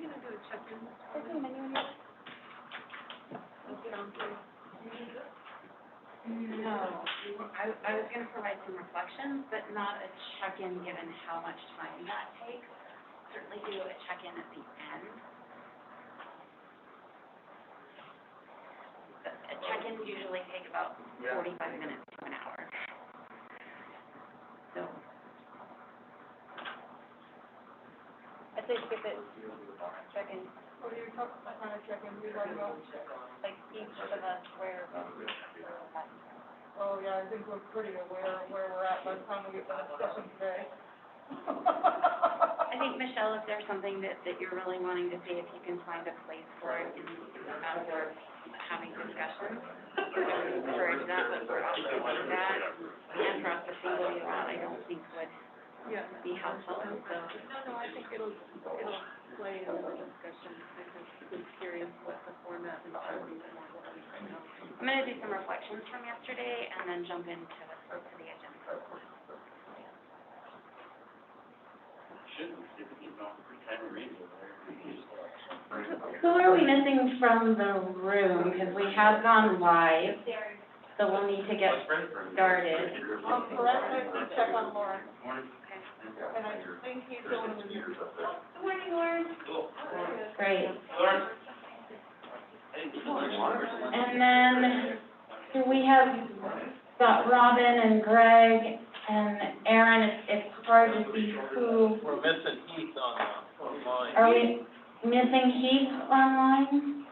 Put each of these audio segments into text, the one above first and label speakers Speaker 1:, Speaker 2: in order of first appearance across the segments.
Speaker 1: gonna do a check-in?
Speaker 2: No, I was gonna provide some reflections, but not a check-in given how much time that takes. Certainly do a check-in at the end. A check-in usually take about 45 minutes to an hour. So,
Speaker 3: I'd say skip it, check-in,
Speaker 1: What are you talking about, kind of check-in, we want to go?
Speaker 3: like each of us where,
Speaker 1: Oh, yeah, I think we're pretty aware of where we're at by the time we get done discussing today.
Speaker 2: I think, Michelle, if there's something that you're really wanting to see, if you can find a place for it in as we're having discussions, I would encourage that, but we're obviously doing that, and for us to single you out, I don't think would
Speaker 1: Yeah.
Speaker 2: be helpful, so.
Speaker 1: No, I think it'll play into the discussion. I just was curious what the format and how we want to do right now.
Speaker 2: I'm gonna do some reflections from yesterday and then jump into the agenda. Who are we missing from the room? Because we have gone live, so we'll need to get started.
Speaker 1: Let's check on Lauren. And I think he's going to.
Speaker 2: Good morning, Lauren. Great. And then, do we have, got Robin and Greg and Aaron, it's hard to see who.
Speaker 4: We're missing Heath online.
Speaker 2: Are we missing Heath online?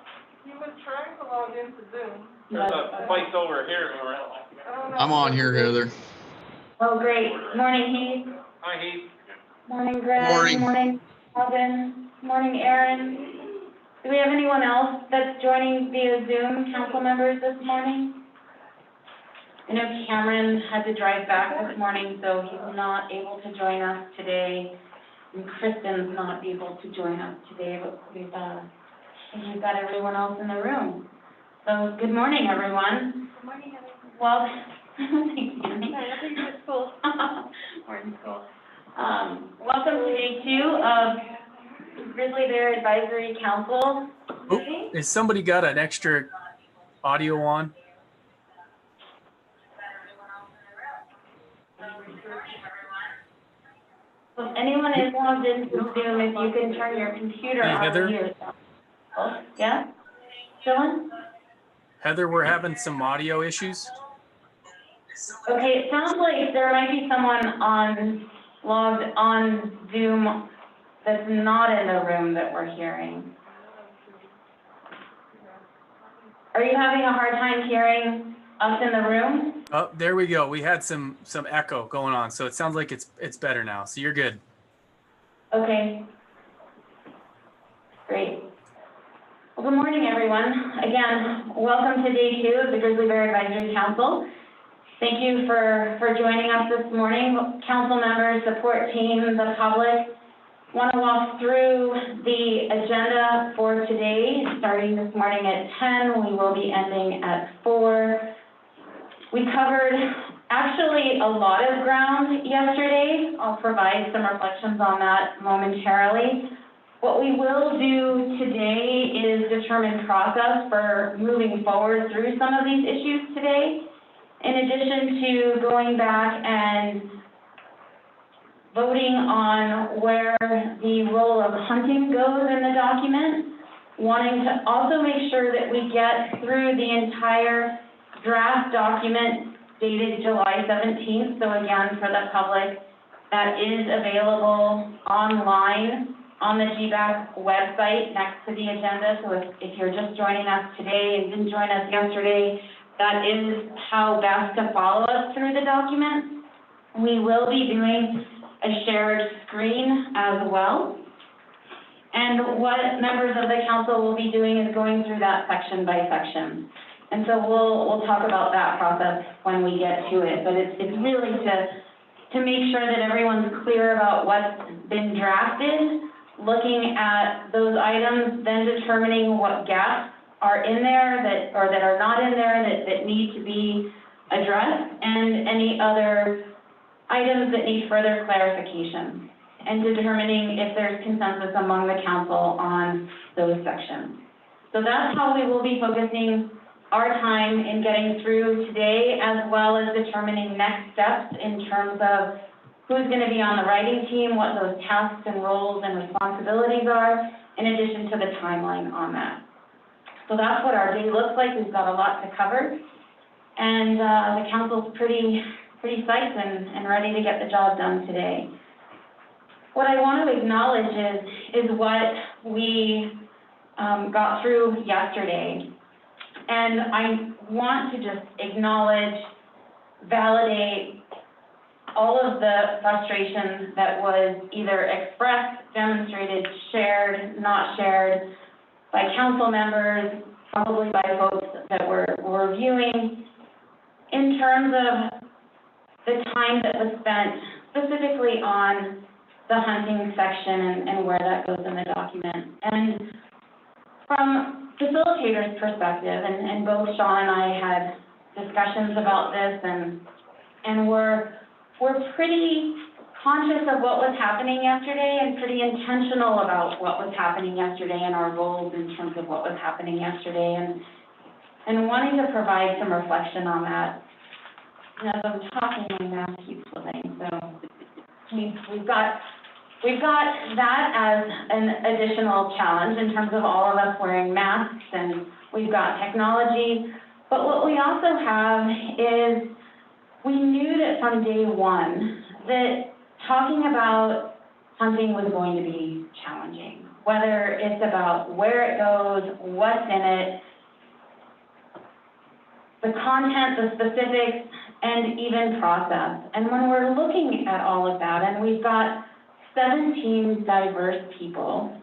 Speaker 1: He was trying to log into Zoom.
Speaker 4: There's a place over here, Lauren.
Speaker 1: I don't know.
Speaker 5: I'm on here, Heather.
Speaker 2: Oh, great. Morning, Heath.
Speaker 4: Hi, Heath.
Speaker 2: Morning, Greg.
Speaker 5: Morning.
Speaker 2: Morning, Robin. Morning, Aaron. Do we have anyone else that's joining via Zoom, council members, this morning? I know Cameron had to drive back this morning, so he's not able to join us today. And Kristen's not able to join us today, but we've got everyone else in the room. So, good morning, everyone.
Speaker 3: Good morning, Heather.
Speaker 2: Well, thanks, Annie.
Speaker 3: I think you're at school.
Speaker 2: We're in school. Welcome to day 2 of Grizzly Bear Advisory Council meeting.
Speaker 6: Has somebody got an extra audio on?
Speaker 2: So if anyone is logged into Zoom, if you can turn your computer
Speaker 6: Hey,
Speaker 2: on
Speaker 6: Heather?
Speaker 2: here. Oh, yeah? Dylan?
Speaker 6: Heather, we're having some audio issues.
Speaker 2: Okay, it sounds like there might be someone logged on Zoom that's not in the room that we're hearing. Are you having a hard time hearing us in the room?
Speaker 6: Oh, there we go. We had some echo going on, so it sounds like it's better now. So you're good.
Speaker 2: Okay. Great. Well, good morning, everyone. Again, welcome to day 2 of the Grizzly Bear Advisory Council. Thank you for joining us this morning. Council members, support team, the public. Want to walk through the agenda for today, starting this morning at 10. We will be ending at 4. We covered actually a lot of ground yesterday. I'll provide some reflections on that momentarily. What we will do today is determine process for moving forward through some of these issues today. In addition to going back and voting on where the role of hunting goes in the document, wanting to also make sure that we get through the entire draft document dated July 17th. So again, for the public, that is available online on the gbac website next to the agenda. So if you're just joining us today and didn't join us yesterday, that is how best to follow us through the document. We will be doing a shared screen as well. And what members of the council will be doing is going through that section by section. And so we'll talk about that process when we get to it. But it's really to make sure that everyone's clear about what's been drafted, looking at those items, then determining what gaps are in there that are not in there that need to be addressed, and any other items that need further clarification. and determining if there's consensus among the council on those sections. So that's how we will be focusing our time in getting through today, as well as determining next steps in terms of who's going to be on the writing team, what those tasks and roles and responsibilities are, in addition to the timeline on that. So that's what our day looks like. We've got a lot to cover, and the council's pretty psyched and ready to get the job done today. What I want to acknowledge is what we got through yesterday. And I want to just acknowledge, validate all of the frustration that was either expressed, demonstrated, shared, not shared by council members, probably by folks that were viewing, in terms of the time that was spent specifically on the hunting section and where that goes in the document. And from facilitator's perspective, and both Sean and I had discussions about this, and we're pretty conscious of what was happening yesterday and pretty intentional about what was happening yesterday and our roles in terms of what was happening yesterday, and wanting to provide some reflection on that. And as I'm talking, my mask keeps slipping, so we've got that as an additional challenge in terms of all of us wearing masks, and we've got technology. But what we also have is, we knew that from day one that talking about hunting was going to be challenging, whether it's about where it goes, what's in it, the content, the specifics, and even process. And when we're looking at all of that, and we've got 17 diverse people,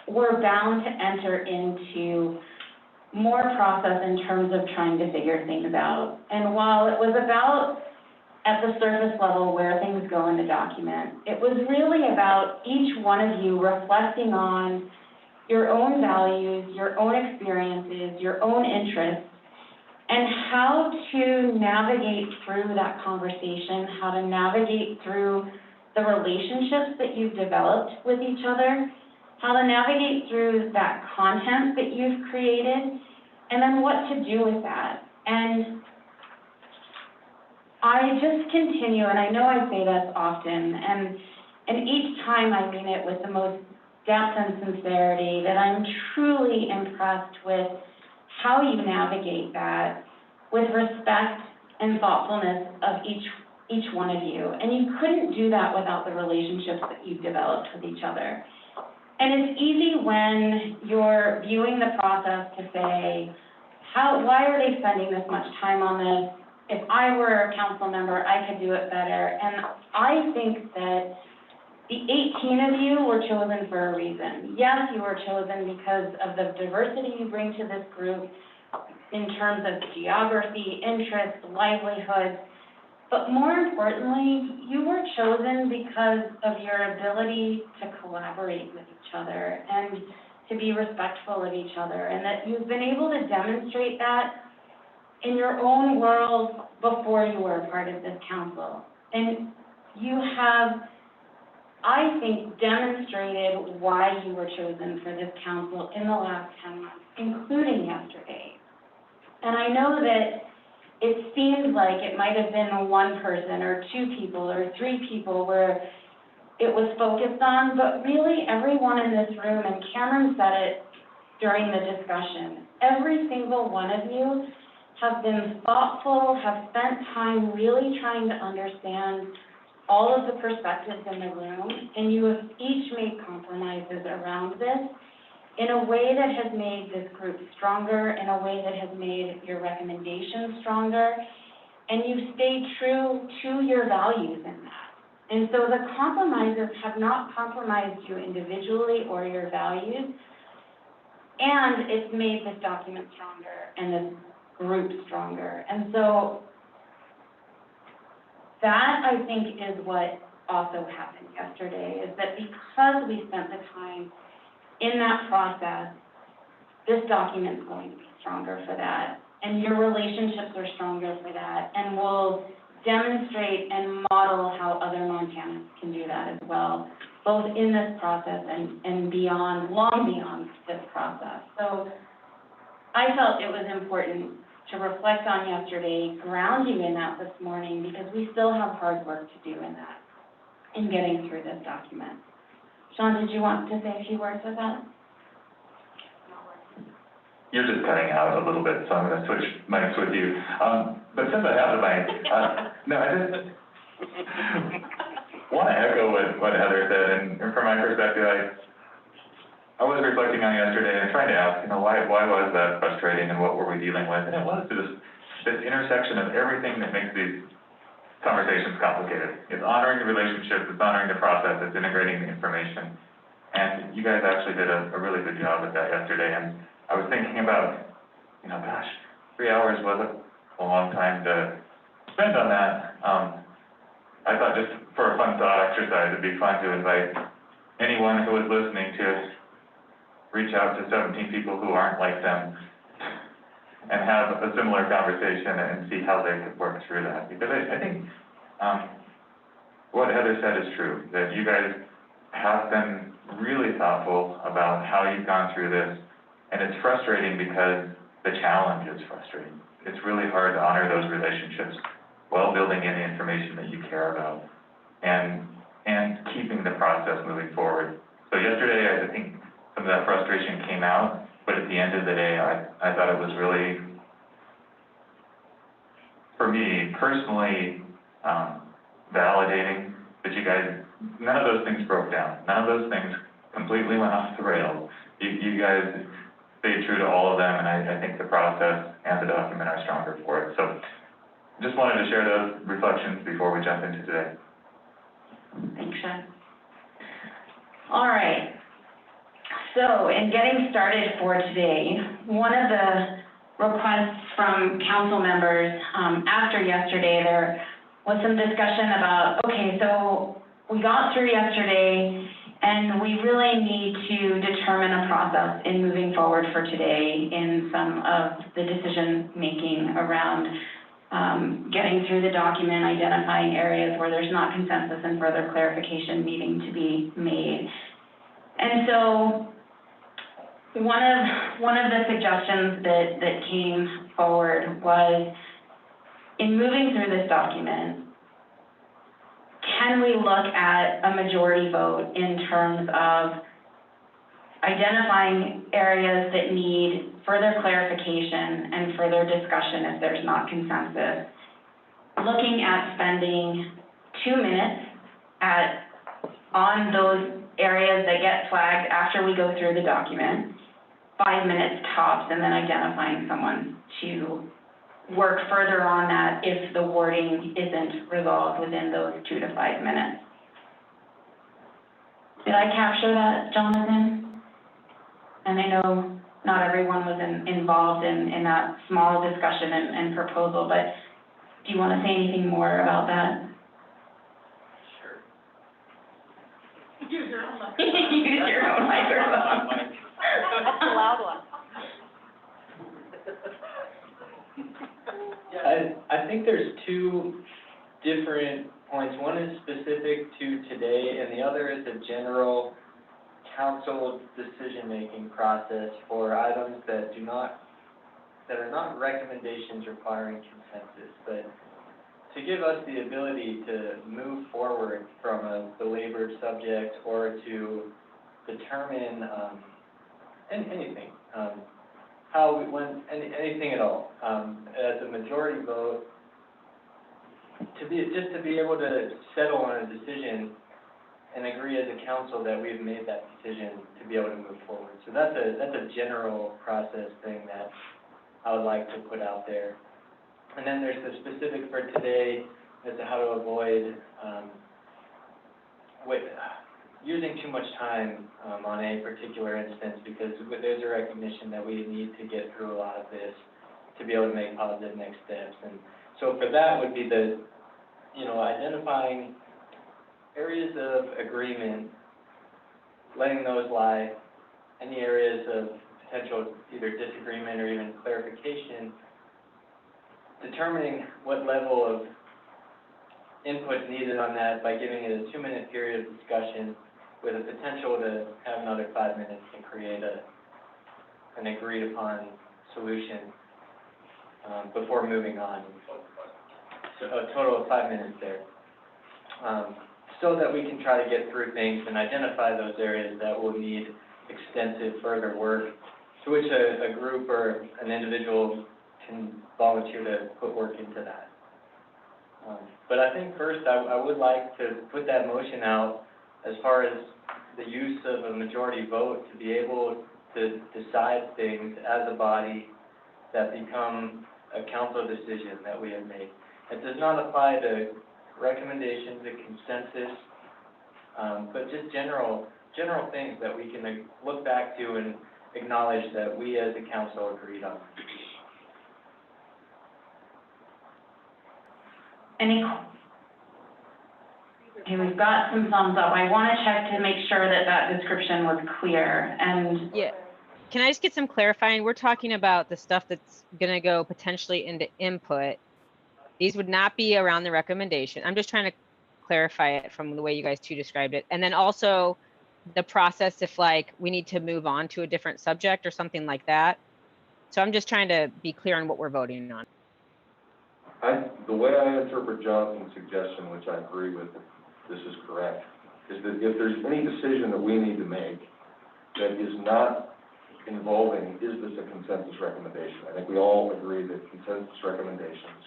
Speaker 2: we're bound to enter into more process in terms of trying to figure things out. And while it was about, at the surface level, where things go in the document, it was really about each one of you reflecting on your own values, your own experiences, your own interests, and how to navigate through that conversation, how to navigate through the relationships that you've developed with each other, how to navigate through that content that you've created, and then what to do with that. And I just continue, and I know I say this often, and each time I mean it with the most depth and sincerity, that I'm truly impressed with how you navigate that with respect and thoughtfulness of each one of you. And you couldn't do that without the relationships that you've developed with each other. And it's easy when you're viewing the process to say, why are they spending this much time on this? If I were a council member, I could do it better. And I think that the 18 of you were chosen for a reason. Yes, you were chosen because of the diversity you bring to this group in terms of geography, interests, livelihoods, but more importantly, you were chosen because of your ability to collaborate with each other and to be respectful of each other, and that you've been able to demonstrate that in your own world before you were a part of this council. And you have, I think, demonstrated why you were chosen for this council in the last 10 months, including yesterday. And I know that it seemed like it might have been one person or two people or three people where it was focused on, but really everyone in this room, and Cameron said it during the discussion, every single one of you have been thoughtful, have spent time really trying to understand all of the perspectives in the room, and you have each made compromises around this in a way that has made this group stronger, in a way that has made your recommendations stronger, and you've stayed true to your values in that. And so the compromises have not compromised you individually or your values, and it's made this document stronger and this group stronger. And so that, I think, is what also happened yesterday, is that because we spent the time in that process, this document's going to be stronger for that, and your relationships are stronger for that, and will demonstrate and model how other Montanans can do that as well. both in this process and beyond, long beyond this process. So I felt it was important to reflect on yesterday, ground you in that this morning, because we still have hard work to do in that, in getting through this document. Sean, did you want to say a few words with that?
Speaker 5: You're just cutting out a little bit, so I'm going to switch mics with you. But since I have the mic, no, I just want to echo what Heather said, and from my perspective, I was reflecting on yesterday and trying to ask, why was that frustrating and what were we dealing with? And it was this intersection of everything that makes these conversations complicated. It's honoring the relationship, it's honoring the process, it's integrating the information. And you guys actually did a really good job at that yesterday. And I was thinking about, gosh, 3 hours wasn't a long time to spend on that. I thought just for a fun thought exercise, it'd be fun to invite anyone who was listening to reach out to 17 people who aren't like them and have a similar conversation and see how they could work through that. Because I think what Heather said is true, that you guys have been really thoughtful about how you've gone through this, and it's frustrating because the challenge is frustrating. It's really hard to honor those relationships while building in the information that you care about and keeping the process moving forward. So yesterday, I think some of that frustration came out, but at the end of the day, I thought it was really, for me personally, validating that you guys, none of those things broke down. None of those things completely went off the rails. You guys stayed true to all of them, and I think the process and the document are stronger for it. So just wanted to share those reflections before we jump into today.
Speaker 2: Thanks, Sean. All right. So, in getting started for today, one of the requests from council members after yesterday, there was some discussion about, okay, so we got through yesterday, and we really need to determine a process in moving forward for today in some of the decision-making around getting through the document, identifying areas where there's not consensus and further clarification needing to be made. And so one of the suggestions that came forward was, in moving through this document, can we look at a majority vote in terms of identifying areas that need further clarification and further discussion if there's not consensus, looking at spending 2 minutes on those areas that get flagged after we go through the document, 5 minutes tops, and then identifying someone to work further on that if the wording isn't resolved within those 2 to 5 minutes. Did I capture that, Jonathan? And I know not everyone was involved in that small discussion and proposal, but do you want to say anything more about that?
Speaker 4: Sure.
Speaker 1: Use your own microphone.
Speaker 2: Use your own microphone.
Speaker 3: That's a loud one.
Speaker 7: Yeah, I think there's two different points. One is specific to today, and the other is a general council decision-making process for items that are not recommendations requiring consensus, but to give us the ability to move forward from a belabored subject or to determine anything, anything at all, as a majority vote, to be able to settle on a decision and agree as a council that we've made that decision to be able to move forward. So that's a general process thing that I would like to put out there. And then there's the specific for today as to how to avoid using too much time on a particular instance, because there's a recognition that we need to get through a lot of this to be able to make positive next steps. And so for that would be the, identifying areas of agreement, letting those lie, any areas of potential either disagreement or even clarification, determining what level of input needed on that by giving it a 2-minute period of discussion, with a potential to have another 5 minutes to create an agreed upon solution, before moving on. So a total of 5 minutes there. So that we can try to get through things and identify those areas that will need extensive further work, to which a group or an individual can volunteer to put work into that. But I think first I would like to put that motion out as far as the use of a majority vote to be able to decide things as a body that become a council decision that we have made. It does not apply to recommendations, to consensus, but just general things that we can look back to and acknowledge that we as a council agreed on.
Speaker 2: Okay, we've got some thumbs up. I want to check to make sure that that description was clear, and
Speaker 3: Yeah. Can I just get some clarifying? We're talking about the stuff that's gonna go potentially into input. These would not be around the recommendation. I'm just trying to clarify it from the way you guys two described it. And then also the process if like we need to move on to a different subject or something like that. So I'm just trying to be clear on what we're voting on.
Speaker 8: The way I interpret Jonathan's suggestion, which I agree with, if this is correct, is that if there's any decision that we need to make that is not involving, is this a consensus recommendation? I think we all agree that consensus recommendations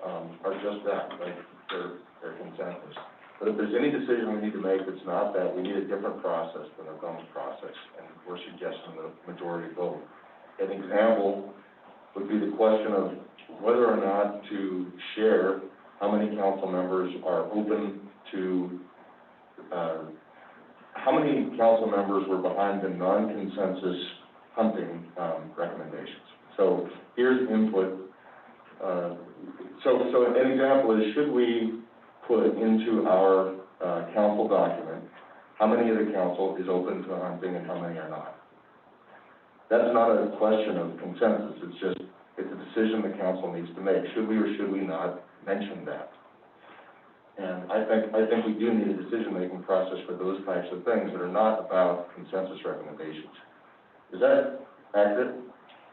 Speaker 8: are just that, right? They're consensus. But if there's any decision we need to make that's not that, we need a different process than a thumbs process, and we're suggesting the majority vote. An example would be the question of whether or not to share how many council members are open to, how many council members were behind the non-consensus hunting recommendations. So here's input. So an example is, should we put into our council document how many of the council is open to hunting and how many are not? That's not a question of consensus. It's a decision the council needs to make. Should we or should we not mention that? And I think we do need a decision-making process for those types of things that are not about consensus recommendations. Is that accurate?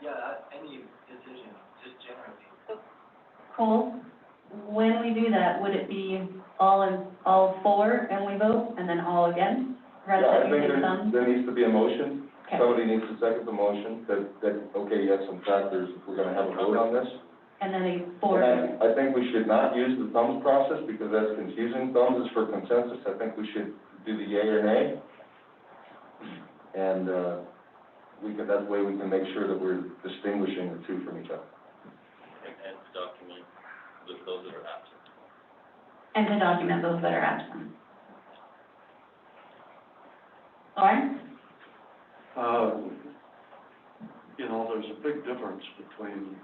Speaker 4: Yeah, any decision, just generally.
Speaker 2: Cole, when we do that, would it be all for and we vote, and then all again? Rather
Speaker 8: Yeah, I
Speaker 2: than
Speaker 8: think
Speaker 2: using some?
Speaker 8: there needs to be a motion.
Speaker 2: Okay.
Speaker 8: Somebody needs to second the motion that okay, you have some factors, if we're gonna have a vote on this.
Speaker 2: And then a for.
Speaker 8: And I think we should not use the thumbs process because that's confusing. Thumbs is for consensus. I think we should do the yay or nay. And, that way we can make sure that we're distinguishing the two from each other.
Speaker 4: And document with those that are absent.
Speaker 2: And to document those that are absent. Lauren?
Speaker 9: There's a big difference between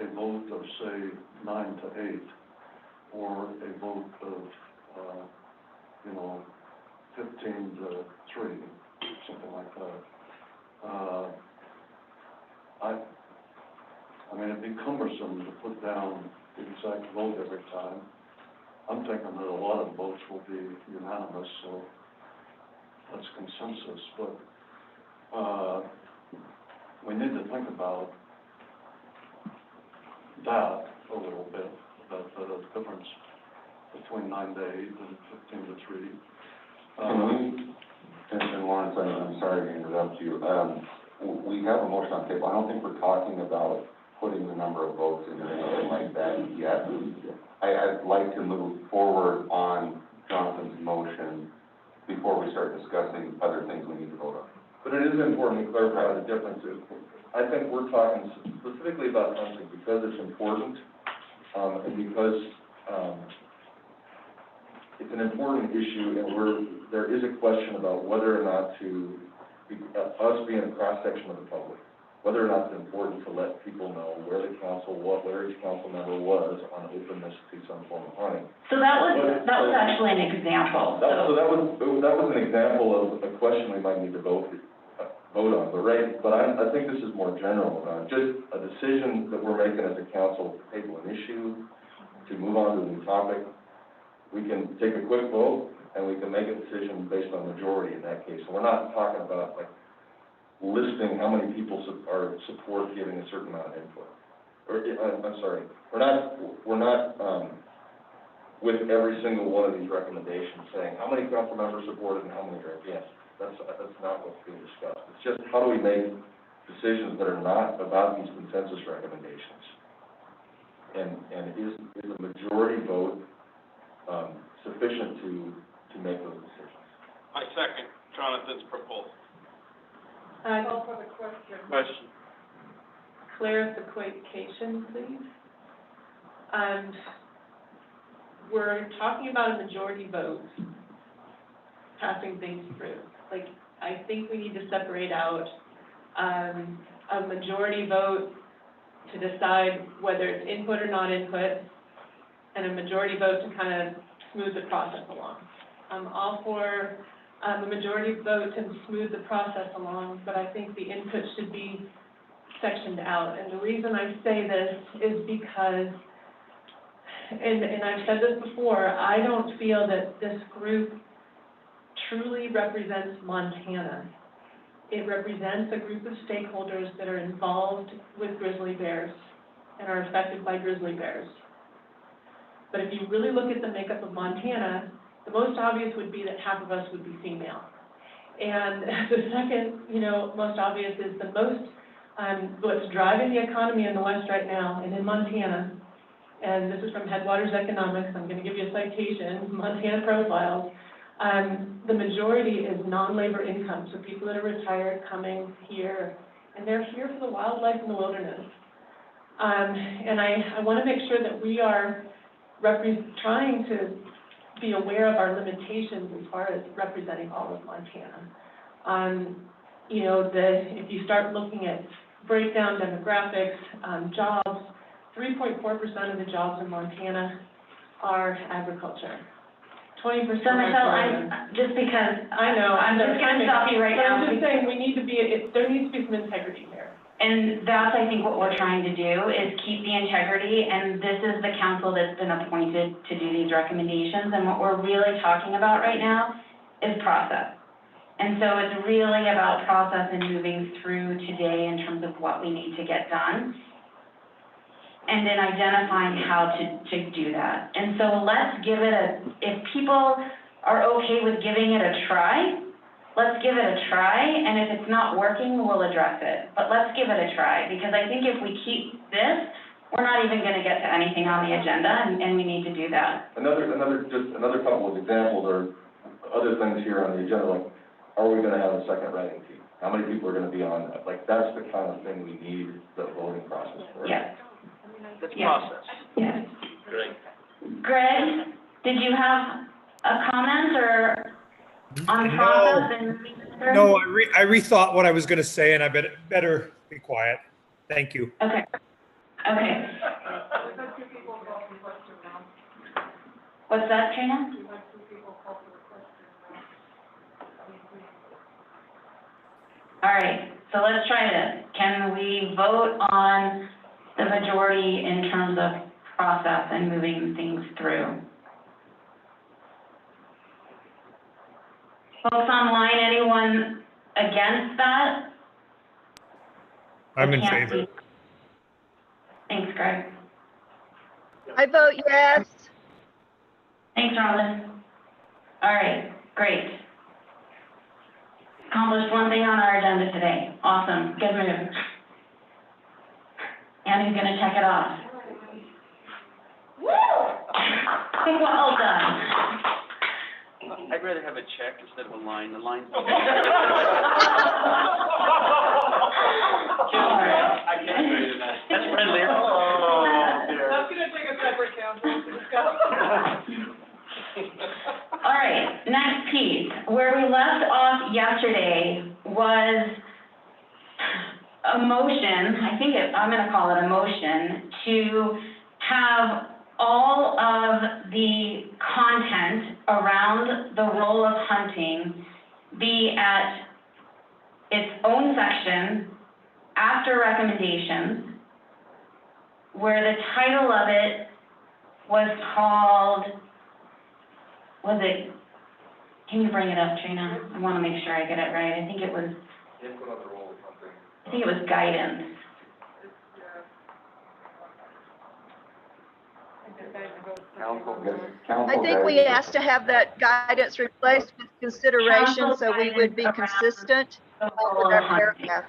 Speaker 9: a vote of, say, 9 to 8, or a vote of, 15 to 3, something like that. I mean, it'd be cumbersome to put down the exact vote every time. I'm thinking that a lot of votes will be unanimous, so that's consensus, but, we need to think about that a little bit, about the difference between 9 to 8 and 15 to 3.
Speaker 8: And Lawrence, I'm sorry to interrupt you. We have a motion on the table. I don't think we're talking about putting the number of votes in or anything like that yet. I'd like to move forward on Jonathan's motion before we start discussing other things we need to vote on. But it is important to clarify the differences. I think we're talking specifically about hunting because it's important, and because it's an important issue, and there is a question about whether or not to, us being a cross-section of the public, whether or not it's important to let people know where each council member was on openness to some form of hunting.
Speaker 2: So that was actually an example.
Speaker 8: That was an example of a question we might need to vote on, but I think this is more general, just a decision that we're making as a council to table an issue, to move on to a new topic. We can take a quick vote, and we can make a decision based on majority in that case. So we're not talking about like listing how many people support giving a certain amount of input. Or, I'm sorry, we're not, with every single one of these recommendations saying how many council members supported and how many are against. That's not what's being discussed. It's just how do we make decisions that are not about these consensus recommendations? And is a majority vote sufficient to make those decisions?
Speaker 10: I second Jonathan's proposal.
Speaker 1: Call for the question.
Speaker 10: Question.
Speaker 1: Clarification, please. We're talking about a majority vote, passing things through. Like, I think we need to separate out, a majority vote to decide whether it's input or not input, and a majority vote to kind of smooth the process along. I'm all for, a majority vote to smooth the process along, but I think the input should be sectioned out. And the reason I say this is because, and I've said this before, I don't feel that this group truly represents Montana. It represents a group of stakeholders that are involved with grizzly bears and are affected by grizzly bears. But if you really look at the makeup of Montana, the most obvious would be that half of us would be female. And the second, most obvious is the most, what's driving the economy in the West right now and in Montana, and this is from Headwaters Economics, I'm going to give you a citation, Montana Profiles, the majority is non-labor income, so people that are retired coming here, and they're here for the wildlife and the wilderness. And I want to make sure that we are trying to be aware of our limitations as far as representing all of Montana. If you start looking at breakdown demographics, jobs, 3.4% of the jobs in Montana are agriculture. 20%
Speaker 2: So Michelle, just because,
Speaker 1: I know.
Speaker 2: I'm just gonna stop you right now.
Speaker 1: I'm just saying, there needs to be some integrity here.
Speaker 2: And that's, I think, what we're trying to do, is keep the integrity, and this is the council that's been appointed to do these recommendations, and what we're really talking about right now is process. And so it's really about process and moving through today in terms of what we need to get done, and then identifying how to do that. And so let's give it if people are okay with giving it a try, let's give it a try, and if it's not working, we'll address it. But let's give it a try, because I think if we keep this, we're not even gonna get to anything on the agenda, and we need to do that.
Speaker 8: Another couple of examples or other things here on the agenda, like, are we gonna have a second writing fee? How many people are gonna be on that? Like, that's the kind of thing we need the voting process for.
Speaker 2: Yes.
Speaker 10: That's
Speaker 2: Yeah.
Speaker 10: process.
Speaker 2: Yes.
Speaker 4: Great.
Speaker 2: Greg, did you have a comment or on process and moving this through?
Speaker 11: No, I rethought what I was going to say, and I better be quiet. Thank you.
Speaker 2: Okay. Okay. What's that, Trina? All right, so let's try this. Can we vote on the majority in terms of process and moving things through? Folks online, anyone against that?
Speaker 11: I'm in
Speaker 2: I can't
Speaker 11: favor.
Speaker 2: see. Thanks, Greg.
Speaker 3: I vote yes.
Speaker 2: Thanks, Robin. All right, great. Accomplished one thing on our agenda today. Awesome, good move. And who's gonna check it off? Woo! Well done.
Speaker 10: I'd rather have a check instead of a line. The line's.
Speaker 2: All right.
Speaker 10: I can't agree to that. That's friendlier. Oh, dear.
Speaker 1: That's gonna take a separate council to discuss.
Speaker 2: All right, next piece. Where we left off yesterday was a motion, I'm gonna call it a motion, to have all of the content around the role of hunting be at its own section after recommendations, where the title of it was called, was it Can you bring it up, Trina? I want to make sure I get it right. I think it was,
Speaker 8: Input on the role of something.
Speaker 2: I think it was guidance.
Speaker 12: I think we asked to have that guidance replaced with consideration, so we would be consistent with our paragraph.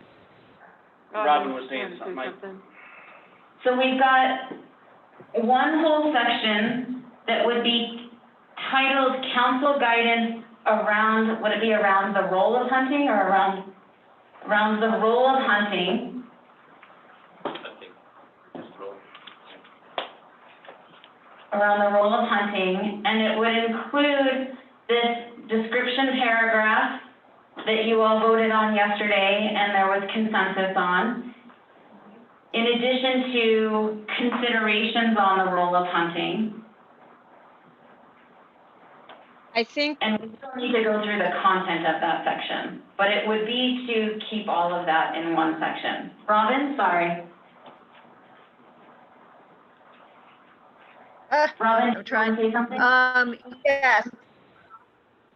Speaker 10: Robin was saying something.
Speaker 2: So we've got one whole section that would be titled council guidance around, would it be around the role of hunting or around the role of hunting? Around the role of hunting, and it would include this description paragraph that you all voted on yesterday and there was consensus on, in addition to considerations on the role of hunting.
Speaker 3: I think,
Speaker 2: And we still need to go through the content of that section, but it would be to keep all of that in one section. Robin, sorry. Robin,
Speaker 12: I'm trying
Speaker 2: to say something?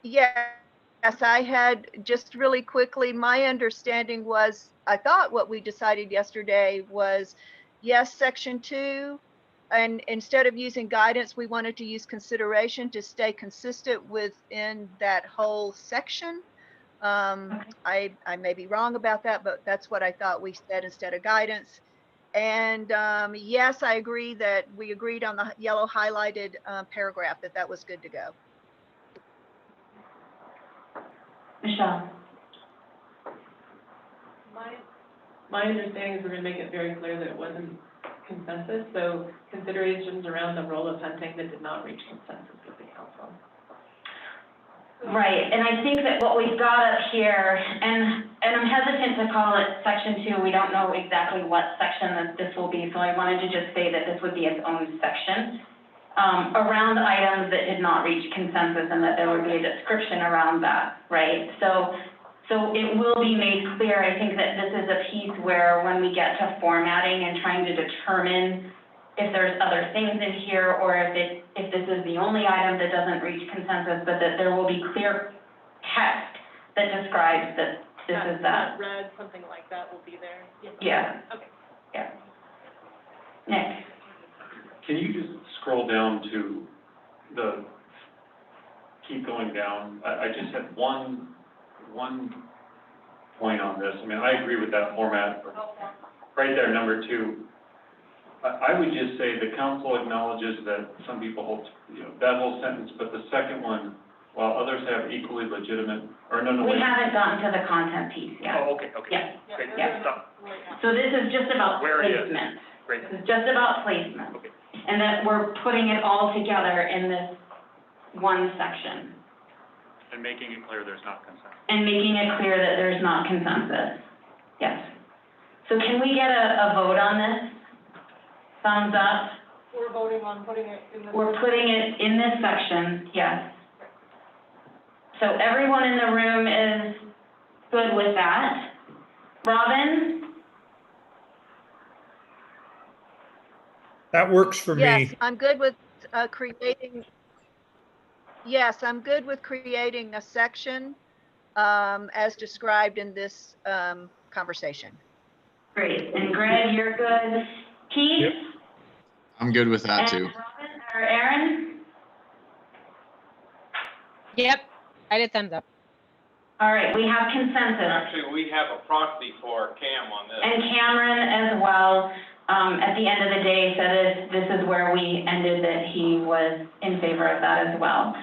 Speaker 12: Yes, I had, just really quickly, my understanding was, I thought what we decided yesterday was, yes, section 2, and instead of using guidance, we wanted to use consideration to stay consistent within that whole section. I may be wrong about that, but that's what I thought we said instead of guidance. And yes, I agree that we agreed on the yellow highlighted paragraph that was good to go.
Speaker 2: Michelle.
Speaker 1: My understanding is we're gonna make it very clear that it wasn't consensus, so considerations around the role of hunting that did not reach consensus with the council.
Speaker 2: Right, and I think that what we've got up here, and I'm hesitant to call it section 2, we don't know exactly what section that this will be, so I wanted to just say that this would be its own section, around items that did not reach consensus and that there would be a description around that, right? So it will be made clear, I think that this is a piece where when we get to formatting and trying to determine if there's other things in here, or if this is the only item that doesn't reach consensus, but that there will be clear text that describes that this is that.
Speaker 1: Red, something like that will be there.
Speaker 2: Yeah.
Speaker 1: Okay.
Speaker 2: Yeah. Nick?
Speaker 13: Can you just scroll down to the, keep going down? I just had one point on this. I mean, I agree with that format. Right there, number 2. I would just say the council acknowledges that some people hold, that whole sentence, but the second one, while others have equally legitimate, or no,
Speaker 2: We
Speaker 13: wait.
Speaker 2: haven't gotten to the content piece yet.
Speaker 13: Oh, okay.
Speaker 2: Yeah.
Speaker 13: Great,
Speaker 2: Yeah.
Speaker 13: stop.
Speaker 2: So this is just about
Speaker 13: Where it is.
Speaker 2: placement.
Speaker 13: Great.
Speaker 2: This is just about placement.
Speaker 13: Okay.
Speaker 2: And that we're putting it all together in this one section.
Speaker 13: And making it clear there's not consensus.
Speaker 2: And making it clear that there's not consensus. Yes. So can we get a vote on this? Thumbs up?
Speaker 1: We're voting on putting it in the.
Speaker 2: We're putting it in this section, yes. So everyone in the room is good with that. Robin?
Speaker 11: That works for
Speaker 12: Yes,
Speaker 11: me.
Speaker 12: I'm good with creating. Yes, I'm good with creating a section as described in this conversation.
Speaker 2: Great. And Greg, you're good. Keith?
Speaker 11: Yep.
Speaker 14: I'm good with that
Speaker 2: And
Speaker 14: too.
Speaker 2: Robin, or Aaron?
Speaker 3: yep, I did thumbs up.
Speaker 2: All right, we have consensus.
Speaker 10: Actually, we have a proxy for Cam on this.
Speaker 2: And Cameron as well, at the end of the day, said this is where we ended, that he was in favor of that as well.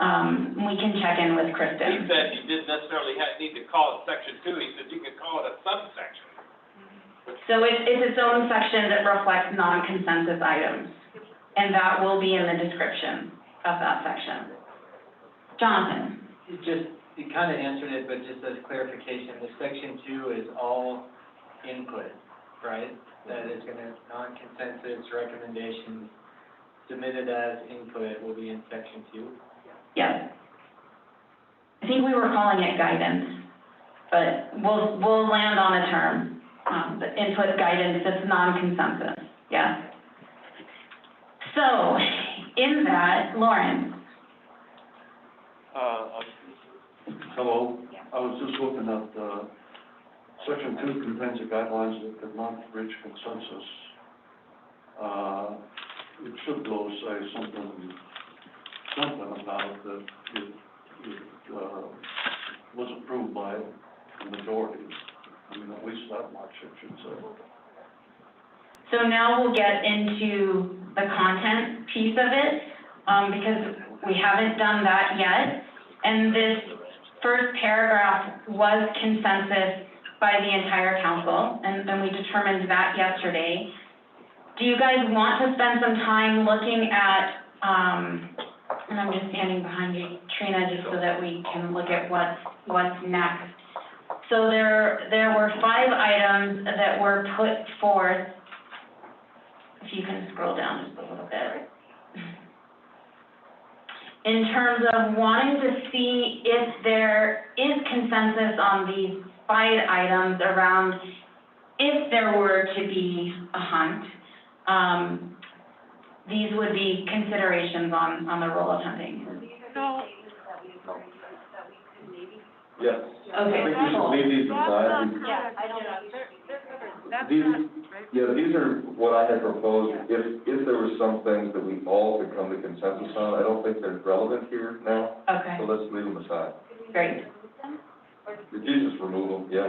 Speaker 2: We can check in with
Speaker 10: He
Speaker 2: Kristen.
Speaker 10: said he didn't necessarily need to call it section 2, he said you could call it a subsection.
Speaker 2: So it's its own section that reflects non-consensus items, and that will be in the description of that section. Jonathan?
Speaker 7: You kind of answered it, but just as clarification, the section 2 is all input, right? That is gonna, non-consensus recommendations submitted as input will be in section 2.
Speaker 2: Yes. I think we were calling it guidance, but we'll land on a term. The input guidance, that's non-consensus, yeah. So, in that, Lauren?
Speaker 10: I'll just
Speaker 9: Hello, I was just looking at, section 2 contains the guidelines that did not reach consensus. It should go say something about that it was approved by a majority. I mean, at least that much it should say.
Speaker 2: So now we'll get into the content piece of it, because we haven't done that yet. And this first paragraph was consensus by the entire council, and we determined that yesterday. Do you guys want to spend some time looking at, and I'm just standing behind you, Trina, just so that we can look at what's next. So there were 5 items that were put forth. If you can scroll down just a little bit. In terms of wanting to see if there is consensus on these 5 items around if there were to be a hunt, these would be considerations on the role of hunting.
Speaker 8: Yes.
Speaker 2: Okay,
Speaker 8: I think we should leave these aside. These are what I had proposed. If there were some things that we all could come to consensus on, I don't think they're relevant here now.
Speaker 2: Okay,
Speaker 8: So let's leave them aside.
Speaker 2: great,
Speaker 8: You just remove them, yeah.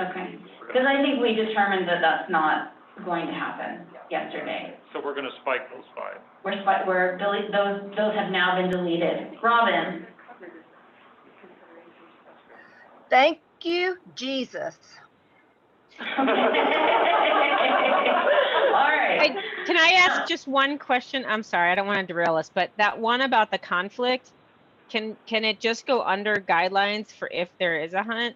Speaker 2: okay. Because I think we determined that that's not going to happen yesterday.
Speaker 13: So we're gonna spike those 5.
Speaker 2: Those have now been deleted. Robin?
Speaker 12: Thank you, Jesus.
Speaker 2: All right.
Speaker 3: Can I ask just one question? I'm sorry, I don't want to derail us, but that one about the conflict, can it just go under guidelines for if there is a hunt?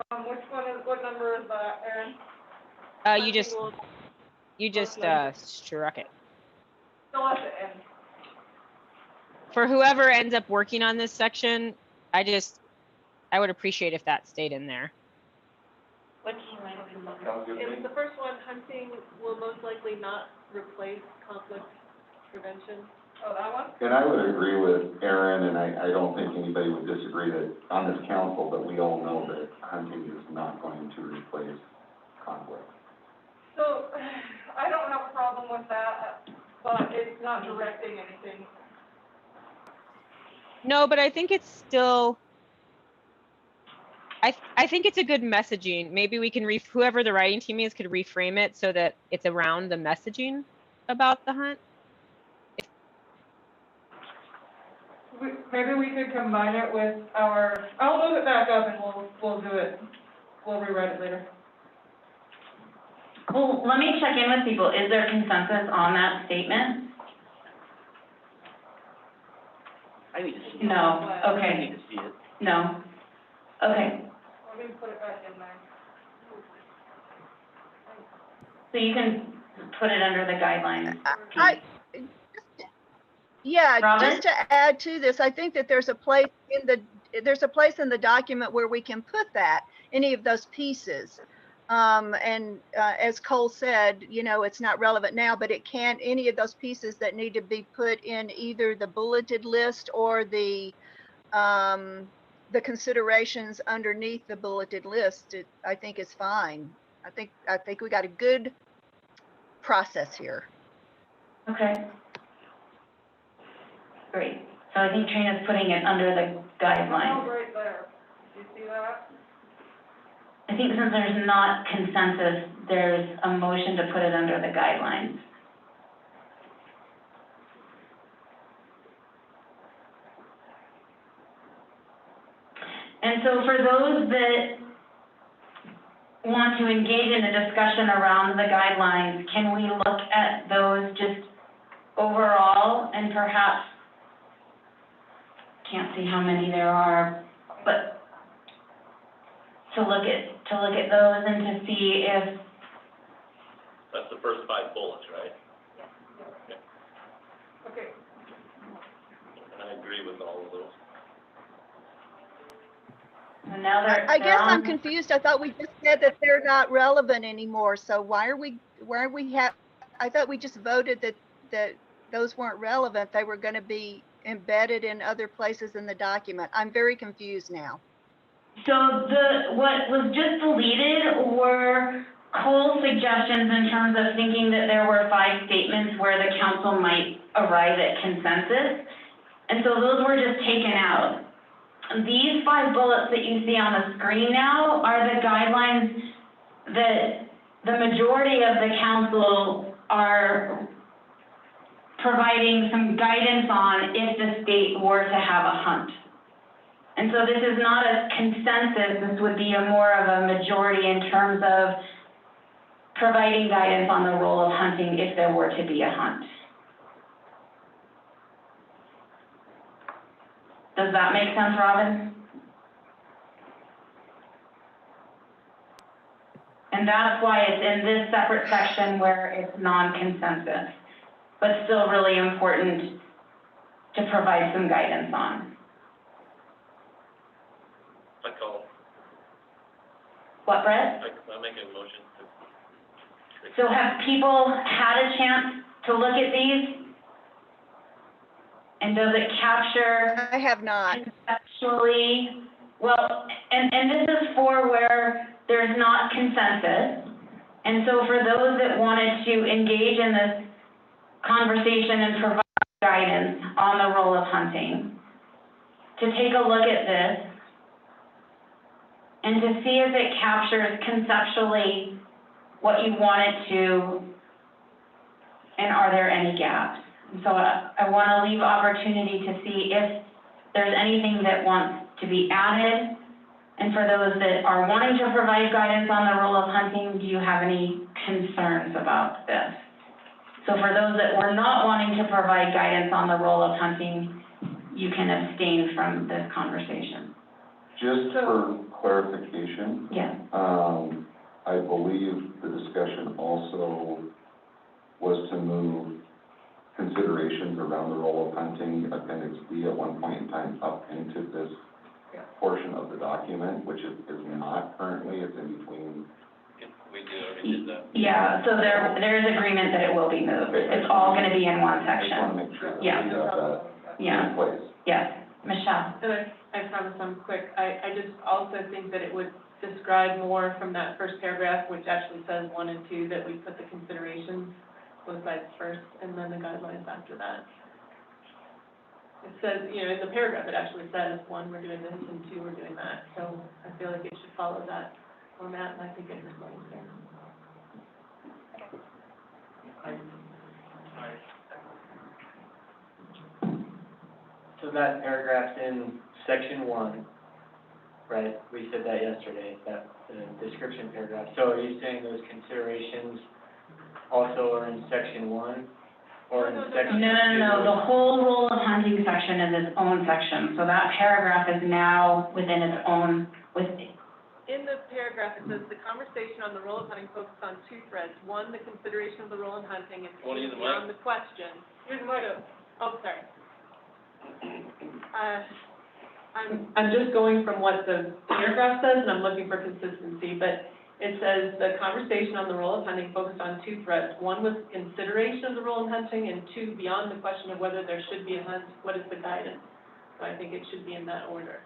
Speaker 1: What number is that, Erin?
Speaker 3: You just struck it.
Speaker 1: Still at the end.
Speaker 3: For whoever ends up working on this section, I would appreciate if that stayed in there.
Speaker 1: It's the first one, hunting will most likely not replace conflict prevention. Oh, that one?
Speaker 15: And I would agree with Aaron, and I don't think anybody would disagree that on this council that we all know that hunting is not going to replace conflict.
Speaker 1: So, I don't have a problem with that, but it's not directing anything.
Speaker 3: No, but I think it's still, I think it's a good messaging. Maybe we can, whoever the writing team is could reframe it so that it's around the messaging about the hunt.
Speaker 1: Maybe we could combine it with I'll move it back up and we'll do it, we'll rewrite it later.
Speaker 2: Well, let me check in with people. Is there consensus on that statement?
Speaker 16: I need to see it.
Speaker 2: No,
Speaker 16: I
Speaker 2: okay,
Speaker 16: need to see it.
Speaker 2: no, okay.
Speaker 1: Let me put it back in there.
Speaker 2: So you can put it under the guidelines.
Speaker 12: Yeah,
Speaker 2: Robin?
Speaker 12: just to add to this, I think that there's a place in the document where we can put that, any of those pieces. As Cole said, you know, it's not relevant now, but it can, any of those pieces that need to be put in either the bulleted list or the considerations underneath the bulleted list, I think is fine. I think we got a good process here.
Speaker 2: Okay. Great. So I think Trina's putting it under the guidelines.
Speaker 1: Oh, right there. Do you see that?
Speaker 2: I think since there's not consensus, there's a motion to put it under the guidelines. And so for those that want to engage in a discussion around the guidelines, can we look at those just overall and perhaps, can't see how many there are, but to look at those and to see if,
Speaker 4: That's the first 5 bullets, right?
Speaker 1: Yeah. Okay.
Speaker 4: And I agree with all of those.
Speaker 2: and now they're.
Speaker 12: I guess
Speaker 2: they're
Speaker 12: I'm
Speaker 2: on-
Speaker 12: confused. I thought we just said that they're not relevant anymore. So why are we I thought we just voted that those weren't relevant. They were going to be embedded in other places in the document? I'm very confused now.
Speaker 2: So what was just deleted were Cole's suggestions in terms of thinking that there were 5 statements where the council might arrive at consensus. And so those were just taken out. These 5 bullets that you see on the screen now are the guidelines that the majority of the council are providing some guidance on if the state were to have a hunt. And so this is not a consensus, this would be a more of a majority in terms of providing guidance on the role of hunting if there were to be a hunt. Does that make sense, Robin? And that's why it's in this separate section where it's non-consensus, but still really important to provide some guidance on.
Speaker 4: I call,
Speaker 2: What, Brett?
Speaker 4: I make a motion to.
Speaker 2: So have people had a chance to look at these? And does it capture
Speaker 12: I have not.
Speaker 2: conceptually? Well, and this is for where there's not consensus. And so for those that wanted to engage in this conversation and provide guidance on the role of hunting, to take a look at this and to see if it captures conceptually what you want it to, and are there any gaps? And so I want to leave opportunity to see if there's anything that wants to be added. And for those that are wanting to provide guidance on the role of hunting, do you have any concerns about this? So for those that were not wanting to provide guidance on the role of hunting, you can abstain from this conversation.
Speaker 15: Just for clarification,
Speaker 2: Yeah.
Speaker 15: I believe the discussion also was to move considerations around the role of hunting, Appendix B at one point in time, up into this portion of the document, which is not currently, it's in between.
Speaker 4: We already did that.
Speaker 2: Yeah, so there is agreement that it will be moved. It's all going to be in one
Speaker 15: I just
Speaker 2: section.
Speaker 15: want to make sure that we
Speaker 2: Yeah.
Speaker 15: have that
Speaker 2: Yeah.
Speaker 15: in place.
Speaker 2: Yes. Michelle?
Speaker 1: And I promise I'm quick. I just also think that it would describe more from that first paragraph, which actually says 1 and 2, that we put the considerations, both sides first, and then the guidelines after that. It says, you know, in the paragraph, it actually says, 1, we're doing this, and 2, we're doing that. So I feel like it should follow that format, and I think it explains there.
Speaker 7: So that paragraph's in section 1, right? We said that yesterday, that the description paragraph. So are you saying those considerations also are in section 1? Or in section 2?
Speaker 2: No. The whole role of hunting section is its own section. So that paragraph is now within its own,
Speaker 1: In the paragraph, it says, the conversation on the role of hunting focuses on 2 threads. 1, the consideration of the role in hunting, and 2, beyond the question. Here's the mic. Oh, sorry. I'm just going from what the paragraph says, and I'm looking for consistency, but it says, the conversation on the role of hunting focused on 2 threads. 1 was consideration of the role in hunting, and 2, beyond the question of whether there should be a hunt, what is the guidance? So I think it should be in that order.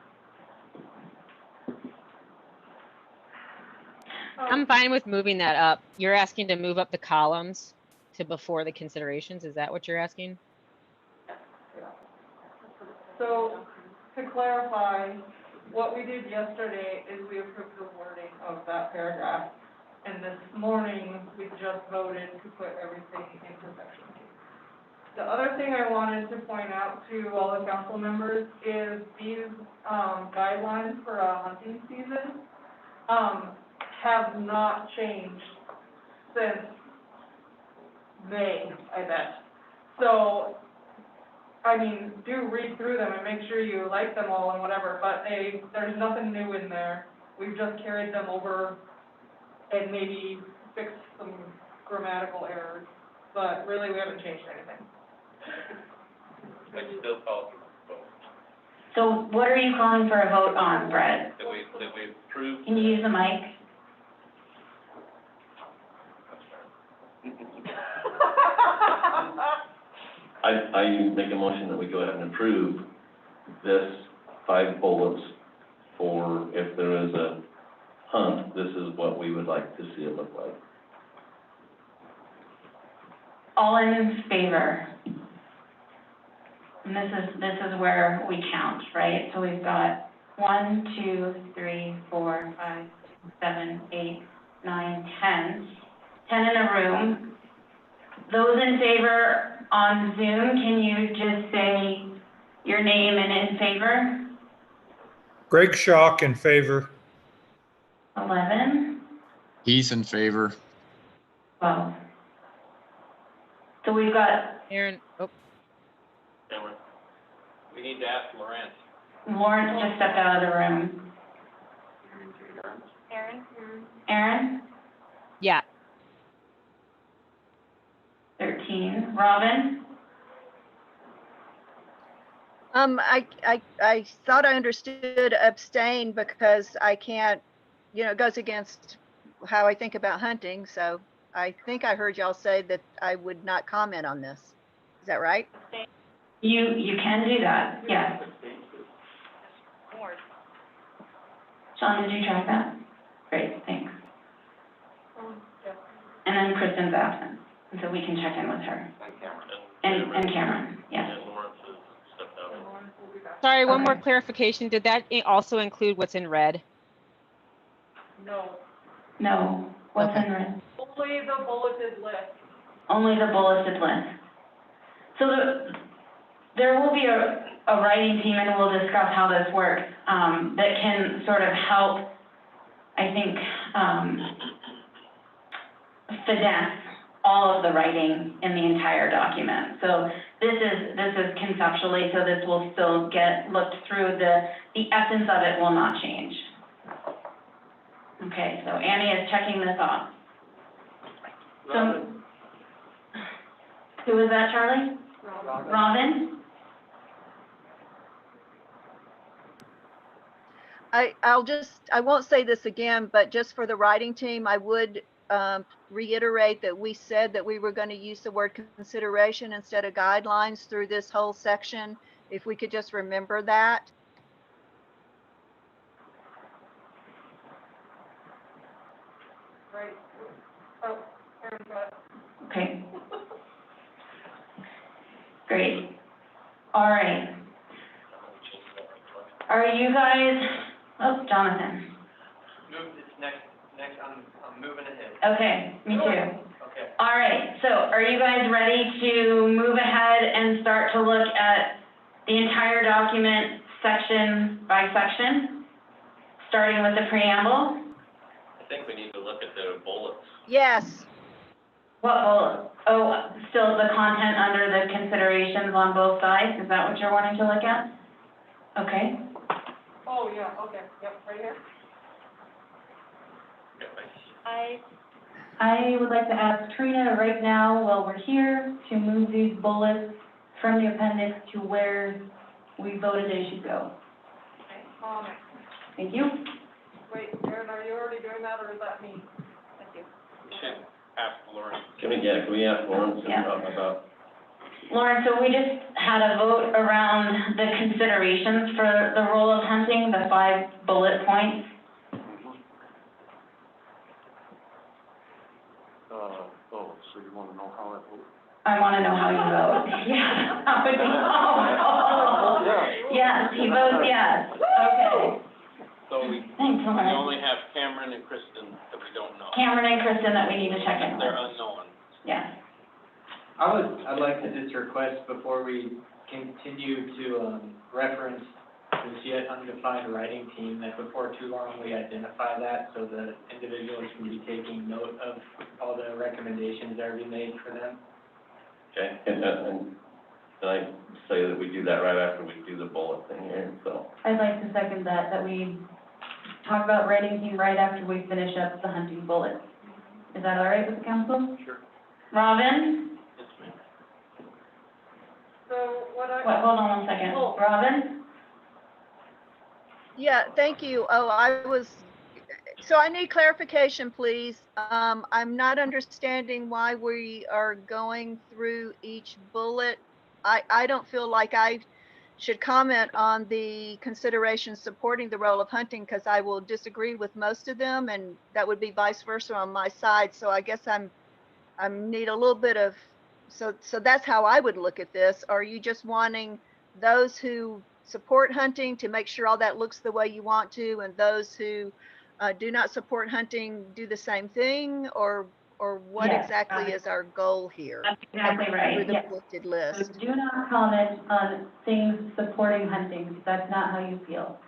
Speaker 3: I'm fine with moving that up. You're asking to move up the columns to before the considerations, is that what you're asking?
Speaker 17: So, to clarify, what we did yesterday is we approved the wording of that paragraph, and this morning, we just voted to put everything into section 2. The other thing I wanted to point out to all the council members is these, guidelines for a hunting season, have not changed since May, I bet. So, I mean, do read through them and make sure you like them all and whatever, but there's nothing new in there. We've just carried them over and maybe fixed some grammatical errors, but really, we haven't changed anything.
Speaker 4: I still call for a vote.
Speaker 2: so what are you calling for a vote on, Brett?
Speaker 4: That we approve.
Speaker 2: Can you use the mic?
Speaker 4: I make a motion that we go ahead and approve this 5 bullets for if there is a hunt, this is what we would like to see it look like.
Speaker 2: All in favor? And this is where we count, right? So we've got 1, 2, 3, 4, 5, 6, 7, 8, 9, 10. 10 in a room. Those in favor on Zoom, can you just say your name and in favor?
Speaker 11: Greg Schock in favor.
Speaker 2: 11,
Speaker 14: Heath in favor.
Speaker 2: 12. So we've got
Speaker 3: Aaron, oh,
Speaker 10: Cameron, we need to ask Morant.
Speaker 2: Lawrence just stepped out of the room. Aaron?
Speaker 3: yeah,
Speaker 2: 13. Robin?
Speaker 12: I thought I understood abstain because I can't, it goes against how I think about hunting. So I think I heard y'all say that I would not comment on this. Is that right?
Speaker 2: You can do that, yes. Sean, did you track that? Great, thanks. And then Kristen's absent, and so we can check in with her. And Cameron, yes.
Speaker 4: And Lawrence has stepped out.
Speaker 3: sorry, one more
Speaker 2: Okay.
Speaker 3: clarification. Did that also include what's in red?
Speaker 2: No, what's
Speaker 3: Okay.
Speaker 2: in red?
Speaker 17: Only the bulleted list.
Speaker 2: Only the bulleted list. So there will be a writing team, and we'll discuss how this works, that can sort of help, I think, finesse all of the writing in the entire document. So this is conceptually, so this will still get looked through, the essence of it will not change. Okay, so Annie is checking this off. So, who was that, Charlie? Robin?
Speaker 12: I won't say this again, but just for the writing team, I would reiterate that we said that we were going to use the word consideration instead of guidelines through this whole section. If we could just remember that.
Speaker 17: Right. Oh, Aaron got it.
Speaker 2: Okay. Great. All right. Are you guys, oh, Jonathan.
Speaker 7: It's next, I'm moving ahead.
Speaker 2: Okay, me too.
Speaker 7: Okay.
Speaker 2: All right, so are you guys ready to move ahead and start to look at the entire document section by section, starting with the preamble?
Speaker 4: I think we need to look at the bullets.
Speaker 12: Yes.
Speaker 2: What bullet? Oh, still the content under the considerations on both sides? Is that what you're wanting to look at? Okay.
Speaker 17: Oh, yeah, okay, yep, right here.
Speaker 2: I would like to ask Trina right now, while we're here, to move these bullets from the appendix to where we voted they should go. Thank you.
Speaker 17: Wait, Aaron, are you already doing that, or is that me? Thank you.
Speaker 10: We should ask Lawrence.
Speaker 4: Can we ask Lawrence
Speaker 2: Yeah.
Speaker 4: about,
Speaker 2: Lauren, so we just had a vote around the considerations for the role of hunting, the 5 bullet points.
Speaker 9: So you want to know how it will?
Speaker 2: I want to know how you vote. Yeah, that would be, oh. Yes, he votes yes. Okay.
Speaker 10: So we
Speaker 2: Thanks, Lauren.
Speaker 10: only have Cameron and Kristen that we don't know.
Speaker 2: Cameron and Kristen that we need to check in
Speaker 10: They're
Speaker 2: with.
Speaker 10: unknown.
Speaker 2: Yes.
Speaker 7: I'd like to just request before we continue to, reference this yet undefined writing team, that before too long we identify that so that individuals can be taking note of all the recommendations that are being made for them.
Speaker 4: okay, and I say that we do that right after we do the bullet thing here, so.
Speaker 2: I'd like to second that we talk about writing team right after we finish up the hunting bullets. Is that all right with the council?
Speaker 10: Sure.
Speaker 2: Robin?
Speaker 10: Yes, ma'am.
Speaker 17: So what I.
Speaker 2: Wait, hold on one second.
Speaker 17: Oh.
Speaker 2: Robin?
Speaker 12: Yeah, thank you. So I need clarification, please. I'm not understanding why we are going through each bullet I don't feel like I should comment on the considerations supporting the role of hunting, because I will disagree with most of them, and that would be vice versa on my side. So I guess I need a little bit of, so that's how I would look at this. Are you just wanting those who support hunting to make sure all that looks the way you want to, and those who do not support hunting do the same thing, or what
Speaker 2: Yes,
Speaker 12: exactly is our goal here?
Speaker 2: That's exactly right,
Speaker 12: Through the
Speaker 2: yes.
Speaker 12: bulleted
Speaker 2: So
Speaker 12: list.
Speaker 2: do not comment on things supporting hunting, because that's not how you feel.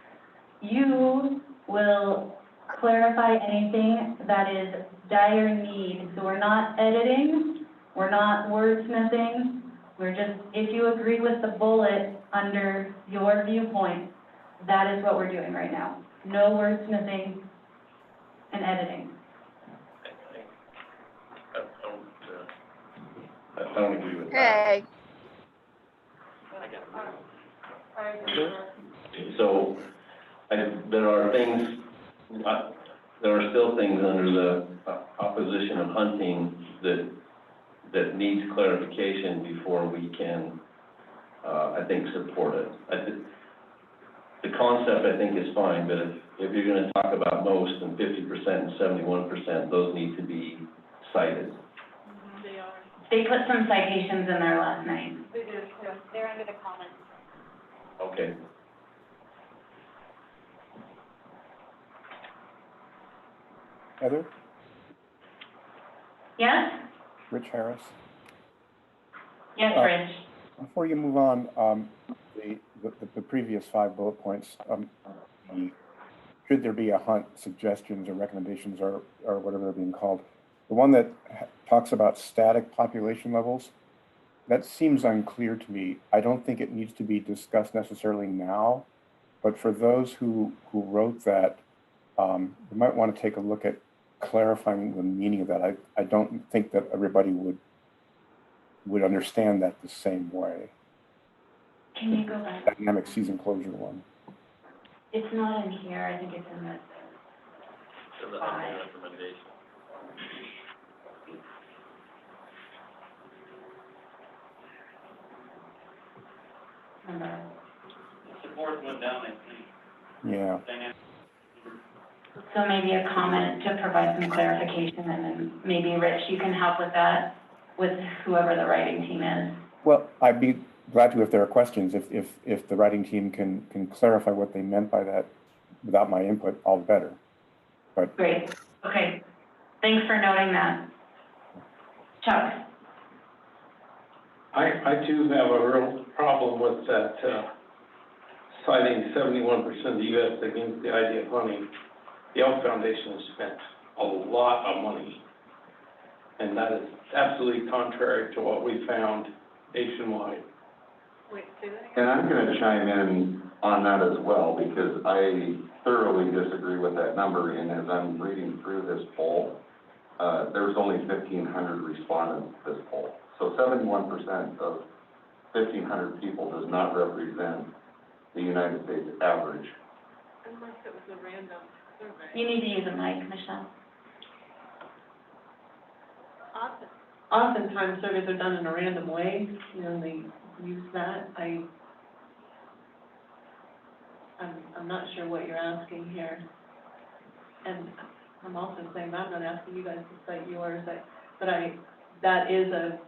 Speaker 2: You will clarify anything that is dire need. So we're not editing, we're not wordsmithing, we're just, if you agree with the bullet under your viewpoint, that is what we're doing right now. No wordsmithing and editing.
Speaker 4: I don't agree with that.
Speaker 12: Hey,
Speaker 17: I agree.
Speaker 4: So, there are things, there are still things under the opposition of hunting that needs clarification before we can, I think, support it. The concept, I think, is fine, but if you're gonna talk about most and 50% and 71%, those need to be cited.
Speaker 17: They are.
Speaker 2: They put some citations in there last night.
Speaker 17: They did, yeah.
Speaker 2: They're under the comments.
Speaker 4: Okay.
Speaker 18: Heather?
Speaker 2: Yes?
Speaker 18: Rich Harris?
Speaker 2: Yes, Rich.
Speaker 18: Before you move on, the previous 5 bullet points, should there be a hunt, suggestions or recommendations or whatever they're being called, the one that talks about static population levels, that seems unclear to me. I don't think it needs to be discussed necessarily now, but for those who wrote that, you might want to take a look at clarifying the meaning of that. I don't think that everybody would understand that the same way.
Speaker 2: Can you go back?
Speaker 18: Dynamic season closure one.
Speaker 2: It's not in here, I think it's in the five.
Speaker 4: Recommendation.
Speaker 2: Number.
Speaker 10: The fourth one down, I think.
Speaker 18: Yeah.
Speaker 2: So maybe a comment to provide some clarification, and then maybe Rich, you can help with that, with whoever the writing team is.
Speaker 18: Well, I'd be glad to if there are questions. If the writing team can clarify what they meant by that without my input, all the better. But
Speaker 2: Great, okay. Thanks for noting that. Chuck?
Speaker 19: I too have a real problem with that, citing 71% of the U.S. against the idea of hunting. The Elk Foundation has spent a lot of money, and that is absolutely contrary to what we found nationwide.
Speaker 17: Wait, say that again?
Speaker 15: And I'm gonna chime in on that as well, because I thoroughly disagree with that number, and as I'm reading through this poll, there's only 1,500 respondents to this poll. So 71% of 1,500 people does not represent the United States average.
Speaker 17: Unless it was a random survey.
Speaker 2: You need to use a mic, Michelle.
Speaker 1: Oftentimes surveys are done in a random way, you know, and they use that. I'm not sure what you're asking here. And I'm also saying, I'm not asking you guys to cite yours, but that is a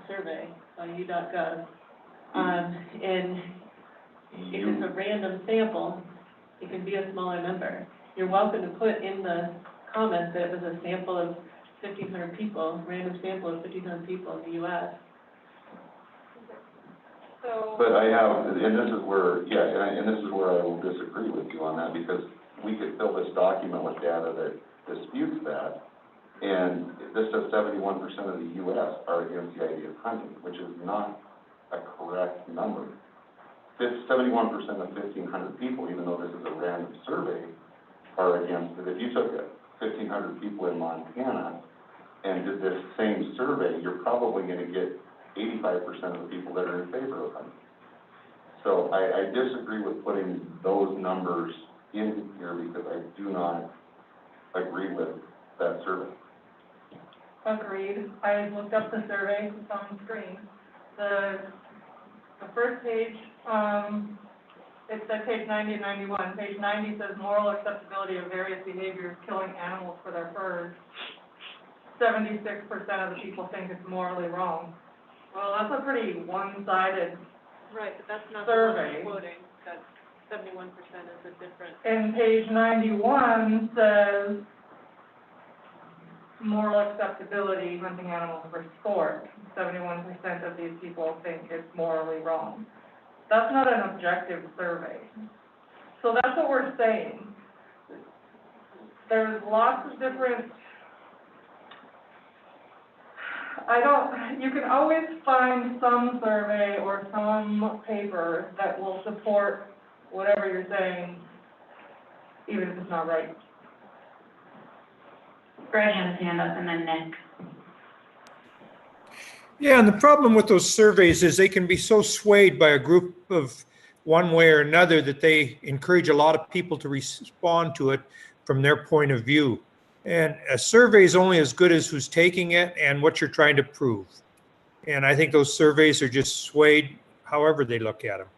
Speaker 1: survey on u.gov. And if it's a random sample, it can be a smaller number. You're welcome to put in the comments that it was a sample of 1,500 people, random sample of 1,500 people in the U.S.
Speaker 17: So.
Speaker 15: But I have, and this is where, and this is where I will disagree with you on that, because we could fill this document with data that disputes that, and this says 71% of the U.S. are against the idea of hunting, which is not a correct number. 71% of 1,500 people, even though this is a random survey, are against it. If you took 1,500 people in Montana and did this same survey, you're probably going to get 85% of the people that are in favor of hunting. So I disagree with putting those numbers in here, because I do not agree with that survey.
Speaker 17: Agreed. I looked up the survey, it's on the screen. The the first page, it's at page 90 and 91. Page 90 says moral acceptability of various behaviors, killing animals for their furs. 76% of the people think it's morally wrong. Well, that's a pretty one-sided
Speaker 1: Right, but that's not
Speaker 17: survey.
Speaker 1: the one I'm quoting, that 71% is a different.
Speaker 17: And page 91 says moral acceptability, hunting animals for sport. 71% of these people think it's morally wrong. That's not an objective survey. So that's what we're saying. There's lots of different, you can always find some survey or some paper that will support whatever you're saying, even if it's not right.
Speaker 2: Greg has his hand up and then Nick.
Speaker 11: Yeah, and the problem with those surveys is they can be so swayed by a group of one way or another that they encourage a lot of people to respond to it from their point of view. And a survey is only as good as who's taking it and what you're trying to prove. And I think those surveys are just swayed however they look at them.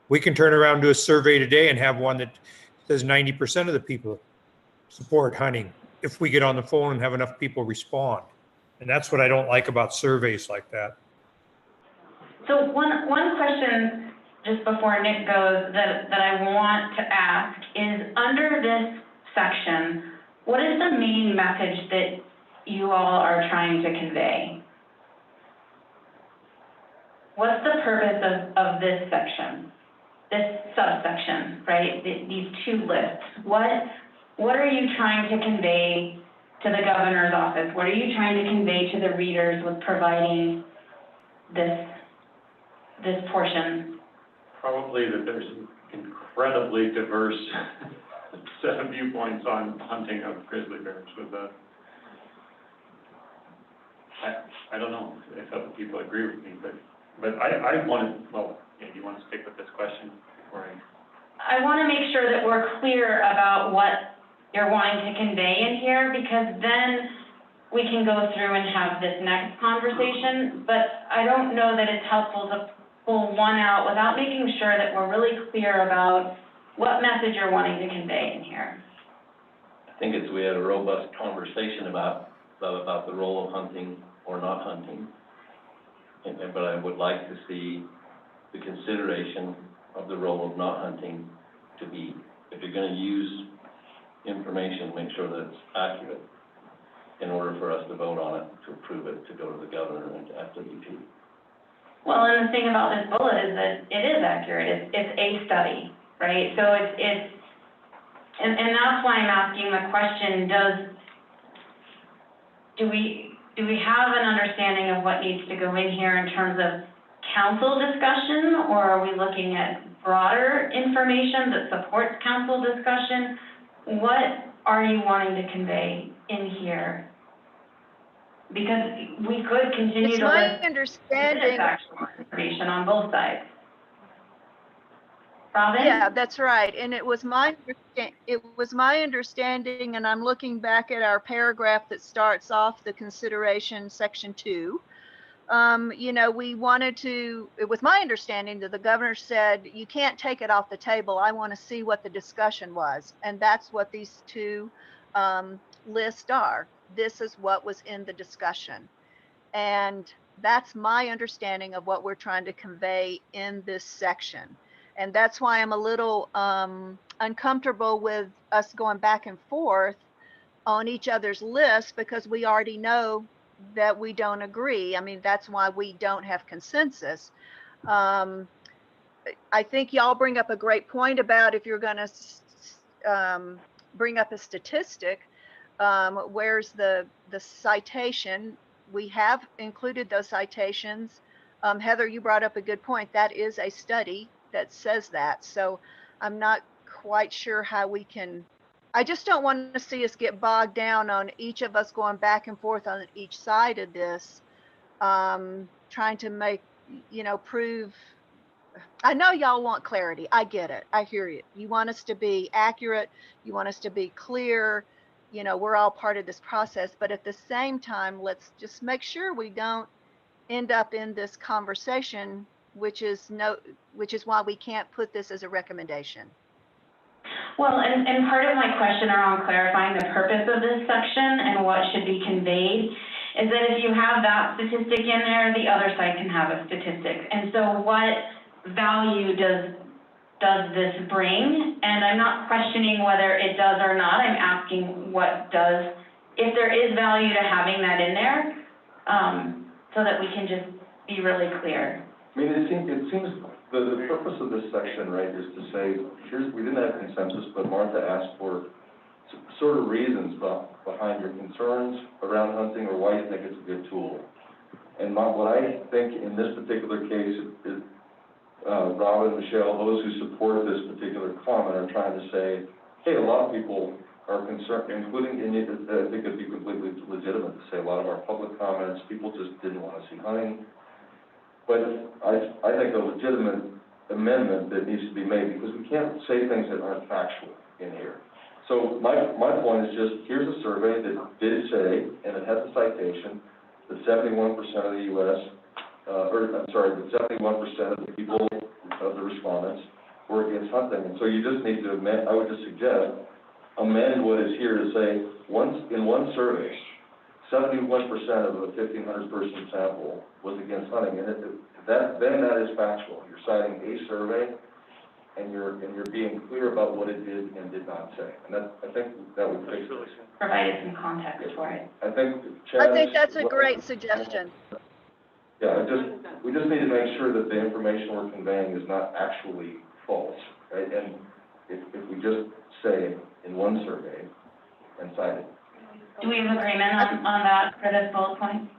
Speaker 11: We can turn around and do a survey today and have one that says 90% of the people support hunting if we get on the phone and have enough people respond. And that's what I don't like about surveys like that.
Speaker 2: So one question, just before Nick goes, that I want to ask is, under this section, what is the main message that you all are trying to convey? What's the purpose of this section, this subsection, right? These two lists. What are you trying to convey to the governor's office? What are you trying to convey to the readers with providing this portion?
Speaker 13: Probably that there's an incredibly diverse set of viewpoints on hunting of grizzly bears with I don't know if other people agree with me, but I want to, well, yeah, you want to stick with this question before
Speaker 2: I want to make sure that we're clear about what you're wanting to convey in here, because then we can go through and have this next conversation, but I don't know that it's helpful to pull one out without making sure that we're really clear about what message you're wanting to convey in here.
Speaker 4: I think we had a robust conversation about the role of hunting or not hunting. But I would like to see the consideration of the role of not hunting to be, if you're going to use information, make sure that it's accurate in order for us to vote on it, to approve it, to go to the governor and to FWP.
Speaker 2: Well, and the thing about this bullet is that it is accurate. It's a study, right? So it's and that's why I'm asking the question, do we have an understanding of what needs to go in here in terms of council discussion, or are we looking at broader information that supports council discussion? What are you wanting to convey in here? Because we could continue
Speaker 12: It's
Speaker 2: to
Speaker 12: my
Speaker 2: list
Speaker 12: understanding.
Speaker 2: factual information on both sides. Robin?
Speaker 12: Yeah, that's right. And it was my understanding, and I'm looking back at our paragraph that starts off the consideration section 2. You know, we wanted to, it was my understanding that the governor said, you can't take it off the table. I want to see what the discussion was. And that's what these two lists are. This is what was in the discussion. And that's my understanding of what we're trying to convey in this section. And that's why I'm a little uncomfortable with us going back and forth on each other's lists, because we already know that we don't agree. I mean, that's why we don't have consensus. I think y'all bring up a great point about if you're going to bring up a statistic, where's the citation? We have included those citations. Heather, you brought up a good point. That is a study that says that. So I'm not quite sure how we can, I just don't want to see us get bogged down on each of us going back and forth on each side of this, trying to make, you know, prove. I know y'all want clarity. I get it. I hear you. You want us to be accurate. You want us to be clear. You know, we're all part of this process. But at the same time, let's just make sure we don't end up in this conversation which is why we can't put this as a recommendation.
Speaker 2: Well, and part of my question around clarifying the purpose of this section and what should be conveyed is that if you have that statistic in there, the other side can have a statistic. And so what value does this bring? And I'm not questioning whether it does or not. I'm asking what does, if there is value to having that in there, so that we can just be really clear.
Speaker 8: I mean, it seems the purpose of this section, right, is to say, we didn't have consensus, but Martha asked for sort of reasons behind your concerns around hunting or why you think it's a good tool. And what I think in this particular case is, Robin, Michelle, those who support this particular comment are trying to say, hey, a lot of people are concerned, including, and I think it'd be completely legitimate to say a lot of our public comments, people just didn't want to see hunting. But I think a legitimate amendment that needs to be made, because we can't say things that aren't factual in here. So my point is just, here's a survey that did say, and it has a citation, that 71% of the U.S., that 71% of the people, of the respondents, were against hunting. And so you just need to amend, I would just suggest, amend what is here to say, in one survey, 71% of a 1,500 person sample was against hunting, and then that is factual. You're citing a survey, and you're being clear about what it did and did not say, and I think that would fix it.
Speaker 2: Provided some context for it.
Speaker 8: I think
Speaker 12: That's a great suggestion.
Speaker 8: Yeah, we just need to make sure that the information we're conveying is not actually false, right? And if we just say in one survey and cite it.
Speaker 2: Do we have agreement on that for this bullet point?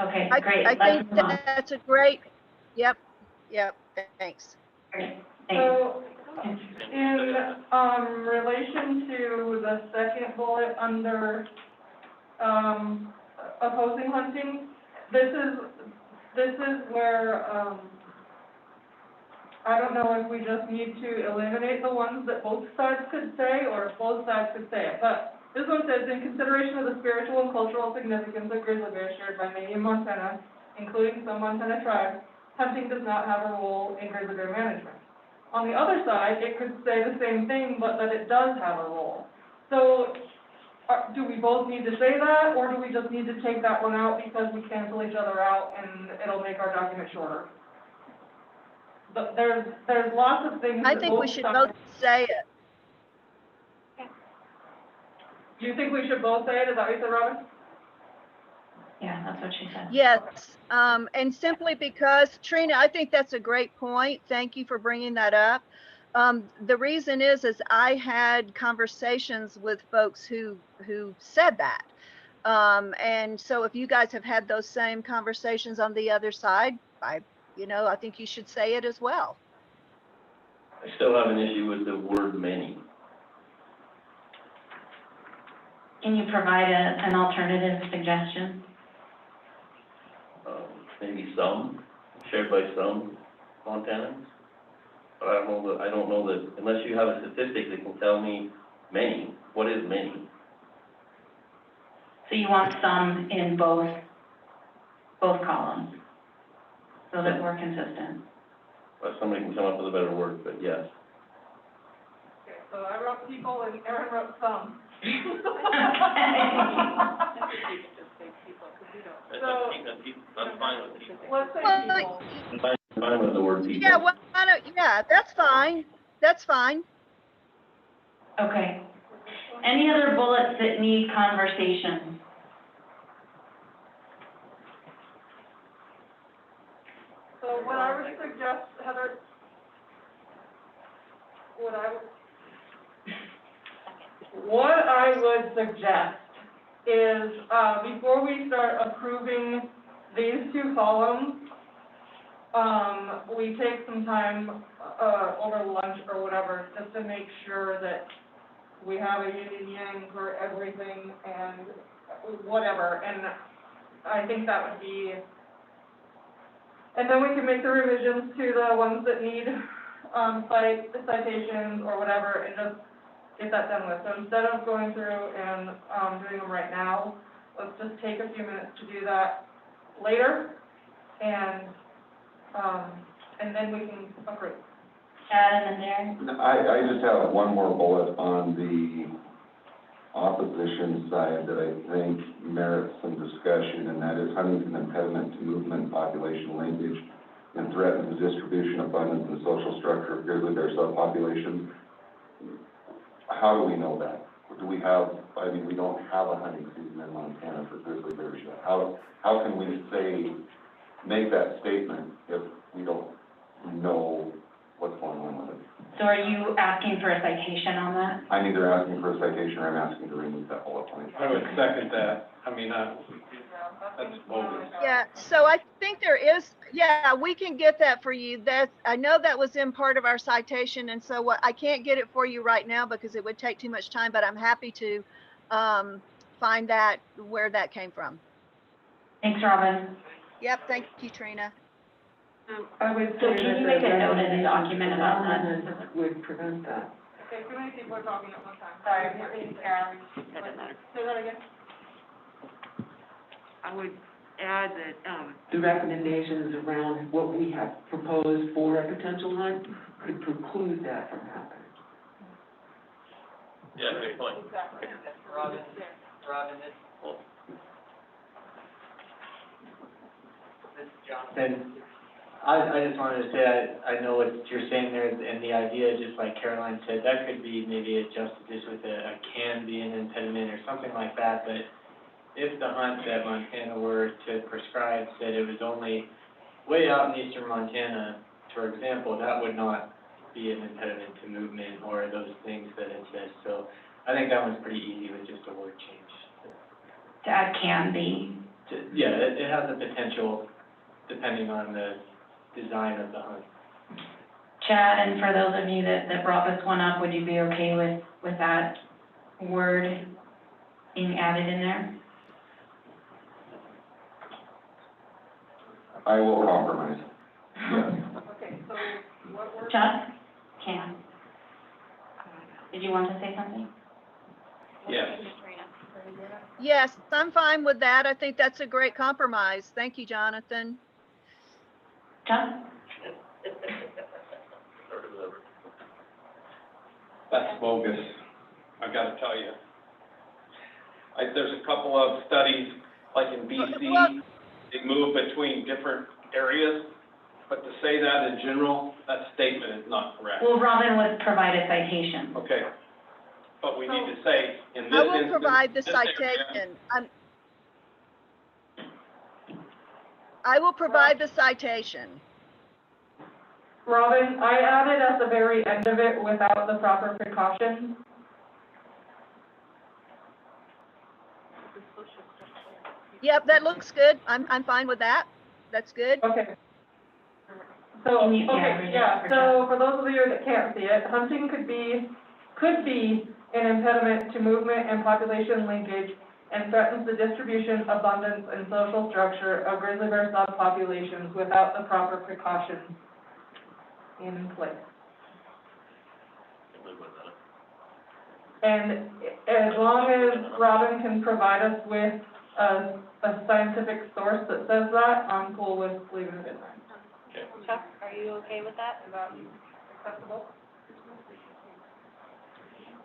Speaker 2: Okay, great.
Speaker 12: I think that's a great, yep, thanks.
Speaker 2: Great, thanks.
Speaker 17: So, in, relation to the second bullet under, opposing hunting, this is where, I don't know if we just need to eliminate the ones that both sides could say, or if both sides could say it, but this one says, in consideration of the spiritual and cultural significance of grizzly bears shared by many in Montana, including some Montana tribes, hunting does not have a role in grizzly bear management. On the other side, it could say the same thing, but that it does have a role. So, do we both need to say that, or do we just need to take that one out because we cancel each other out and it'll make our document shorter? But there's lots of things.
Speaker 12: I think we should both say it.
Speaker 17: Do you think we should both say it? Is that what you said, Robin?
Speaker 2: Yeah, that's what she said.
Speaker 12: Yes, and simply because, Trina, I think that's a great point. Thank you for bringing that up. The reason is I had conversations with folks who said that. And so if you guys have had those same conversations on the other side, I think you should say it as well.
Speaker 4: I still have an issue with the word many.
Speaker 2: Can you provide an alternative suggestion?
Speaker 4: Maybe some, shared by some Montanans. But I don't know that, unless you have a statistic that can tell me many, what is many?
Speaker 2: So you want some in both columns, so that we're consistent.
Speaker 4: Well, somebody can come up with a better word, but yes.
Speaker 17: Okay, so I wrote people and Erin wrote some.
Speaker 4: I'm fine with people.
Speaker 17: Let's say people.
Speaker 4: I'm fine with the word people.
Speaker 12: Yeah, well, that's fine. That's fine.
Speaker 2: Okay. Any other bullets that need conversation?
Speaker 17: So what I would suggest, Heather, what I would suggest is, before we start approving these two columns, we take some time, over lunch or whatever, just to make sure that we have a yin and yang for everything and whatever, and I think that would be, and then we can make the revisions to the ones that need, citations or whatever, and just get that done with. So instead of going through and, doing them right now, let's just take a few minutes to do that later, and, and then we can approve.
Speaker 2: Chad and then Darren?
Speaker 15: I just have one more bullet on the opposition side that I think merits some discussion, and that is hunting's an impediment to movement, population linkage, and threatens the distribution, abundance, and social structure of grizzly bear subpopulations. How do we know that? Do we have, I mean, we don't have a hunting season in Montana for grizzly bears yet. How can we make that statement if we don't know what's going on with it?
Speaker 2: So are you asking for a citation on that?
Speaker 15: I'm either asking for a citation or I'm asking to remove that bullet point.
Speaker 19: I would second that. I mean, that's bogus.
Speaker 12: Yeah, so I think there is, yeah, we can get that for you. I know that was in part of our citation, and so I can't get it for you right now because it would take too much time, but I'm happy to find that, where that came from.
Speaker 2: Thanks, Robin.
Speaker 12: Yep, thank you, Trina.
Speaker 17: I would
Speaker 2: So can you make a note in the document about that?
Speaker 17: Would prevent that. Okay, too many people are talking at one time.
Speaker 2: Sorry, Carolyn.
Speaker 17: Say that again.
Speaker 16: I would add that, the recommendations around what we have proposed for a potential hunt could preclude that from happening.
Speaker 10: Yeah, good point.
Speaker 17: Exactly.
Speaker 7: Robin, this is Jonathan. I just wanted to say, I know what you're saying there, and the idea, just like Caroline said, that could be maybe adjusted just with a can be an impediment or something like that, but if the hunt that Montana were to prescribe said it was only way out in eastern Montana, for example, that would not be an impediment to movement or those things that it says. So I think that one's pretty easy with just a word change.
Speaker 2: To add can be.
Speaker 7: Yeah, it has a potential depending on the design of the hunt.
Speaker 2: Chad, and for those of you that brought this one up, would you be okay with that word being added in there?
Speaker 15: I will compromise.
Speaker 17: Okay, so what word?
Speaker 2: Chad? Can. Did you want to say something?
Speaker 10: Yes.
Speaker 12: Yes, I'm fine with that. I think that's a great compromise. Thank you, Jonathan.
Speaker 2: John?
Speaker 10: That's bogus, I gotta tell you. There's a couple of studies, like in BC, they move between different areas, but to say that in general, that statement is not correct.
Speaker 2: Well, Robin would provide a citation.
Speaker 10: Okay, but we need to say, in this
Speaker 12: I will
Speaker 10: instance,
Speaker 12: provide the
Speaker 10: this area-
Speaker 12: citation. I will provide the citation.
Speaker 17: Robin, I added at the very end of it without the proper precautions.
Speaker 12: Yep, that looks good. I'm fine with that. That's good.
Speaker 17: Okay. So,
Speaker 2: Can you- yeah, read
Speaker 17: okay,
Speaker 2: it
Speaker 17: yeah,
Speaker 2: for
Speaker 17: so for those of you that can't see it, hunting could be an impediment to movement and population linkage and threatens the distribution, abundance, and social structure of grizzly bear subpopulations without the proper precautions in place. And as long as Robin can provide us with a scientific source that says that, I'm cool with leaving it in there.
Speaker 10: Okay.
Speaker 2: Chuck, are you okay with that?
Speaker 17: Is that acceptable?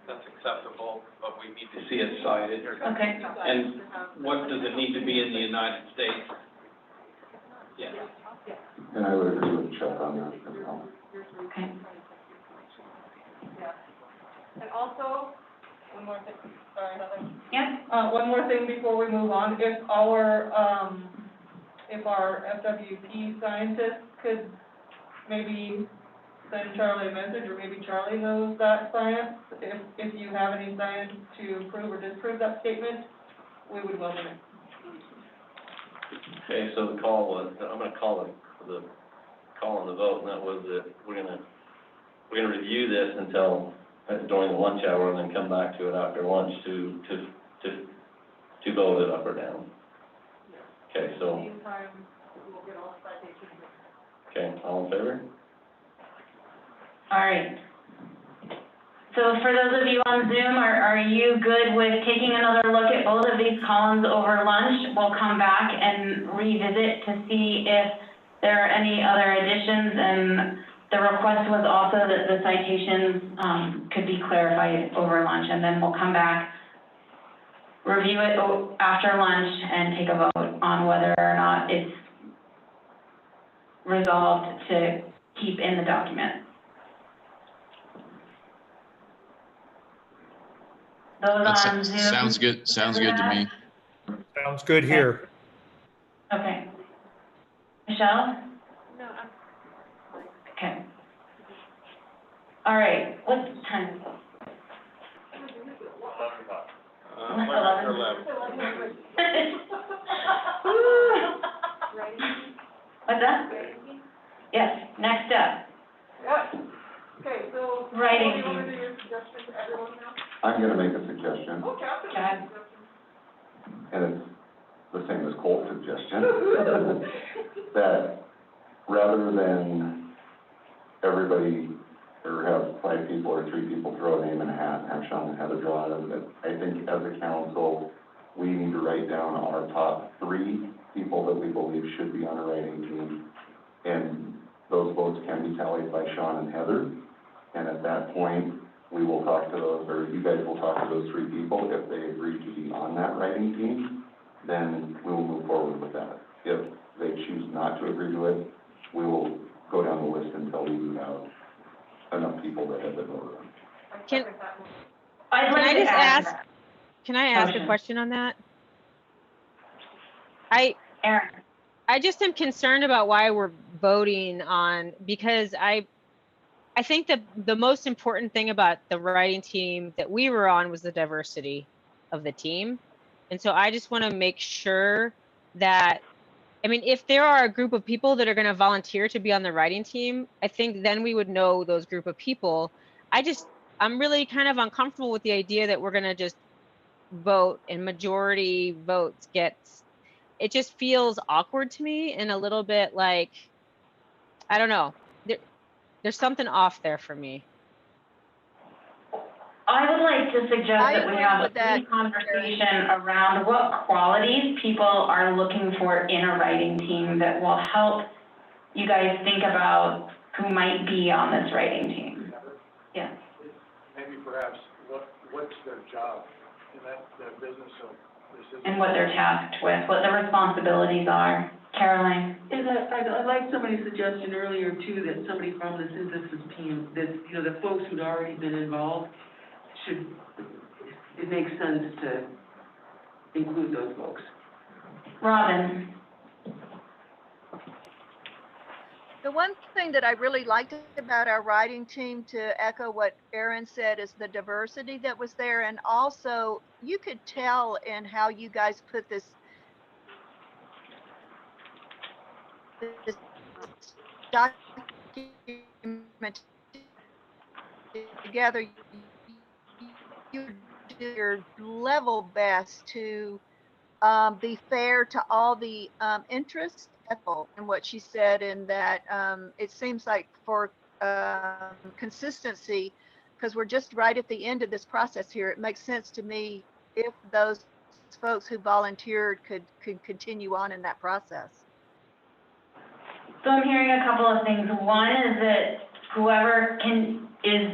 Speaker 10: That's acceptable, but we need to see it cited.
Speaker 2: Okay.
Speaker 10: And what does it need to be in the United States? Yeah.
Speaker 15: And I would agree with Chuck on that as well.
Speaker 2: Okay.
Speaker 17: Yeah. And also, one more thing, sorry, Heather.
Speaker 2: Yeah.
Speaker 17: One more thing before we move on, if our FWP scientists could maybe send Charlie a message, or maybe Charlie knows that science, if you have any science to prove or disprove that statement, we would welcome it.
Speaker 4: Okay, so the call was, I'm gonna call the call on the vote, and that was that we're gonna review this until, during the lunch hour, and then come back to it after lunch to vote it up or down. Okay, so,
Speaker 17: Meantime, we'll get all the citations.
Speaker 4: okay, all in favor?
Speaker 2: All right. So for those of you on Zoom, are you good with taking another look at both of these columns over lunch? We'll come back and revisit to see if there are any other additions, and the request was also that the citations, could be clarified over lunch, and then we'll come back, review it after lunch, and take a vote on whether or not it's resolved to keep in the document. Those on Zoom?
Speaker 14: Sounds good to me.
Speaker 11: Sounds good here.
Speaker 2: Okay. Michelle?
Speaker 17: No, I'm.
Speaker 2: Okay. All right, what time is it?
Speaker 10: 11.
Speaker 2: What's that? Yes, next up.
Speaker 17: Yep. Okay, so.
Speaker 2: Writing
Speaker 17: Do you want to
Speaker 2: team.
Speaker 17: do your suggestion to everyone now?
Speaker 15: I'm gonna make a suggestion,
Speaker 17: Okay, I'll do
Speaker 2: Okay.
Speaker 17: my suggestion.
Speaker 15: and it's the same as Colt's suggestion, that rather than everybody, or have 5 people or 3 people throw a name in a hat and have Sean and Heather draw out of it, I think as a council, we need to write down our top 3 people that we believe should be on a writing team. And those votes can be tallied by Sean and Heather. And at that point, we will talk to those, or you guys will talk to those 3 people. If they agree to be on that writing team, then we will move forward with that. If they choose not to agree to it, we will go down the list until we do have enough people that have been voted on.
Speaker 3: Can
Speaker 2: I'd like
Speaker 3: I
Speaker 2: to
Speaker 3: just
Speaker 2: add
Speaker 3: ask, can I ask a
Speaker 2: Motion.
Speaker 3: question on that?
Speaker 2: Aaron.
Speaker 3: I just am concerned about why we're voting on, because I think that the most important thing about the writing team that we were on was the diversity of the team. And so I just want to make sure that, I mean, if there are a group of people that are going to volunteer to be on the writing team, I think then we would know those group of people. I'm really kind of uncomfortable with the idea that we're going to just vote and majority votes gets, it just feels awkward to me and a little bit like, I don't know, there's something off there for me.
Speaker 2: I would like to suggest that we have a conversation around what qualities people are looking for in a writing team that will help you guys think about who might be on this writing team. Yeah.
Speaker 9: Maybe perhaps what's their job in that business of this is.
Speaker 2: And what they're tasked with, what the responsibilities are. Caroline?
Speaker 16: I like somebody's suggestion earlier too, that somebody from the synthesis team, that, you know, the folks who'd already been involved it makes sense to include those folks.
Speaker 2: Robin?
Speaker 12: The one thing that I really liked about our writing team, to echo what Aaron said, is the diversity that was there. And also, you could tell in how you guys put this document together. You do your level best to be fair to all the interests and what she said, and that it seems like for consistency, because we're just right at the end of this process here, it makes sense to me if those folks who volunteered could continue on in that process.
Speaker 2: So I'm hearing a couple of things. One is that whoever is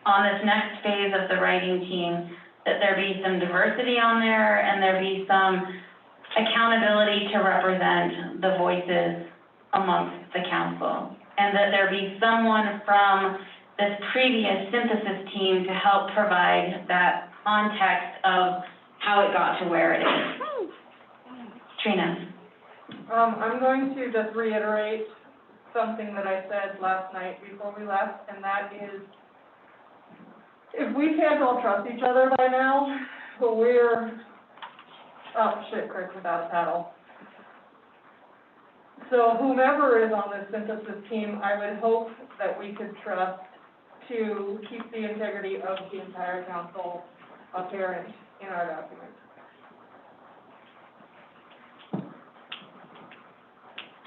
Speaker 2: on this next phase of the writing team, that there be some diversity on there and there be some accountability to represent the voices amongst the council. And that there be someone from this previous synthesis team to help provide that context of how it got to where it is. Trina.
Speaker 17: I'm going to just reiterate something that I said last night before we left, and that is, if we can't all trust each other by now, we're, oh shit, creek without a paddle. So whomever is on this synthesis team, I would hope that we could trust to keep the integrity of the entire council apparent in our documents.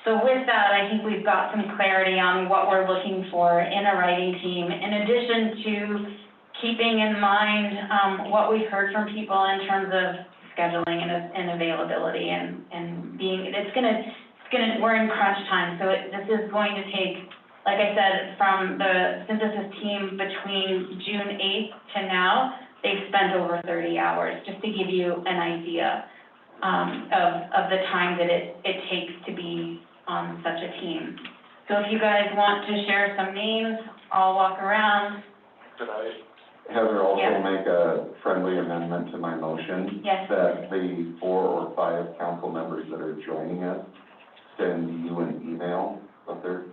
Speaker 2: So with that, I think we've got some clarity on what we're looking for in a writing team, in addition to keeping in mind what we've heard from people in terms of scheduling and availability and being, it's gonna we're in crunch time, so this is going to take, like I said, from the synthesis team between June 8th to now, they've spent over 30 hours, just to give you an idea of the time that it takes to be on such a team. So if you guys want to share some names, I'll walk around.
Speaker 15: Could I, Heather, also make a friendly amendment to my motion?
Speaker 2: Yes.
Speaker 15: That the 4 or 5 council members that are joining us send you an email of their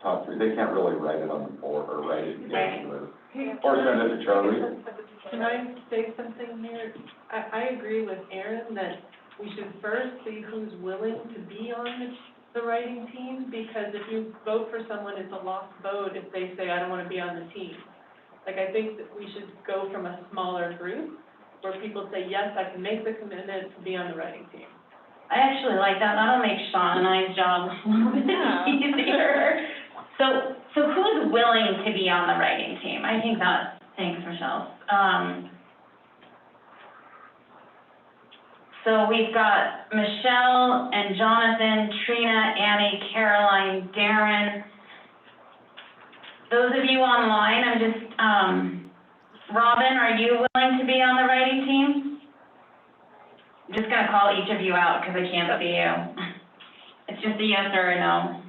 Speaker 15: top 3. They can't really write it on the board or write it in or send it to Charlie.
Speaker 1: Can I say something here? I agree with Aaron that we should first see who's willing to be on the writing team, because if you vote for someone, it's a lost vote if they say, I don't want to be on the team. Like, I think that we should go from a smaller group where people say, yes, I can make the commitment to be on the writing team.
Speaker 2: I actually like that. That'll make Sean and I's job a little bit easier. So who's willing to be on the writing team? I think thanks, Michelle. So we've got Michelle and Jonathan, Trina, Annie, Caroline, Darren. Those of you online, I'm just, Robin, are you willing to be on the writing team? I'm just gonna call each of you out because I can't see you. It's just a yes or a no.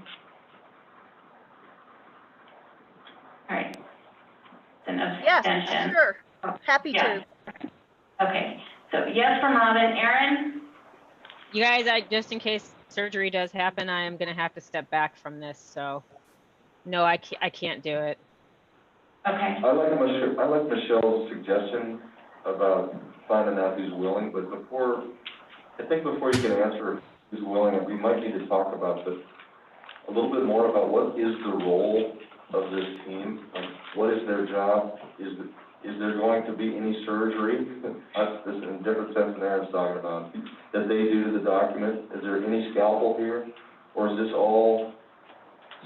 Speaker 2: All right. It's an abstention.
Speaker 12: Yes, sure, happy
Speaker 2: Yeah.
Speaker 12: to.
Speaker 2: Okay, so yes from Robin. Aaron?
Speaker 3: You guys, just in case surgery does happen, I am gonna have to step back from this, so no, I can't do it.
Speaker 2: Okay.
Speaker 8: I like Michelle's suggestion about finding out who's willing, but before you can answer who's willing, we might need to talk about a little bit more about what is the role of this team, like what is their job, is there going to be any surgery, that's this in a different sense than Aaron's talking about, that they do to the document? Is there any scalpel here, or is this all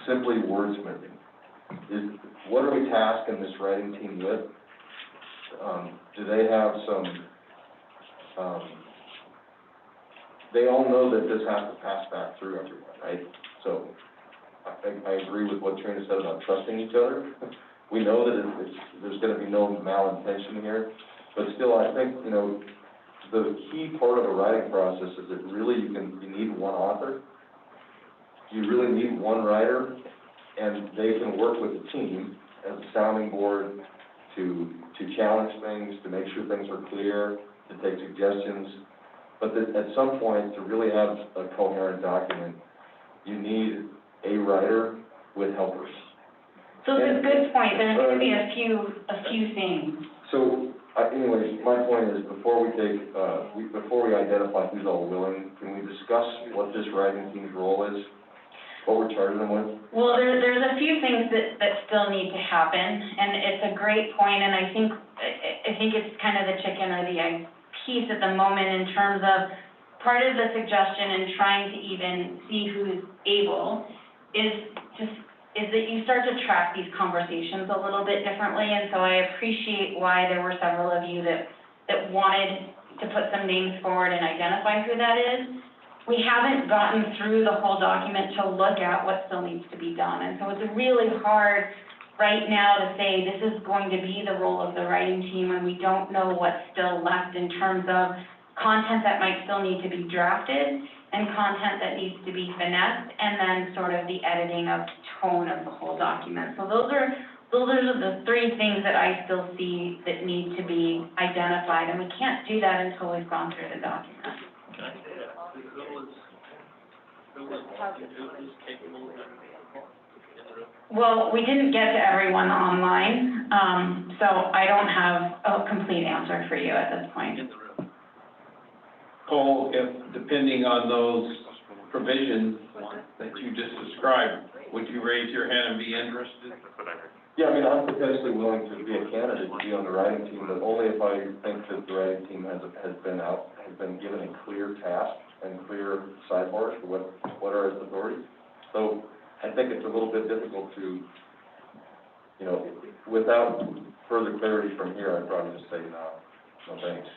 Speaker 8: simply wordsmithing? What are we tasking this writing team with? Do they have they all know that this has to pass back through everyone, right? So I agree with what Trina said about trusting each other. We know that there's going to be no malintention here, but still, I think, the key part of a writing process is that really you need one author. You really need one writer, and they can work with the team as a sounding board to challenge things, to make sure things are clear, to take suggestions. But that at some point, to really have a coherent document, you need a writer with helpers.
Speaker 2: So it's a good point. There's going to be a few things.
Speaker 8: So, anyways, my point is, before we identify who's all willing, can we discuss what this writing team's role is? What we're charging them with?
Speaker 2: Well, there's a few things that still need to happen, and it's a great point, and I think it's kind of the chicken or the egg piece at the moment in terms of part of the suggestion and trying to even see who's able is that you start to track these conversations a little bit differently, and so I appreciate why there were several of you that wanted to put some names forward and identify who that is. We haven't gotten through the whole document to look at what still needs to be done, and so it's really hard right now to say this is going to be the role of the writing team when we don't know what's still left in terms of content that might still need to be drafted and content that needs to be finessed, and then sort of the editing of tone of the whole document. So those are the 3 things that I still see that need to be identified, and we can't do that until we've gone through the document. Well, we didn't get to everyone online, so I don't have a complete answer for you at this point.
Speaker 10: Cole, depending on those provisions that you just described, would you raise your hand and be interested?
Speaker 8: Yeah, I mean, I'm potentially willing to be a candidate to be on the writing team, but only if I think that the writing team has been given a clear task and clear sidebars for what are its authorities. So I think it's a little bit difficult to, without further clarity from here, I'd probably just say no thanks.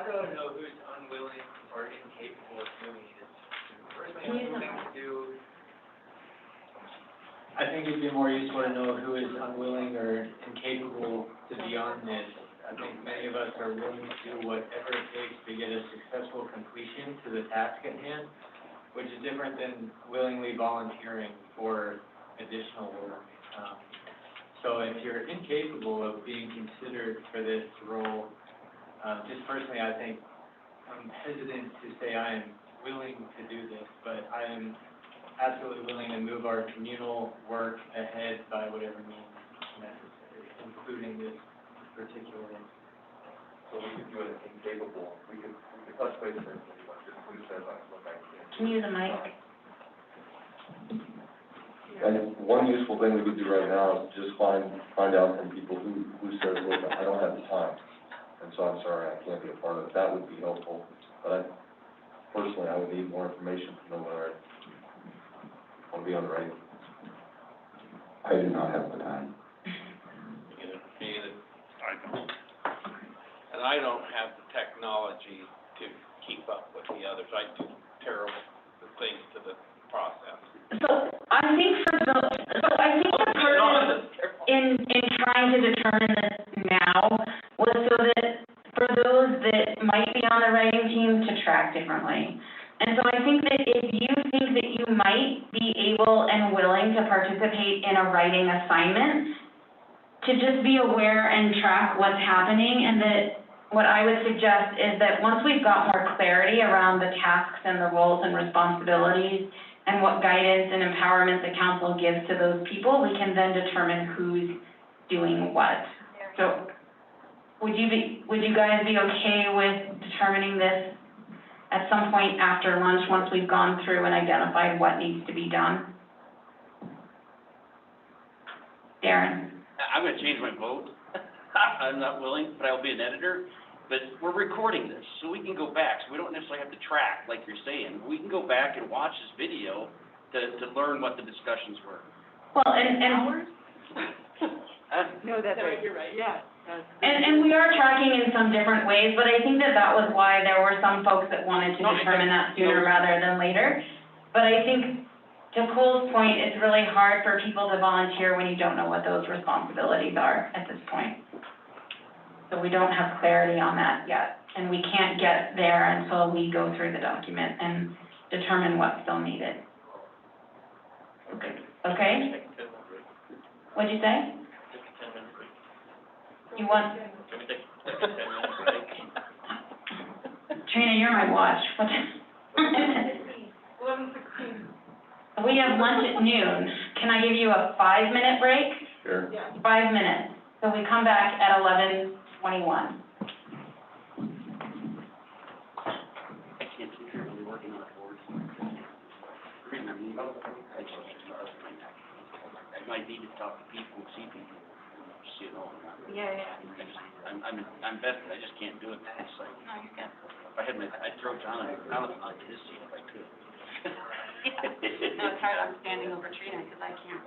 Speaker 7: how do I know who's unwilling or incapable of doing it? Personally, I'm willing to do, I think it'd be more useful to know who is unwilling or incapable to be on this. I think many of us are willing to do whatever it takes to get a successful completion to the task at hand, which is different than willingly volunteering for additional work. So if you're incapable of being considered for this role, just personally, I think I'm hesitant to say I am willing to do this, but I am absolutely willing to move our communal work ahead by whatever means necessary, including this particular one.
Speaker 8: So we could do it incapable, we could touch base with it, just who says I look like this.
Speaker 2: Can you use a mic?
Speaker 8: And one useful thing we could do right now is just find out from people who says, look, I don't have the time, and so I'm sorry, I can't be a part of it. That would be helpful, but personally, I would need more information to know whether I want to be on the right.
Speaker 15: I do not have the time.
Speaker 10: I don't. And I don't have the technology to keep up with the others. I do terrible things to the process.
Speaker 2: So I think for the purpose in trying to determine this now was so that for those that might be on the writing team to track differently. And so I think that if you think that you might be able and willing to participate in a writing assignment, to just be aware and track what's happening, and that what I would suggest is that once we've got more clarity around the tasks and the roles and responsibilities and what guidance and empowerment the council gives to those people, we can then determine who's doing what. So would you guys be okay with determining this at some point after lunch, once we've gone through and identified what needs to be done? Darren?
Speaker 20: I'm gonna change my vote. I'm not willing, but I'll be an editor. But we're recording this, so we can go back, so we don't necessarily have to track, like you're saying. We can go back and watch this video to learn what the discussions were.
Speaker 2: Well, and
Speaker 17: No, that's right, you're right, yeah.
Speaker 2: we are tracking in some different ways, but I think that was why there were some folks that wanted to determine that sooner rather than later. But I think, to Cole's point, it's really hard for people to volunteer when you don't know what those responsibilities are at this point. So we don't have clarity on that yet, and we can't get there until we go through the document and determine what's still needed. Okay? What'd you say? You want? Trina, you're my watch. What?
Speaker 17: 11:16.
Speaker 2: We have lunch at noon. Can I give you a 5-minute break?
Speaker 8: Sure.
Speaker 17: Yeah.
Speaker 2: 5 minutes. So we come back at 11:21.
Speaker 20: I can't sit here really working on a board. I might need to talk to people and see people, just, you know. I'm vested, I just can't do it. It's like,
Speaker 2: No, you're good.
Speaker 20: if I had I'd throw Jonathan onto his seat if I could.
Speaker 2: No, it's hard, I'm standing over Trina, because I can't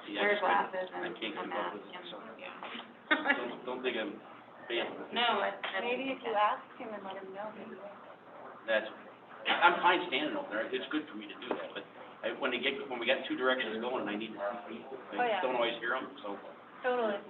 Speaker 20: Yeah,
Speaker 2: wear glasses
Speaker 20: I
Speaker 2: and
Speaker 20: can't
Speaker 2: a
Speaker 20: keep up
Speaker 2: mask
Speaker 20: with it,
Speaker 2: and,
Speaker 20: so.
Speaker 2: yeah.
Speaker 20: Don't think I'm failing.
Speaker 2: No,
Speaker 12: Maybe if you ask him and let him know, maybe.
Speaker 20: I'm fine standing over there, it's good for me to do that, but when we got two directions going and I need to see people,
Speaker 12: Oh, yeah.
Speaker 20: I don't always hear them, so.
Speaker 12: Totally.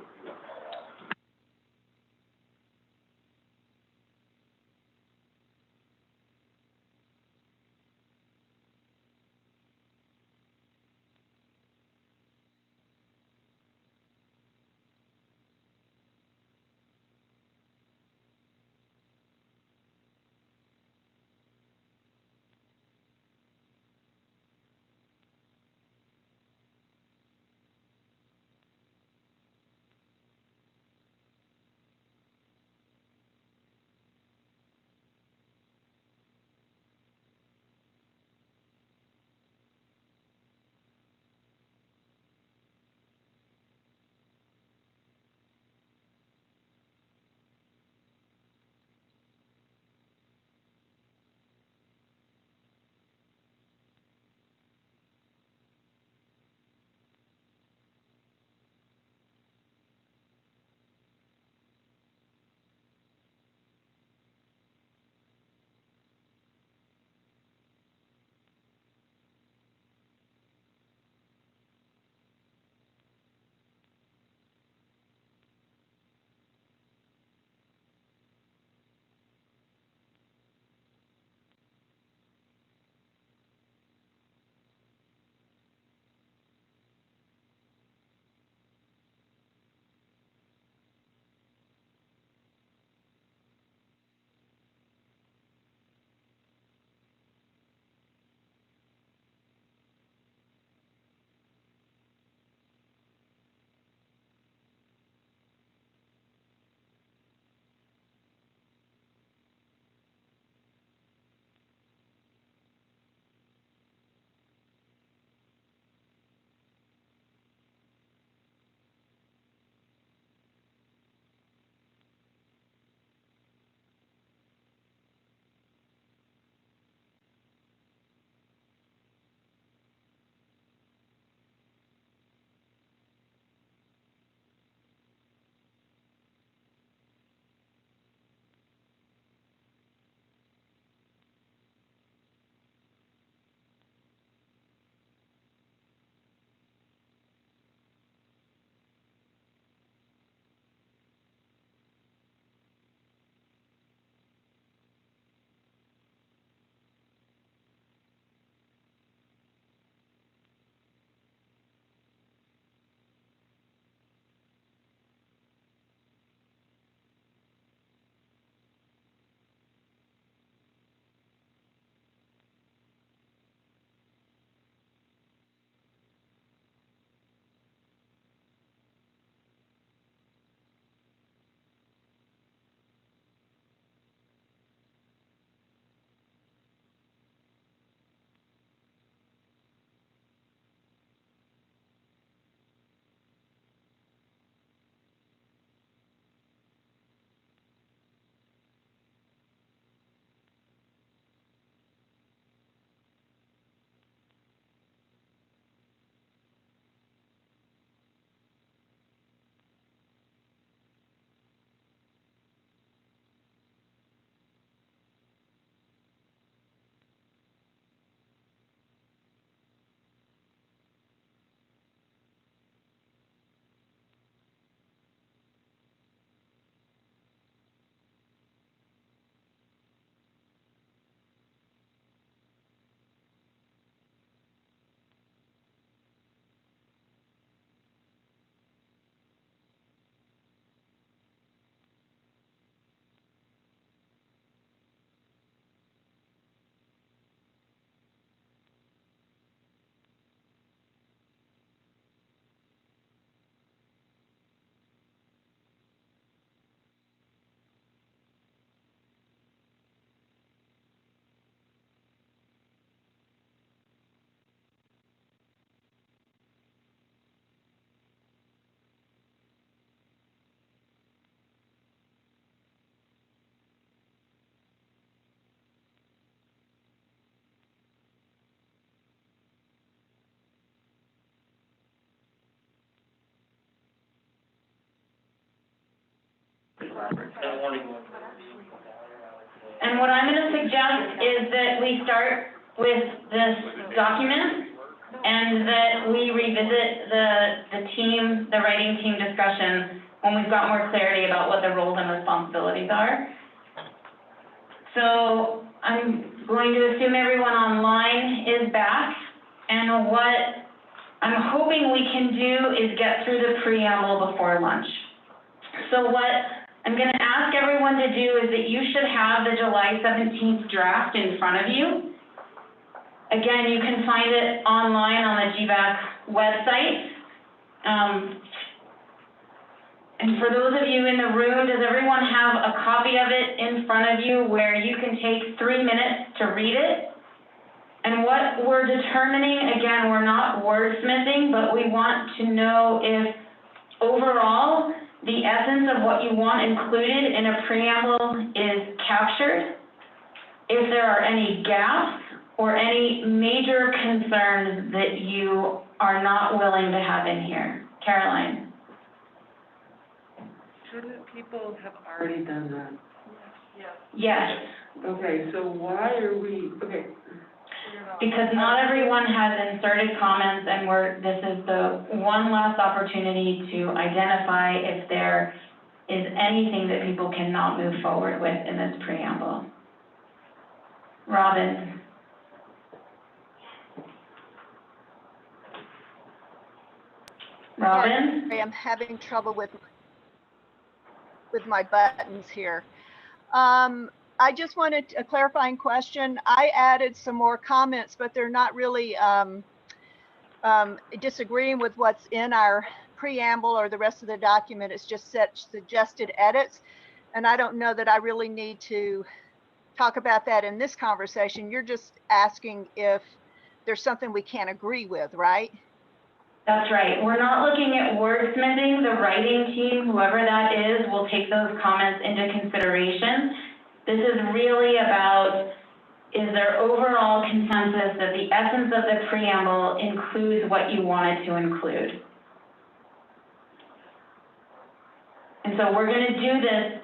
Speaker 2: And what I'm gonna suggest is that we start with this document and that we revisit the writing team discussion when we've got more clarity about what the roles and responsibilities are. So I'm going to assume everyone online is back, and what I'm hoping we can do is get through the preamble before lunch. So what I'm gonna ask everyone to do is that you should have the July 17th draft in front of you. Again, you can find it online on the GBAC website. And for those of you in the room, does everyone have a copy of it in front of you where you can take 3 minutes to read it? And what we're determining, again, we're not wordsmithing, but we want to know if overall the essence of what you want included in a preamble is captured, if there are any gaps or any major concerns that you are not willing to have in here. Caroline?
Speaker 16: Shouldn't people have already done that?
Speaker 2: Yes.
Speaker 16: Okay, so why are we, okay.
Speaker 2: Because not everyone has inserted comments, and this is the one last opportunity to identify if there is anything that people cannot move forward with in this preamble. Robin? Robin?
Speaker 12: Sorry, I'm having trouble with my buttons here. I just wanted a clarifying question. I added some more comments, but they're not really disagreeing with what's in our preamble or the rest of the document. It's just suggested edits. And I don't know that I really need to talk about that in this conversation. You're just asking if there's something we can't agree with, right?
Speaker 2: That's right. We're not looking at wordsmithing. The writing team, whoever that is, will take those comments into consideration. This is really about, is there overall consensus that the essence of the preamble includes what you wanted to include? And so we're going to do this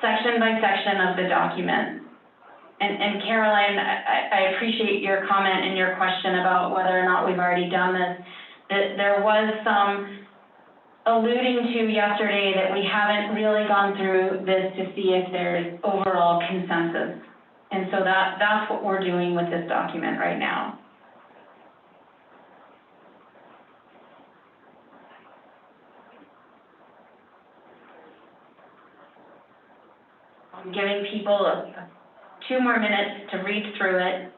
Speaker 2: section by section of the document. And Caroline, I appreciate your comment and your question about whether or not we've already done this. That there was some alluding to yesterday that we haven't really gone through this to see if there's overall consensus. And so that's what we're doing with this document right now. I'm giving people 2 more minutes to read through it.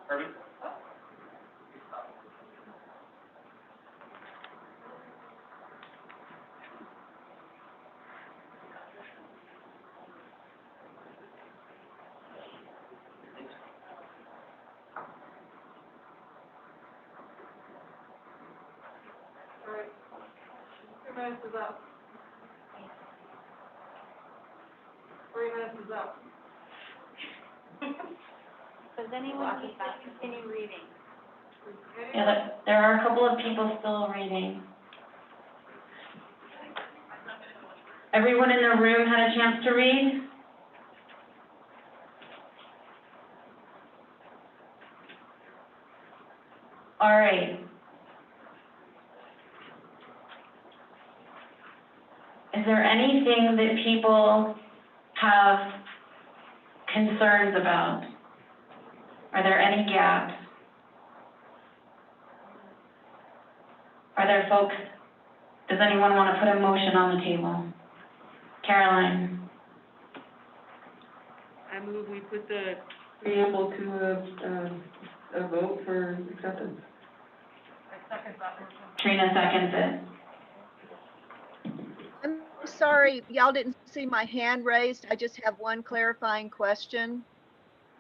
Speaker 20: Perfect.
Speaker 17: All right. 2 minutes is up. 3 minutes is up.
Speaker 2: Does anyone need to continue reading? Yeah, there are a couple of people still reading. Everyone in the room had a chance to read? All right. Is there anything that people have concerns about? Are there any gaps? Are there folks, does anyone want to put a motion on the table? Caroline?
Speaker 16: I move we put the preamble to a vote for acceptance.
Speaker 17: I second that motion.
Speaker 2: Trina seconds it.
Speaker 12: I'm sorry, y'all didn't see my hand raised. I just have one clarifying question.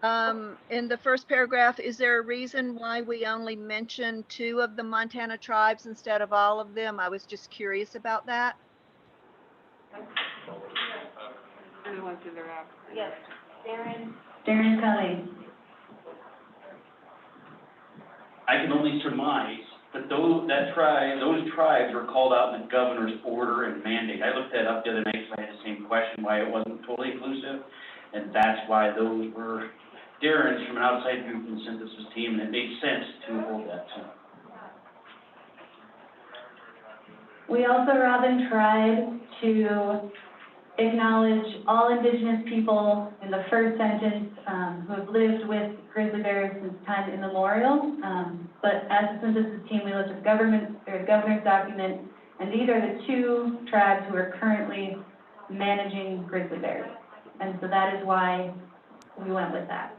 Speaker 12: In the first paragraph, is there a reason why we only mentioned 2 of the Montana tribes instead of all of them? I was just curious about that.
Speaker 2: Yes, Darren Kelly.
Speaker 20: I can only surmise, but those tribes were called out in the governor's order and mandate. I looked that up the other night, so I had the same question, why it wasn't totally inclusive. And that's why those were Darren's from an outside group and synthesis team, and it made sense to hold that to.
Speaker 2: We also, Robin, tried to acknowledge all Indigenous people in the first sentence who have lived with grizzly bears since time immemorial. But as a synthesis team, we looked at the governor's document, and these are the 2 tribes who are currently managing grizzly bears. And so that is why we went with that.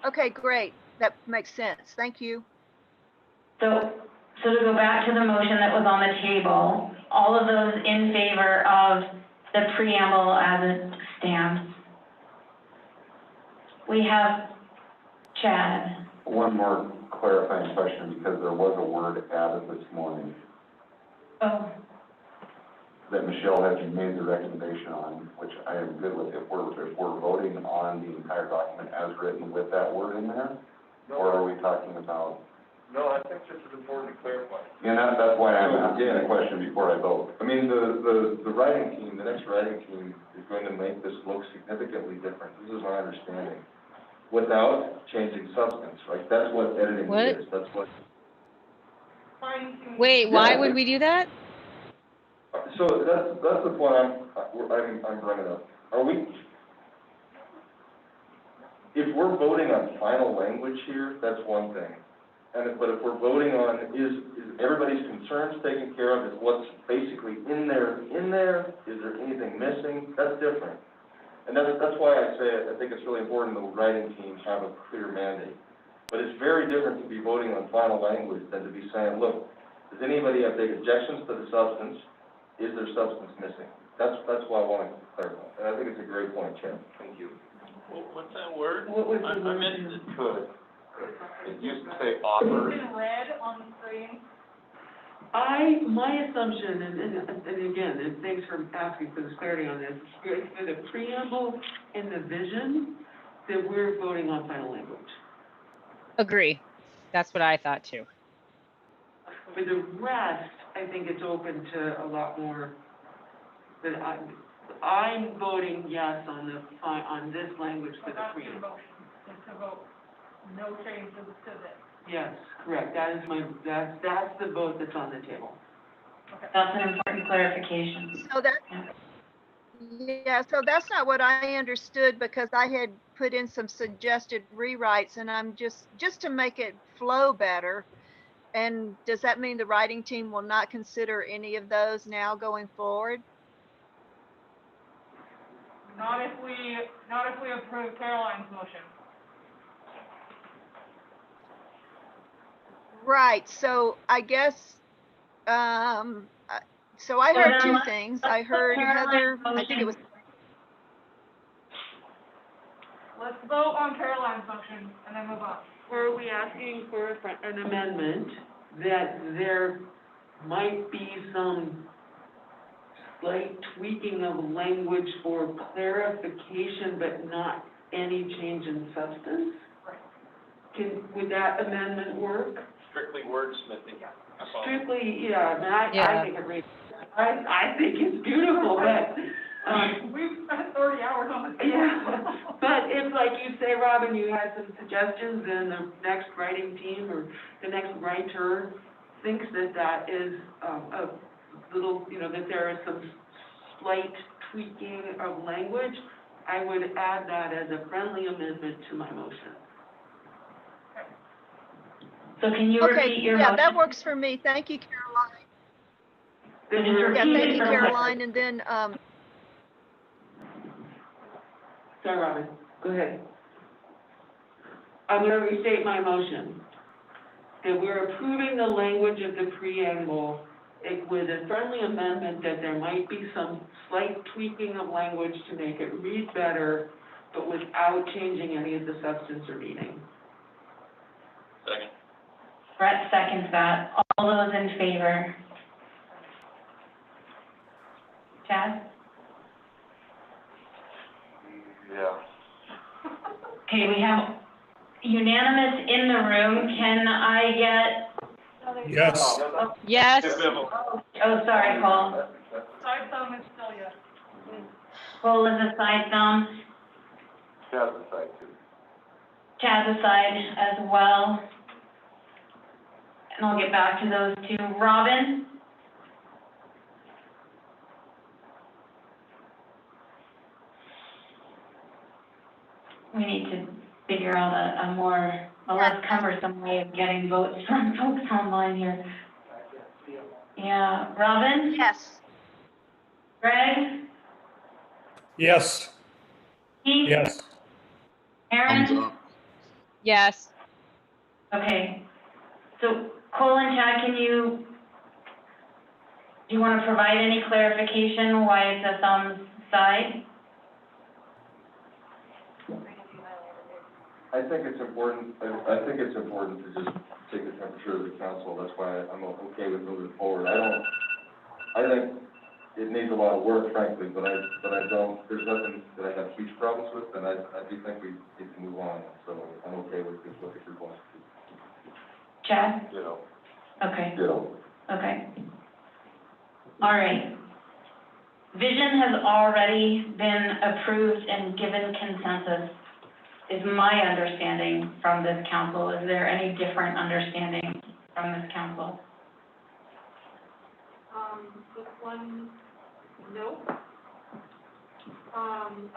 Speaker 12: Okay, great. That makes sense. Thank you.
Speaker 2: So to go back to the motion that was on the table, all of those in favor of the preamble as it stands? We have Chad.
Speaker 15: One more clarifying question, because there was a word added this morning
Speaker 2: Oh,
Speaker 15: that Michelle has made the recommendation on, which I am good with. If we're voting on the entire document as written with that word in there, or are we talking about?
Speaker 8: No, I think this is important to clarify.
Speaker 15: And that's why I'm asking the question before I vote. I mean, the writing team, the next writing team is going to make this look significantly different. This is my understanding. Without changing substance, right? That's what editing
Speaker 3: What?
Speaker 15: is. That's what.
Speaker 3: Wait, why would we do that?
Speaker 8: So that's the point I'm bringing up. Are we, if we're voting on final language here, that's one thing. But if we're voting on, is everybody's concerns taken care of? Is what's basically in there? Is there anything missing? That's different. And that's why I say I think it's really important the writing teams have a clear mandate. But it's very different to be voting on final language than to be saying, look, does anybody have big objections to the substance? Is there substance missing? That's why I want to clarify. And I think it's a great point, Chad. Thank you.
Speaker 10: What's that word?
Speaker 16: What was
Speaker 10: I
Speaker 16: the
Speaker 10: missed it.
Speaker 8: Could. It used to say
Speaker 17: It's
Speaker 8: offer.
Speaker 17: in red on the screen.
Speaker 16: My assumption, and again, and thanks for asking for this clarity on this, is for the preamble and the vision, that we're voting on final language.
Speaker 3: Agree. That's what I thought too.
Speaker 16: For the rest, I think it's open to a lot more, but I'm voting yes on this language for the
Speaker 17: That's your
Speaker 16: preamble.
Speaker 17: motion, is to vote no changes to this.
Speaker 16: Yes, correct, that's the vote that's on the table.
Speaker 2: that's an important clarification.
Speaker 12: So that, yeah, so that's not what I understood, because I had put in some suggested rewrites, and I'm just to make it flow better. And does that mean the writing team will not consider any of those now going forward?
Speaker 17: Not if we approve Caroline's motion.
Speaker 12: Right, so I guess, so I heard 2 things. I heard Heather, I think it was,
Speaker 17: Let's vote on Caroline's motion and then move on.
Speaker 16: Or are we asking for an amendment that there might be some slight tweaking of language for clarification, but not any change in substance? Would that amendment work?
Speaker 10: Strictly wordsmithing.
Speaker 16: Strictly, yeah, I mean,
Speaker 3: Yeah.
Speaker 16: I think I think it's beautiful, but,
Speaker 17: We've spent 30 hours on this.
Speaker 16: yeah, but if, like you say, Robin, you had some suggestions, and the next writing team or the next writer thinks that is, little, you know, that there is some slight tweaking of language, I would add that as a friendly amendment to my motion.
Speaker 2: So can you
Speaker 12: Okay,
Speaker 2: repeat your
Speaker 12: yeah,
Speaker 2: motion?
Speaker 12: that works for me. Thank you, Caroline.
Speaker 2: So just
Speaker 12: Yeah,
Speaker 2: repeat
Speaker 12: thank
Speaker 2: it
Speaker 12: you,
Speaker 2: for
Speaker 12: Caroline, and then,
Speaker 16: Sorry, Robin, go ahead. I'm gonna restate my motion. That we're approving the language of the preamble with a friendly amendment that there might be some slight tweaking of language to make it read better, but without changing any of the substance or meaning.
Speaker 20: Second.
Speaker 2: Brett seconds that. All those in favor? Chad?
Speaker 9: Yeah.
Speaker 2: Okay, we have unanimous in the room. Can I get?
Speaker 11: Yes.
Speaker 3: Yes.
Speaker 2: Oh, sorry, Cole.
Speaker 17: Side thumb is still yes.
Speaker 2: Cole is a side thumb.
Speaker 9: Chad's side too.
Speaker 2: Chad's a side as well. And I'll get back to those two. Robin? We need to figure out a less cumbersome way of getting votes from folks online here. Yeah, Robin?
Speaker 12: yes.
Speaker 2: Greg?
Speaker 11: Yes.
Speaker 2: Keith?
Speaker 11: Yes.
Speaker 2: Aaron?
Speaker 14: Thumbs up.
Speaker 3: Yes.
Speaker 2: Okay. So Cole and Chad, do you want to provide any clarification why it's a thumbs side?
Speaker 8: I think it's important, I think it's important to just take the temperature of the council, that's why I'm okay with moving forward. I think it needs a lot of work, frankly, but I don't, there's nothing that I have huge problems with, and I do think we need to move on, so I'm okay with this, what you're going to do.
Speaker 2: Chad?
Speaker 8: Ditto.
Speaker 2: Okay.
Speaker 8: Ditto.
Speaker 2: Okay. All right. Vision has already been approved and given consensus, is my understanding from this council. Is there any different understanding from this council?
Speaker 17: This one, nope.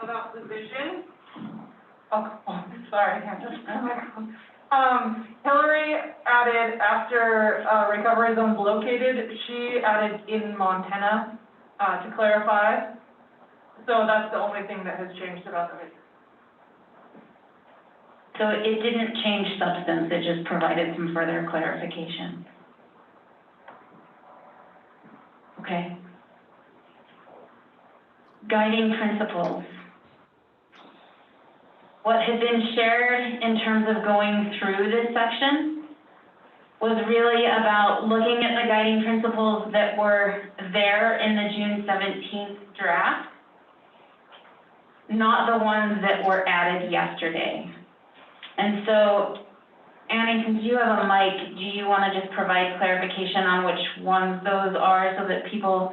Speaker 17: About the vision. Oh, sorry, I'm just, Hillary added after, recovery zones located, she added in Montana, to clarify. So that's the only thing that has changed about the vision.
Speaker 2: So it didn't change substance, it just provided some further clarification. Okay. Guiding principles. What had been shared in terms of going through this section was really about looking at the guiding principles that were there in the June 17th draft, not the ones that were added yesterday. And so, Annie, since you have a mic, do you want to just provide clarification on which ones those are so that people,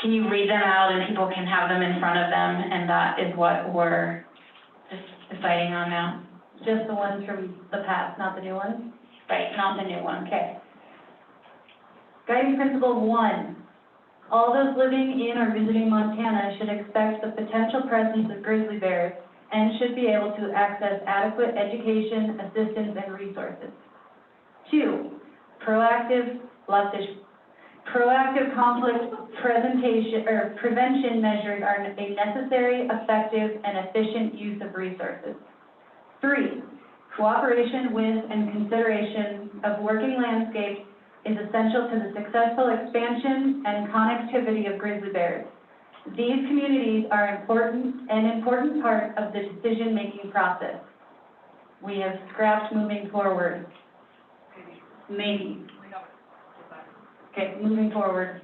Speaker 2: can you read them out and people can have them in front of them, and that is what we're just deciding on now? Just the ones from the past, not the new ones? Right, not the new one, okay. Guiding principle 1, all those living in or visiting Montana should expect the potential presence of grizzly bears and should be able to access adequate education, assistance, and resources. 2, proactive conflict prevention measures are a necessary, effective, and efficient use of resources. 3, cooperation with and consideration of working landscapes is essential to the successful expansion and connectivity of grizzly bears. These communities are an important part of the decision-making process. We have scrapped moving forward. Maybe. Okay, moving forward.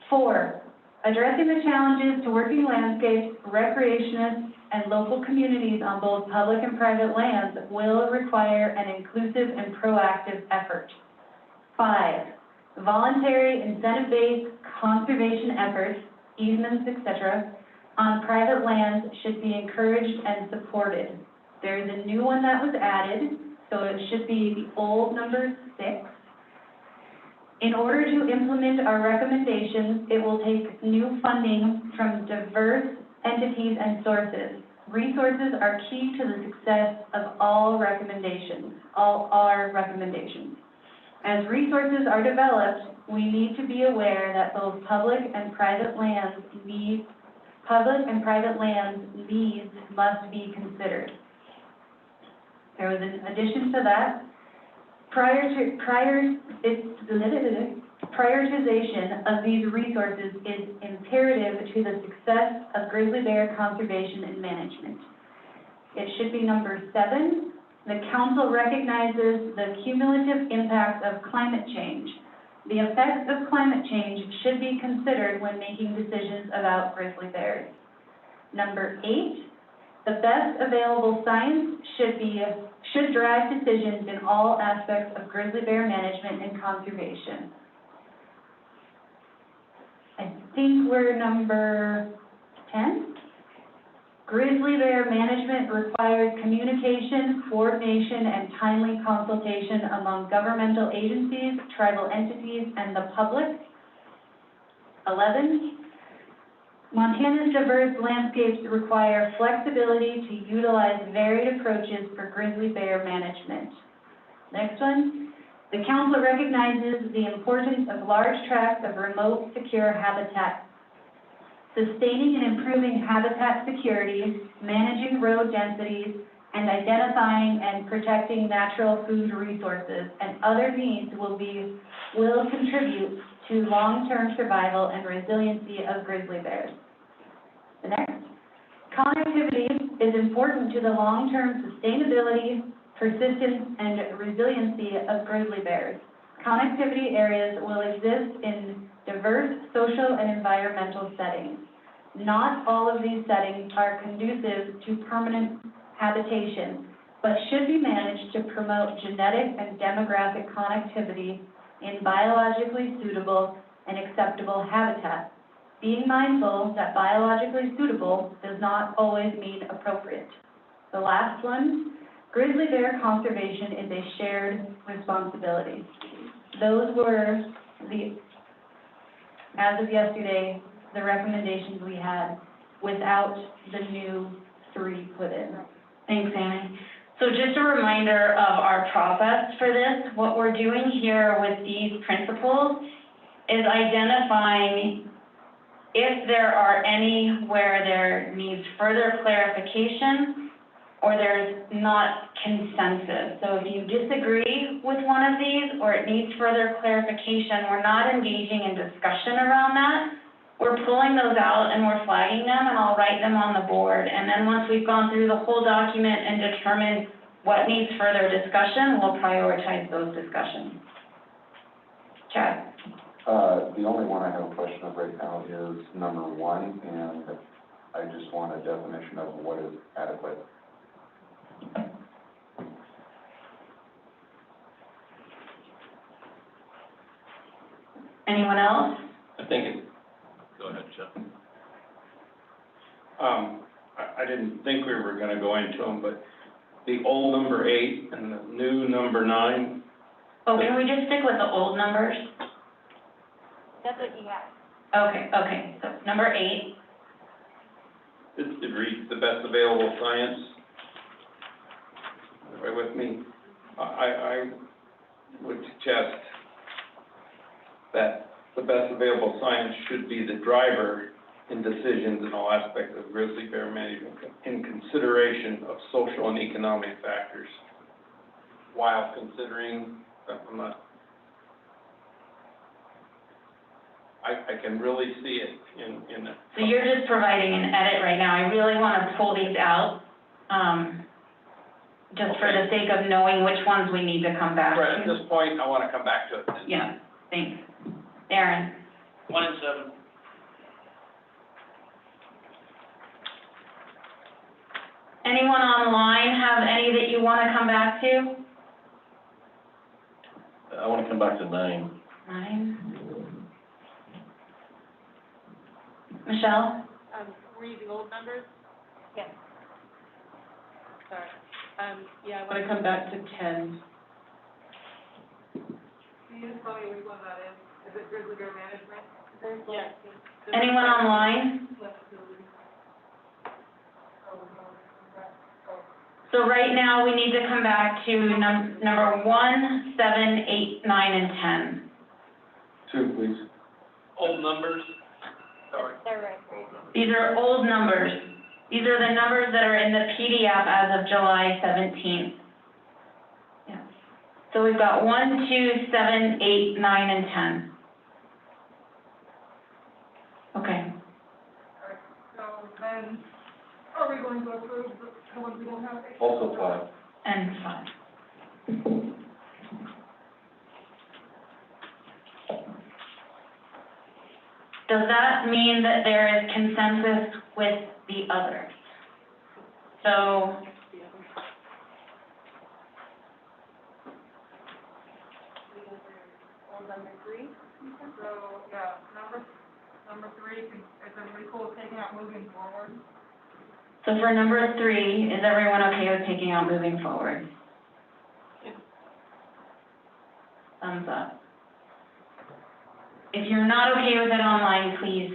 Speaker 2: 4, addressing the challenges to working landscapes, recreationists, and local communities on both public and private lands will require an inclusive and proactive effort. 5, voluntary incentive-based conservation efforts, easements, etc., on private lands should be encouraged and supported. There is a new one that was added, so it should be the old number 6. In order to implement our recommendations, it will take new funding from diverse entities and sources. Resources are key to the success of all our recommendations. As resources are developed, we need to be aware that both public and private lands needs must be considered. There was an addition to that. Prioritization of these resources is imperative to the success of grizzly bear conservation and management. It should be number 7. The council recognizes the cumulative impacts of climate change. The effects of climate change should be considered when making decisions about grizzly bears. Number 8, the best available science should drive decisions in all aspects of grizzly bear management and conservation. I think we're number 10. Grizzly bear management requires communication, coordination, and timely consultation among governmental agencies, tribal entities, and the public. 11, Montana's diverse landscapes require flexibility to utilize varied approaches for grizzly bear management. Next one, the council recognizes the importance of large tracts of remote, secure habitat. Sustaining and improving habitat security, managing road densities, and identifying and protecting natural food resources and other needs will contribute to long-term survival and resiliency of grizzly bears. The next, connectivity is important to the long-term sustainability, persistence, and resiliency of grizzly bears. Connectivity areas will exist in diverse social and environmental settings. Not all of these settings are conducive to permanent habitation, but should be managed to promote genetic and demographic connectivity in biologically suitable and acceptable habitats, being mindful that biologically suitable does not always mean appropriate. The last one, grizzly bear conservation is a shared responsibility. Those were as of yesterday, the recommendations we had without the new 3 put in. Thanks, Amy. So just a reminder of our process for this. What we're doing here with these principles is identifying if there are any where there needs further clarification or there's not consensus. So if you disagree with one of these or it needs further clarification, we're not engaging in discussion around that. We're pulling those out and we're flagging them, and I'll write them on the board. And then once we've gone through the whole document and determined what needs further discussion, we'll prioritize those discussions. Chad?
Speaker 15: The only one I have a question of right now is number 1, and I just want a definition of what is adequate.
Speaker 2: Anyone else?
Speaker 4: I think go ahead, Chuck.
Speaker 19: I didn't think we were gonna go into them, but the old number 8 and the new number 9.
Speaker 2: Oh, can we just stick with the old numbers?
Speaker 12: That's what you have.
Speaker 2: Okay, so number 8.
Speaker 19: It reads the best available science. Everybody with me? I would suggest that the best available science should be the driver in decisions in all aspects of grizzly bear management in consideration of social and economic factors while considering, I can really see it in a.
Speaker 2: So you're just providing an edit right now. I really want to pull these out, just for the sake of knowing which ones we need to come back to.
Speaker 19: Right, at this point, I want to come back to it.
Speaker 2: Yeah, thanks. Aaron?
Speaker 20: 1 and 7.
Speaker 2: Anyone online have any that you want to come back to?
Speaker 4: I want to come back to 9.
Speaker 2: 9. Michelle?
Speaker 1: We're using old numbers? Yes. Sorry. Yeah, I want to come back to 10.
Speaker 17: Can you just tell me which one that is? Is it Grizzly Bear Management?
Speaker 1: Yes.
Speaker 2: Anyone online? So right now, we need to come back to number 1, 7, 8, 9, and 10.
Speaker 8: 2, please.
Speaker 10: Old numbers, sorry.
Speaker 2: These are old numbers. These are the numbers that are in the PDF as of July 17th. Yeah. So we've got 1, 2, 7, 8, 9, and 10. Okay.
Speaker 17: So then, are we going to approve the ones we don't have?
Speaker 8: Also 5.
Speaker 2: And 5. Does that mean that there is consensus with the others? So,
Speaker 17: So, yeah, number 3, is everybody cool with taking out moving forward?
Speaker 2: so for number 3, is everyone okay with taking out moving forward? Thumbs up. If you're not okay with it online, please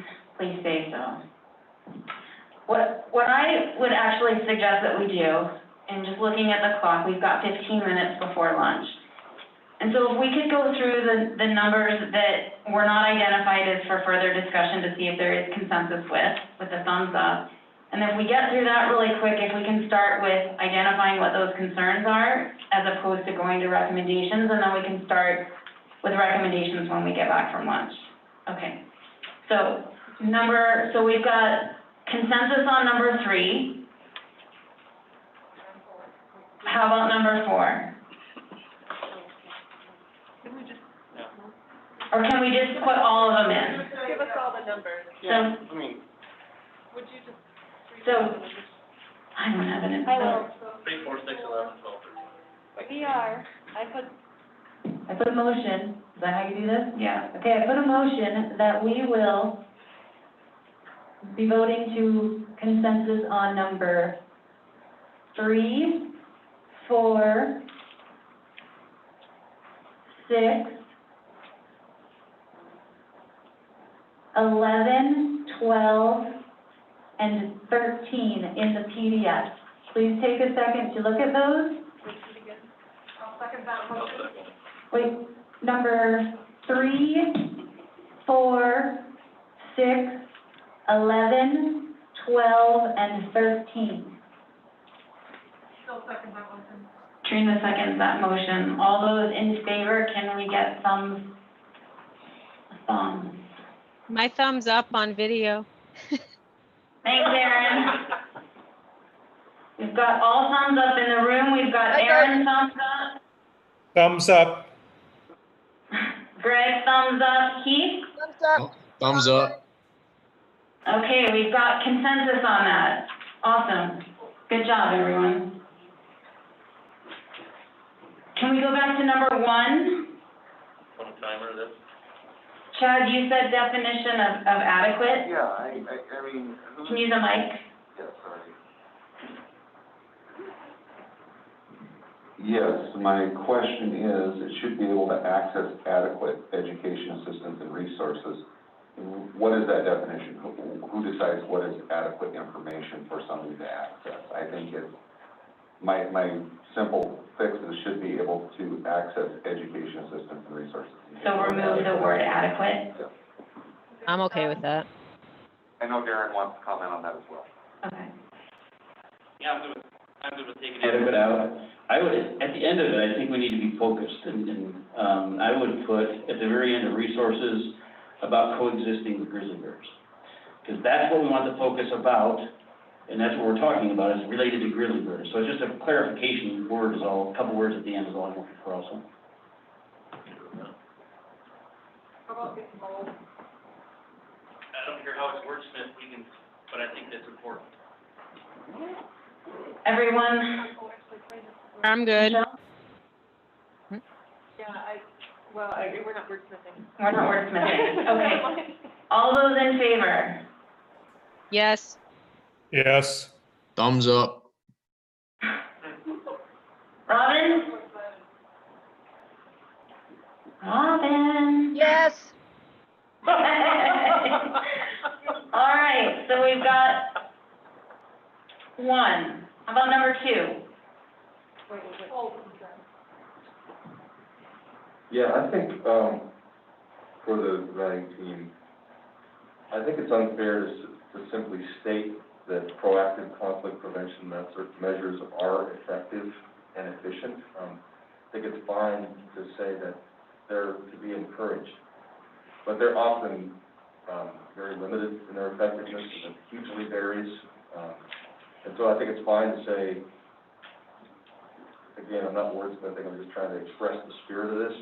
Speaker 2: say so. What I would actually suggest that we do, and just looking at the clock, we've got 15 minutes before lunch. And so if we could go through the numbers that were not identified as for further discussion to see if there is consensus with the thumbs up. And if we get through that really quick, if we can start with identifying what those concerns are, as opposed to going to recommendations, and then we can start with recommendations when we get back from lunch. Okay. So we've got consensus on number 3. How about number 4? Or can we just put all of them in?
Speaker 1: Give us all the numbers.
Speaker 10: Yeah, I mean,
Speaker 1: Would you just?
Speaker 2: So, I don't have it.
Speaker 1: I will.
Speaker 10: 3, 4, 6, 11, 12, 13.
Speaker 2: I put a motion, is that how you do this? Yeah. Okay, I put a motion that we will be voting to consensus on number 3, 4, 6, 11, 12, and 13 in the PDF. Please take a second to look at those.
Speaker 17: I'll second that motion.
Speaker 2: Wait, number 3, 4, 6, 11, 12, and 13.
Speaker 17: Still second that motion.
Speaker 2: Trina seconds that motion. All those in favor, can we get thumbs?
Speaker 3: My thumbs up on video.
Speaker 2: Thanks, Aaron. We've got all thumbs up in the room. We've got
Speaker 12: Hi,
Speaker 2: Aaron thumbs up,
Speaker 11: Thumbs up.
Speaker 2: Greg thumbs up, Keith.
Speaker 12: Thumbs up.
Speaker 14: Thumbs up.
Speaker 2: Okay, we've got consensus on that. Awesome. Good job, everyone. Can we go back to number 1?
Speaker 10: One timer, this.
Speaker 2: Chad, you said definition of adequate.
Speaker 15: Yeah, I mean.
Speaker 2: Can you use a mic?
Speaker 15: Yeah, sorry. Yes, my question is, it should be able to access adequate education assistance and resources. What is that definition? Who decides what is adequate information for somebody to access? I think it's, my simple fix is should be able to access education assistance and resources.
Speaker 2: So remove the word adequate.
Speaker 15: Yeah.
Speaker 3: I'm okay with that.
Speaker 15: I know Darren wants to comment on that as well.
Speaker 2: Okay.
Speaker 20: Yeah, I'm good with taking adequate out. I would, at the end of it, I think we need to be focused, and I would put at the very end of resources about coexisting with grizzly bears. Because that's what we want the focus about, and that's what we're talking about, is related to grizzly bears. So it's just a clarification word is all, a couple words at the end is all I'm looking for also.
Speaker 17: How about getting mold?
Speaker 20: I don't care how it's wordsmithed, you can, but I think that's important.
Speaker 2: Everyone?
Speaker 3: I'm good.
Speaker 2: Michelle?
Speaker 1: Yeah, we're not wordsmithing.
Speaker 2: We're not wordsmithing. Okay. All those in favor?
Speaker 3: Yes.
Speaker 11: Yes.
Speaker 14: Thumbs up.
Speaker 2: Robin? Robin.
Speaker 12: Yes.
Speaker 2: All right, so we've got 1. How about number 2?
Speaker 8: Yeah, I think, for the vetting team, I think it's unfair to simply state that proactive conflict prevention measures are effective and efficient. I think it's fine to say that they're to be encouraged, but they're often, very limited in their effectiveness, and it hugely varies. And so I think it's fine to say, again, I'm not wordsmithing, I'm just trying to express the spirit of this.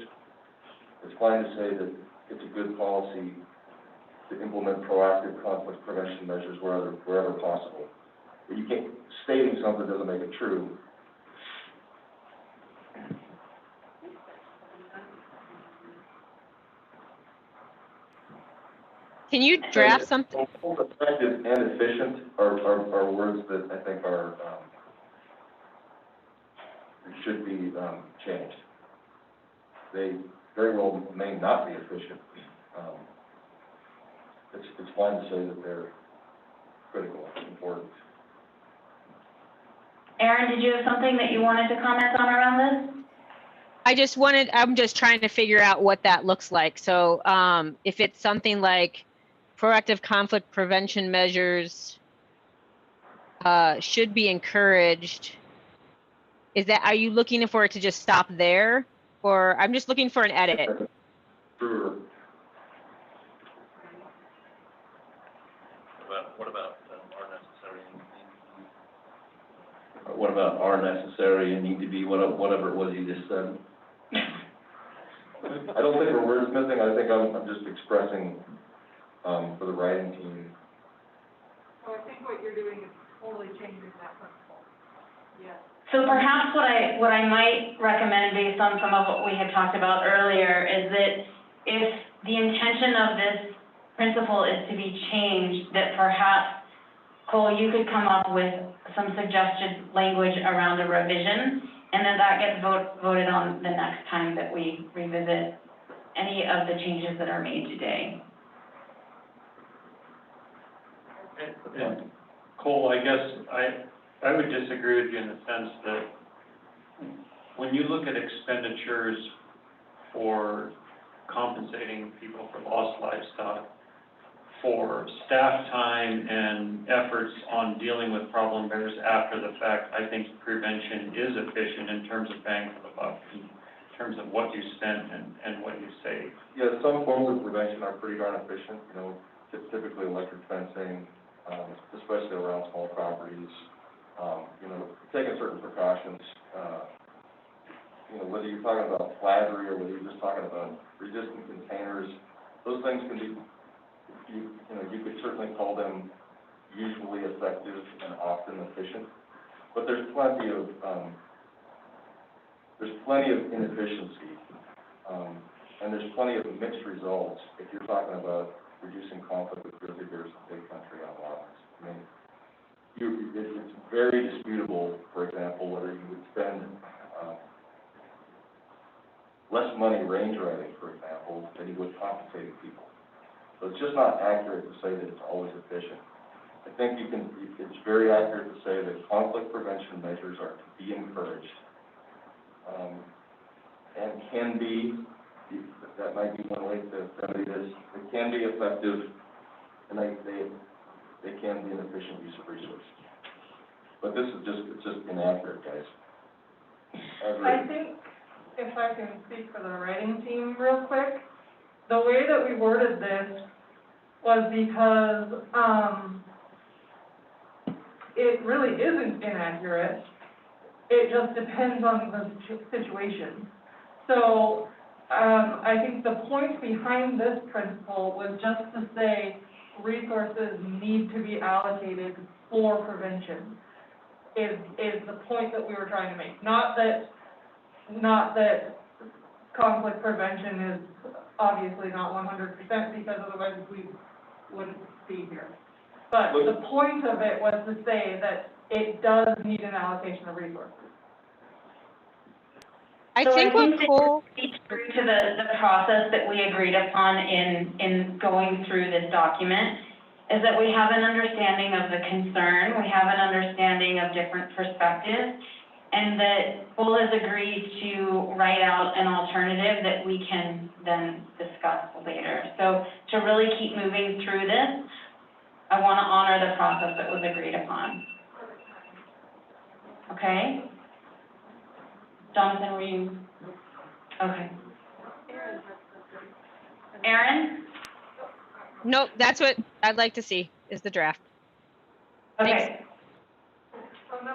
Speaker 8: It's fine to say that it's a good policy to implement proactive conflict prevention measures wherever possible. But you can't, stating something doesn't make it true.
Speaker 3: Can you draft something?
Speaker 8: Both effective and efficient are words that I think are, should be changed. They very well may not be efficient. It's fine to say that they're critical, important.
Speaker 2: Erin, did you have something that you wanted to comment on around this?
Speaker 3: I'm just trying to figure out what that looks like. So if it's something like proactive conflict prevention measures should be encouraged, are you looking for it to just stop there? Or I'm just looking for an edit.
Speaker 8: Sure.
Speaker 4: What about are necessary and need to be, whatever it was you just said?
Speaker 8: I don't think we're wordsmithing. I think I'm just expressing for the writing team.
Speaker 17: So I think what you're doing is totally changing that principle. Yeah.
Speaker 2: So perhaps what I might recommend, based on some of what we had talked about earlier, is that if the intention of this principle is to be changed, that perhaps, Cole, you could come up with some suggested language around a revision, and then that gets voted on the next time that we revisit any of the changes that are made today.
Speaker 13: And Cole, I guess I would disagree with you in the sense that when you look at expenditures for compensating people for lost livestock, for staff time and efforts on dealing with problem bears after the fact, I think prevention is efficient in terms of bang for the buck, in terms of what you spend and what you save.
Speaker 8: Yeah, some forms of prevention are pretty darn efficient, you know, typically electric fencing, especially around small properties, you know, taking certain precautions, you know, whether you're talking about flattery or whether you're just talking about resistant containers, those things can be, you know, you could certainly call them usually effective and often efficient, but there's plenty of inefficiency, and there's plenty of mixed results if you're talking about reducing conflict with grizzly bears in big country on wildlands. I mean, it's very disputable, for example, whether you would spend less money range riding, for example, than you would compensating people. So it's just not accurate to say that it's always efficient. I think it's very accurate to say that conflict prevention measures are to be encouraged, and can be, that might be one way to remedy this, it can be effective, and they can be an efficient use of resources. But this is it's just inaccurate, guys.
Speaker 17: I think, if I can speak for the writing team real quick, the way that we worded this was because it really isn't inaccurate. It just depends on the situation. So I think the point behind this principle was just to say resources need to be allocated for prevention, is the point that we were trying to make. Not that conflict prevention is obviously not 100%, because otherwise we wouldn't be here. But the point of it was to say that it does need an allocation of resources.
Speaker 3: I
Speaker 2: So
Speaker 3: think what
Speaker 2: that
Speaker 3: Cole,
Speaker 2: speaks through to the process that we agreed upon in going through this document, is that we have an understanding of the concern, we have an understanding of different perspectives, and that Cole has agreed to write out an alternative that we can then discuss later. So to really keep moving through this, I want to honor the process that was agreed upon. Okay? Jonathan, were you? Okay. Aaron?
Speaker 3: nope, that's what I'd like to see, is the draft.
Speaker 2: Okay.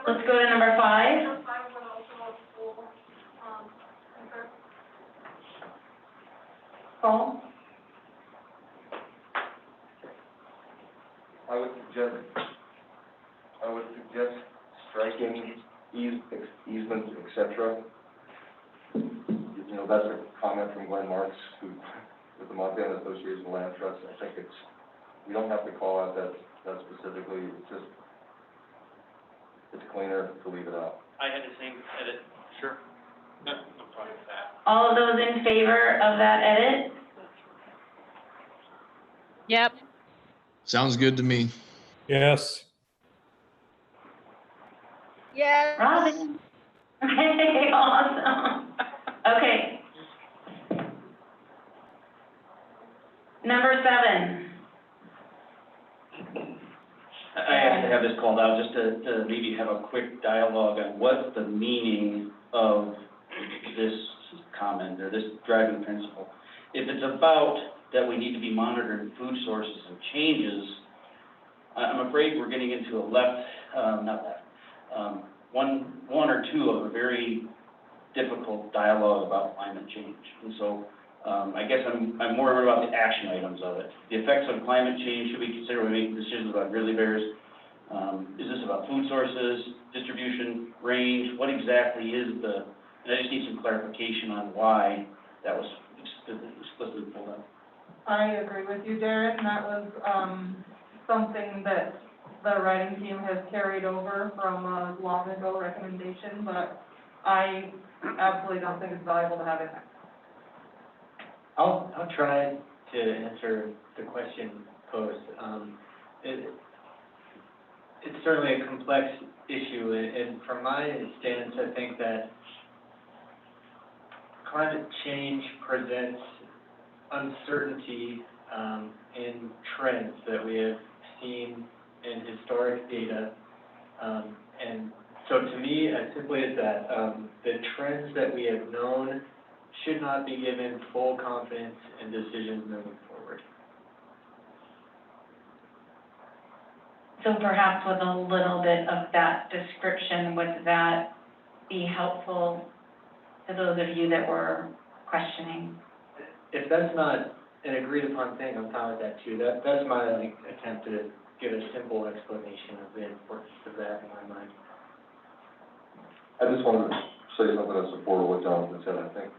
Speaker 2: Let's go to number 5. Paul?
Speaker 8: I would suggest striking easements, et cetera. You know, that's a comment from Glenn Marks, who, with the Montana Association of Land Trusts. I think we don't have to call out that specifically, it's cleaner to leave it out.
Speaker 20: I had the same edit.
Speaker 10: Sure. No, I'm fine with that.
Speaker 2: All of those in favor of that edit?
Speaker 3: Yep.
Speaker 14: Sounds good to me.
Speaker 11: Yes.
Speaker 12: Yes.
Speaker 2: Robin? Okay, awesome. Okay. Number 7.
Speaker 20: I have to have this called out just to maybe have a quick dialogue on what's the meaning of this comment or this driving principle. If it's about that we need to be monitoring food sources and changes, I'm afraid we're getting into one or two of a very difficult dialogue about climate change. And so I guess I'm more worried about the action items of it. The effects of climate change, should we consider when making decisions about grizzly bears? Is this about food sources, distribution, range? What exactly is and I just need some clarification on why that was explicitly pulled out.
Speaker 17: I agree with you, Darren. That was, something that the writing team has carried over from a long ago recommendation, but I absolutely don't think it's valuable to have it.
Speaker 7: I'll try to answer the question posed. It's certainly a complex issue, and from my stance, I think that climate change presents uncertainty in trends that we have seen in historic data. And so to me, as simply as that, the trends that we have known should not be given full confidence in decisions moving forward.
Speaker 2: So perhaps with a little bit of that description, would that be helpful to those of you that were questioning?
Speaker 7: If that's not an agreed upon thing, I'm fine with that too. That's my attempt to give a simple explanation of the importance of that in my mind.
Speaker 8: I just wanted to say something in support of what Jonathan said. I think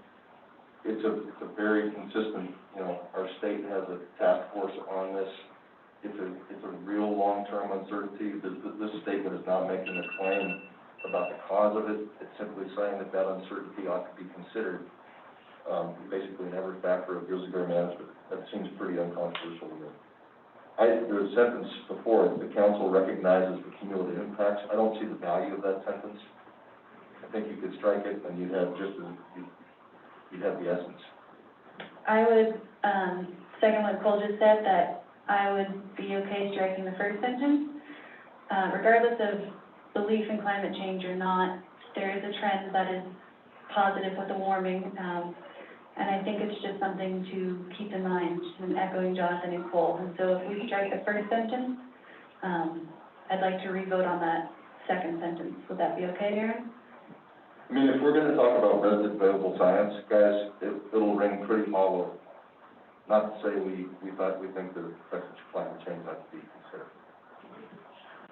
Speaker 8: it's a very consistent, our state has a task force on this. It's a real long-term uncertainty. This statement is not making a claim about the cause of it. It's simply saying that uncertainty ought to be considered. Basically in every factor of grizzly bear management. That seems pretty uncontroversial to me. The sentence before, the council recognizes the cumulative impacts. I don't see the value of that sentence. I think you could strike it and you'd have the essence.
Speaker 2: I would second what Cole just said, that I would be okay striking the first sentence. Regardless of belief in climate change or not, there is a trend that is positive with the warming, and I think it's just something to keep in mind, and echoing Jonathan and Cole. And so if we strike the first sentence, I'd like to re-vote on that second sentence. Would that be okay, Darren?
Speaker 8: I mean, if we're going to talk about resident available science, guys, it'll ring pretty hollow. Not to say we think the effects of climate change have to be considered.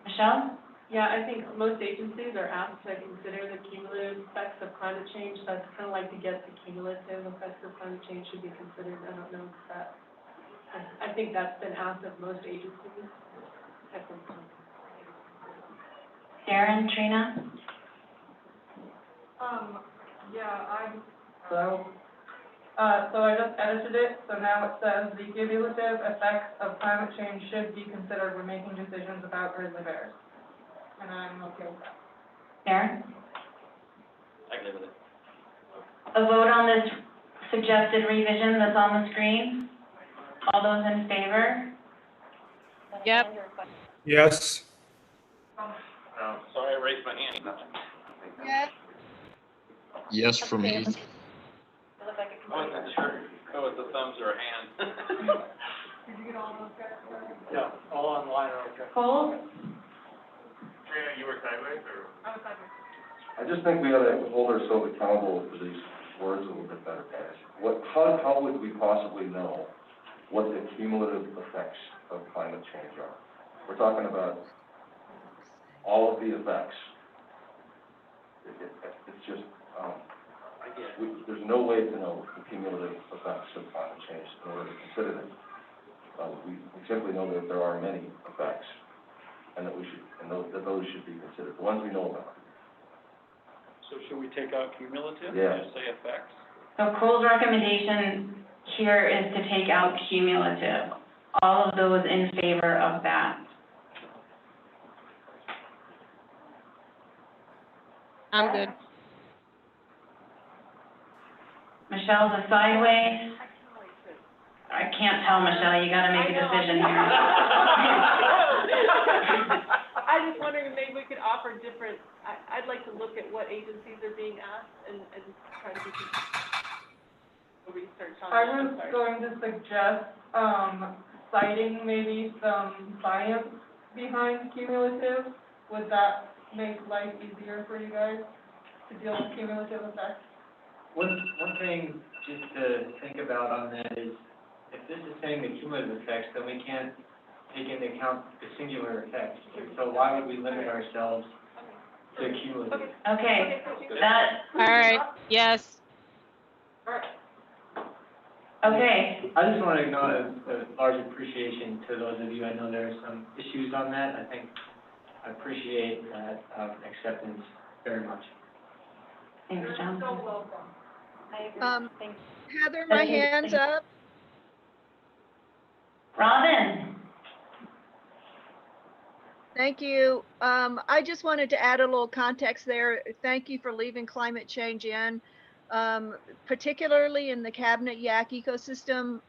Speaker 2: Michelle?
Speaker 1: Yeah, I think most agencies are asked to consider the cumulative effects of climate change. That's kind of like to get the cumulative effects of climate change should be considered. I don't know if that, I think that's been asked of most agencies.
Speaker 2: Darren, Trina?
Speaker 17: Hello? So I just edited it, so now it says the cumulative effects of climate change should be considered when making decisions about grizzly bears. And I'm okay with that.
Speaker 2: Aaron?
Speaker 20: I live with it.
Speaker 2: A vote on this suggested revision that's on the screen? All those in favor?
Speaker 3: Yep.
Speaker 11: Yes.
Speaker 10: Sorry, I raised my hand.
Speaker 12: Yes.
Speaker 14: Yes for me.
Speaker 10: I wasn't sure if it was a thumbs or a hand.
Speaker 17: Did you get all those guys?
Speaker 7: Yeah, all online are okay.
Speaker 2: Cole?
Speaker 5: Trina, you were sideways, or?
Speaker 17: I was sideways.
Speaker 8: I just think we ought to hold ourselves accountable for these words a little bit better, guys. How would we possibly know what the cumulative effects of climate change are? We're talking about all of the effects. It's just, there's no way to know the cumulative effects of climate change in order to consider them. We simply know that there are many effects, and that that those should be considered, the ones we know about.
Speaker 10: So should we take out cumulative?
Speaker 8: Yeah.
Speaker 10: Just say effects?
Speaker 2: So Cole's recommendation here is to take out cumulative. All of those in favor of that?
Speaker 3: I'm good.
Speaker 2: Michelle's a sideways. I can't tell, Michelle, you gotta make a decision here.
Speaker 1: I just wondering if maybe we could offer different, I'd like to look at what agencies are being asked and try to do some research on
Speaker 17: I
Speaker 1: that. I'm
Speaker 17: was
Speaker 1: sorry.
Speaker 17: going to suggest, citing maybe some science behind cumulative. Would that make life easier for you guys to deal with cumulative effects?
Speaker 7: One thing just to think about on that is, if this is saying the cumulative effects, then we can't take into account the singular effects. So why would we limit ourselves to cumulative?
Speaker 2: Okay, that,
Speaker 3: All right, yes.
Speaker 2: okay.
Speaker 7: I just want to acknowledge a large appreciation to those of you. I know there are some issues on that. I appreciate that acceptance very much.
Speaker 2: Thanks, John.
Speaker 17: So welcome.
Speaker 12: Heather, my hand's up.
Speaker 2: Robin?
Speaker 12: Thank you. I just wanted to add a little context there. Thank you for leaving climate change in, particularly in the Cabinet Yak ecosystem.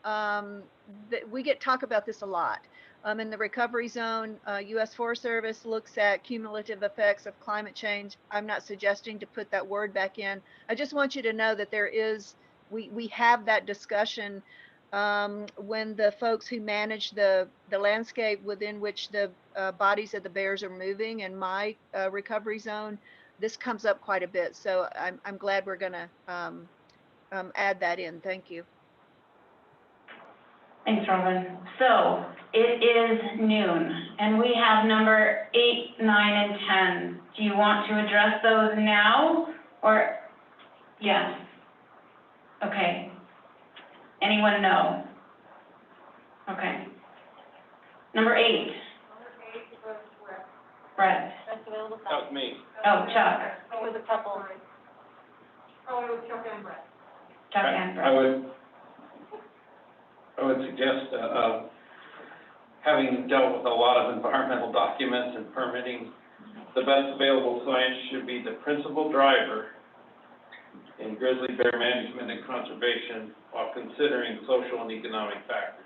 Speaker 12: We talk about this a lot. In the recovery zone, U.S. Forest Service looks at cumulative effects of climate change. I'm not suggesting to put that word back in. I just want you to know that we have that discussion when the folks who manage the landscape within which the bodies of the bears are moving in my recovery zone, this comes up quite a bit. So I'm glad we're gonna add that in. Thank you.
Speaker 2: Thanks, Robin. So it is noon, and we have number 8, 9, and 10. Do you want to address those now, or, yes? Okay. Anyone no? Okay. Number 8.
Speaker 17: Number 8 was
Speaker 2: Brett.
Speaker 1: That's available.
Speaker 10: That was me.
Speaker 2: Oh, Chuck.
Speaker 1: It was a couple.
Speaker 17: Oh, it was Chuck and Brett.
Speaker 2: Chuck and Brett.
Speaker 10: I would suggest, having dealt with a lot of environmental documents and permitting, the best available science should be the principal driver in grizzly bear management and conservation while considering social and economic factors.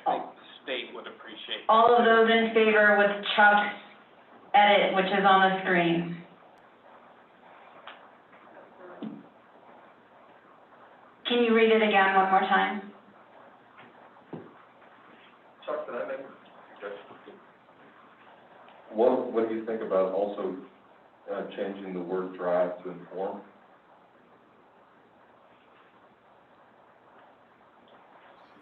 Speaker 10: I think the state would appreciate that.
Speaker 2: All of those in favor with Chuck's edit, which is on the screen? Can you read it again one more time?
Speaker 8: Chuck, can I make a suggestion? What do you think about also changing the word drive to inform?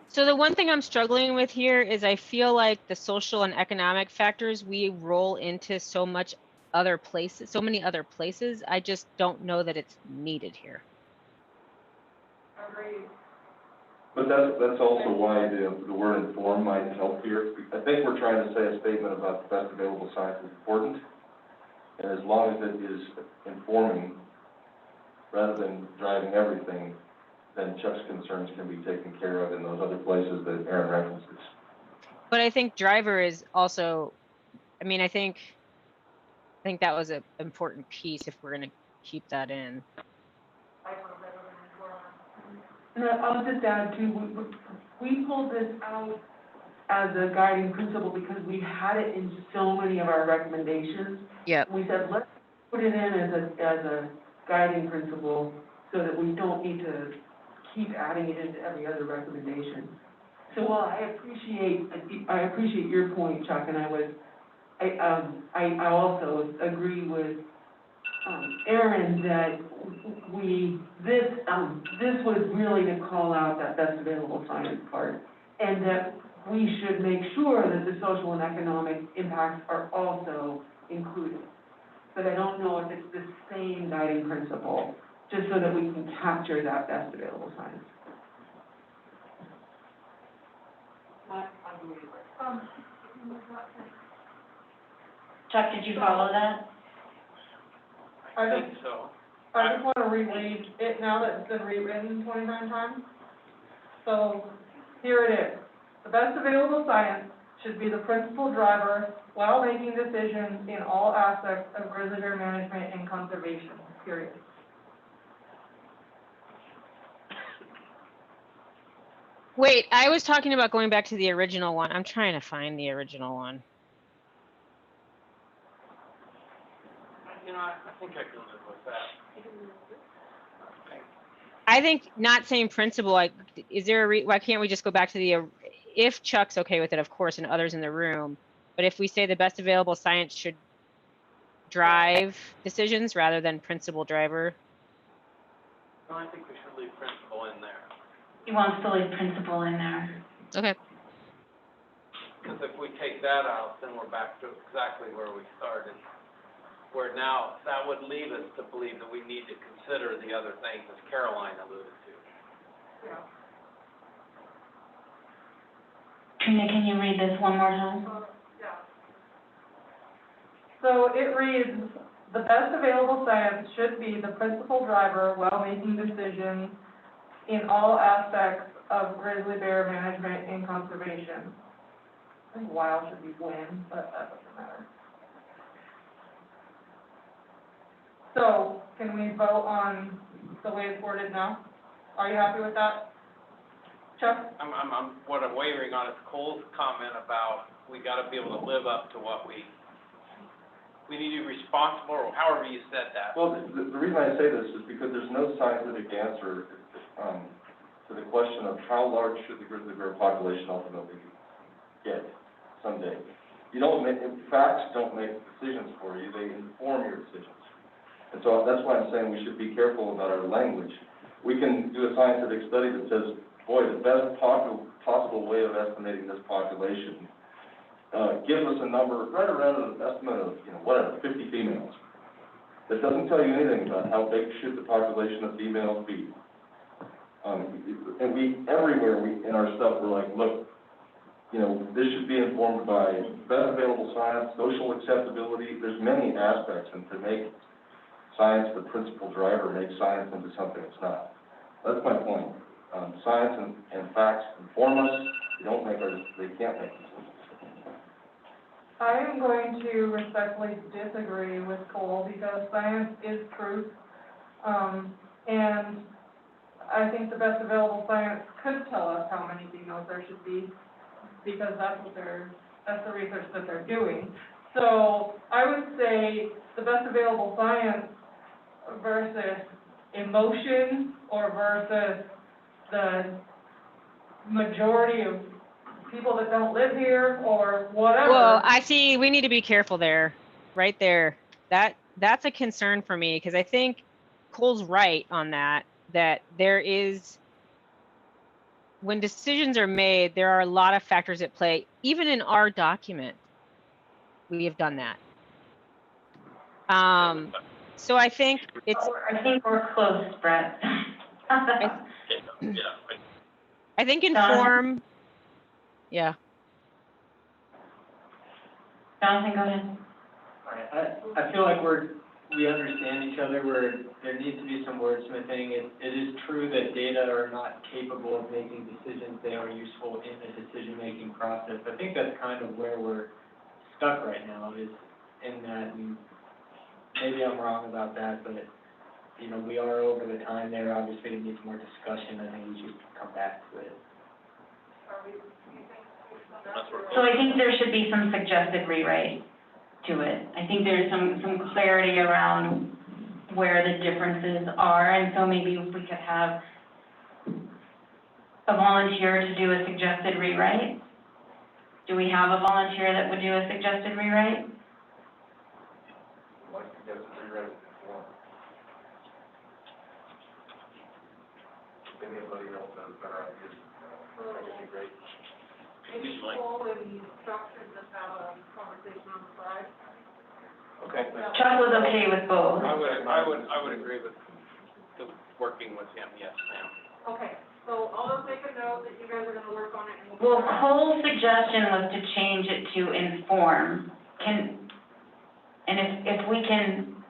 Speaker 3: So the one thing I'm struggling with here is I feel like the social and economic factors we roll into so many other places. I just don't know that it's needed here.
Speaker 17: Agreed.
Speaker 8: But that's also why the word inform might help here. I think we're trying to say a statement about the best available science is important, And as long as it is informing rather than driving everything, then Chuck's concerns can be taken care of in those other places that Aaron references.
Speaker 3: But I think driver is also, I mean, I think that was an important piece if we're gonna keep that in.
Speaker 16: And I'll just add too, we pulled this out as a guiding principle because we had it in so many of our recommendations.
Speaker 3: Yep.
Speaker 16: We said, let's put it in as a guiding principle so that we don't need to keep adding it into every other recommendation. So while I appreciate your point, Chuck, and I also agree with Aaron that this was really to call out that best available science part, and that we should make sure that the social and economic impacts are also included. But I don't know if it's the same guiding principle, just so that we can capture that best available science.
Speaker 2: Chuck, did you follow that?
Speaker 10: I think so.
Speaker 17: I just want to reread it now that it's been rewritten 29 times. So here it is. The best available science should be the principal driver while making decisions in all aspects of grizzly bear management and conservation, period.
Speaker 3: Wait, I was talking about going back to the original one. I'm trying to find the original one.
Speaker 10: You know, I think I can live with that.
Speaker 3: I think not saying principal, like, is there a why can't we just go back to the, if Chuck's okay with it, of course, and others in the room, but if we say the best available science should drive decisions rather than principal driver?
Speaker 10: No, I think we should leave principal in there.
Speaker 2: He wants to leave principal in there.
Speaker 3: Okay.
Speaker 10: Because if we take that out, then we're back to exactly where we started. Where now, that would lead us to believe that we need to consider the other things, as Caroline alluded to.
Speaker 17: Yeah.
Speaker 2: Trina, can you read this one more time?
Speaker 17: Yeah. So it reads, the best available science should be the principal driver while making decisions in all aspects of grizzly bear management and conservation. I think while should be when, but that doesn't matter. So, can we vote on the way it's worded now? Are you happy with that? Chuck?
Speaker 10: What I'm wavering on is Cole's comment about we gotta be able to live up to what we need to be responsible, or however you said that.
Speaker 8: Well, the reason I say this is because there's no scientific answer to the question of how large should the grizzly bear population ultimately get someday. You don't make, facts don't make decisions for you, they inform your decisions. And so that's why I'm saying we should be careful about our language. We can do a scientific study that says, boy, the best possible way of estimating this population gives us a number right around an estimate of, whatever, 50 females. That doesn't tell you anything about how big should the population of females be. And everywhere in our stuff, we're like, look, this should be informed by best available science, social acceptability. There's many aspects, and to make science the principal driver makes science into something it's not. That's my point. Science and facts inform us. They can't make decisions.
Speaker 17: I am going to respectfully disagree with Cole because science is truth. And I think the best available science could tell us how many females there should be because that's the research that they're doing. So I would say the best available science versus emotion or versus the majority of people that don't live here or whatever.
Speaker 3: Well, I see we need to be careful there, right there. That's a concern for me because I think Cole's right on that there is, when decisions are made, there are a lot of factors at play. Even in our document, we have done that. So I think
Speaker 2: we're close, Brett.
Speaker 3: I think inform. Yeah.
Speaker 2: Jonathan, go ahead.
Speaker 7: I feel like we understand each other, where there needs to be some wordsmithing. It is true that data are not capable of making decisions. They are useful in the decision-making process. I think that's kind of where we're stuck right now, is in that, and maybe I'm wrong about that, but, you know, we are over the time there. Obviously, it needs more discussion. I think we should come back to it.
Speaker 2: So I think there should be some suggested rewrite to it. I think there's some clarity around where the differences are, and so maybe if we could have a volunteer to do a suggested rewrite. Do we have a volunteer that would do a suggested rewrite?
Speaker 8: Like to get it rewritten before. If anybody else has better ideas, that would be great.
Speaker 17: Maybe Cole and Chuck should just have a conversation on the side.
Speaker 7: Okay.
Speaker 2: Chuck was okay with both.
Speaker 10: I would agree with working with him, yes, ma'am.
Speaker 17: Okay, so I'll just make a note that you guys are gonna work on it. And
Speaker 2: Well, Cole's suggestion was to change it to inform. And if we can,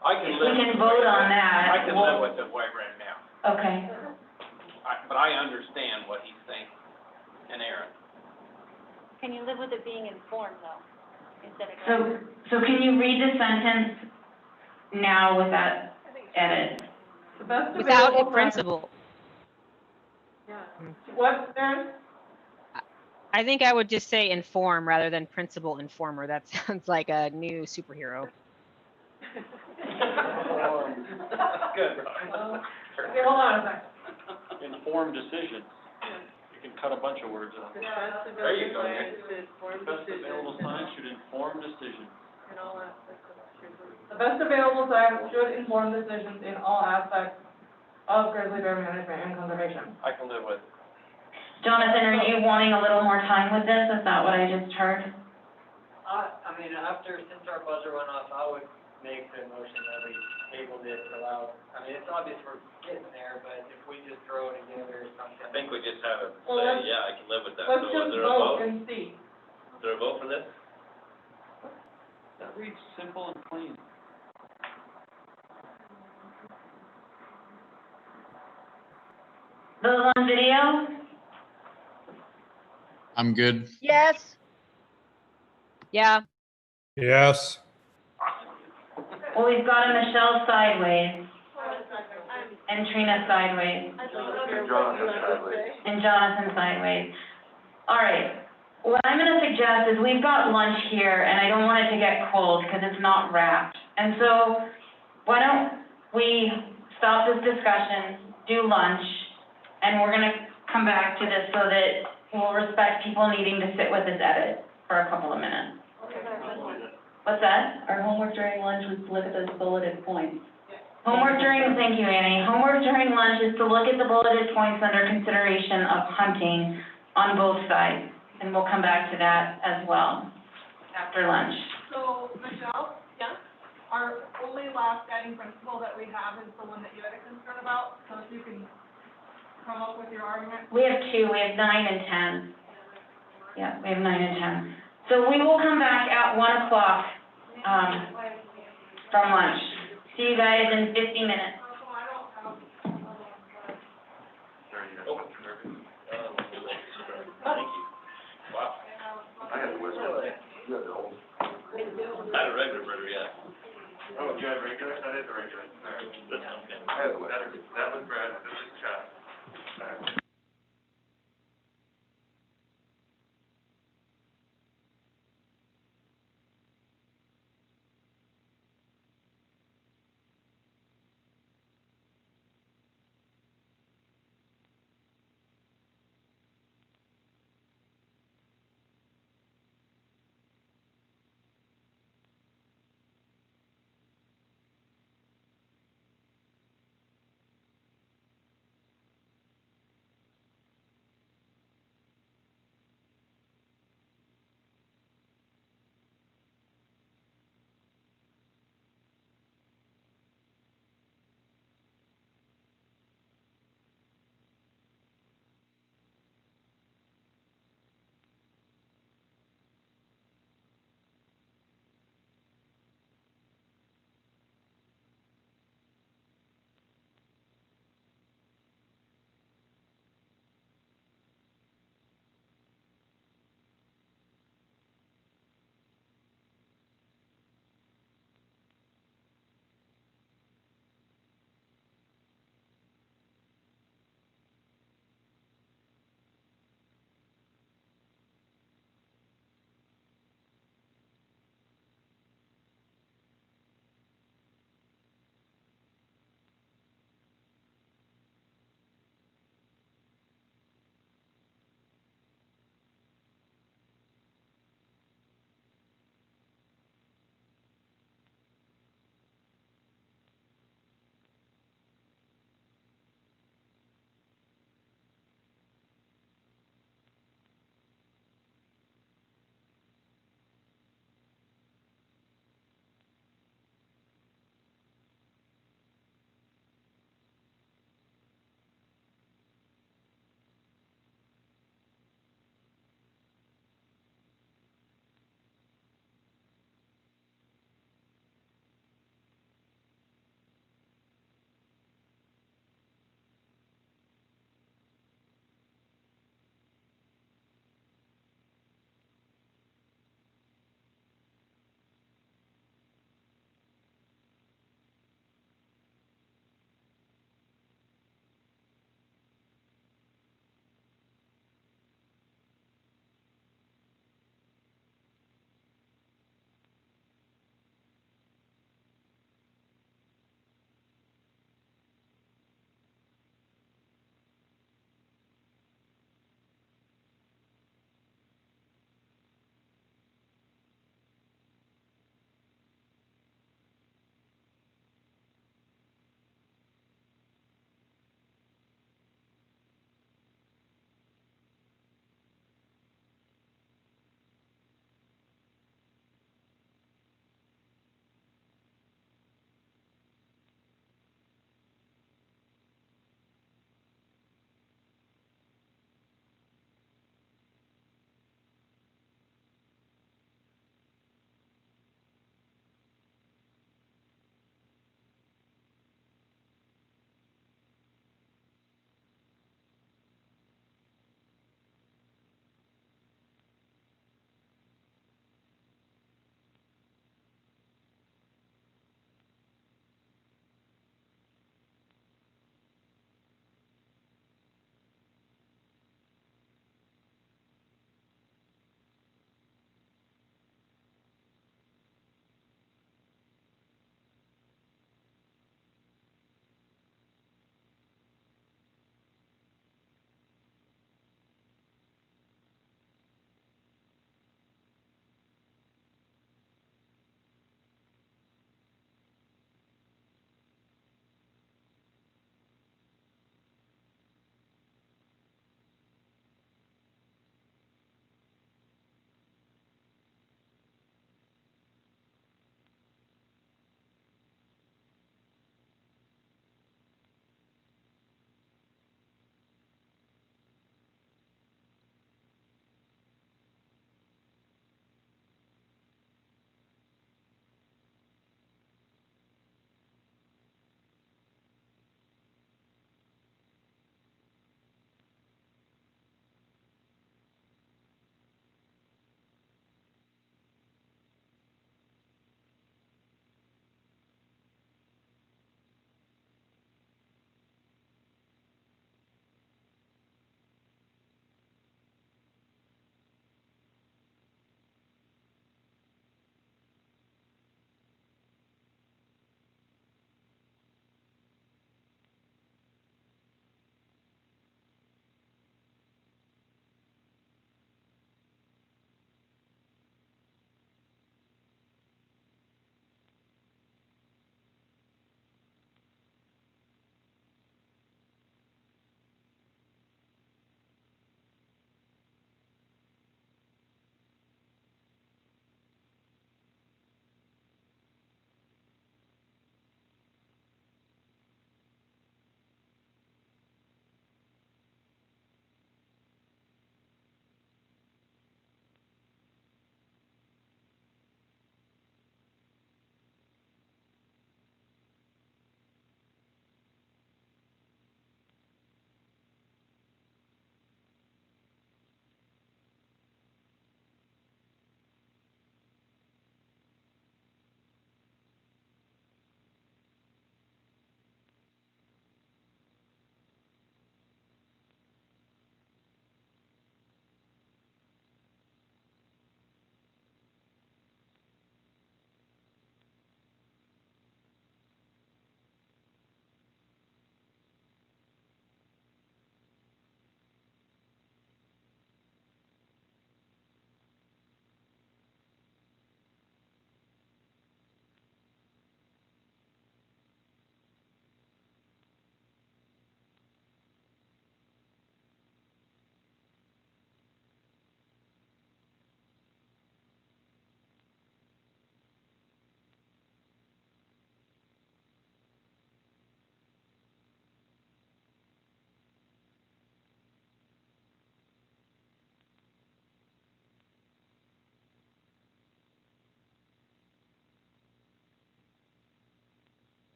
Speaker 10: I can
Speaker 2: if
Speaker 10: live.
Speaker 2: we can vote on that.
Speaker 10: I can live with it right now.
Speaker 2: Okay.
Speaker 10: But I understand what he's saying, and Aaron.
Speaker 21: Can you live with it being informed though, instead of?
Speaker 2: So can you read the sentence now with that edit?
Speaker 17: The best
Speaker 3: Without a
Speaker 17: available
Speaker 3: principle.
Speaker 17: Yeah. What, Aaron?
Speaker 3: I think I would just say inform rather than principal informer. That sounds like a new superhero.
Speaker 10: Good.
Speaker 17: Okay, hold on a second.
Speaker 13: Informed decision. You can cut a bunch of words out.
Speaker 10: There you go, Nick.
Speaker 13: Best available science should inform decision.
Speaker 17: In all aspects of the best available science should inform decisions in all aspects of grizzly bear management and conservation.
Speaker 10: I can live with it.
Speaker 2: Jonathan, are you wanting a little more time with this? Is that what I just heard?
Speaker 7: I mean, since our buzzer went off, I would make the motion that we tabled it allowed. I mean, it's obvious we're getting there, but if we just throw it together or something.
Speaker 4: I think we just have to
Speaker 17: Well,
Speaker 4: say, yeah, I can live with that.
Speaker 17: Let's
Speaker 4: So
Speaker 17: just
Speaker 4: is there a
Speaker 17: vote
Speaker 4: vote?
Speaker 17: and see.
Speaker 4: Is there a vote for this?
Speaker 13: That reads simple and clean.
Speaker 2: Those on video?
Speaker 14: I'm good.
Speaker 12: Yes,
Speaker 3: Yeah.
Speaker 11: Yes.
Speaker 2: Well, we've got a Michelle sideways and Trina sideways and Jonathan sideways. All right. What I'm going to suggest is we've got lunch here, and I don't want it to get cold because it's not wrapped. And so why don't we stop this discussion, do lunch, and we're going to come back to this so that we'll respect people needing to sit with this edit for a couple of minutes. What's that?
Speaker 22: Our homework during lunch was to look at those bulleted points.
Speaker 2: Homework during, thank you, Annie. Homework during lunch is to look at the bulleted points under consideration of hunting on both sides. And we'll come back to that as well after lunch.
Speaker 17: So, Michelle? Yeah? Our only last guiding principle that we have is the one that you had a concern about, so if you can come up with your argument.
Speaker 2: We have two, we have 9 and 10. Yeah, we have 9 and 10. So we will come back at 1 o'clock, from lunch. See you guys in 50 minutes.
Speaker 4: Thank you. Wow.
Speaker 8: I had a whistle. You had the old.
Speaker 4: I had a regular burger, yeah.
Speaker 13: Oh, you had regular? I did the regular. All right.
Speaker 8: I had a whistle.
Speaker 13: That was Brad, this is Chuck. All right.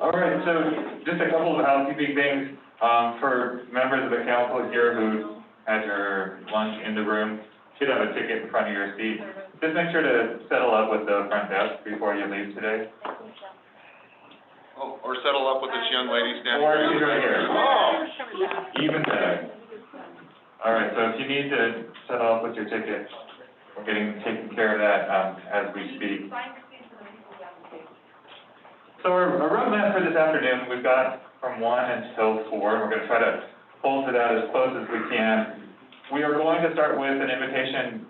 Speaker 5: All right, so just a couple of housekeeping things, for members of the council here who had your lunch in the room, should have a ticket in front of your seat. Just make sure to settle up with the front desk before you leave today.
Speaker 15: Oh, or settle up with this young lady standing
Speaker 5: Or
Speaker 15: there.
Speaker 5: she's right here.
Speaker 15: Oh!
Speaker 5: Even better. All right, so if you need to settle up with your ticket, we're getting taken care of that, as we speak. So our roadmap for this afternoon, we've got from 1 until 4. We're going to try to hold to that as close as we can. We are going to start with an invitation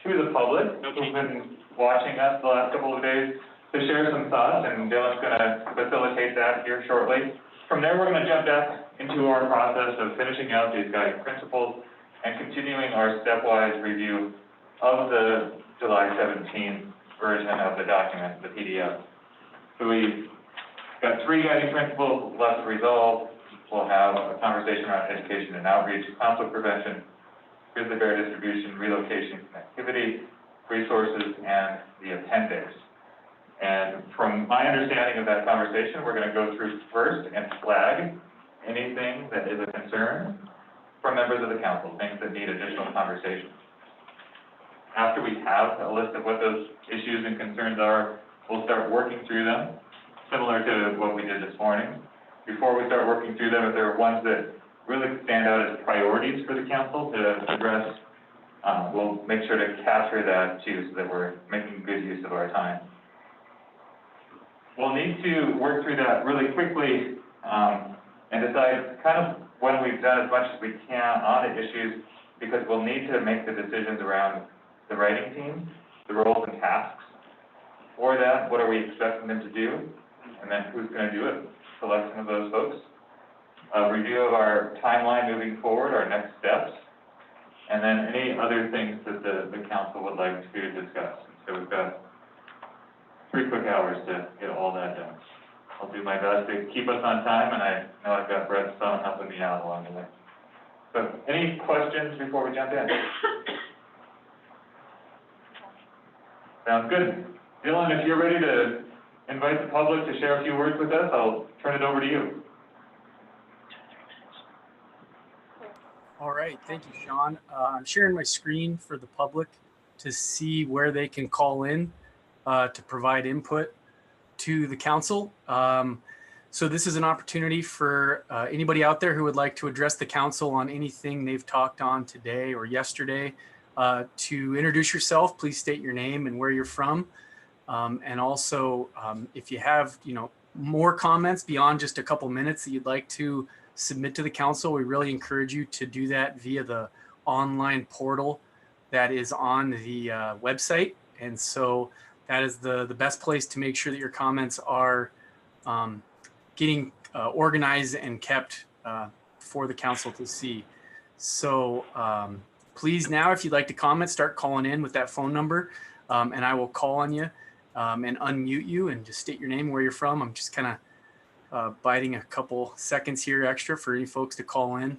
Speaker 5: to the public who've been watching us the last couple of days to share some thoughts, and Dylan's going to facilitate that here shortly. From there, we're going to jump back into our process of finishing out these guiding principles and continuing our stepwise review of the July 17th version of the document, the PDF. So we've got 3 guiding principles left to resolve. We'll have a conversation around education and outreach, conflict prevention, grizzly bear distribution, relocation, connectivity, resources, and the appendix. And from my understanding of that conversation, we're going to go through first and flag anything that is a concern from members of the council, things that need additional conversation. After we have a list of what those issues and concerns are, we'll start working through them, similar to what we did this morning. Before we start working through them, if there are ones that really stand out as priorities for the council to address, we'll make sure to capture that too, so that we're making good use of our time. We'll need to work through that really quickly and decide kind of when we've done as much as we can on the issues, because we'll need to make the decisions around the writing team, the roles and tasks. For that, what are we expecting them to do? And then who's going to do it? Selection of those folks. A review of our timeline moving forward, our next steps. And then any other things that the council would like to discuss. So we've got 3 quick hours to get all that done. I'll do my best to keep us on time, and I know I've got Brett Stone helping me out along the way. So any questions before we jump in? Sounds good. Dylan, if you're ready to invite the public to share a few words with us, I'll turn it over to you.
Speaker 6: All right, thank you, Sean. I'm sharing my screen for the public to see where they can call in to provide input to the council. So this is an opportunity for anybody out there who would like to address the council on anything they've talked on today or yesterday. To introduce yourself, please state your name and where you're from. And also, if you have, more comments beyond just a couple minutes that you'd like to submit to the council, we really encourage you to do that via the online portal that is on the website. And so that is the best place to make sure that your comments are getting organized and kept for the council to see. So please now, if you'd like to comment, start calling in with that phone number, and I will call on you and unmute you and just state your name, where you're from. I'm just kind of biding a couple seconds here extra for any folks to call in.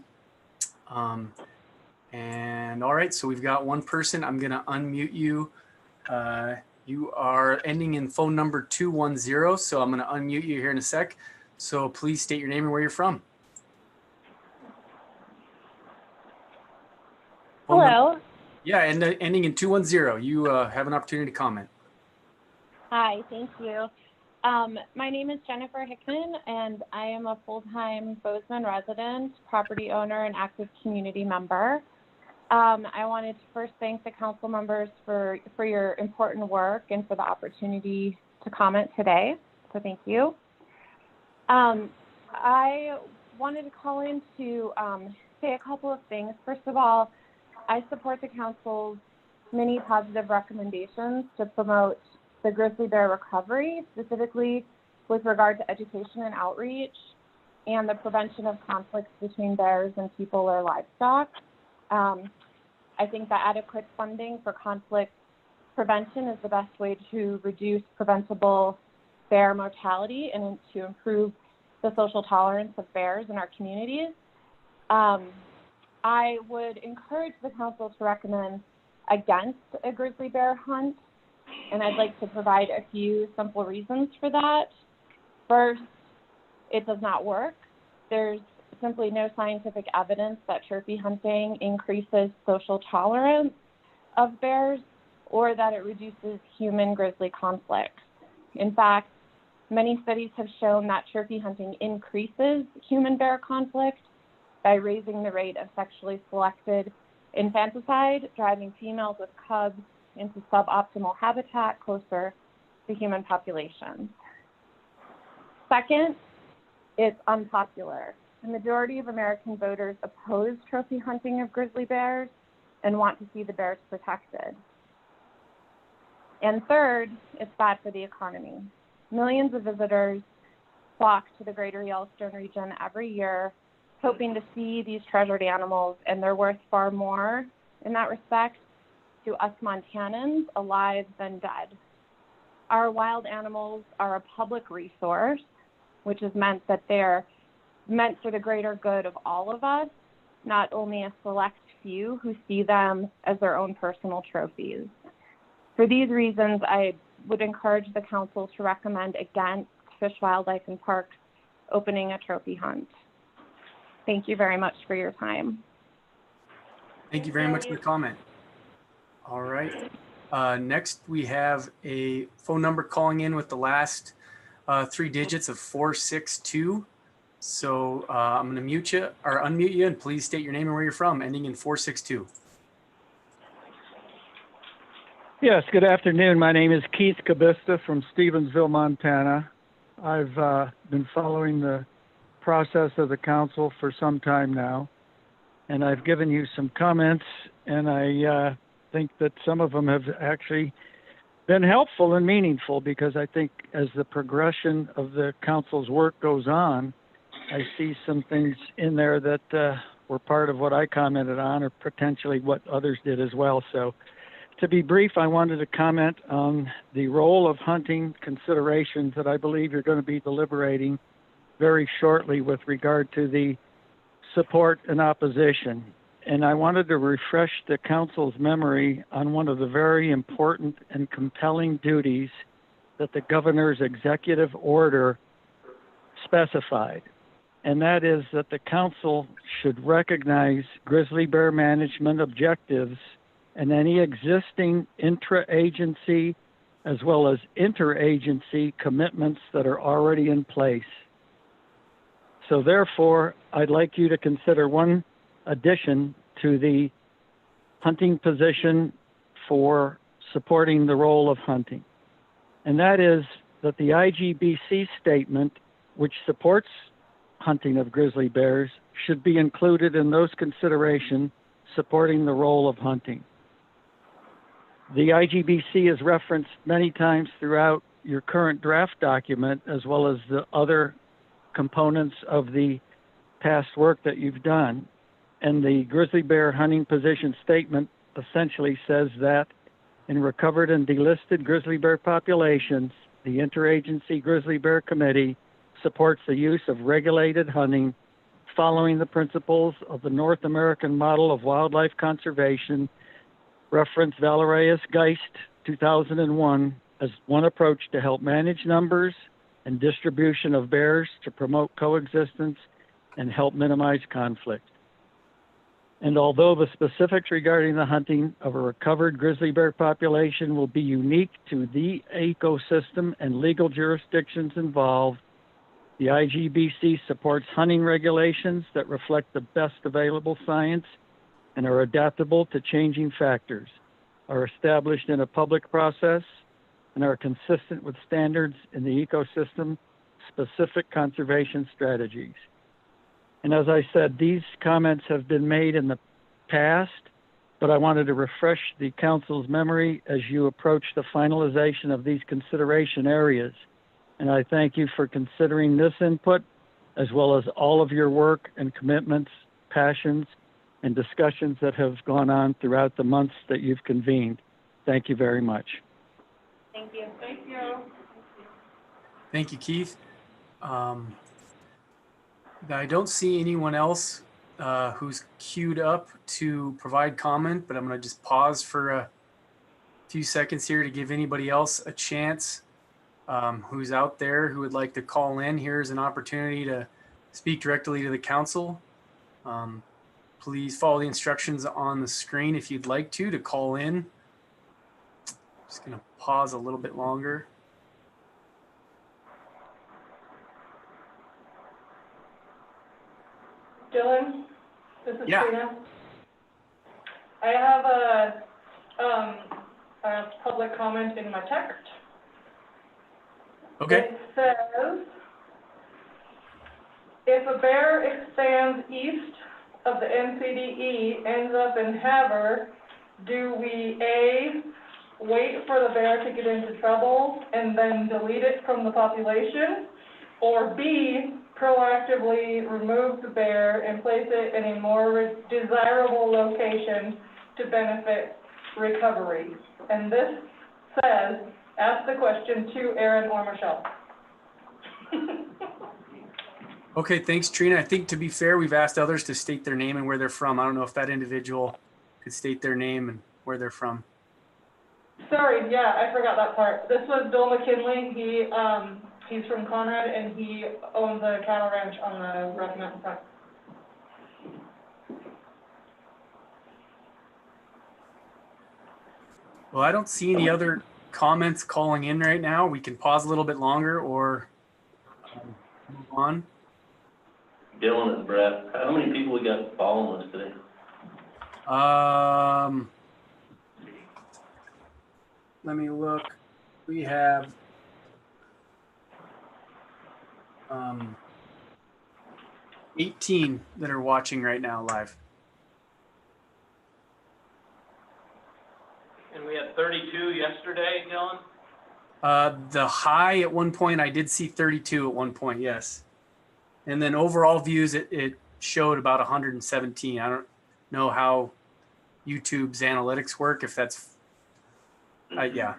Speaker 6: And all right, so we've got one person. I'm going to unmute you. You are ending in phone number 210, so I'm going to unmute you here in a sec. So please state your name and where you're from.
Speaker 18: Hello.
Speaker 6: Yeah, and ending in 210. You have an opportunity to comment.
Speaker 18: Hi, thank you. My name is Jennifer Hickman, and I am a full-time Bozeman resident, property owner, and active community member. I wanted to first thank the council members for your important work and for the opportunity to comment today. So thank you. I wanted to call in to say a couple of things. First of all, I support the council's many positive recommendations to promote the grizzly bear recovery, specifically with regard to education and outreach and the prevention of conflicts between bears and people or livestock. I think that adequate funding for conflict prevention is the best way to reduce preventable bear mortality and to improve the social tolerance of bears in our communities. I would encourage the council to recommend against a grizzly bear hunt And I'd like to provide a few simple reasons for that. First, it does not work. There's simply no scientific evidence that trophy hunting increases social tolerance of bears or that it reduces human-grizzly conflicts. In fact, many studies have shown that trophy hunting increases human-bear conflict by raising the rate of sexually selected infanticide, driving females with cubs into suboptimal habitat closer to human populations. Second, it's unpopular. The majority of American voters oppose trophy hunting of grizzly bears and want to see the bears protected. And third, it's bad for the economy. Millions of visitors flock to the greater Yellowstone region every year, hoping to see these treasured animals, and they're worth far more in that respect to us Montanans, alive than dead. Our wild animals are a public resource, which is meant that they're meant for the greater good of all of us, not only a select few who see them as their own personal trophies. For these reasons, I would encourage the council to recommend against Fish, Wildlife, and Parks opening a trophy hunt. Thank you very much for your time.
Speaker 6: Thank you very much for the comment. All right. Next, we have a phone number calling in with the last 3 digits of 462. So I'm going to mute you or unmute you, and please state your name and where you're from, ending in 462.
Speaker 9: Yes, good afternoon. My name is Keith Kabista from Stevensville, Montana. I've been following the process of the council for some time now, and I've given you some comments, and I think that some of them have actually been helpful and meaningful, because I think as the progression of the council's work goes on, I see some things in there that were part of what I commented on, or potentially what others did as well. So to be brief, I wanted to comment on the role of hunting considerations that I believe you're going to be deliberating very shortly with regard to the support and opposition. And I wanted to refresh the council's memory on one of the very important and compelling duties that the governor's executive order specified. And that is that the council should recognize grizzly bear management objectives and any existing intra-agency as well as interagency commitments that are already in place. So therefore, I'd like you to consider one addition to the hunting position for supporting the role of hunting. And that is that the IGBC statement, which supports hunting of grizzly bears, should be included in those considerations supporting the role of hunting. The IGBC is referenced many times throughout your current draft document, as well as the other components of the past work that you've done. And the grizzly bear hunting position statement essentially says that in recovered and delisted grizzly bear populations, the Interagency Grizzly Bear Committee supports the use of regulated hunting following the principles of the North American Model of Wildlife Conservation, reference Valerius Geist 2001, as one approach to help manage numbers and distribution of bears to promote coexistence and help minimize conflict. And although the specifics regarding the hunting of a recovered grizzly bear population will be unique to the ecosystem and legal jurisdictions involved, the IGBC supports hunting regulations that reflect the best available science and are adaptable to changing factors, are established in a public process, and are consistent with standards in the ecosystem-specific conservation strategies. And as I said, these comments have been made in the past, but I wanted to refresh the council's memory as you approach the finalization of these consideration areas. And I thank you for considering this input, as well as all of your work and commitments, passions, and discussions that have gone on throughout the months that you've convened. Thank you very much.
Speaker 21: Thank you.
Speaker 17: Thank you.
Speaker 6: Thank you, Keith. I don't see anyone else who's queued up to provide comment, but I'm going to just pause for few seconds here to give anybody else a chance who's out there who would like to call in. Here's an opportunity to speak directly to the council. Please follow the instructions on the screen if you'd like to call in. Just going to pause a little bit longer.
Speaker 17: Dylan, this is
Speaker 6: Yeah.
Speaker 17: Trina. I have a public comment in my text.
Speaker 6: Okay.
Speaker 17: It says, if a bear expands east of the NCDE, ends up in Havre, do we A, wait for the bear to get into trouble and then delete it from the population? Or B, proactively remove the bear and place it in a more desirable location to benefit recovery? And this says, ask the question to Aaron or Michelle.
Speaker 6: Okay, thanks, Trina. I think, to be fair, we've asked others to state their name and where they're from. I don't know if that individual could state their name and where they're from.
Speaker 17: Sorry, yeah, I forgot that part. This was Bill McKinley. He's from Conrad, and he owns a cattle ranch on the Rocky Mountain front.
Speaker 6: Well, I don't see any other comments calling in right now. We can pause a little bit longer or move on.
Speaker 4: Dylan and Brett, how many people we got following us today?
Speaker 6: Let me look. We have 18 that are watching right now live.
Speaker 10: And we had 32 yesterday, Dylan?
Speaker 6: The high at one point, I did see 32 at one point, yes. And then overall views, it showed about 117. I don't know how YouTube's analytics work, if that's, yeah.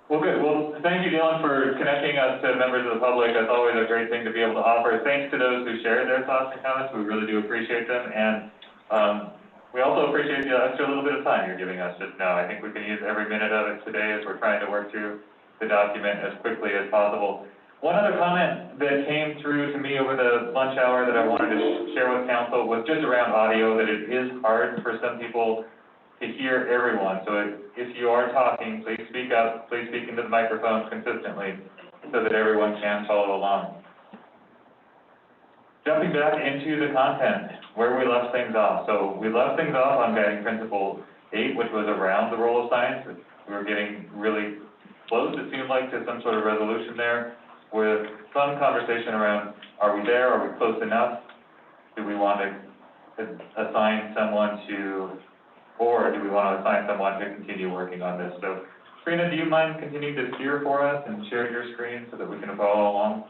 Speaker 5: Well, good. Well, thank you, Dylan, for connecting us to members of the public. That's always a great thing to be able to offer. Thanks to those who shared their thoughts and comments. We really do appreciate them. And we also appreciate the extra little bit of time you're giving us just now. I think we can use every minute of it today as we're trying to work through the document as quickly as possible. One other comment that came through to me over the lunch hour that I wanted to share with council was just around audio, that it is hard for some people to hear everyone. So if you are talking, please speak up, please speak into the microphone consistently so that everyone can follow along. Jumping back into the content, where we left things off. So we left things off on guiding principle 8, which was around the role of science. We were getting really close, it seemed like, to some sort of resolution there, with some conversation around, are we there, are we close enough? Do we want to assign someone to, or do we want to assign someone to continue working on this? So, Trina, do you mind continuing to steer for us and share your screen so that we can follow along?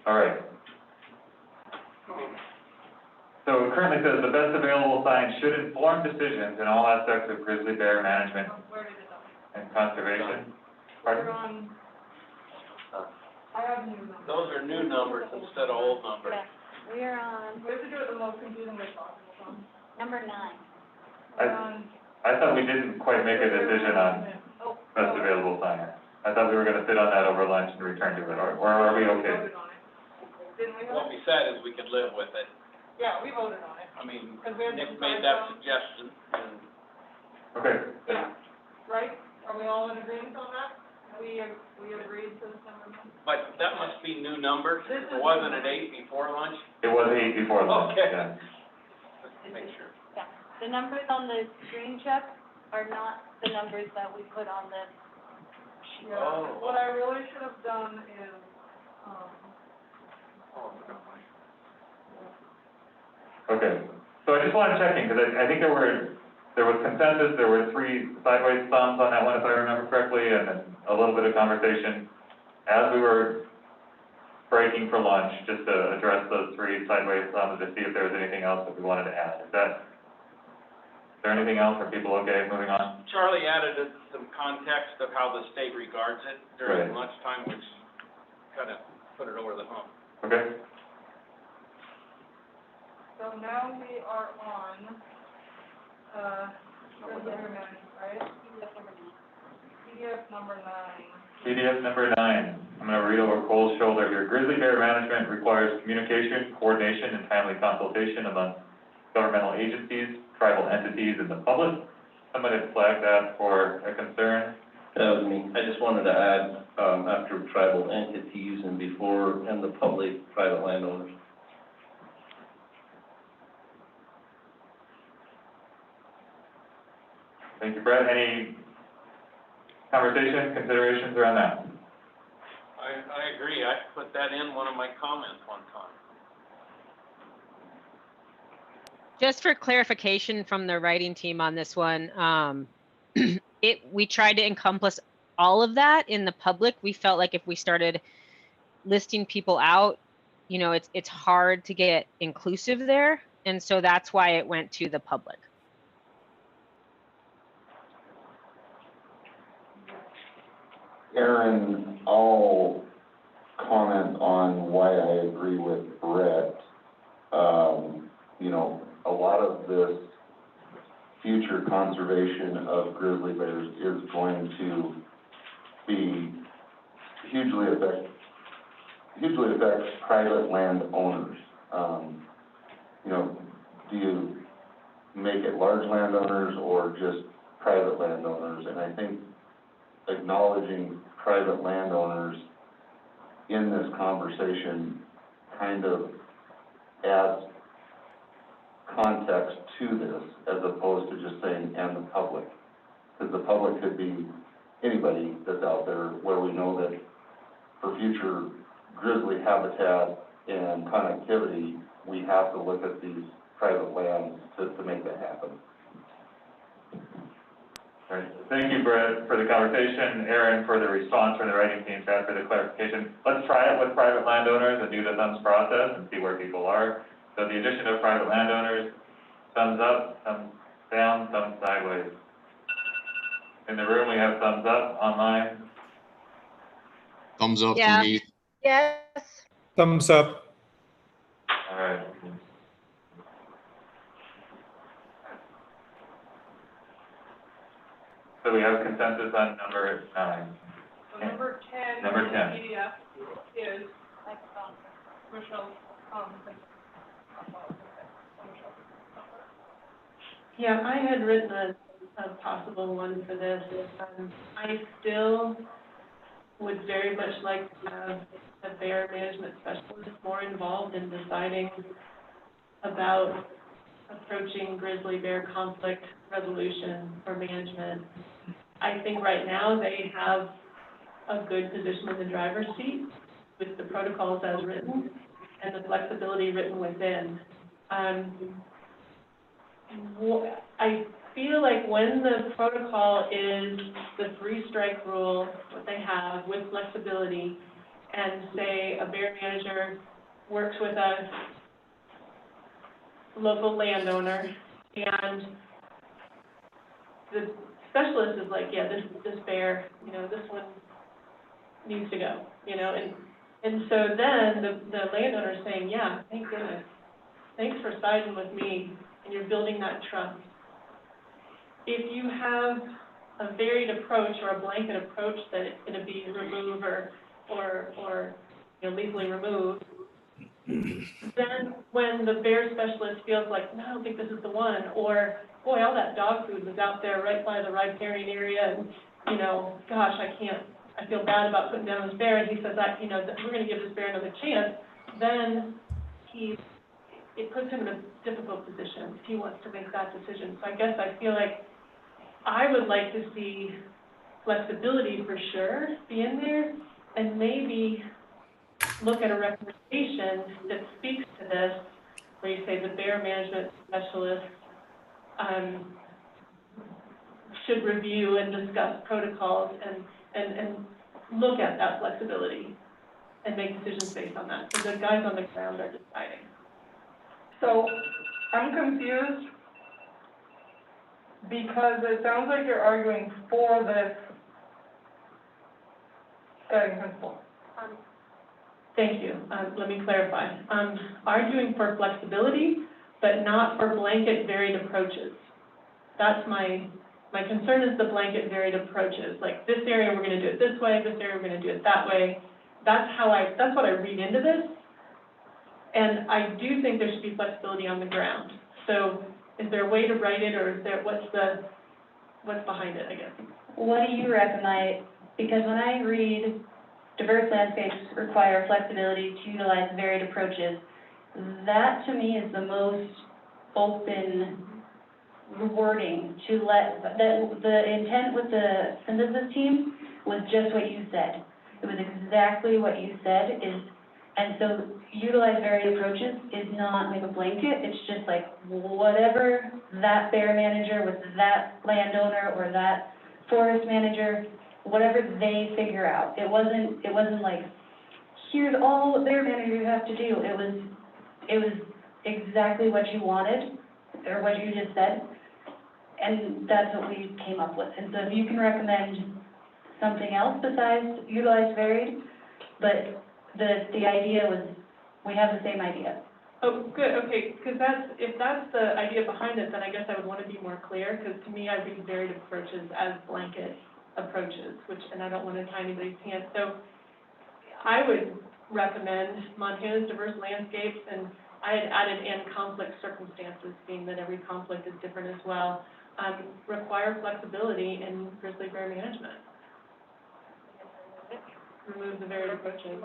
Speaker 5: All right. So it currently says the best available science should inform decisions in all aspects of grizzly bear management and conservation. Pardon?
Speaker 17: I have new numbers.
Speaker 10: Those are new numbers instead of old numbers.
Speaker 21: Yeah, we are on
Speaker 17: We have to do it the most confusing way possible, Tom.
Speaker 21: number 9.
Speaker 5: I thought we didn't quite make a decision on best available science. I thought we were gonna sit on that over lunch and return to it, or are we okay?
Speaker 17: Didn't we?
Speaker 10: What we said is we could live with it.
Speaker 17: Yeah, we voted on it.
Speaker 10: I mean,
Speaker 17: 'Cause we had
Speaker 10: Nick
Speaker 17: to
Speaker 10: made
Speaker 17: decide
Speaker 10: that
Speaker 17: on-
Speaker 10: suggestion, and
Speaker 5: Okay.
Speaker 17: Yeah, right? Are we all in agreement on that? We agreed to this number?
Speaker 10: but that must be new numbers.
Speaker 17: This is-
Speaker 10: It wasn't at 8 before lunch?
Speaker 5: It was 8 before lunch,
Speaker 10: Okay.
Speaker 5: yeah.
Speaker 10: Let's make sure.
Speaker 21: Yeah, the numbers on the screen, Chuck, are not the numbers that we put on the sheet.
Speaker 17: Yeah,
Speaker 10: Oh.
Speaker 17: what I really should have done is,
Speaker 5: Okay, so I just wanted to check in, because I think there was consensus, there were 3 sideways thumbs on that one, if I remember correctly, and then a little bit of conversation. As we were breaking for lunch, just to address those three sideways thumbs to see if there was anything else that we wanted to add. Is there anything else? Are people okay moving on?
Speaker 10: Charlie added some context of how the state regards it during
Speaker 5: Right.
Speaker 10: lunchtime, which kind of put it over the hump.
Speaker 5: Okay.
Speaker 17: So now we are on, Grizzly Bear Management, right? PDF number 9.
Speaker 5: PDF number 9. I'm going to read over Cole's shoulder here. Grizzly bear management requires communication, coordination, and timely consultation among governmental agencies, tribal entities, and the public. Somebody flag that for a concern.
Speaker 4: That was me. I just wanted to add, after tribal entities and before, and the public, private landowners.
Speaker 5: Thank you, Brett. Any conversation, considerations around that?
Speaker 10: I agree. I put that in one of my comments one time.
Speaker 3: Just for clarification from the writing team on this one, we tried to encompass all of that in the public. We felt like if we started listing people out, you know, it's hard to get inclusive there. And so that's why it went to the public.
Speaker 15: Aaron, I'll comment on why I agree with Brett. You know, a lot of this future conservation of grizzly bears is going to be hugely affects private land owners. You know, do you make it large landowners or just private landowners? And I think acknowledging private landowners in this conversation kind of adds context to this as opposed to just saying, and the public. Because the public could be anybody that's out there where we know that for future grizzly habitat and connectivity, we have to look at these private lands to make that happen.
Speaker 5: All right. Thank you, Brett, for the conversation. Aaron, for the response from the writing team, Chad, for the clarification. Let's try it with private landowners and do the thumbs process and see where people are. So the addition of private landowners, thumbs up, thumbs down, thumbs sideways. In the room, we have thumbs up. Online?
Speaker 14: Thumbs up
Speaker 3: Yeah.
Speaker 14: for me.
Speaker 12: Yes.
Speaker 11: Thumbs up.
Speaker 5: All right. So we have consensus on number 9.
Speaker 17: So number 10.
Speaker 5: Number 10.
Speaker 17: PDF is, Michelle's,
Speaker 1: Yeah, I had written a possible one for this. I still would very much like to have a bear management specialist more involved in deciding about approaching grizzly bear conflict resolution or management. I think right now they have a good position in the driver's seat with the protocols as written and the flexibility written within. I feel like when the protocol is the 3-strike rule, what they have with flexibility, and say a bear manager works with a local landowner, and the specialist is like, yeah, this bear, you know, this one needs to go, you know, and so then the landowner is saying, yeah, thank goodness, thanks for siding with me, and you're building that trust. If you have a varied approach or a blanket approach that it's going to be remove or you know, lethally remove, then when the bear specialist feels like, no, I don't think this is the one, or, boy, all that dog food was out there right by the riparian area, and, you know, gosh, I feel bad about putting down this bear, and he says, you know, we're going to give this bear another chance, then it puts him in a difficult position if he wants to make that decision. So I guess I feel like I would like to see flexibility for sure be in there, and maybe look at a recommendation that speaks to this, where you say the bear management specialist should review and discuss protocols and look at that flexibility. and make decisions based on that. So the guys on the ground are deciding.
Speaker 17: So, I'm confused because it sounds like you're arguing for this guiding principle.
Speaker 1: Thank you. Let me clarify. Arguing for flexibility, but not for blanket varied approaches. That's my concern is the blanket varied approaches. Like this area, we're gonna do it this way, this area, we're gonna do it that way. That's what I read into this. And I do think there should be flexibility on the ground. So is there a way to write it, or is there, what's behind it, I guess?
Speaker 22: What do you recommend? Because when I read diverse landscapes require flexibility to utilize varied approaches, that to me is the most open wording to let, the intent with the synthesis team was just what you said. It was exactly what you said and so utilize varied approaches is not like a blanket, it's just like whatever that bear manager with that landowner or that forest manager, whatever they figure out. It wasn't like, here's all what bear managers have to do. It was exactly what you wanted, or what you just said, and that's what we came up with. And so if you can recommend something else besides utilize varied, but the idea was, we have the same idea.
Speaker 1: Oh, good, okay, because if that's the idea behind it, then I guess I would want to be more clear, because to me, I read varied approaches as blanket approaches, and I don't want to tie anybody's hands. So I would recommend Montana's diverse landscapes, and I had added and conflict circumstances, being that every conflict is different as well, require flexibility in grizzly bear management. Remove the varied approaches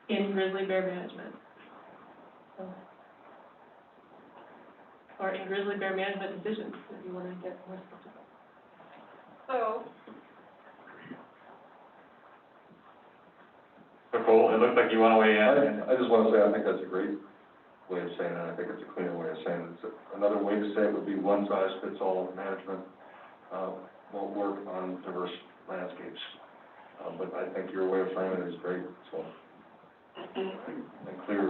Speaker 1: in grizzly bear management. Or in grizzly bear management decisions, if you want to get more specific.
Speaker 17: So,
Speaker 5: Cole, it looks like you want to weigh in.
Speaker 8: I just want to say, I think that's a great way of saying it. I think it's a cleaner way of saying it. Another way to say it would be one size fits all management won't work on diverse landscapes. But I think your way of framing it is great, so, and clear.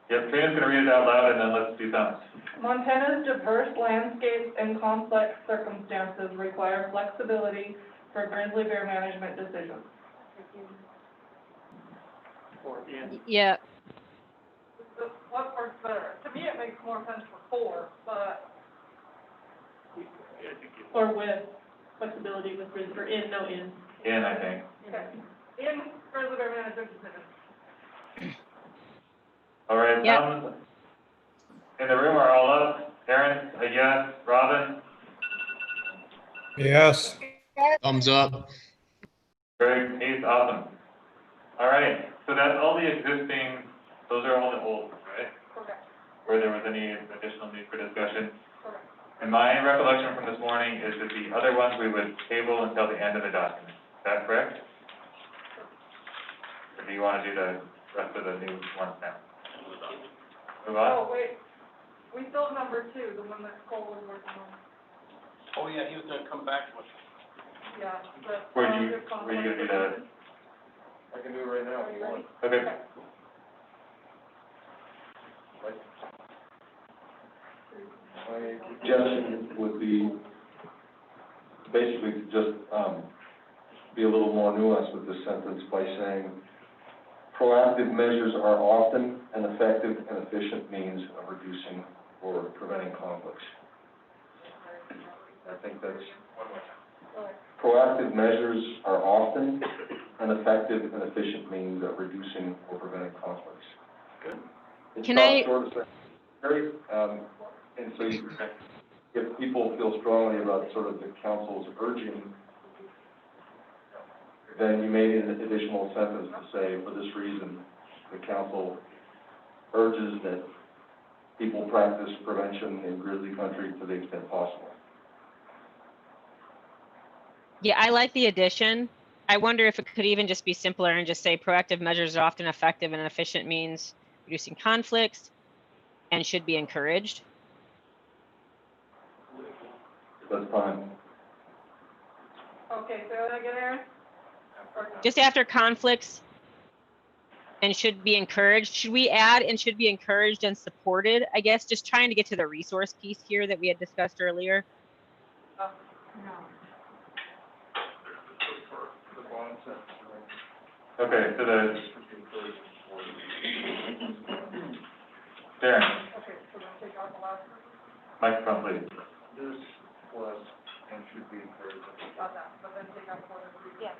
Speaker 5: Yep, Trina's gonna read it out loud and then let's do thumbs.
Speaker 17: Montana's diverse landscapes and complex circumstances require flexibility for grizzly bear management decisions.
Speaker 3: Yeah.
Speaker 17: What works better? To me, it makes more sense for 4, but.
Speaker 1: Or with flexibility with grizzly, or in, no in.
Speaker 5: In, I think.
Speaker 17: Okay. In grizzly bear management decisions.
Speaker 5: All right,
Speaker 3: Yep.
Speaker 5: thumbs in the room are all up. Aaron, a yes. Robin?
Speaker 11: Yes.
Speaker 14: Thumbs up.
Speaker 5: Greg, Heath, awesome. All right, so that's all the existing, those are all the old ones, right?
Speaker 17: Correct.
Speaker 5: Where there was any additional need for discussion?
Speaker 17: Correct.
Speaker 5: And my recollection from this morning is that the other ones we would table until the end of the document. Is that correct? Or do you want to do the rest of the new ones now? Move on?
Speaker 17: Oh, wait, we still have number 2, the one that Cole was working on.
Speaker 10: Oh, yeah, he was gonna come back to us.
Speaker 17: Yeah, the.
Speaker 5: Where you gonna do that?
Speaker 8: I can do it right now if you want.
Speaker 5: Okay.
Speaker 8: My suggestion would be basically to just, be a little more nuanced with this sentence by saying, proactive measures are often an effective and efficient means of reducing or preventing conflicts. I think that's, proactive measures are often an effective and efficient means of reducing or preventing conflicts.
Speaker 5: Good.
Speaker 8: It
Speaker 3: Can
Speaker 8: stops
Speaker 3: I-
Speaker 8: short of saying, very, and so you, if people feel strongly about sort of the council's urging, then you may need an additional sentence to say, for this reason, the council urges that people practice prevention in grizzly country to the extent possible.
Speaker 3: Yeah, I like the addition. I wonder if it could even just be simpler and just say proactive measures are often effective and efficient means reducing conflicts and should be encouraged.
Speaker 8: That's fine.
Speaker 17: Okay, say that again, Aaron?
Speaker 3: Just after conflicts and should be encouraged, should we add and should be encouraged and supported? I guess just trying to get to the resource piece here that we had discussed earlier.
Speaker 5: Okay, so the, Darren,
Speaker 17: Okay, so then take out the last one.
Speaker 5: microphone, please.
Speaker 8: This was and should be encouraged.
Speaker 17: Got that, but then take out the other three. Yeah.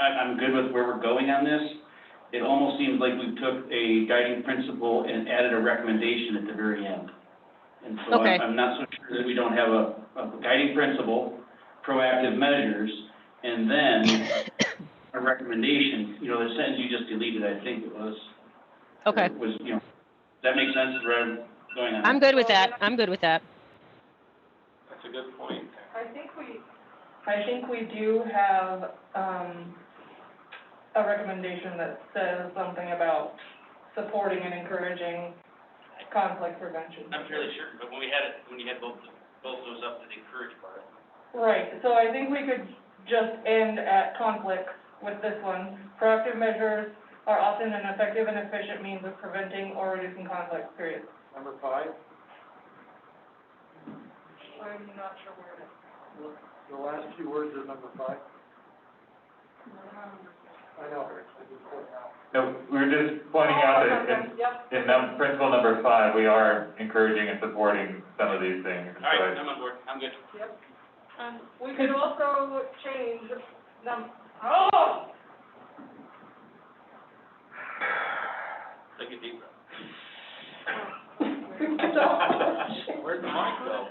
Speaker 19: I'm good with where we're going on this. It almost seems like we took a guiding principle and added a recommendation at the very end. And so
Speaker 3: Okay.
Speaker 19: I'm not so sure that we don't have a guiding principle, proactive measures, and then a recommendation. You know, the sentence you just deleted, I think it was.
Speaker 3: Okay.
Speaker 19: Was, you know, does that make sense where I'm going on?
Speaker 3: I'm good with that. I'm good with that.
Speaker 10: That's a good point.
Speaker 17: I think we do have, a recommendation that says something about supporting and encouraging conflict prevention.
Speaker 19: I'm fairly sure, but when you had both of those up to the encourage part.
Speaker 17: Right, so I think we could just end at conflicts with this one. Proactive measures are often an effective and efficient means of preventing or reducing conflict, period.
Speaker 8: Number 5,
Speaker 17: I'm not sure where it is.
Speaker 8: the last few words of number 5. I know, I just put it out.
Speaker 5: No, we were just pointing out that
Speaker 17: Yep.
Speaker 5: in principle number 5, we are encouraging and supporting some of these things.
Speaker 19: All right, I'm on board, I'm good.
Speaker 17: Yep. We could also change
Speaker 19: Take a deep breath.
Speaker 10: Where'd the mic go?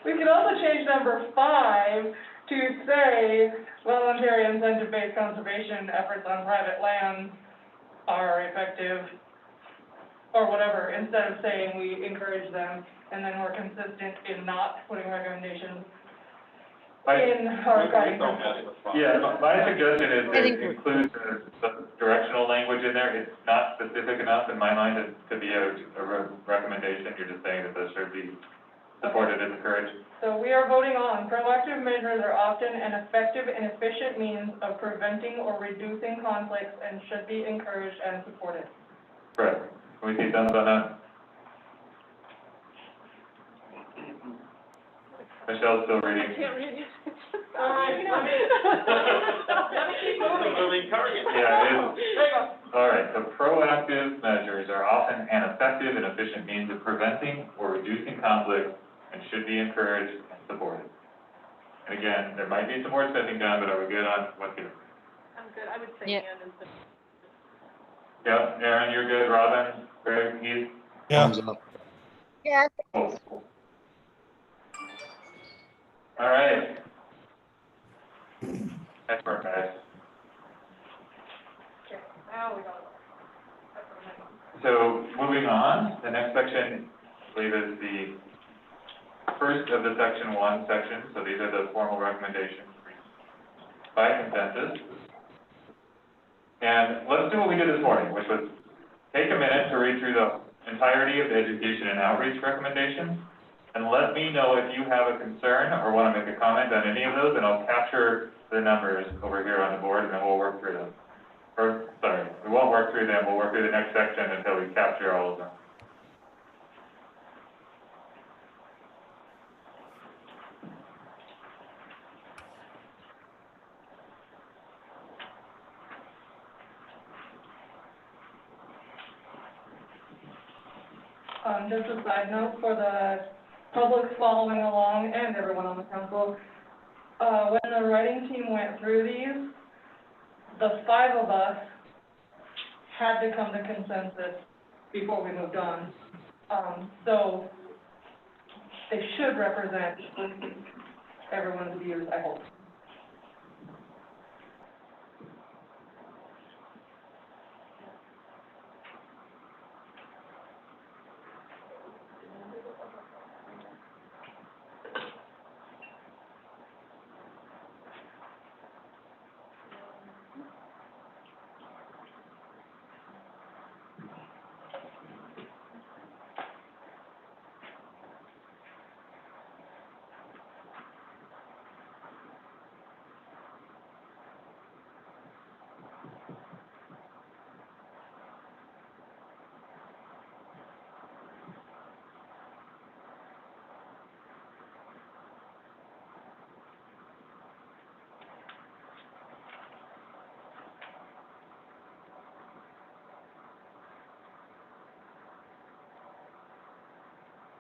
Speaker 17: We could also change number 5 to say voluntary incentive-based conservation efforts on private lands are effective, or whatever, instead of saying we encourage them, and then we're consistent in not putting recommendations in our guiding principles.
Speaker 5: Yeah, my suggestion is
Speaker 3: I think
Speaker 5: to include the directional language in there. It's not specific enough in my mind to be a recommendation. You're just saying that this should be supported and encouraged.
Speaker 17: So we are voting on proactive measures are often an effective and efficient means of preventing or reducing conflicts and should be encouraged and supported.
Speaker 5: Correct. Can we see thumbs on that? Michelle's still reading.
Speaker 17: All right, let me keep moving.
Speaker 10: Moving target.
Speaker 5: Yeah, it is.
Speaker 17: There you go.
Speaker 5: All right, so proactive measures are often an effective and efficient means of preventing or reducing conflict and should be encouraged and supported. And again, there might be some more stepping down, but are we good on what's here?
Speaker 17: I'm good, I would say
Speaker 3: Yeah.
Speaker 17: and instead.
Speaker 5: Yep, Aaron, you're good, Robin, Greg, Keith?
Speaker 14: Thumbs up.
Speaker 12: Yes.
Speaker 5: Cool. All right. Nice work, guys.
Speaker 17: Okay, now we got it.
Speaker 5: So moving on, the next section, I believe, is the first of the section 1 sections. So these are the formal recommendations by consensus. And let's do what we did this morning, which was take a minute to read through the entirety of the education and outreach recommendations, and let me know if you have a concern or want to make a comment on any of those, and I'll capture the numbers over here on the board, and then we'll work through them. Or, sorry, we won't work through them, we'll work through the next section until we capture all of them.
Speaker 17: Just a side note for the public following along and everyone on the council, when the writing team went through these, the 5 of us had to come to consensus before we moved on. So they should represent everyone's views, I hope.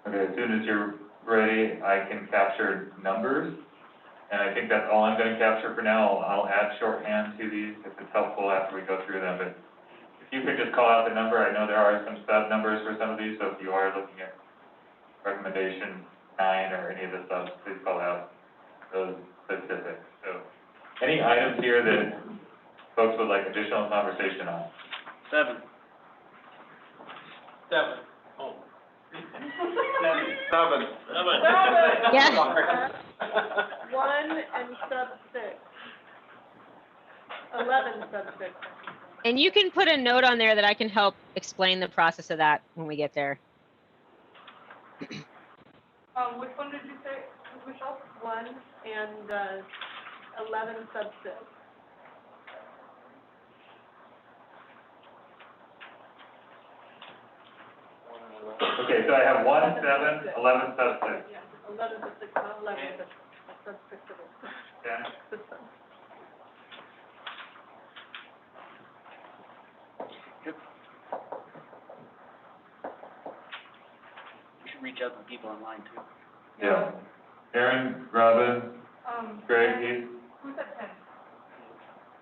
Speaker 5: Okay, as soon as you're ready, I can capture numbers, and I think that's all I'm gonna capture for now. I'll add shorthand to these if it's helpful after we go through them, but if you could just call out the number, I know there are some sub numbers for some of these, so if you are looking at recommendation 9 or any of the subs, please call out those specifics. So, any items here that folks would like additional conversation on?
Speaker 19: 7.
Speaker 10: Oh.
Speaker 21: 7.
Speaker 3: Yeah.
Speaker 21: 1 and sub 6. 11 sub 6.
Speaker 3: And you can put a note on there that I can help explain the process of that when we get there.
Speaker 21: Which one did you say, Michelle? 1 and 11 sub 6.
Speaker 5: Okay, so I have 1, 7, 11 sub 6.
Speaker 21: Yeah, 11 sub 6, not 11 sub 6 of it.
Speaker 5: Okay.
Speaker 19: We should reach out to people online too.
Speaker 5: Yeah. Aaron, Robin, Greg, Heath?
Speaker 17: Who's at 10?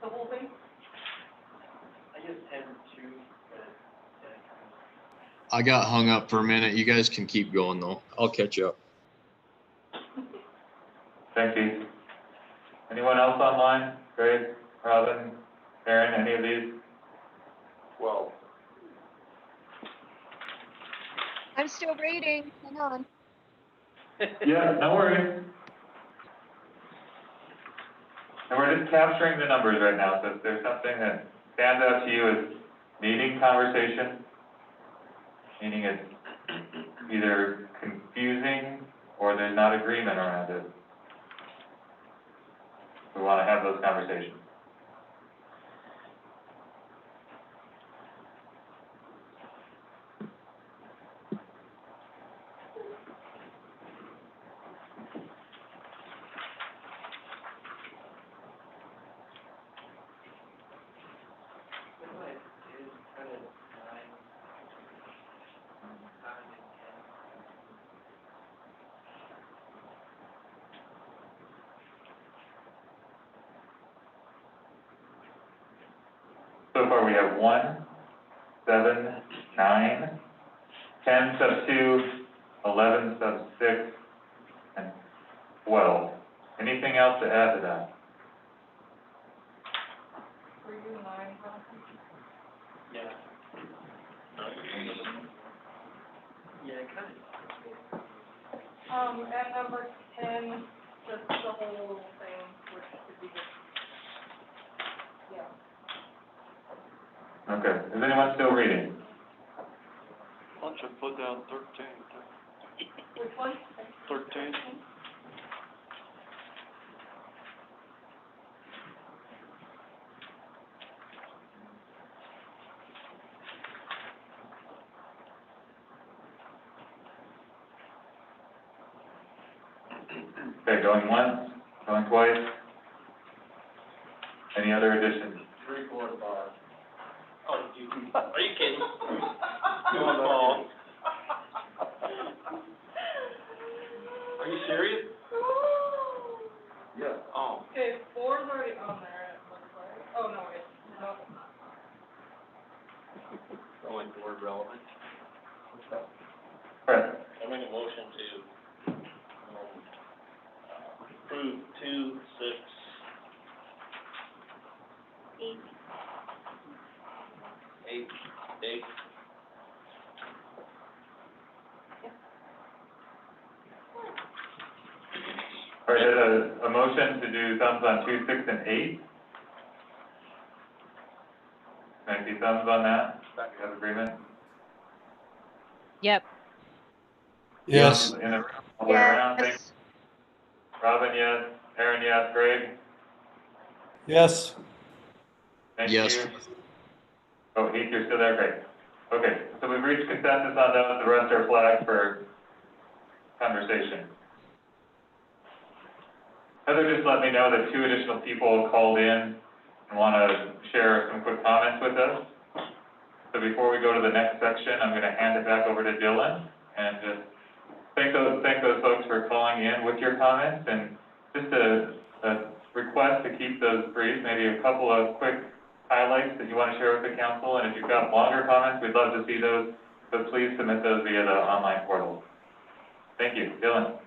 Speaker 17: The whole thing?
Speaker 7: I guess 10 too,
Speaker 14: I got hung up for a minute. You guys can keep going though. I'll catch up.
Speaker 5: Thank you. Anyone else online? Greg, Robin, Aaron, any of these?
Speaker 10: 12.
Speaker 12: I'm still reading, hang on.
Speaker 5: Yeah, no worries. And we're just capturing the numbers right now, so if there's something that stands out to you as needing conversation, meaning it's either confusing or there's not agreement around it, we want to have those conversations. So far, we have 1, 7, 9, 10 sub 2, 11 sub 6, and 12. Anything else to add to that?
Speaker 17: Were you 9, huh?
Speaker 7: Yeah. Yeah, kind of.
Speaker 17: At number 10, just the whole thing, which could be just, yeah.
Speaker 5: Okay, is anyone still reading?
Speaker 10: Why don't you put down 13?
Speaker 17: Which one?
Speaker 10: 13.
Speaker 5: Okay, going once, going twice. Any other additions?
Speaker 10: 3, 4, 5. Oh, are you kidding? Come on. Are you serious?
Speaker 8: Yeah.
Speaker 10: Oh.
Speaker 17: Okay, 4's already on there, it looks like. Oh, no, it's not.
Speaker 10: Don't like the word relevant.
Speaker 5: Right.
Speaker 10: I make a motion to, approve 2, 6. 8.
Speaker 5: All right, there's a motion to do thumbs on 2, 6, and 8. Can I see thumbs on that? You have agreement?
Speaker 3: Yep.
Speaker 11: Yes.
Speaker 5: In the room, all the way around, thank you. Robin, yes. Aaron, yes. Greg?
Speaker 11: Yes.
Speaker 5: Thank
Speaker 14: Yes.
Speaker 5: you. Oh, Heath, you're still there, great. Okay, so we've reached consensus on those, the rest are flagged for conversation. Heather just let me know that 2 additional people called in and want to share some quick comments with us. So before we go to the next section, I'm going to hand it back over to Dylan and just thank those folks for calling in with your comments, and just a request to keep those brief, maybe a couple of quick highlights that you want to share with the council, and if you've got longer comments, we'd love to see those, but please submit those via the online portal. Thank you. Dylan.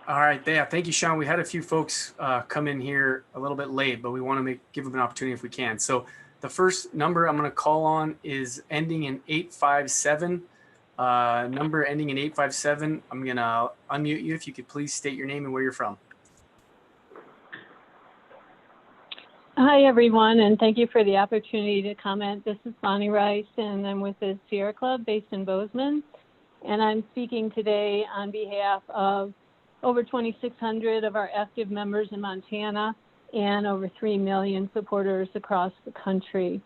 Speaker 6: All right, yeah, thank you, Sean. We had a few folks come in here a little bit late, but we want to give them an opportunity if we can. So the first number I'm going to call on is ending in 857. Number ending in 857. I'm going to unmute you if you could please state your name and where you're from.
Speaker 16: Hi, everyone, and thank you for the opportunity to comment. This is Bonnie Rice, and I'm with the Sierra Club based in Bozeman. And I'm speaking today on behalf of over 2,600 of our active members in Montana and over 3 million supporters across the country.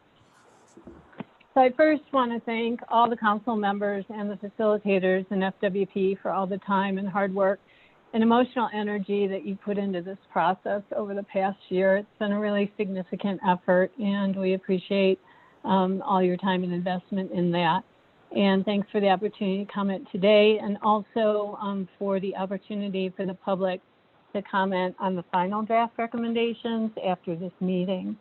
Speaker 16: So I first want to thank all the council members and the facilitators in FWP for all the time and hard work and emotional energy that you put into this process over the past year. It's been a really significant effort, and we appreciate all your time and investment in that. And thanks for the opportunity to comment today, and also for the opportunity for the public to comment on the final draft recommendations after this meeting.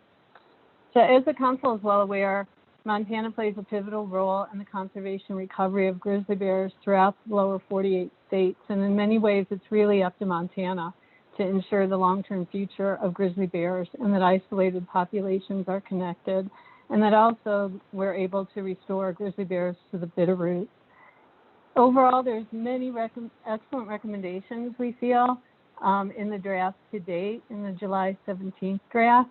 Speaker 16: So as the council is well aware, Montana plays a pivotal role in the conservation recovery of grizzly bears throughout the lower 48 states. And in many ways, it's really up to Montana to ensure the long-term future of grizzly bears and that isolated populations are connected, and that also we're able to restore grizzly bears to the Bitterroot. Overall, there's many excellent recommendations, we feel, in the draft to date, in the July 17th draft,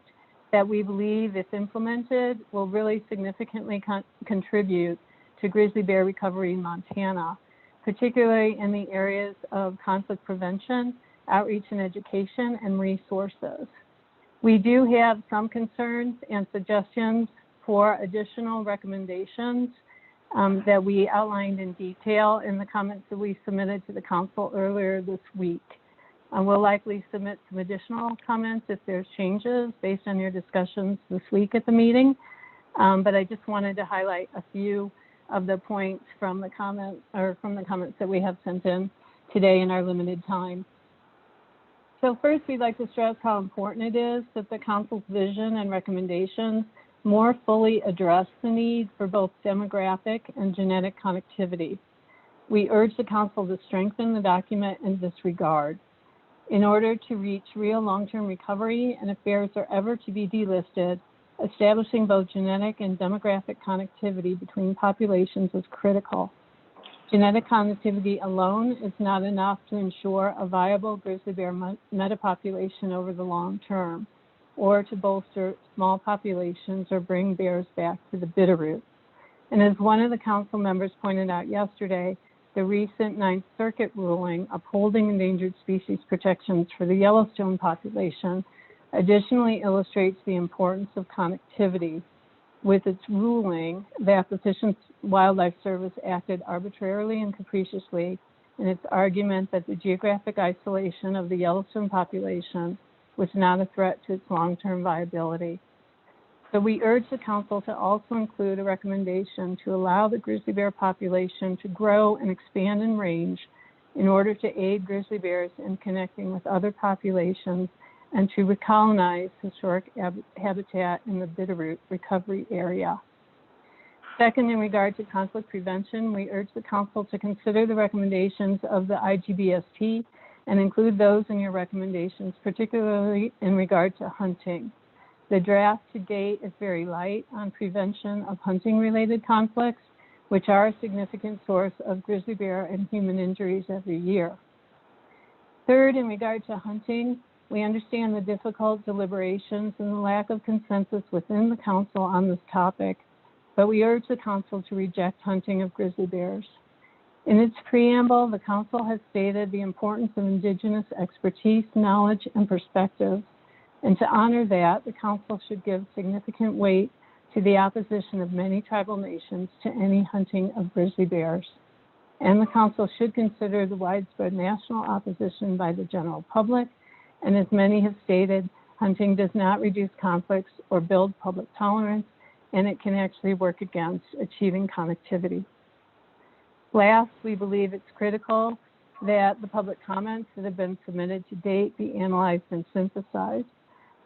Speaker 16: that we believe, if implemented, will really significantly contribute to grizzly bear recovery in Montana, particularly in the areas of conflict prevention, outreach and education, and resources. We do have some concerns and suggestions for additional recommendations that we outlined in detail in the comments that we submitted to the council earlier this week. We'll likely submit some additional comments if there's changes based on your discussions this week at the meeting. But I just wanted to highlight a few of the points from the comments that we have sent in today in our limited time. So first, we'd like to stress how important it is that the council's vision and recommendations more fully address the need for both demographic and genetic connectivity. We urge the council to strengthen the document in this regard. In order to reach real long-term recovery, and if bears are ever to be delisted, establishing both genetic and demographic connectivity between populations is critical. Genetic connectivity alone is not enough to ensure a viable grizzly bear metapopulation over the long term, or to bolster small populations or bring bears back to the Bitterroot. And as one of the council members pointed out yesterday, the recent Ninth Circuit ruling upholding endangered species protections for the Yellowstone population additionally illustrates the importance of connectivity with its ruling that the Fish and Wildlife Service acted arbitrarily and capriciously in its argument that the geographic isolation of the Yellowstone population was not a threat to its long-term viability. So we urge the council to also include a recommendation to allow the grizzly bear population to grow and expand in range in order to aid grizzly bears in connecting with other populations and to recolonize historic habitat in the Bitterroot recovery area. Second, in regard to conflict prevention, we urge the council to consider the recommendations of the IGBST and include those in your recommendations, particularly in regard to hunting. The draft to date is very light on prevention of hunting-related conflicts, which are a significant source of grizzly bear and human injuries every year. Third, in regard to hunting, we understand the difficult deliberations and the lack of consensus within the council on this topic, but we urge the council to reject hunting of grizzly bears. In its preamble, the council has stated the importance of indigenous expertise, knowledge, and perspective. And to honor that, the council should give significant weight to the opposition of many tribal nations to any hunting of grizzly bears. And the council should consider the widespread national opposition by the general public. And as many have stated, hunting does not reduce conflicts or build public tolerance, and it can actually work against achieving connectivity. Last, we believe it's critical that the public comments that have been submitted to date be analyzed and synthesized.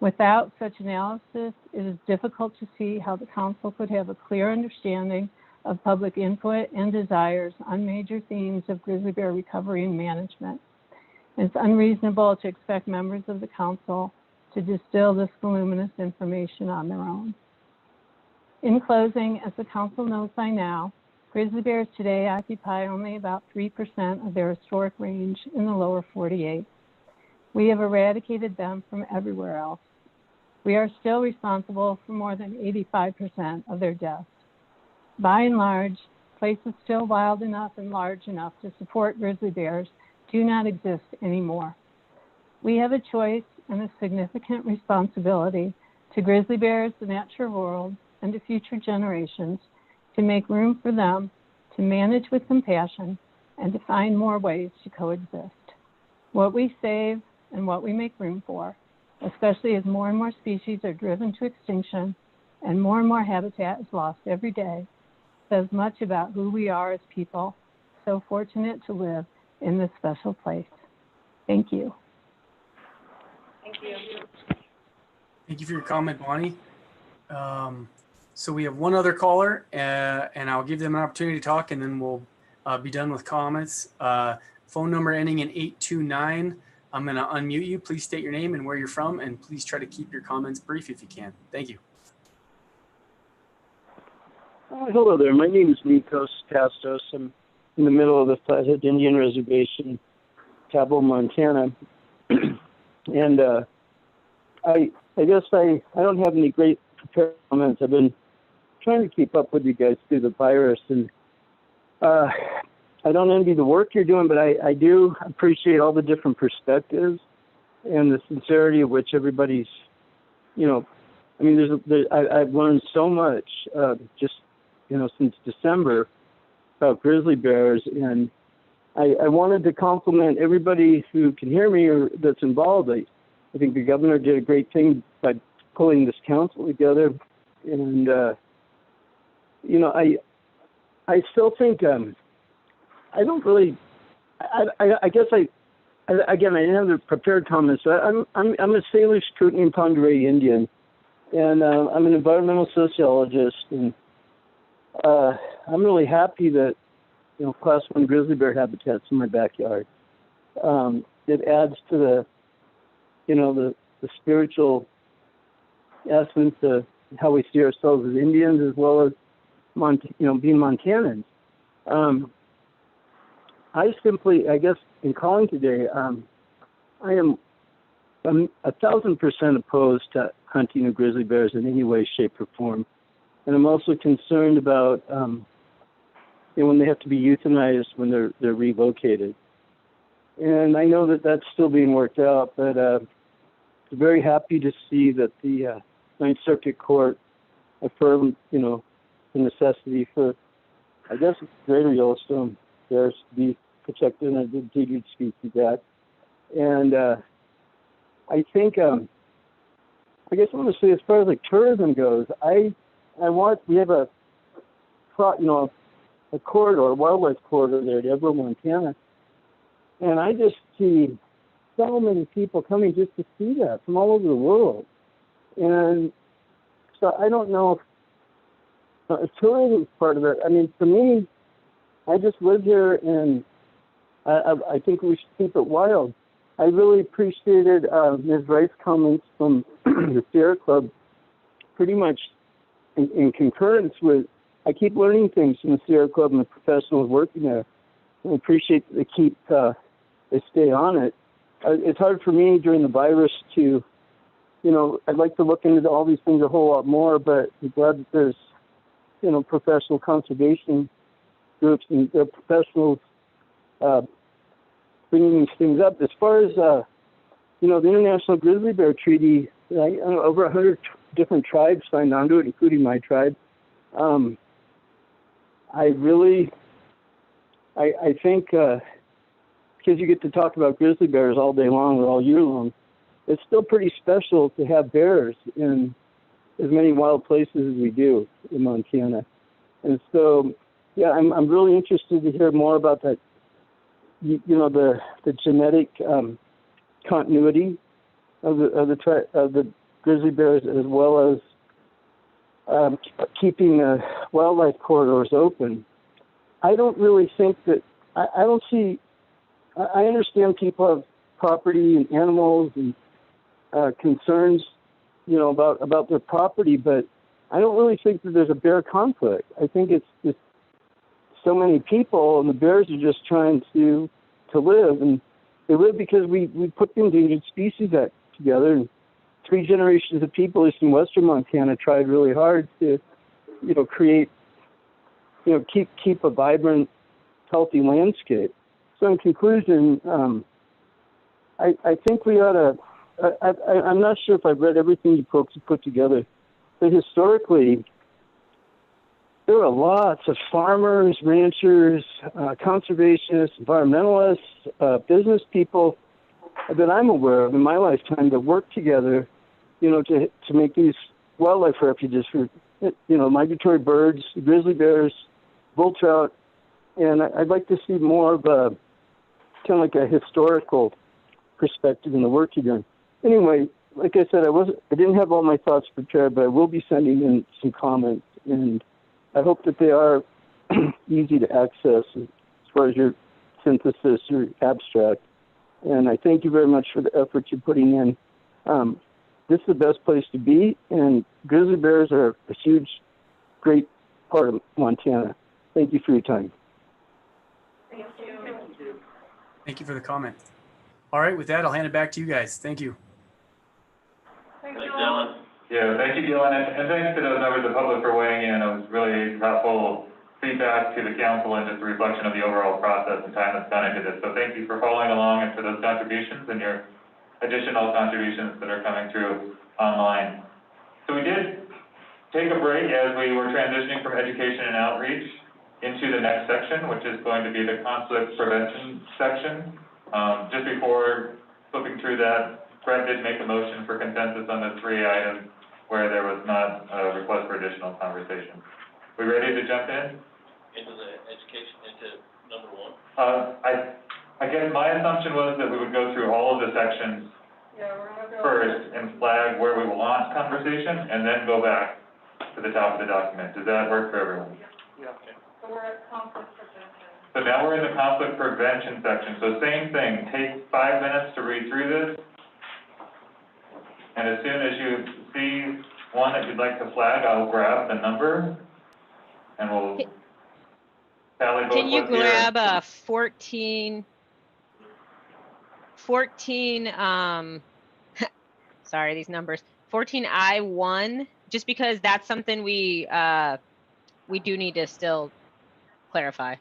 Speaker 16: Without such analysis, it is difficult to see how the council could have a clear understanding of public input and desires on major themes of grizzly bear recovery and management. It's unreasonable to expect members of the council to distill this voluminous information on their own. In closing, as the council knows by now, grizzly bears today occupy only about 3% of their historic range in the lower 48. We have eradicated them from everywhere else. We are still responsible for more than 85% of their deaths. By and large, places still wild enough and large enough to support grizzly bears do not exist anymore. We have a choice and a significant responsibility to grizzly bears, the natural world, and to future generations to make room for them, to manage with compassion, and to find more ways to coexist. What we save and what we make room for, especially as more and more species are driven to extinction and more habitat is lost every day, says much about who we are as people, so fortunate to live in this special place. Thank you.
Speaker 1: Thank you.
Speaker 6: Thank you for your comment, Bonnie. So we have one other caller, and I'll give them an opportunity to talk, and then we'll be done with comments. Phone number ending in 829. I'm going to unmute you. Please state your name and where you're from, and please try to keep your comments brief if you can. Thank you.
Speaker 2: Hello there. My name is Nikos Pastos. I'm in the middle of the Flathead Indian Reservation, Cabo, Montana. And I guess I don't have any great prepared comments. I've been trying to keep up with you guys through the virus, and I don't envy the work you're doing, but I do appreciate all the different perspectives and the sincerity of which everybody's, you know, I mean, I've learned so much just, you know, since December about grizzly bears, and I wanted to compliment everybody who can hear me or that's involved. I think the governor did a great thing by pulling this council together, and you know, I still think I don't really. I guess again I didn't have the prepared comments. So I'm a Salish Kootenai and Pend Oreille Indian, and I'm an environmental sociologist, and I'm really happy that, you know, Class 1 grizzly bear habitat's in my backyard. It adds to the, you know, the spiritual essence of how we see ourselves as Indians, as well as being Montanans. I guess, in calling today, I am 1,000% opposed to hunting of grizzly bears in any way, shape, or form. And I'm also concerned about, when they have to be euthanized when they're relocated. And I know that that's still being worked out, but I'm very happy to see that the Ninth Circuit Court affirmed, you know, the necessity for, I guess, greater Yellowstone bears to be protected, and I did you'd speak to that. And I think, I guess I want to say, as far as like tourism goes, we have a corridor, a wildlife corridor there at Everett, Montana, and I just see so many people coming just to see that from all over the world. And so I don't know if tourism is part of it. I mean, for me, I just live here, and I think we should keep it wild. I really appreciated Ms. Rice's comments from the Sierra Club, pretty much in concurrence with. I keep learning things from the Sierra Club and the professionals working there. I appreciate that they stay on it. It's hard for me during the virus to, you know, I'd like to look into all these things a whole lot more, but I'm glad that there's, you know, professional conservation groups and their professionals bringing these things up. As far as, you know, the International Grizzly Bear Treaty, over 100 different tribes signed onto it, including my tribe. I think, because you get to talk about grizzly bears all day long or all year long, it's still pretty special to have bears in as many wild places as we do in Montana. And so, yeah, I'm really interested to hear more about the genetic continuity of the grizzly bears, as well as keeping the wildlife corridors open. I don't really think that I don't see. I understand people have property and animals and concerns, about their property, but I don't really think that there's a bear conflict. I think it's just so many people, and the bears are just trying to live, and they live because we put the Endangered Species Act together, and 3 generations of people, at least in western Montana, tried really hard to, create, keep a vibrant, healthy landscape. So in conclusion, I think we ought to. I'm not sure if I've read everything you folks have put together, but historically, there were lots of farmers, ranchers, conservationists, environmentalists, business people that I'm aware of in my lifetime that worked together, to make these wildlife refuges for, migratory birds, grizzly bears, bull trout, and I'd like to see more of a kind of like a historical perspective in the work you're doing. Anyway, like I said, I didn't have all my thoughts prepared, but I will be sending in some comments, and I hope that they are easy to access as far as your synthesis or abstract. And I thank you very much for the effort you're putting in. This is the best place to be, and grizzly bears are a huge, great part of Montana. Thank you for your time.
Speaker 6: Thank you for the comment. All right, with that, I'll hand it back to you guys. Thank you.
Speaker 5: Thanks, Dylan. Yeah, thank you, Dylan, and thanks to those members of the public for weighing in. It was really helpful feedback to the council and just a reflection of the overall process and time that's gone into this. So thank you for following along and for those contributions and your additional contributions that are coming through online. So we did take a break as we were transitioning from education and outreach into the next section, which is going to be the conflict prevention section. Just before flipping through that, Brett did make a motion for consensus on the 3 items where there was not a request for additional conversation. We ready to jump in?
Speaker 4: Into the education, into number 1?
Speaker 5: I guess my assumption was that we would go through all of the sections first and flag where we want conversation, and then go back to the top of the document. Does that work for everyone?
Speaker 17: Yeah. So we're at conflict prevention.
Speaker 5: So now we're in the conflict prevention section. So same thing, take 5 minutes to read through this. And as soon as you see one that you'd like to flag, I'll grab the number and we'll tally both.
Speaker 3: Can you grab a 14, sorry, these numbers, 14I1, just because that's something we do need to still clarify.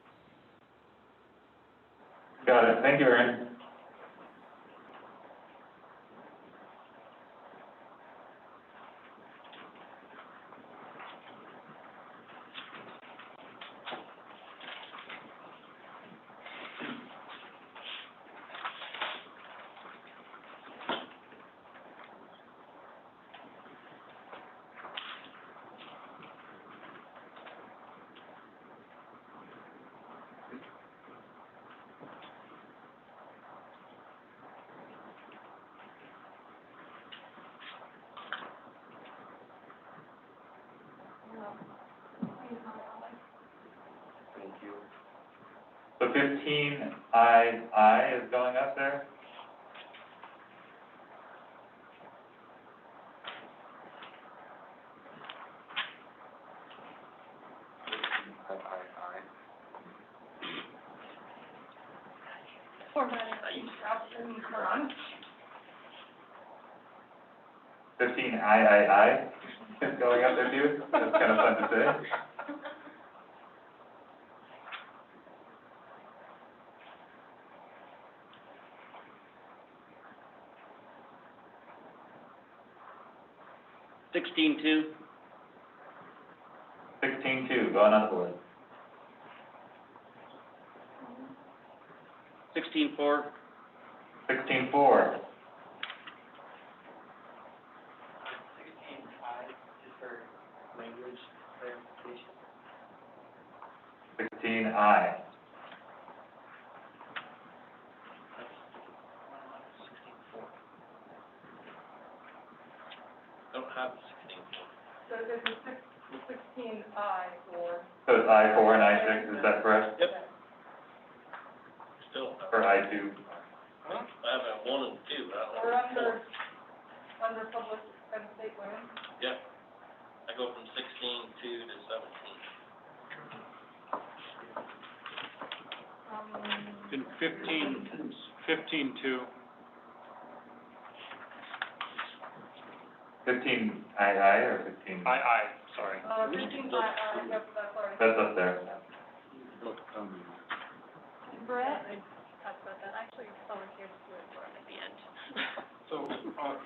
Speaker 5: Got it. Thank you, Erin. So 15II is going up there.
Speaker 17: Formatting that you dropped in front.
Speaker 5: 15II is going up there too. That's kind of fun to say.
Speaker 19: $16.2.
Speaker 5: 16.2, going on the board.
Speaker 19: 16.4.
Speaker 5: 16.4.
Speaker 7: Just for language clarification.
Speaker 5: 16I.
Speaker 10: have the 16.
Speaker 17: So there's a 16I for.
Speaker 5: So it's I4 and I6, is that correct?
Speaker 10: Yep. Still,
Speaker 5: Or I2?
Speaker 10: I have a 1 and 2, but I don't
Speaker 17: Or
Speaker 10: have 4.
Speaker 17: under public and state land.
Speaker 10: Yeah. I go from 16.2 to 17.
Speaker 17: Um,
Speaker 10: In 15.2.
Speaker 5: 15 II or 15?
Speaker 10: Sorry.
Speaker 17: 15I, yep, that's already.
Speaker 5: That's up there.
Speaker 21: Brett? I talked about that, actually, someone here to do it for him at the end.
Speaker 10: So,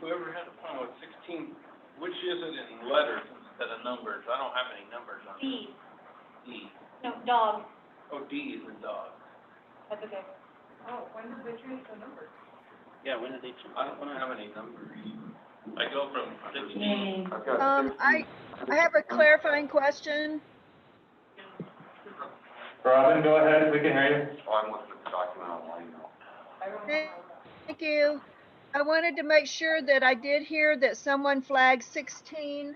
Speaker 10: whoever had a problem with 16, which is it in letters instead of numbers? I don't have any numbers on it.
Speaker 21: D,
Speaker 10: D.
Speaker 21: no, dog,
Speaker 10: Oh, D is in dog.
Speaker 21: that's okay.
Speaker 17: Oh, when did they change the numbers?
Speaker 10: Yeah, when did they change? I don't have any numbers. I go from 16.
Speaker 21: Yay.
Speaker 12: I have a clarifying question.
Speaker 5: Robin, go ahead, we can hear you.
Speaker 15: Oh, I'm looking at the document online now.
Speaker 12: Thank you. I wanted to make sure that I did hear that someone flagged 16-4.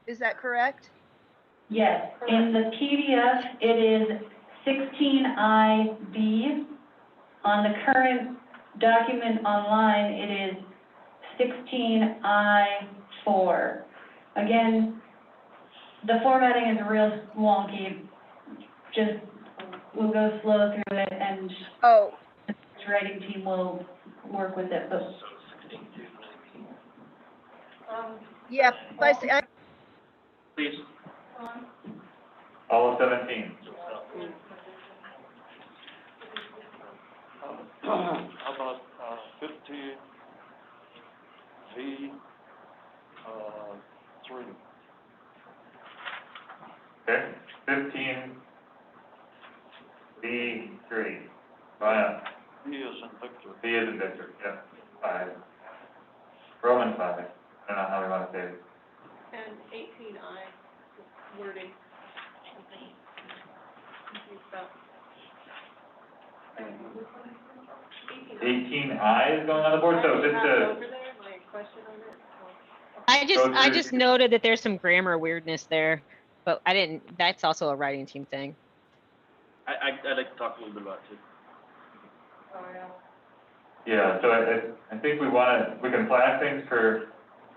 Speaker 12: Is that correct?
Speaker 22: Yes, in the PDF, it is 16IB. On the current document online, it is 16I4. Again, the formatting is real wonky. Just, we'll go slow through it and
Speaker 12: Oh,
Speaker 22: the writing team will work with it, but.
Speaker 12: yeah,
Speaker 10: Please.
Speaker 5: All of 17.
Speaker 10: How about 50 V 3?
Speaker 5: Okay, 15 B3. Brian?
Speaker 10: V is in Victor.
Speaker 5: B is in Victor, yep, 5. Roman 5, I don't know how we want to say it.
Speaker 1: And 18I wording.
Speaker 5: 18I is going on the board, so just
Speaker 1: Over
Speaker 5: to,
Speaker 1: there, my question on it.
Speaker 5: Go
Speaker 3: I
Speaker 5: through-
Speaker 3: just noted that there's some grammar weirdness there, but I didn't, that's also a writing team thing.
Speaker 10: I'd like to talk a little bit about it too.
Speaker 17: Oh, yeah.
Speaker 5: yeah, so I think we can flag things for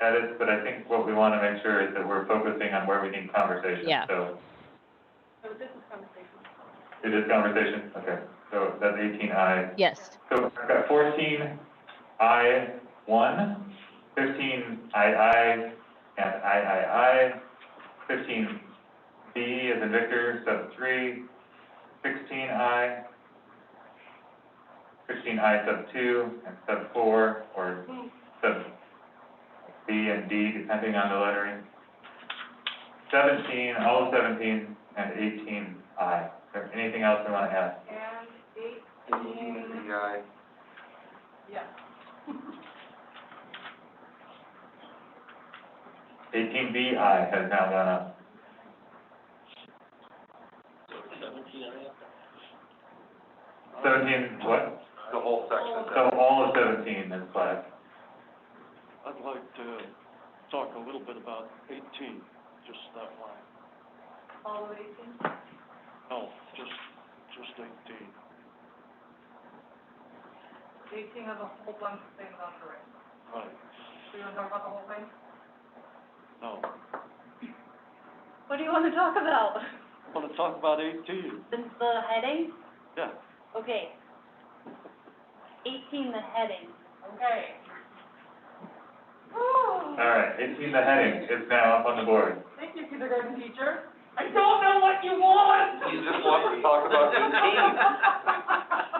Speaker 5: edits, but I think what we want to make sure is that we're focusing on where we need conversation.
Speaker 3: Yeah.
Speaker 5: So
Speaker 1: So this is conversation.
Speaker 5: it is conversation, okay, so that's 18I.
Speaker 3: Yes.
Speaker 5: So I've got 14I1, 15II, and III, 15B as in Victor, sub 3, 16I, 16I sub 2, and sub 4, or sub B and D, depending on the lettering. 17, all of 17, and 18I. Is there anything else we want to add?
Speaker 17: And 18. Yeah.
Speaker 5: 18BI has now gone up. 17, what?
Speaker 15: The whole section.
Speaker 5: So all of 17 is flagged.
Speaker 10: I'd like to talk a little bit about 18, just that one.
Speaker 17: All of 18?
Speaker 10: No, just 18.
Speaker 17: 18 has a whole bunch of things under it.
Speaker 10: Right.
Speaker 17: So you want to talk about the whole thing?
Speaker 10: No.
Speaker 21: What do you want to talk about?
Speaker 10: I want to talk about 18.
Speaker 21: The heading?
Speaker 10: Yeah.
Speaker 21: Okay. 18, the heading.
Speaker 17: Okay.
Speaker 5: All right, 18, the heading is now up on the board.
Speaker 17: Thank you, kindergarten teacher. I don't know what you want.
Speaker 15: He just wants to talk about 18.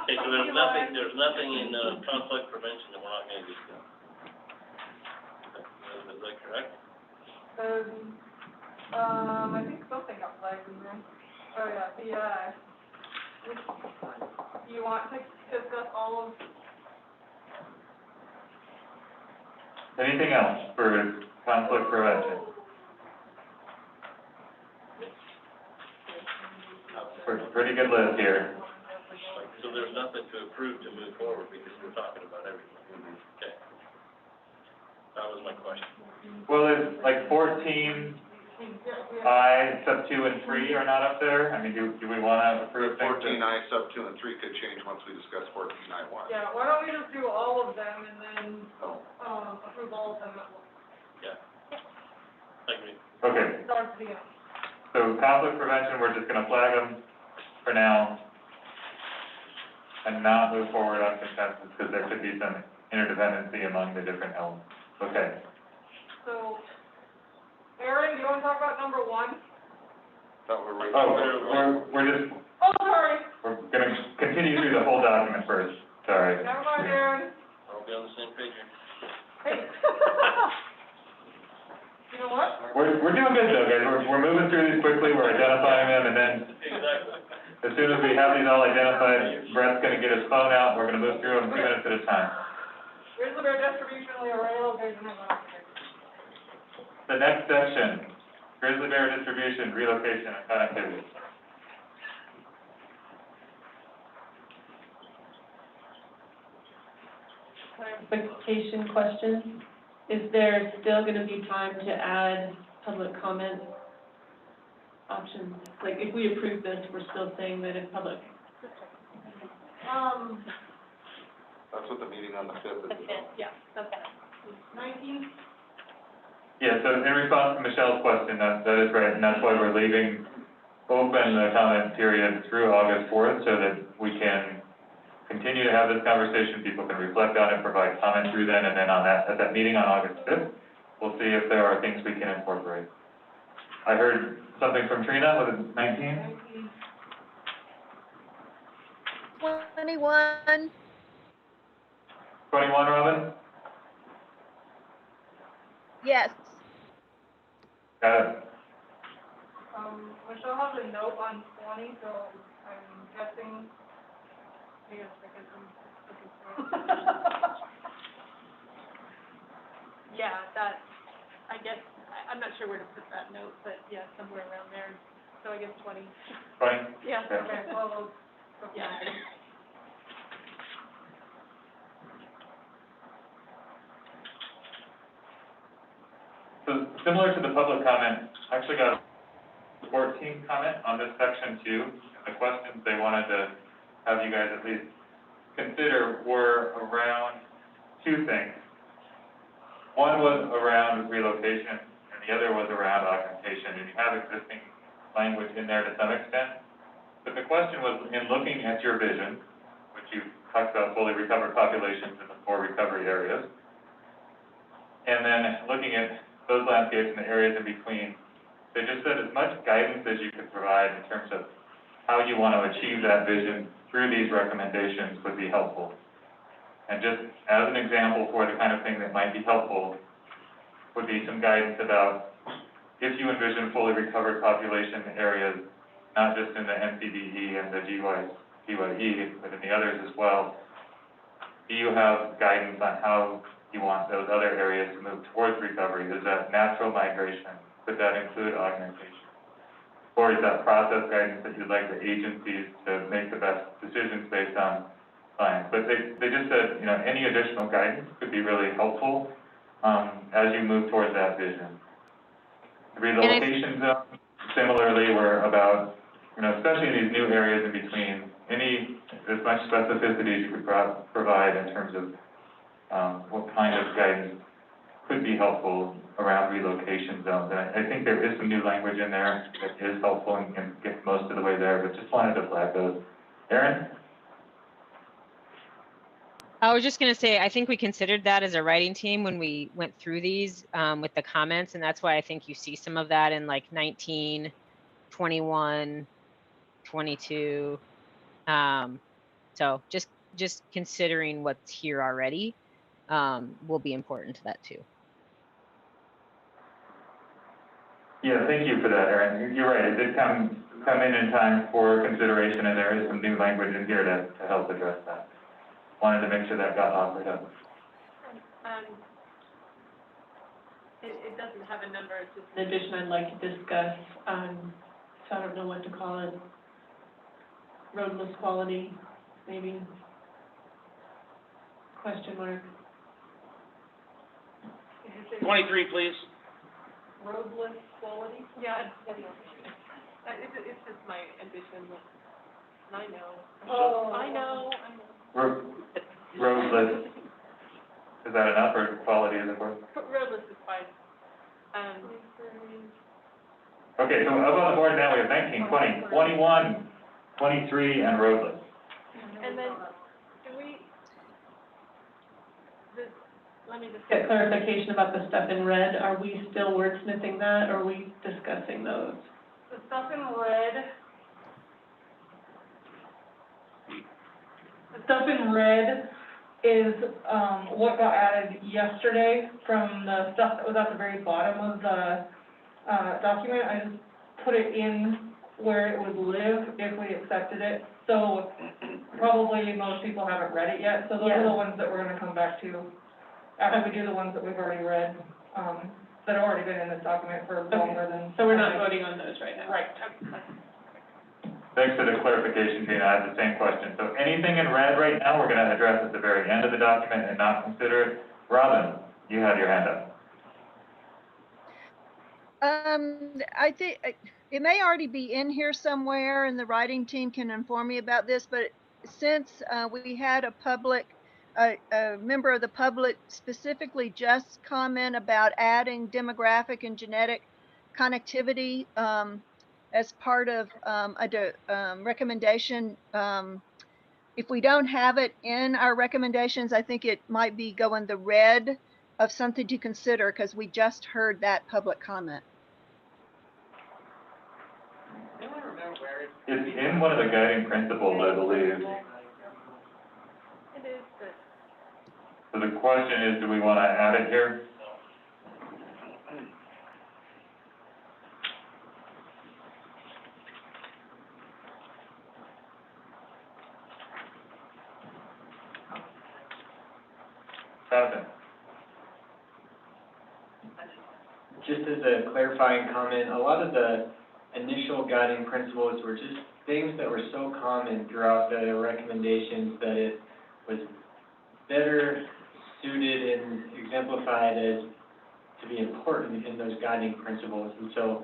Speaker 10: Okay, so there's nothing in, conflict prevention that we're not gonna discuss. Is that correct?
Speaker 17: I think something got flagged in there. Oh, yeah, you want to discuss all of,
Speaker 5: Anything else for conflict prevention? Pretty good list here.
Speaker 10: So there's nothing to approve to move forward because we're talking about everything. Okay. That was my question.
Speaker 5: Well, it's like 14I, sub 2 and 3 are not up there. I mean, do we want to approve things?
Speaker 15: 14I sub 2 and 3 could change once we discuss 14I 1.
Speaker 17: Yeah, why don't we just do all of them and then, approve all of them at once?
Speaker 10: Yeah. I agree.
Speaker 5: Okay,
Speaker 17: Start at the beginning.
Speaker 5: so conflict prevention, we're just gonna flag them for now and not move forward on consensus because there could be some interdependency among the different elements. Okay.
Speaker 17: So, Aaron, do you want to talk about number 1?
Speaker 5: We're just,
Speaker 17: Oh, sorry.
Speaker 5: we're gonna continue through the whole document first, sorry.
Speaker 17: Never mind, Aaron.
Speaker 10: I'll be on the same page here.
Speaker 17: Hey. You know what?
Speaker 5: We're doing good though, guys, we're moving through these quickly, we're identifying them, and then
Speaker 10: Exactly.
Speaker 5: as soon as we have these all identified, Brett's gonna get his phone out, we're gonna move through them 2 minutes at a time.
Speaker 17: Grizzly bear distribution, array location, and
Speaker 5: The next section, grizzly bear distribution, relocation, and connectivity.
Speaker 1: Clarification question, is there still gonna be time to add public comment options? Like, if we approve this, we're still saying that in public.
Speaker 15: That's what the meeting on the 5th is.
Speaker 21: Yeah, okay.
Speaker 17: 19?
Speaker 5: Yeah, so in response to Michelle's question, that is right, and that's why we're leaving open the comment period through August 4th, so that we can continue to have this conversation, people can reflect on it, provide comment through then, and then at that meeting on August 5th, we'll see if there are things we can incorporate. I heard something from Trina, was it 19?
Speaker 12: 21.
Speaker 5: 21, Robin?
Speaker 12: Yes.
Speaker 5: Got it.
Speaker 17: Michelle has a note on 20, so I'm guessing, hang on a second, I'm looking for it. Yeah, that, I guess, I'm not sure where to put that note, but yeah, somewhere around there, so I guess 20.
Speaker 5: 20?
Speaker 17: Yeah,
Speaker 5: Okay.
Speaker 17: okay, well, yeah.
Speaker 5: So similar to the public comment, I actually got a 14 comment on this section too. And the questions they wanted to have you guys at least consider were around 2 things. One was around relocation and the other was around augmentation. And you have existing language in there to some extent. But the question was, in looking at your vision, which you talked about fully recovered populations in the 4 recovery areas, and then looking at those landscapes and the areas in between, they just said as much guidance as you could provide in terms of how you want to achieve that vision through these recommendations would be helpful. And just as an example for the kind of thing that might be helpful would be some guidance about if you envision fully recovered population areas, not just in the NCDE and the GYE, but in the others as well, do you have guidance on how you want those other areas to move towards recovery? Is that natural migration? Could that include augmentation? Or is that process guidance that you'd like the agencies to make the best decisions based on science? But they just said, you know, any additional guidance could be really helpful as you move towards that vision. The relocation zones, similarly, were about, you know, especially in these new areas in between, as much specificity as you could provide in terms of what kind of guidance could be helpful around relocation zones. And I think there is some new language in there that is helpful and gets most of the way there, but just wanted to flag those. Erin?
Speaker 3: I was just gonna say, I think we considered that as a writing team when we went through these with the comments, and that's why I think you see some of that in like 19, 21, 22. So just considering what's here already will be important to that too.
Speaker 5: Yeah, thank you for that, Erin. You're right, it did come in time for consideration, and there is some new language in here to help address that. Wanted to make sure that got offered up.
Speaker 1: It doesn't have a number, it's just an addition I'd like to discuss, so I don't know what to call it. Roadless quality, maybe? Question mark.
Speaker 10: 23, please.
Speaker 17: Roadless quality? Yeah, it's just my ambition, and I know. Oh. I know.
Speaker 5: Roadless, is that enough, or quality is important?
Speaker 17: Roadless is fine.
Speaker 5: Okay, so up on the board now, we have 19, 20, 21, 23, and roadless.
Speaker 17: And then, let me just get clarification about the stuff in red. Are we still wordsmithing that, or are we discussing those? The stuff in red is, what got added yesterday from the stuff that was at the very bottom of the, document. I just put it in where it would live if we accepted it. So probably most people haven't read it yet, so those are the ones that we're gonna come back to after we do the ones that we've already read, that have already been in this document for longer than. So we're not voting on those right now? Right.
Speaker 5: Thanks for the clarification, Tina. I have the same question. So anything in red right now, we're gonna address at the very end of the document and not consider it. Robin, you have your hand up.
Speaker 12: I think it may already be in here somewhere, and the writing team can inform me about this, but since we had a member of the public specifically just comment about adding demographic and genetic connectivity as part of a recommendation, if we don't have it in our recommendations, I think it might be going the red of something to consider, because we just heard that public comment.
Speaker 5: It's in one of the guiding principles, I believe.
Speaker 17: It is good.
Speaker 5: So the question is, do we want to add it here? Jonathan?
Speaker 7: Just as a clarifying comment, a lot of the initial guiding principles were just things that were so common throughout the recommendations that it was better suited and exemplified as to be important in those guiding principles. And so,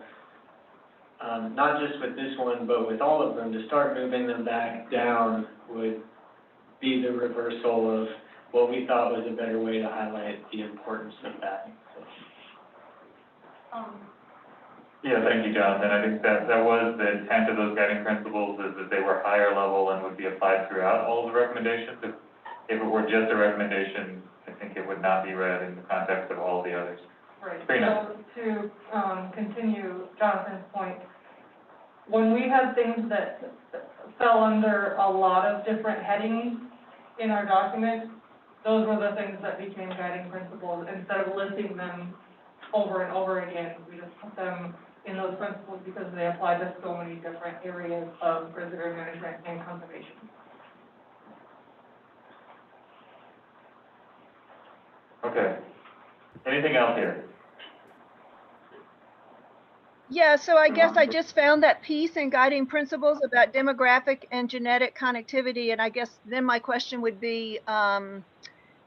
Speaker 7: not just with this one, but with all of them, to start moving them back down would be the reversal of what we thought was a better way to highlight the importance of that.
Speaker 5: Yeah, thank you, Jonathan. I think that was the intent of those guiding principles, is that they were higher level and would be applied throughout all of the recommendations. If it were just a recommendation, I think it would not be read in the context of all the others.
Speaker 17: Right.
Speaker 5: Sabrina.
Speaker 17: So to continue Jonathan's point, when we had things that fell under a lot of different headings in our document, those were the things that became guiding principles. Instead of listing them over and over again, we just put them in those principles because they apply to so many different areas of preserve management and conservation.
Speaker 5: Okay. Anything else here?
Speaker 12: Yeah, so I guess I just found that piece in guiding principles about demographic and genetic connectivity, and I guess then my question would be,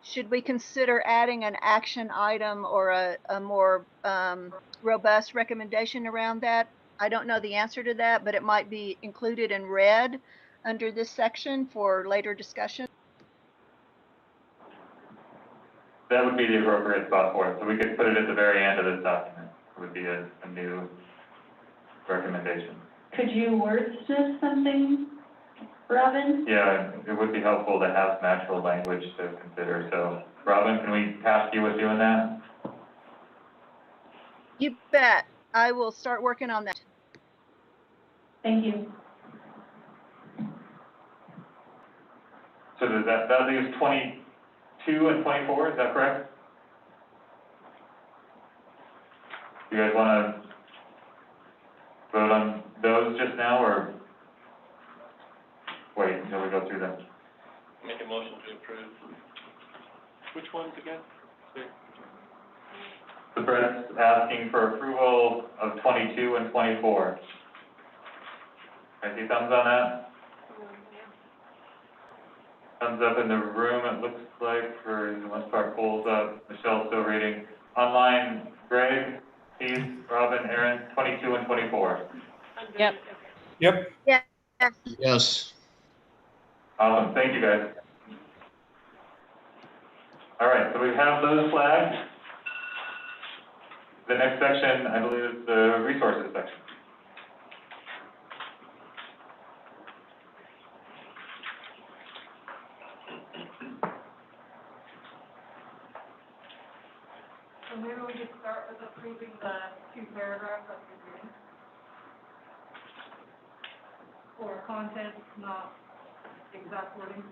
Speaker 12: should we consider adding an action item or a more robust recommendation around that? I don't know the answer to that, but it might be included in red under this section for later discussion.
Speaker 5: That would be the appropriate spot for it. So we could put it at the very end of this document. It would be a new recommendation.
Speaker 22: Could you wordsmith something, Robin?
Speaker 5: Yeah, it would be helpful to have some actual language to consider. So, Robin, can we task you with doing that?
Speaker 12: You bet. I will start working on that.
Speaker 22: Thank you.
Speaker 5: So does that leaves 22 and 24, is that correct? Do you guys want to vote on those just now, or wait until we go through them?
Speaker 10: Make a motion to approve. Which ones again?
Speaker 5: So Brett's asking for approval of 22 and 24. Can I see thumbs on that? Thumbs up in the room, it looks like, for the most part, polls up. Michelle's still reading. Online, Greg, Keith, Robin, Aaron, 22 and 24.
Speaker 3: Yep.
Speaker 11: Yep.
Speaker 12: Yeah.
Speaker 14: Yes.
Speaker 5: Awesome, thank you guys. All right, so we have those flagged. The next section, I believe, is the resources section.
Speaker 17: So maybe we could start with approving the 2 paragraphs that we're doing. For content, not exact wording.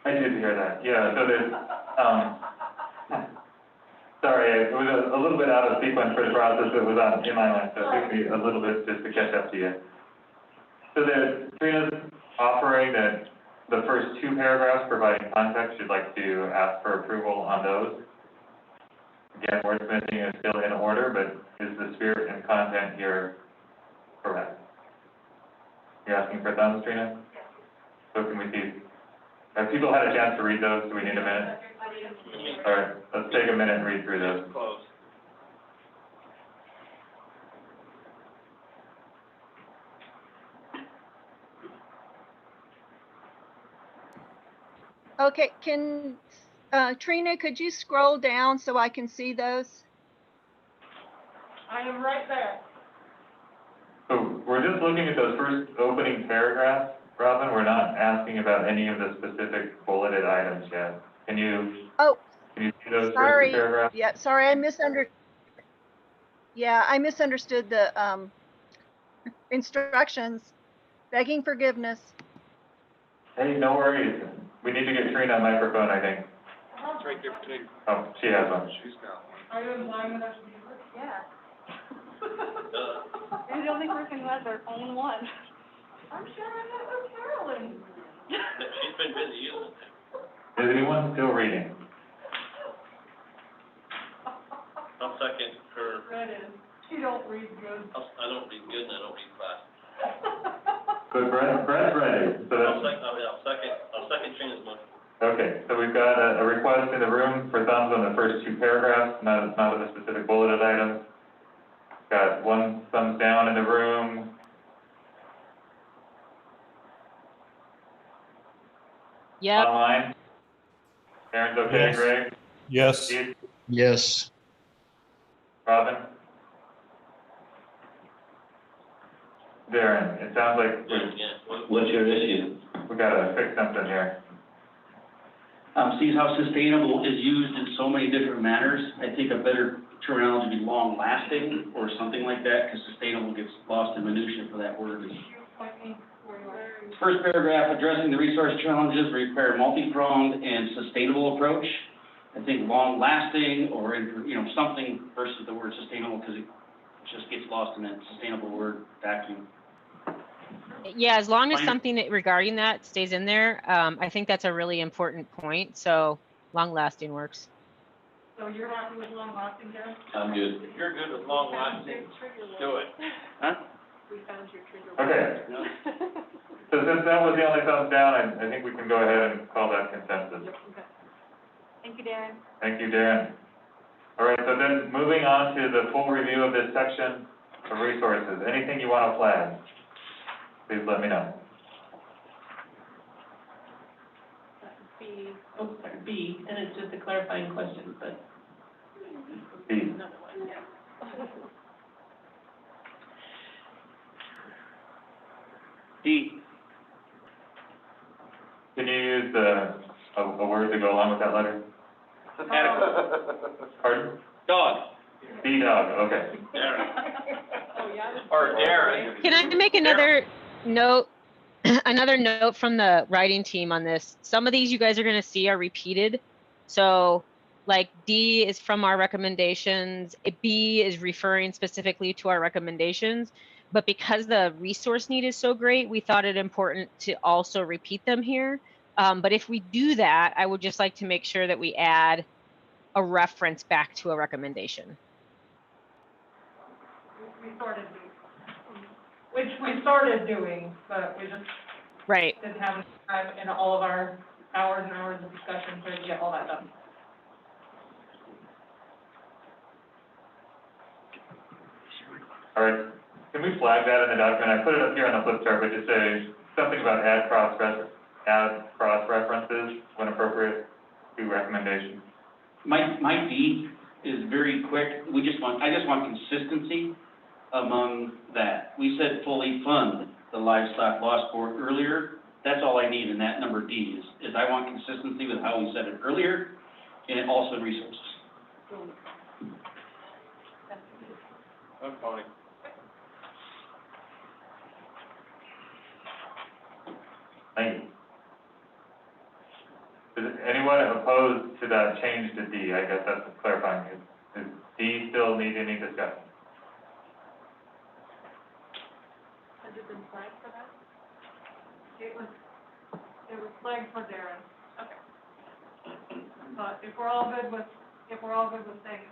Speaker 5: I did hear that, yeah, so there's, sorry, it was a little bit out of sequence for the process that was on in my mind, so it took me a little bit just to catch up to you. So Trina's offering that the first 2 paragraphs providing context, you'd like to ask for approval on those. Again, wordsmithing is still in order, but is the spirit and content here correct? You're asking for thumbs, Trina? So can we see? Have people had a chance to read those? Do we need a minute? All right, let's take a minute and read through those.
Speaker 10: Close.
Speaker 12: Okay, Trina, could you scroll down so I can see those?
Speaker 17: I am right there.
Speaker 5: So we're just looking at those first opening paragraphs, Robin. We're not asking about any of the specific bulleted items yet. Can you see those first 2 paragraphs?
Speaker 12: Yeah, sorry, I misunderstood. Yeah, I misunderstood the instructions. Begging forgiveness.
Speaker 5: Hey, no worries. We need to get Trina a microphone, I think.
Speaker 10: It's right there between.
Speaker 5: Oh, she has one.
Speaker 10: She's got one.
Speaker 17: Are you implying that I should use it?
Speaker 21: Yeah. You're the only person who has their own one.
Speaker 17: I'm sharing it with Carolyn.
Speaker 10: She's been busy using it.
Speaker 5: Is anyone still reading?
Speaker 10: I'll second her.
Speaker 17: That is, she don't read good.
Speaker 10: I don't read good and I don't read fast.
Speaker 5: But Brett's ready. So that's,
Speaker 10: I'll second Trina's motion.
Speaker 5: okay, so we've got a request in the room for thumbs on the first 2 paragraphs, not of the specific bulleted items. Got 1 thumbs down in the room.
Speaker 3: Yep.
Speaker 5: Online. Aaron's okay,
Speaker 11: Yes.
Speaker 5: Greg?
Speaker 11: Yes.
Speaker 5: Keith?
Speaker 14: Yes.
Speaker 5: Robin? Darren, it sounds like
Speaker 4: What's your issue?
Speaker 5: we gotta fix something here.
Speaker 19: See how sustainable is used in so many different manners. I think a better terminology would be long-lasting or something like that, because sustainable gets lost in minutia for that word. First paragraph, addressing the resource challenges require multi-pronged and sustainable approach. I think long-lasting or, something versus the word sustainable, because it just gets lost in that sustainable word vacuum.
Speaker 3: Yeah, as long as
Speaker 19: Fine.
Speaker 3: something regarding that stays in there, I think that's a really important point. So long-lasting works.
Speaker 17: So you're happy with long lasting, Darren?
Speaker 4: I'm good.
Speaker 10: If you're good with long lasting, do it.
Speaker 19: Huh?
Speaker 17: We found your trigger.
Speaker 5: Okay, so since that was the only thumbs down, I think we can go ahead and call that consensus.
Speaker 21: Thank you, Darren.
Speaker 5: Thank you, Darren. All right, so then moving on to the full review of this section of resources. Anything you want to flag, please let me know.
Speaker 1: B, and it's just a clarifying question, but.
Speaker 5: B.
Speaker 1: Another one, yeah.
Speaker 19: D.
Speaker 5: Can you use a word to go along with that letter?
Speaker 10: Adequate.
Speaker 5: Pardon?
Speaker 19: Dog.
Speaker 5: D dog, okay.
Speaker 10: Or Darren.
Speaker 3: Can I make another note? Another note from the writing team on this. Some of these you guys are going to see are repeated. So like D is from our recommendations. B is referring specifically to our recommendations. But because the resource need is so great, we thought it important to also repeat them here. But if we do that, I would just like to make sure that we add a reference back to a recommendation.
Speaker 17: We started doing, which we started doing, but we just
Speaker 3: Right.
Speaker 17: didn't have time in all of our hours and hours of discussion to get all that done.
Speaker 5: All right, can we flag that in the document? I put it up here on the flip chart, but just say something about add cross references when appropriate to recommendations.
Speaker 19: My D is very quick. I just want consistency among that. We said fully fund the livestock loss board earlier. That's all I need in that number D is I want consistency with how we said it earlier and also resources.
Speaker 10: That's fine.
Speaker 5: Thank you. Is anyone opposed to that change to D? I guess that's clarifying. Does D still need any discussion?
Speaker 17: Has it been flagged for that? It was flagged for Darren. Okay. But if we're all good with things.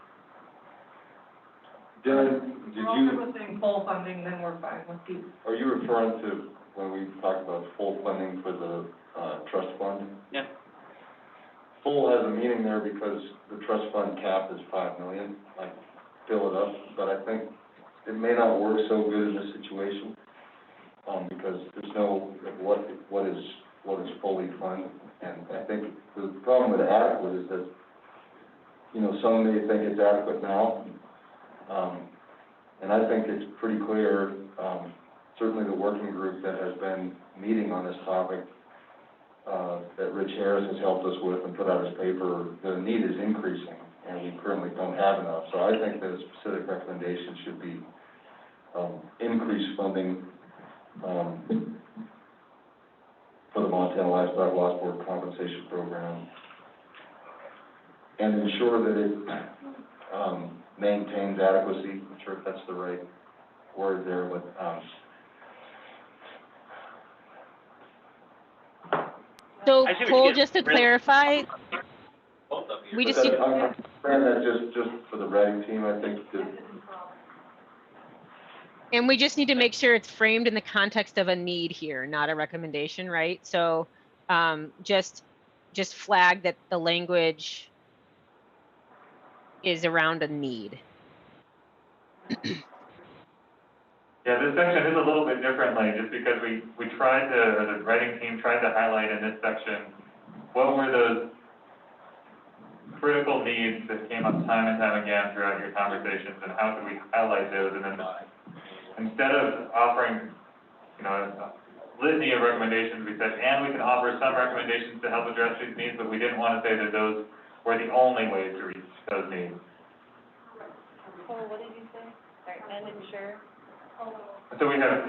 Speaker 8: Darren,
Speaker 17: If we're all good with saying full funding, then we're fine with D.
Speaker 8: are you referring to when we talked about full funding for the, trust fund?
Speaker 19: Yeah.
Speaker 8: Full has a meaning there because the trust fund cap is 5 million, like, fill it up, but I think it may not work so good in this situation, because there's no, what is fully funded, and I think the problem with adequate is that, you know, some may think it's adequate now, and I think it's pretty clear, certainly the working group that has been meeting on this topic, that Rich Harris has helped us with and put out his paper, the need is increasing, and we currently don't have enough. So I think that a specific recommendation should be increased funding for the Montana Livestock Loss Board Compensation Program, and ensure that it maintains adequacy. I'm not sure if that's the right word there, but
Speaker 3: So Cole, just to clarify, we just,
Speaker 8: I'm saying that just for the writing team, I think that.
Speaker 3: and we just need to make sure it's framed in the context of a need here, not a recommendation, right? So just flag that the language is around a need.
Speaker 5: Yeah, this section is a little bit differently, just because we tried to, or the writing team tried to highlight in this section, what were those critical needs that came up time and time again throughout your conversations, and how do we highlight those? And then instead of offering, you know, a litany of recommendations, we said, and we can offer some recommendations to help address these needs, but we didn't want to say that those were the only ways to reach those needs.
Speaker 22: Oh, what did you say? Sorry, and ensure.
Speaker 5: So we have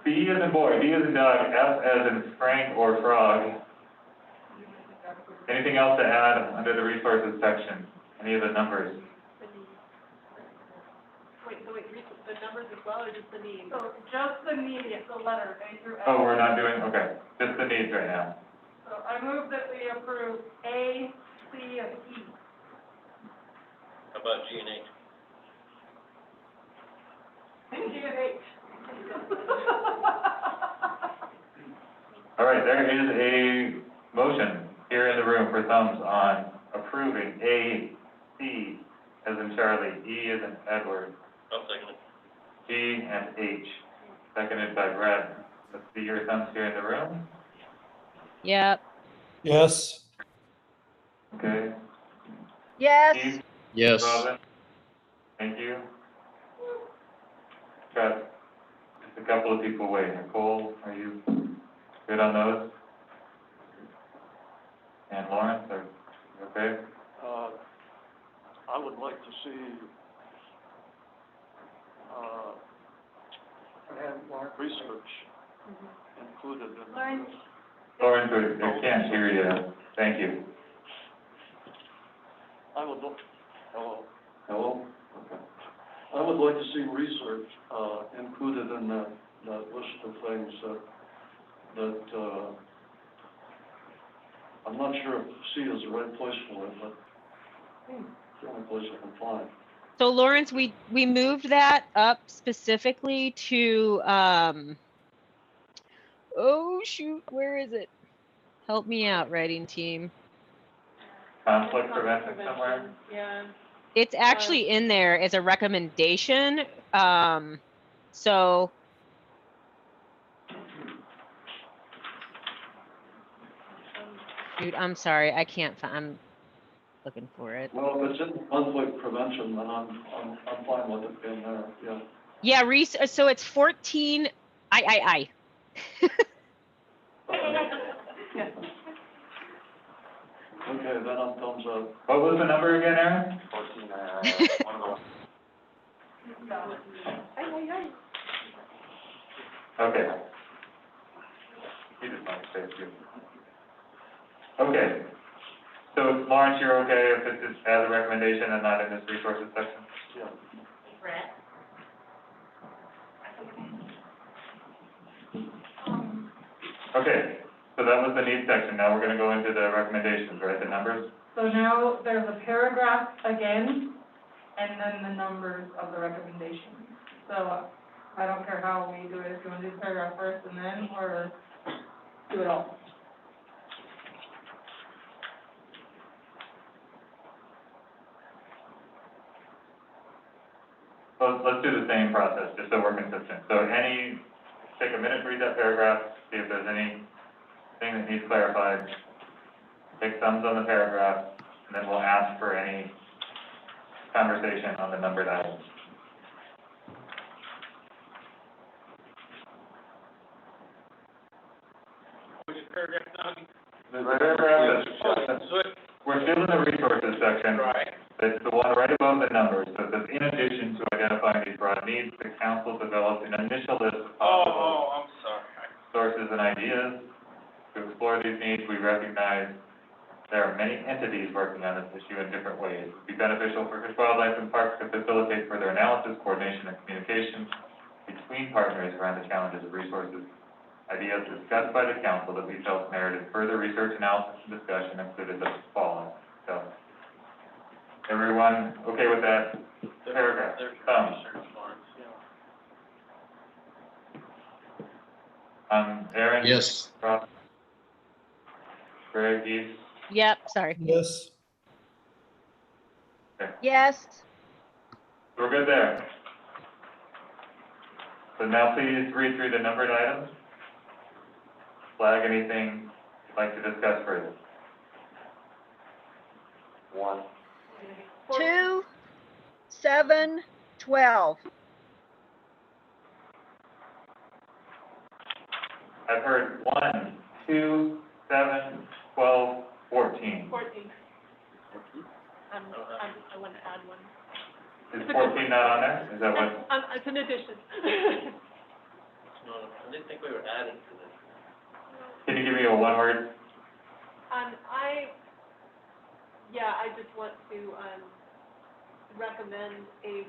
Speaker 5: B as in boy, D as in dog, F as in Frank or frog. Anything else to add under the resources section? Any of the numbers?
Speaker 17: Wait, the numbers as well, or just the needs? So just the needs, the letter, A through F.
Speaker 5: Oh, we're not doing, okay, just the needs right now.
Speaker 17: So I move that we approve A, C, and E.
Speaker 10: How about G and H?
Speaker 17: G and H.
Speaker 5: All right, there is a motion here in the room for thumbs on approving A, C as in Charlie, E as in Edward,
Speaker 10: I'll second it.
Speaker 5: G and H, seconded by Brad. Let's see your thumbs here in the room.
Speaker 3: Yep.
Speaker 11: Yes.
Speaker 5: Okay.
Speaker 12: Yes.
Speaker 5: Steve?
Speaker 14: Yes.
Speaker 5: Robin? Thank you. Got just a couple of people waiting. Nicole, are you good on those? And Lawrence, are you okay?
Speaker 13: I would like to see, research included in.
Speaker 5: Lawrence, I can't hear you. Thank you.
Speaker 13: I would look, hello.
Speaker 5: Hello?
Speaker 13: I would like to see research, included in that list of things that, I'm not sure if C is the right place for it, but it's the only place I can find.
Speaker 3: So Lawrence, we moved that up specifically to, oh shoot, where is it? Help me out, writing team.
Speaker 5: Conflict prevention somewhere?
Speaker 1: Yeah.
Speaker 3: It's actually in there as a recommendation. So dude, I'm sorry, I can't find, I'm looking for it.
Speaker 13: Well, if it's in conflict prevention, then I'm fine with it being there, yeah.
Speaker 3: Yeah, so it's 14, I.
Speaker 13: Okay, then I'm thumbs up.
Speaker 5: What was the number again, Aaron?
Speaker 13: 14, one of those.
Speaker 5: Okay. He just might say too. Okay. So Lawrence, you're okay if this is as a recommendation and not in this resources section?
Speaker 13: Yeah.
Speaker 21: Brett?
Speaker 5: Okay, so that was the needs section. Now we're gonna go into the recommendations, right, the numbers?
Speaker 17: So now there's a paragraph again, and then the numbers of the recommendations. So I don't care how we do it, if you want to do the paragraph first and then, or do it all.
Speaker 5: Well, let's do the same process, just so we're consistent. So take a minute to read that paragraph, see if there's anything that needs clarified. Take thumbs on the paragraph, and then we'll ask for any conversation on the numbered items.
Speaker 10: Which paragraph now?
Speaker 5: The paragraph we're still in the resources section.
Speaker 10: Right.
Speaker 5: It's the one right above the numbers. So it says, in addition to identifying these broad needs, the council developed an initial list of possible
Speaker 10: I'm sorry.
Speaker 5: sources and ideas. To explore these needs, we recognize there are many entities working on this issue in different ways. It would be beneficial for Fish, Wildlife, and Parks to facilitate further analysis, coordination, and communication between partners around the challenges of resources. Ideas discussed by the council that we felt merited further research, analysis, and discussion included the following. So, everyone okay with that paragraph? Aaron?
Speaker 14: Yes.
Speaker 5: Rob? Greg, Heath?
Speaker 3: Yep, sorry.
Speaker 11: Yes.
Speaker 5: Okay.
Speaker 12: Yes.
Speaker 5: We're good there. So now please read through the numbered items. Flag anything you'd like to discuss further.
Speaker 13: 1.
Speaker 12: 2, 7, 12.
Speaker 5: I've heard 1, 2, 7, 12, 14.
Speaker 21: 14. I want to add one.
Speaker 5: Is 14 not on there? Is that what?
Speaker 21: It's an addition.
Speaker 4: No, I didn't think we were adding to this.
Speaker 5: Can you give me a one word?
Speaker 21: I just want to, recommend a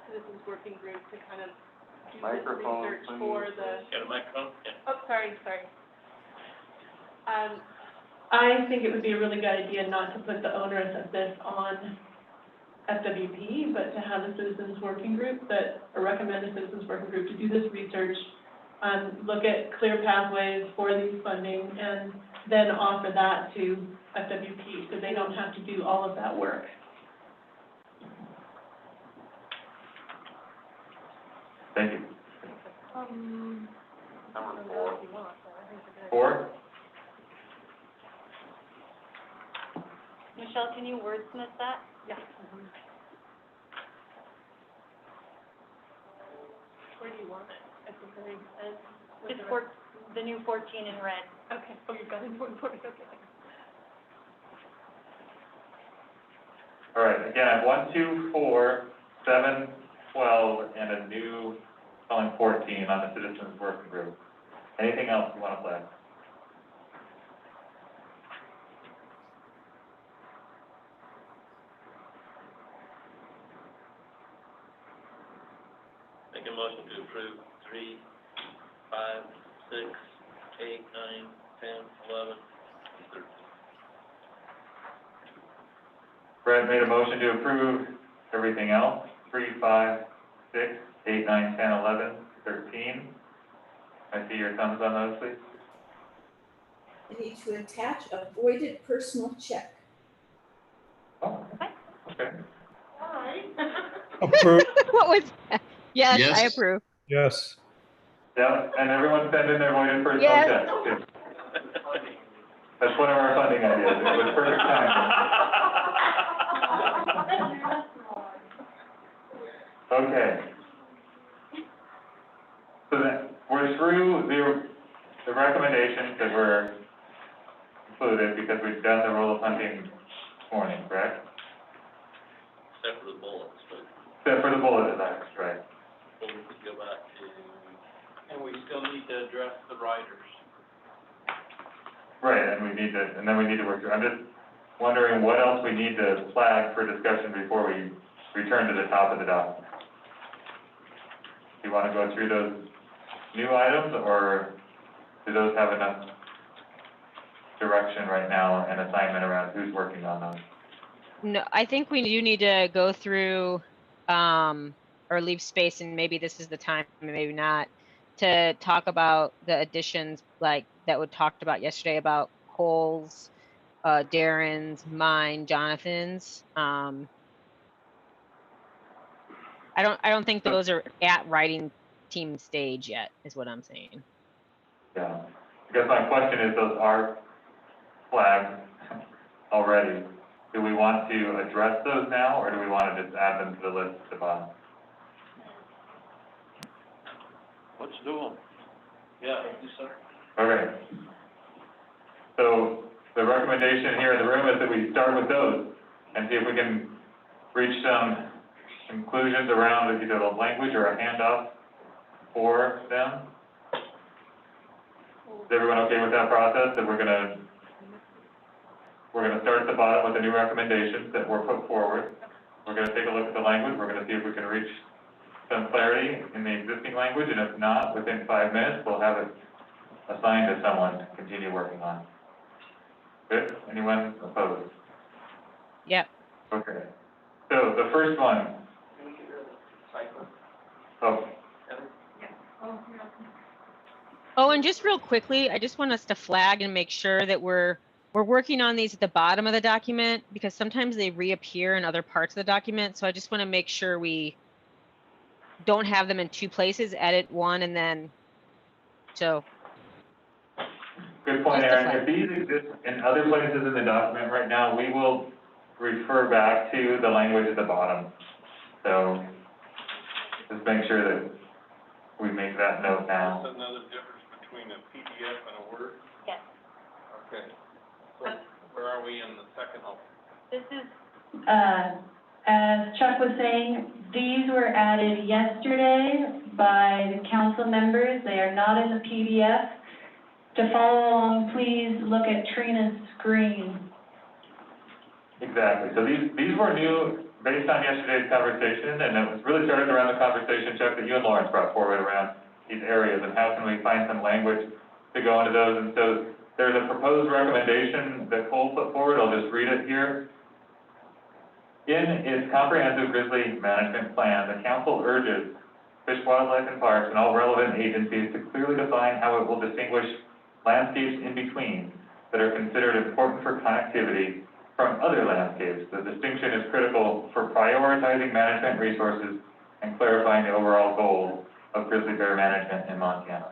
Speaker 21: citizens working group to kind of do this
Speaker 13: Microphone,
Speaker 21: research
Speaker 13: please.
Speaker 21: for the,
Speaker 4: Got a microphone? Yeah.
Speaker 21: oh, sorry.
Speaker 1: I think it would be a really good idea not to put the onerous of this on FWP, but to have a citizens working group or recommend a citizens working group to do this research, look at clear pathways for these funding, and then offer that to FWP, so they don't have to do all of that work.
Speaker 5: Thank you.
Speaker 13: Number 4.
Speaker 5: 4?
Speaker 21: Michelle, can you wordsmith that? Yeah. Where do you want it? At the very end? It's the new 14 in red. Okay, oh, you got it, okay.
Speaker 5: All right, again, I have 1, 2, 4, 7, 12, and a new calling 14 on the citizens working group. Anything else you want to flag?
Speaker 4: Make a motion to approve 3, 5, 6, 8, 9, 10, 11, 13.
Speaker 5: Brad made a motion to approve everything else, 3, 5, 6, 8, 9, 10, 11, 13. I see your thumbs on those, please.
Speaker 18: I need to attach a voided personal check.
Speaker 5: Oh, okay.
Speaker 17: All right.
Speaker 11: Approved.
Speaker 3: What was that? Yes,
Speaker 14: Yes.
Speaker 3: I approve.
Speaker 11: Yes.
Speaker 5: Yeah, and everyone send in their voided personal
Speaker 12: Yes.
Speaker 5: check, too. That's one of our funding ideas. It was perfect timing. Okay. So then, we're through the recommendations that were included because we've done the rule of hunting this morning, correct?
Speaker 10: Except for the bullets, but
Speaker 5: Except for the bullet attacks, right?
Speaker 10: we'll need to go back to. And we still need to address the riders.
Speaker 5: Right, and then we need to work through. I'm just wondering what else we need to flag for discussion before we return to the top of the document. Do you want to go through those new items, or do those have enough direction right now and assignment around who's working on those?
Speaker 3: No, I think we do need to go through, or leave space, and maybe this is the time, maybe not, to talk about the additions like that we talked about yesterday about Cole's, Darren's, mine, Jonathan's. I don't think those are at writing team stage yet, is what I'm saying.
Speaker 5: Yeah, I guess my question is, those are flagged already. Do we want to address those now, or do we want to just add them to the list at the bottom?
Speaker 10: Let's do them. Yeah, yes, sir.
Speaker 5: Okay. So the recommendation here in the room is that we start with those and see if we can reach some conclusions around either the language or a handoff for them. Is everyone okay with that process? That we're gonna start at the bottom with the new recommendations that were put forward. We're gonna take a look at the language. We're gonna see if we can reach some clarity in the existing language, and if not, within 5 minutes, we'll have it assigned to someone to continue working on. Good? Anyone opposed?
Speaker 3: Yep.
Speaker 5: Okay. So the first one. Oh,
Speaker 3: Oh, and just real quickly, I just want us to flag and make sure that we're working on these at the bottom of the document, because sometimes they reappear in other parts of the document. So I just want to make sure we don't have them in two places, edit one and then, so.
Speaker 5: good point,
Speaker 3: Just a
Speaker 5: Aaron. If these exist in other places in the document right now, we will refer back to the language at the bottom. So just make sure that we make that note now.
Speaker 10: That's another difference between a PDF and a Word?
Speaker 22: Yes.
Speaker 10: Okay. So where are we in the second one?
Speaker 22: This is, as Chuck was saying, these were added yesterday by the council members. They are not in the PDF. To follow along, please look at Trina's screen.
Speaker 5: Exactly. So these were new based on yesterday's conversation, and it was really started around the conversation, Chuck, that you and Lawrence brought forward around these areas and how can we find some language to go into those. And so there's a proposed recommendation that Cole put forward. I'll just read it here. In its comprehensive grizzly management plan, the council urges Fish, Wildlife, and Parks and all relevant agencies to clearly define how it will distinguish landscapes in between that are considered important for connectivity from other landscapes. The distinction is critical for prioritizing management resources and clarifying the overall goals of grizzly bear management in Montana.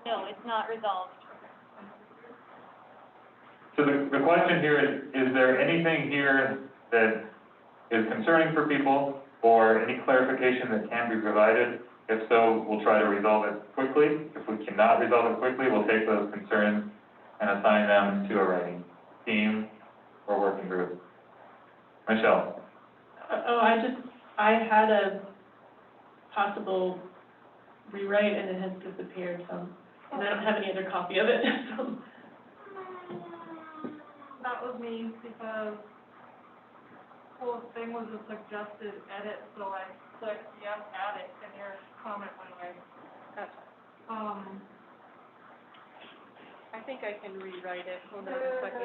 Speaker 22: No, it's not resolved.
Speaker 5: So the question here is there anything here that is concerning for people or any clarification that can be provided? If so, we'll try to resolve it quickly. If we cannot resolve it quickly, we'll take those concerns and assign them to a writing team or working group. Michelle?
Speaker 1: I had a possible rewrite and it has disappeared, so, and I don't have any other copy of it, so.
Speaker 17: That was me, because whole thing was a suggested edit, so I clicked yes, add it, and your comment went away. I
Speaker 1: I think I can rewrite it, hold on a second.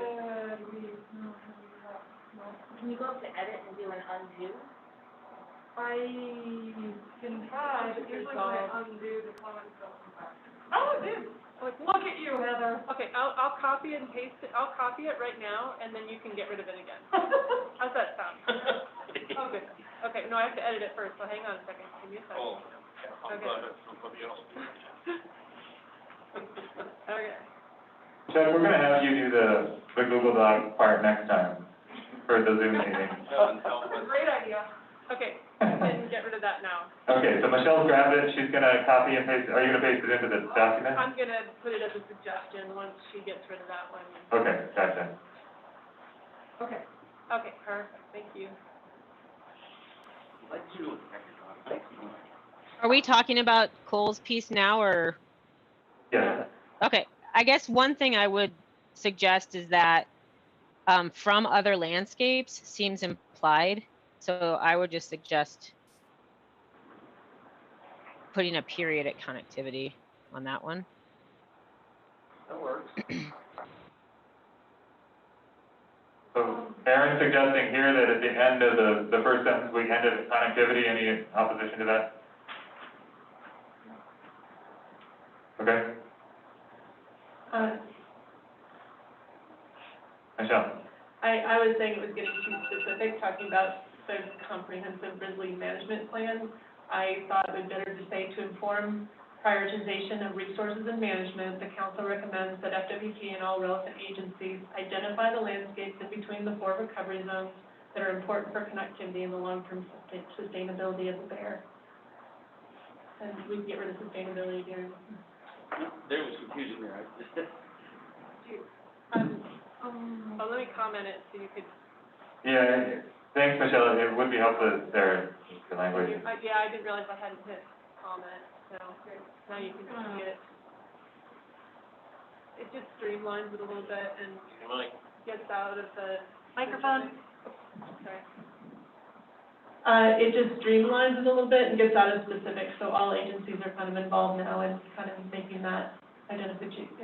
Speaker 21: Can you go up to edit and do an undo?
Speaker 17: I can try, but usually when I undo, the comments don't come back. Oh, it did. Look at you, Heather.
Speaker 1: Okay, I'll copy and paste it, I'll copy it right now, and then you can get rid of it again. How's that sound? Oh, good. Okay, no, I have to edit it first, so hang on a second, give me a second.
Speaker 10: Oh, I'm glad it's somebody else.
Speaker 1: Okay.
Speaker 5: Chuck, we're gonna have you do the Google Doc part next time for the Zoom meeting.
Speaker 17: Great idea.
Speaker 1: Okay, and get rid of that now.
Speaker 5: Okay, so Michelle's grabbed it, she's gonna copy and paste, are you gonna paste it into the document?
Speaker 1: I'm gonna put it as a suggestion once she gets rid of that one.
Speaker 5: Okay, gotcha.
Speaker 1: Okay. Okay, perfect, thank you.
Speaker 3: Are we talking about Cole's piece now, or?
Speaker 5: Yes.
Speaker 3: Okay, I guess one thing I would suggest is that from other landscapes seems implied. So I would just suggest putting a period at connectivity on that one.
Speaker 10: That works.
Speaker 5: So Aaron's suggesting here that at the end of the first sentence, we end at connectivity. Any opposition to that? Okay. Michelle?
Speaker 1: I was saying it was getting too specific, talking about the comprehensive Grizzly management plan. I thought it would be better to say to inform prioritization of resources and management, the council recommends that FWP and all relevant agencies identify the landscapes in between the 4 recovery zones that are important for connectivity and the long-term sustainability of the bear. And we can get rid of sustainability during.
Speaker 10: There was confusion there.
Speaker 1: Oh, let me comment it so you could.
Speaker 5: Yeah, thanks, Michelle. It would be helpful if there, the language.
Speaker 1: Yeah, I didn't realize I hadn't hit comment, so now you can see it. It just streamlines it a little bit and gets out of the.
Speaker 21: Microphone.
Speaker 1: Sorry. It just streamlines it a little bit and gets out of specifics, so all agencies are kind of involved now in kind of making that identification.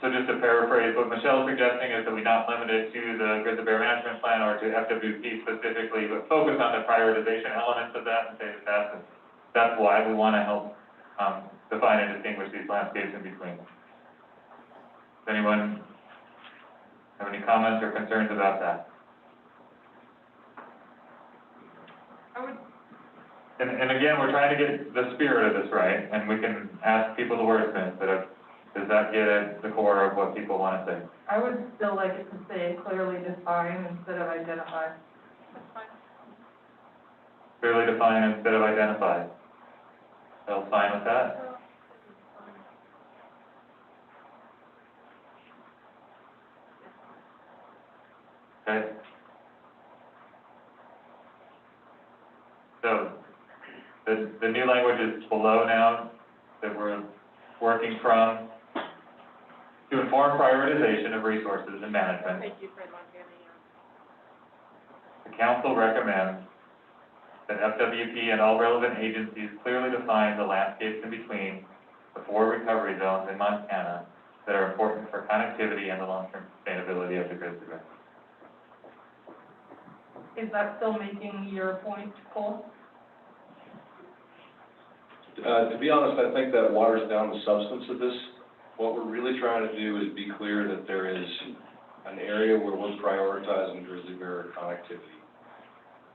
Speaker 5: So just to paraphrase, what Michelle's suggesting is that we not limit it to the Grizzly Bear Management Plan or to FWP specifically, but focus on the prioritization elements of that and say that that's why we want to help define and distinguish these landscapes in between. Does anyone have any comments or concerns about that? And again, we're trying to get the spirit of this right, and we can ask people to wordsmith, but does that get at the core of what people want to say?
Speaker 17: I would still like it to say clearly define instead of identify.
Speaker 1: That's fine.
Speaker 5: Clearly define instead of identify. Y'all fine with that? Okay. So, the new language is below now that we're working from. To inform prioritization of resources and management,
Speaker 1: Thank you for looking.
Speaker 5: the council recommends that FWP and all relevant agencies clearly define the landscapes in between the 4 recovery zones in Montana that are important for connectivity and the long-term sustainability of the Grizzly Bear.
Speaker 17: Is that still making your point, Cole?
Speaker 8: To be honest, I think that waters down the substance of this. What we're really trying to do is be clear that there is an area where we're prioritizing grizzly bear connectivity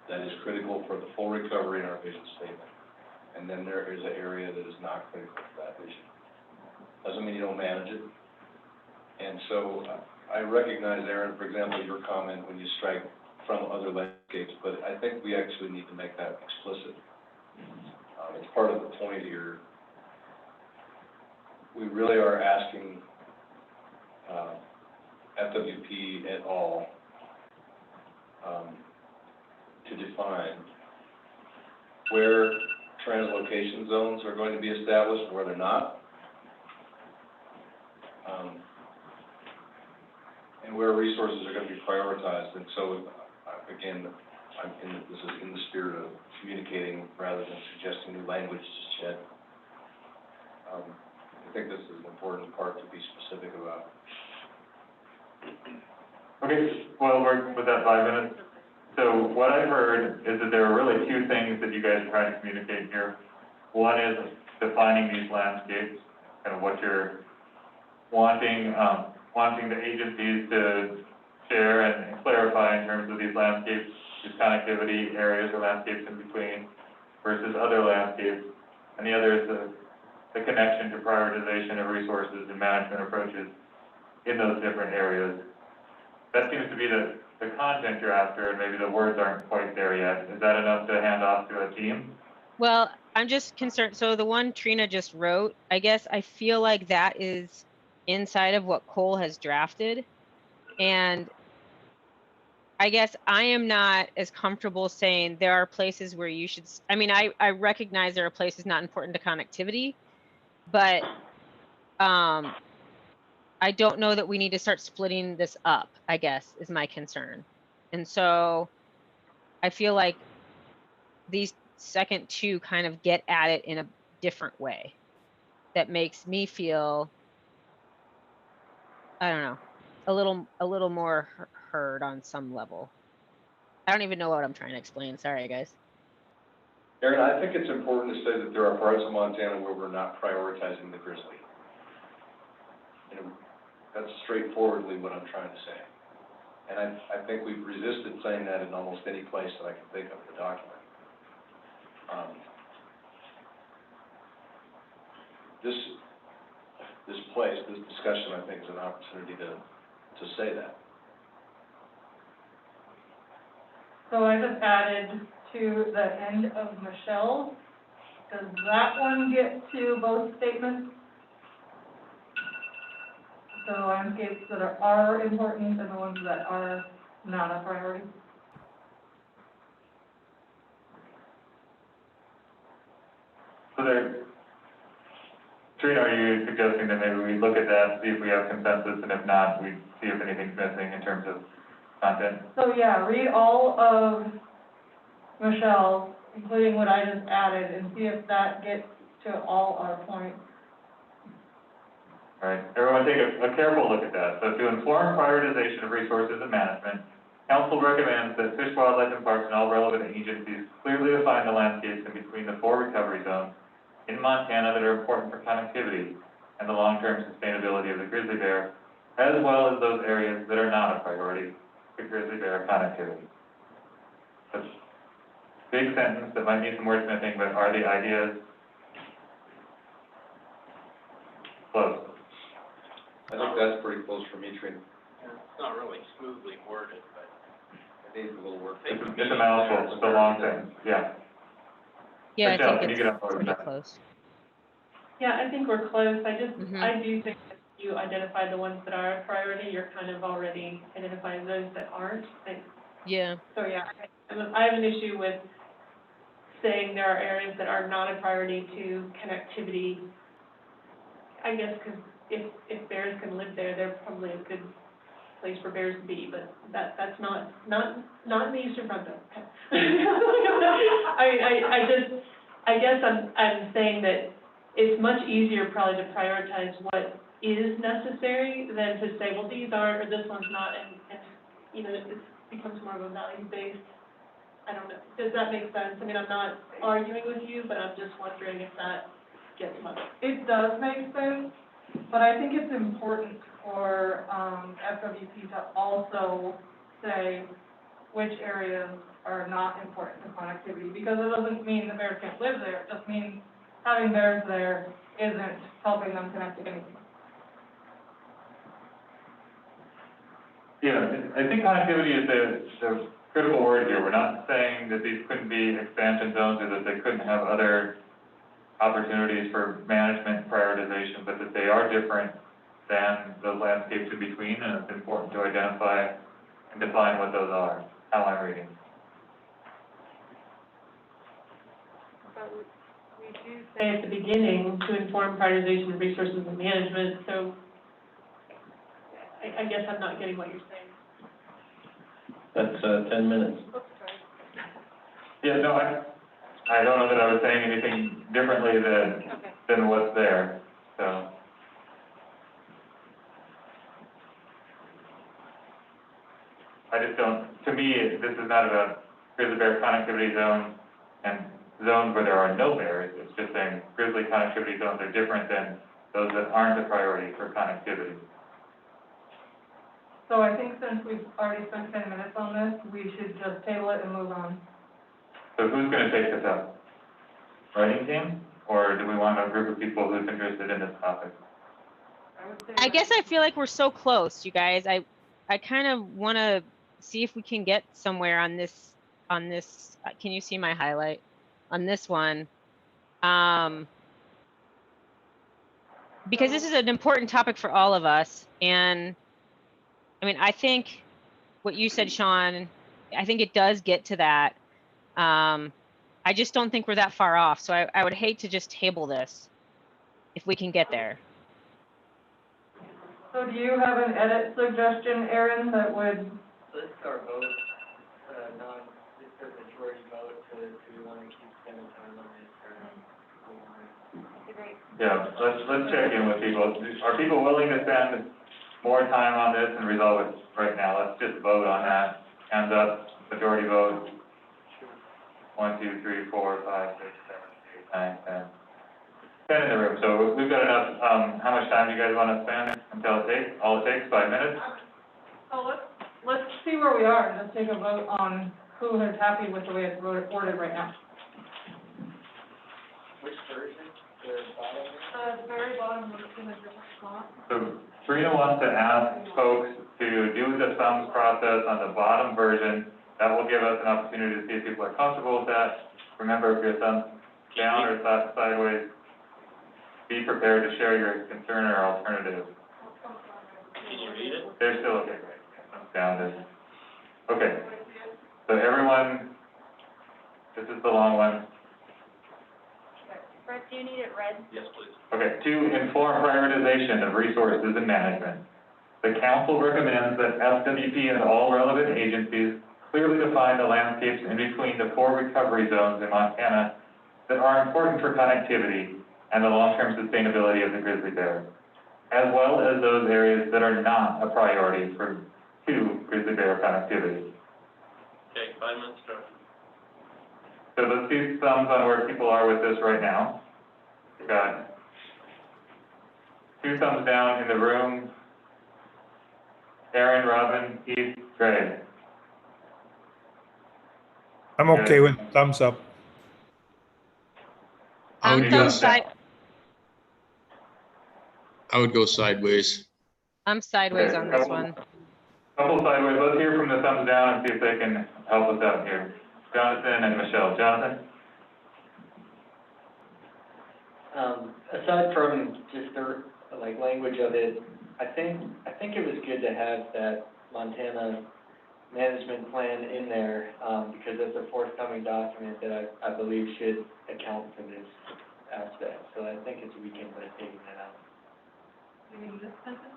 Speaker 8: that is critical for the full recovery in our vision statement. And then there is an area that is not critical for that vision. Doesn't mean you don't manage it. And so I recognize, Aaron, for example, your comment when you strike from other landscapes, but I think we actually need to make that explicit. It's part of the point here. We really are asking FWP et al. To define where translocation zones are going to be established and where they're not, and where resources are going to be prioritized. And so, again, this is in the spirit of communicating rather than suggesting new language just yet. I think this is an important part to be specific about.
Speaker 5: Okay, well, we're with that 5 minutes. So what I've heard is that there are really two things that you guys are trying to communicate here. One is defining these landscapes, kind of what you're wanting the agencies to share and clarify in terms of these landscapes, these connectivity areas or landscapes in between versus other landscapes. And the other is the connection to prioritization of resources and management approaches in those different areas. That seems to be the content you're after, and maybe the words aren't quite there yet. Is that enough to hand off to a team?
Speaker 3: Well, I'm just concerned. So the one Trina just wrote, I guess I feel like that is inside of what Cole has drafted. And I guess I am not as comfortable saying there are places where you should, I mean, I recognize there are places not important to connectivity, but I don't know that we need to start splitting this up, I guess, is my concern. And so I feel like these second two kind of get at it in a different way that makes me feel, I don't know, a little more heard on some level. I don't even know what I'm trying to explain. Sorry, guys.
Speaker 8: Aaron, I think it's important to say that there are parts of Montana where we're not prioritizing the grizzly. You know, that's straightforwardly what I'm trying to say. And I think we've resisted saying that in almost any place that I can think of in the document. This discussion, I think, is an opportunity to say that.
Speaker 17: So I just added to the end of Michelle. Does that one get to both statements? The landscapes that are important and the ones that are not a priority?
Speaker 5: So there, Trina, are you suggesting that maybe we look at that, see if we have consensus, and if not, we see if anything's missing in terms of content?
Speaker 17: So yeah, read all of Michelle, including what I just added, and see if that gets to all our points.
Speaker 5: All right, everyone take a careful look at that. So to inform prioritization of resources and management, Council recommends that Fish, Wildlife, and Parks and all relevant agencies clearly define the landscapes in between the 4 recovery zones in Montana that are important for connectivity and the long-term sustainability of the grizzly bear, as well as those areas that are not a priority for grizzly bear connectivity. That's a big sentence that might need some wordsmithing, but are the ideas close?
Speaker 8: I think that's pretty close for me, Trina.
Speaker 10: Yeah, it's not really smoothly worded, but
Speaker 8: It needs a little work.
Speaker 5: It's a mouthful, it's a long sentence, yeah.
Speaker 3: Yeah,
Speaker 5: Michelle,
Speaker 3: I
Speaker 5: can
Speaker 3: think
Speaker 5: you get
Speaker 3: it's
Speaker 5: on board with
Speaker 3: pretty
Speaker 5: that?
Speaker 3: close.
Speaker 1: Yeah, I think we're close. I do think that you identified the ones that are a priority. You're kind of already identifying those that aren't.
Speaker 3: Yeah.
Speaker 1: So yeah, I have an issue with saying there are areas that are not a priority to connectivity. I guess because if bears can live there, they're probably a good place for bears to be, but that's not in the eastern front though. I guess I'm saying that it's much easier probably to prioritize what is necessary than to say, well, these are, or this one's not, and you know, it becomes more of a value-based, I don't know. Does that make sense? I mean, I'm not arguing with you, but I'm just wondering if that gets much.
Speaker 17: It does make sense, but I think it's important for FWP to also say which areas are not important to connectivity, because it doesn't mean the bears can't live there, it just means having bears there isn't helping them connect to anything.
Speaker 5: Yeah, I think connectivity is the critical word here. We're not saying that these couldn't be expansion zones or that they couldn't have other opportunities for management prioritization, but that they are different than the landscapes in between, and it's important to identify and define what those are, how I'm reading.
Speaker 1: But we do say at the beginning to inform prioritization of resources and management, so I guess I'm not getting what you're saying.
Speaker 4: That's 10 minutes.
Speaker 5: Yeah, no, I don't know that I was saying anything differently than what's there, so. I just don't, to me, this is not a grizzly bear connectivity zone and zones where there are no bears. It's just saying grizzly connectivity zones are different than those that aren't a priority for connectivity.
Speaker 17: So I think since we've already spent 10 minutes on this, we should just table it and move on.
Speaker 5: So who's gonna take this up? Writing team? Or do we want a group of people who's interested in this topic?
Speaker 3: I guess I feel like we're so close, you guys. I kind of want to see if we can get somewhere on this, can you see my highlight? On this one. Because this is an important topic for all of us. And I mean, I think what you said, Sean, I think it does get to that. I just don't think we're that far off. So I would hate to just table this if we can get there.
Speaker 17: So do you have an edit suggestion, Aaron, that would?
Speaker 7: Let's start vote, it's a majority vote, do we want to keep spending time on this, or?
Speaker 5: Yeah, let's check in with people. Are people willing to spend more time on this and resolve it right now? Let's just vote on that. Hands up, majority vote. 1, 2, 3, 4, 5, 6, 7, 8, 9, 10. 10 in the room. So we've got enough. How much time do you guys want to spend until it takes? All it takes 5 minutes?
Speaker 17: So let's see where we are, and let's take a vote on who is happy with the way it's worded right now.
Speaker 7: Which version? The bottom?
Speaker 17: The very bottom looks in a different spot.
Speaker 5: So Trina wants to ask folks to do the thumbs process on the bottom version. That will give us an opportunity to see if people are comfortable with that. Remember, if your thumbs down or sideways, be prepared to share your concern or alternative.
Speaker 10: Can you read it?
Speaker 5: They're still okay, right? Thumbs down is, okay. So everyone, this is the long one.
Speaker 21: Brett, do you need it read?
Speaker 10: Yes, please.
Speaker 5: Okay, to inform prioritization of resources and management, the council recommends that FWP and all relevant agencies clearly define the landscapes in between the 4 recovery zones in Montana that are important for connectivity and the long-term sustainability of the grizzly bear, as well as those areas that are not a priority for grizzly bear connectivity.
Speaker 10: Okay, 5 minutes start.
Speaker 5: So let's see thumbs on where people are with this right now. We've got 2 thumbs down in the room. Aaron, Robin, Keith, Greg.
Speaker 11: I'm okay with thumbs up.
Speaker 14: I would go sideways.
Speaker 3: I'm sideways
Speaker 5: Okay,
Speaker 3: on this one.
Speaker 5: Couple sideways. Let's hear from the thumbs down and see if they can help us out here. Jonathan and Michelle. Jonathan?
Speaker 7: Aside from just the, language of it, I think it was good to have that Montana management plan in there, because it's a forthcoming document that I believe should account for this aspect. So I think it's weekend by taking that out.
Speaker 17: You mean this sentence?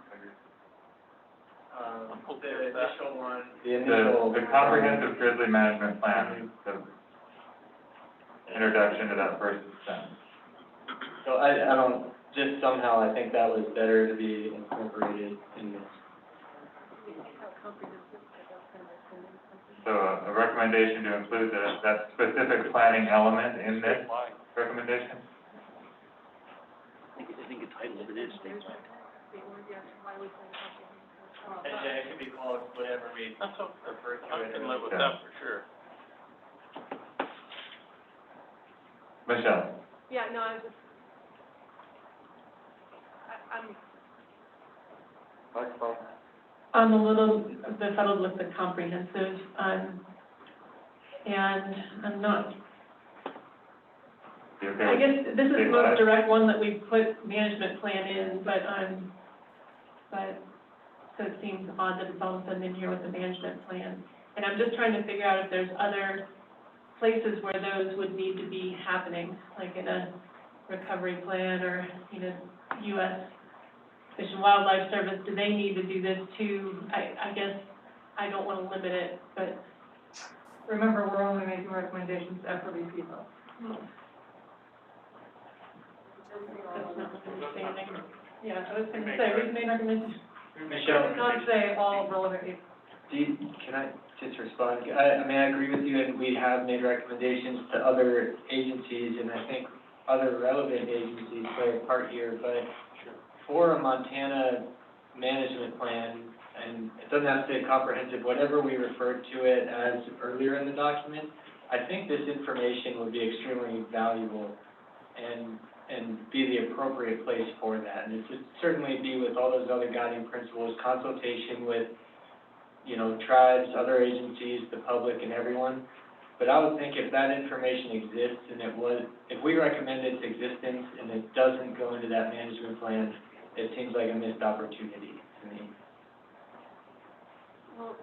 Speaker 7: The initial one. The
Speaker 5: comprehensive grizzly management plan, the introduction to that first sentence.
Speaker 7: So I don't, just somehow I think that was better to be incorporated in this.
Speaker 5: So a recommendation to include that specific planning element in this recommendation?
Speaker 19: I think the title of it is statewide.
Speaker 7: And it can be called whatever we refer to it.
Speaker 10: I can live with that for sure.
Speaker 5: Michelle?
Speaker 17: Yeah, no, I'm a little befuddled with the comprehensive, and I'm not, I guess this is the most direct one that we put management plan in, but so it seems odd that it's all of a sudden in here with the management plan. And I'm just trying to figure out if there's other places where those would need to be happening, like in a recovery plan or, U.S. Fish and Wildlife Service, do they need to do this too? I guess I don't want to limit it, but remember, we're only making recommendations to FWP though.
Speaker 1: That's not my understanding.
Speaker 17: Yeah, I was gonna say, we've made recommendations.
Speaker 7: Michelle,
Speaker 17: Did not say all relevant.
Speaker 7: can I just respond? I mean, I agree with you, and we have made recommendations to other agencies, and I think other relevant agencies play a part here, but for a Montana management plan, and it doesn't have to say comprehensive, whatever we referred to it as earlier in the document, I think this information would be extremely valuable and be the appropriate place for that. And it should certainly be with all those other guiding principles, consultation with, you know, tribes, other agencies, the public, and everyone. But I would think if that information exists and if we recommend its existence and it doesn't go into that management plan, it seems like a missed opportunity to me.
Speaker 1: Well,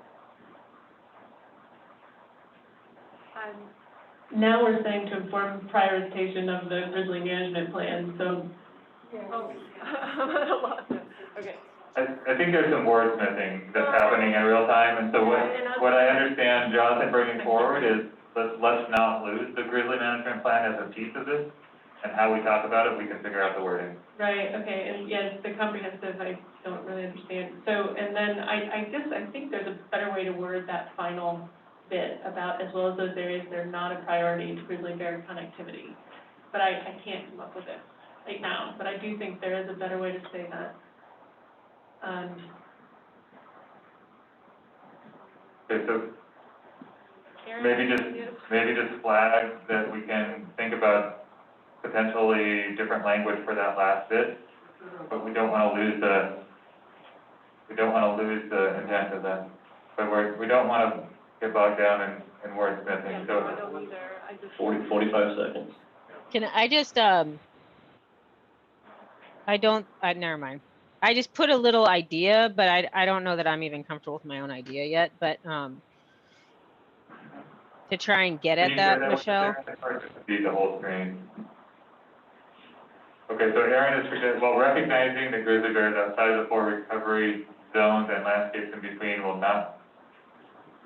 Speaker 1: now we're saying to inform prioritization of the Grizzly management plan, so.
Speaker 17: Oh.
Speaker 1: Okay.
Speaker 5: I think there's some wordsmithing that's happening in real time, and so what I understand Jonathan bringing forward is, let's not lose the Grizzly management plan as a piece of this, and how we talk about it, we can figure out the wording.
Speaker 1: Right, okay, and yes, the comprehensive, I don't really understand. So, and then I think there's a better way to word that final bit about, as well as those areas that are not a priority to grizzly bear connectivity. But I can't come up with it right now, but I do think there is a better way to say that.
Speaker 5: Okay, so maybe just flag that we can think about potentially different language for that last bit, but we don't want to lose the intent of that. But we don't want to get bogged down in wordsmithing, so.
Speaker 17: I don't either, I just.
Speaker 4: 45 seconds.
Speaker 3: Can I just, never mind. I just put a little idea, but I don't know that I'm even comfortable with my own idea yet, but, to try and get at that, Michelle.
Speaker 5: See the whole screen. Okay, so Aaron is suggesting, while recognizing that grizzly bears outside of the 4 recovery zones and landscapes in between will not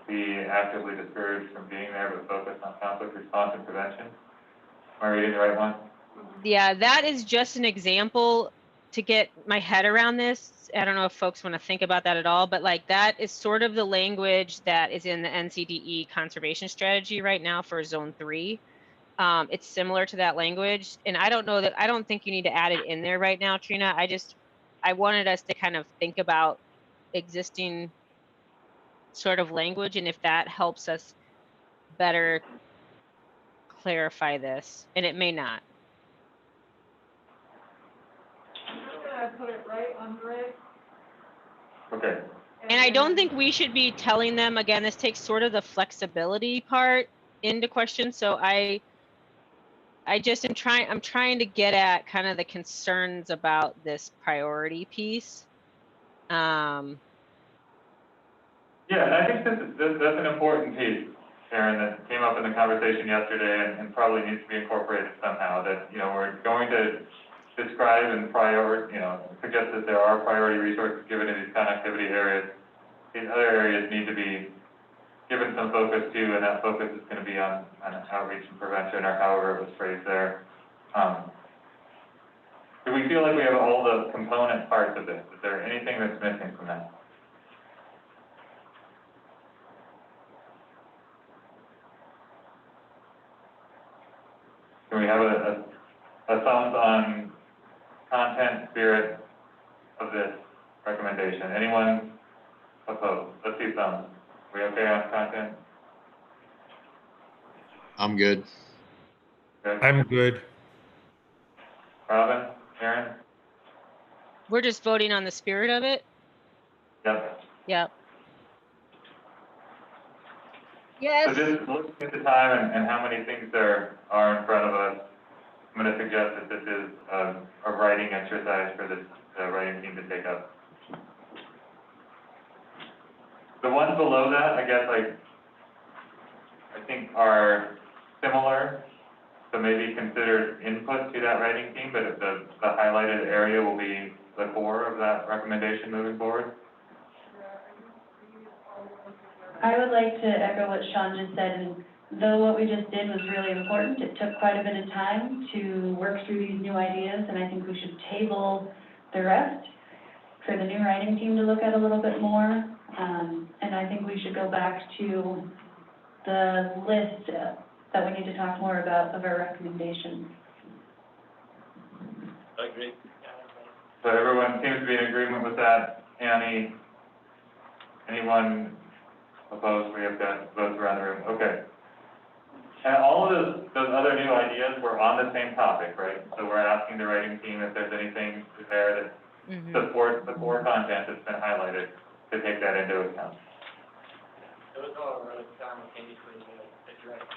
Speaker 5: be actively discouraged from being there, but focus on conflict response and prevention. Am I reading the right one?
Speaker 3: Yeah, that is just an example to get my head around this. I don't know if folks want to think about that at all, but like that is sort of the language that is in the NCDE conservation strategy right now for zone 3. It's similar to that language. And I don't think you need to add it in there right now, Trina. I wanted us to kind of think about existing sort of language and if that helps us better clarify this, and it may not.
Speaker 17: I put it right under it.
Speaker 5: Okay.
Speaker 3: And I don't think we should be telling them, again, this takes sort of the flexibility part into question. So I'm trying to get at kind of the concerns about this priority piece.
Speaker 5: Yeah, and I think that's an important piece, Aaron, that came up in the conversation yesterday and probably needs to be incorporated somehow, that, you know, we're going to describe and suggest that there are priority resources given in these connectivity areas. These other areas need to be given some focus too, and that focus is going to be on outreach and prevention, or however it was phrased there. Do we feel like we have all the component parts of this? Is there anything that's missing from that? Can we have a thumbs on content, spirit of this recommendation? Anyone opposed? Let's see thumbs. Are we okay on content?
Speaker 14: I'm good.
Speaker 5: Good.
Speaker 11: I'm good.
Speaker 5: Robin, Aaron?
Speaker 3: We're just voting on the spirit of it.
Speaker 5: Yep.
Speaker 3: Yep.
Speaker 5: So
Speaker 3: Yes.
Speaker 5: just looking at the time and how many things there are in front of us, I'm going to suggest that this is a writing exercise for this writing team to take up. The ones below that, I guess, I think are similar, so maybe consider input to that writing team, but the highlighted area will be the core of that recommendation moving forward.
Speaker 22: I would like to echo what Sean just said, and though what we just did was really important, it took quite a bit of time to work through these new ideas, and I think we should table the rest for the new writing team to look at a little bit more. And I think we should go back to the list that we need to talk more about of our recommendations.
Speaker 10: I agree.
Speaker 5: So everyone seems to be in agreement with that. Annie, anyone opposed? We have got votes around the room. Okay. And all of those other new ideas were on the same topic, right? So we're asking the writing team if there's anything there that supports the core content that's been highlighted to take that into account.
Speaker 7: It was all really simultaneously addressed,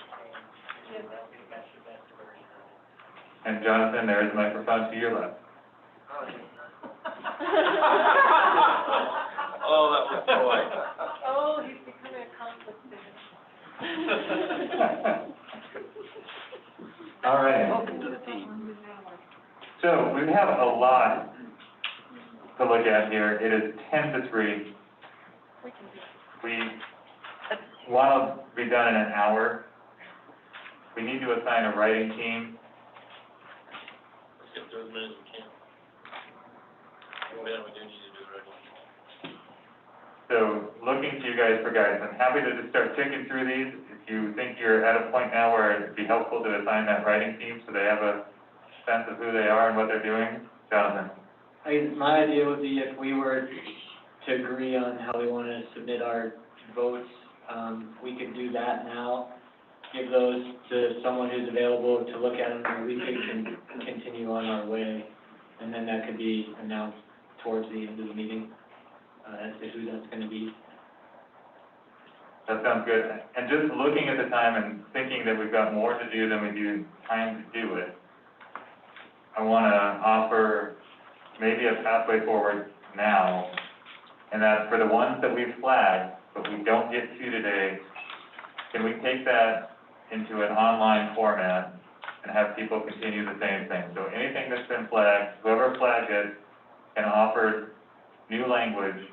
Speaker 7: and I think that's the best version of it.
Speaker 5: And Jonathan, there is a microphone to your left.
Speaker 10: Oh, that was boy.
Speaker 17: Oh, he's becoming a conflict
Speaker 5: All right.
Speaker 10: Welcome to the team.
Speaker 5: So we have a lot to look at here. It is 10 to 3. We want to be done in an hour. We need to assign a writing team.
Speaker 10: Let's get through as many as we can. Yeah, we do need to do it right.
Speaker 5: So looking to you guys for guidance. I'm happy to just start ticking through these. If you think you're at a point now where it'd be helpful to assign that writing team so they have a sense of who they are and what they're doing, Jonathan.
Speaker 7: My idea would be if we were to agree on how we want to submit our votes, we could do that now, give those to someone who's available to look at them, and we could continue on our way, and then that could be announced towards the end of the meeting, as to who that's going to be.
Speaker 5: That sounds good. And just looking at the time and thinking that we've got more to do than we do time to do it, I want to offer maybe a pathway forward now, and that for the ones that we've flagged, but we don't get to today, can we take that into an online format and have people continue the same thing? So anything that's been flagged, whoever flagged it can offer new language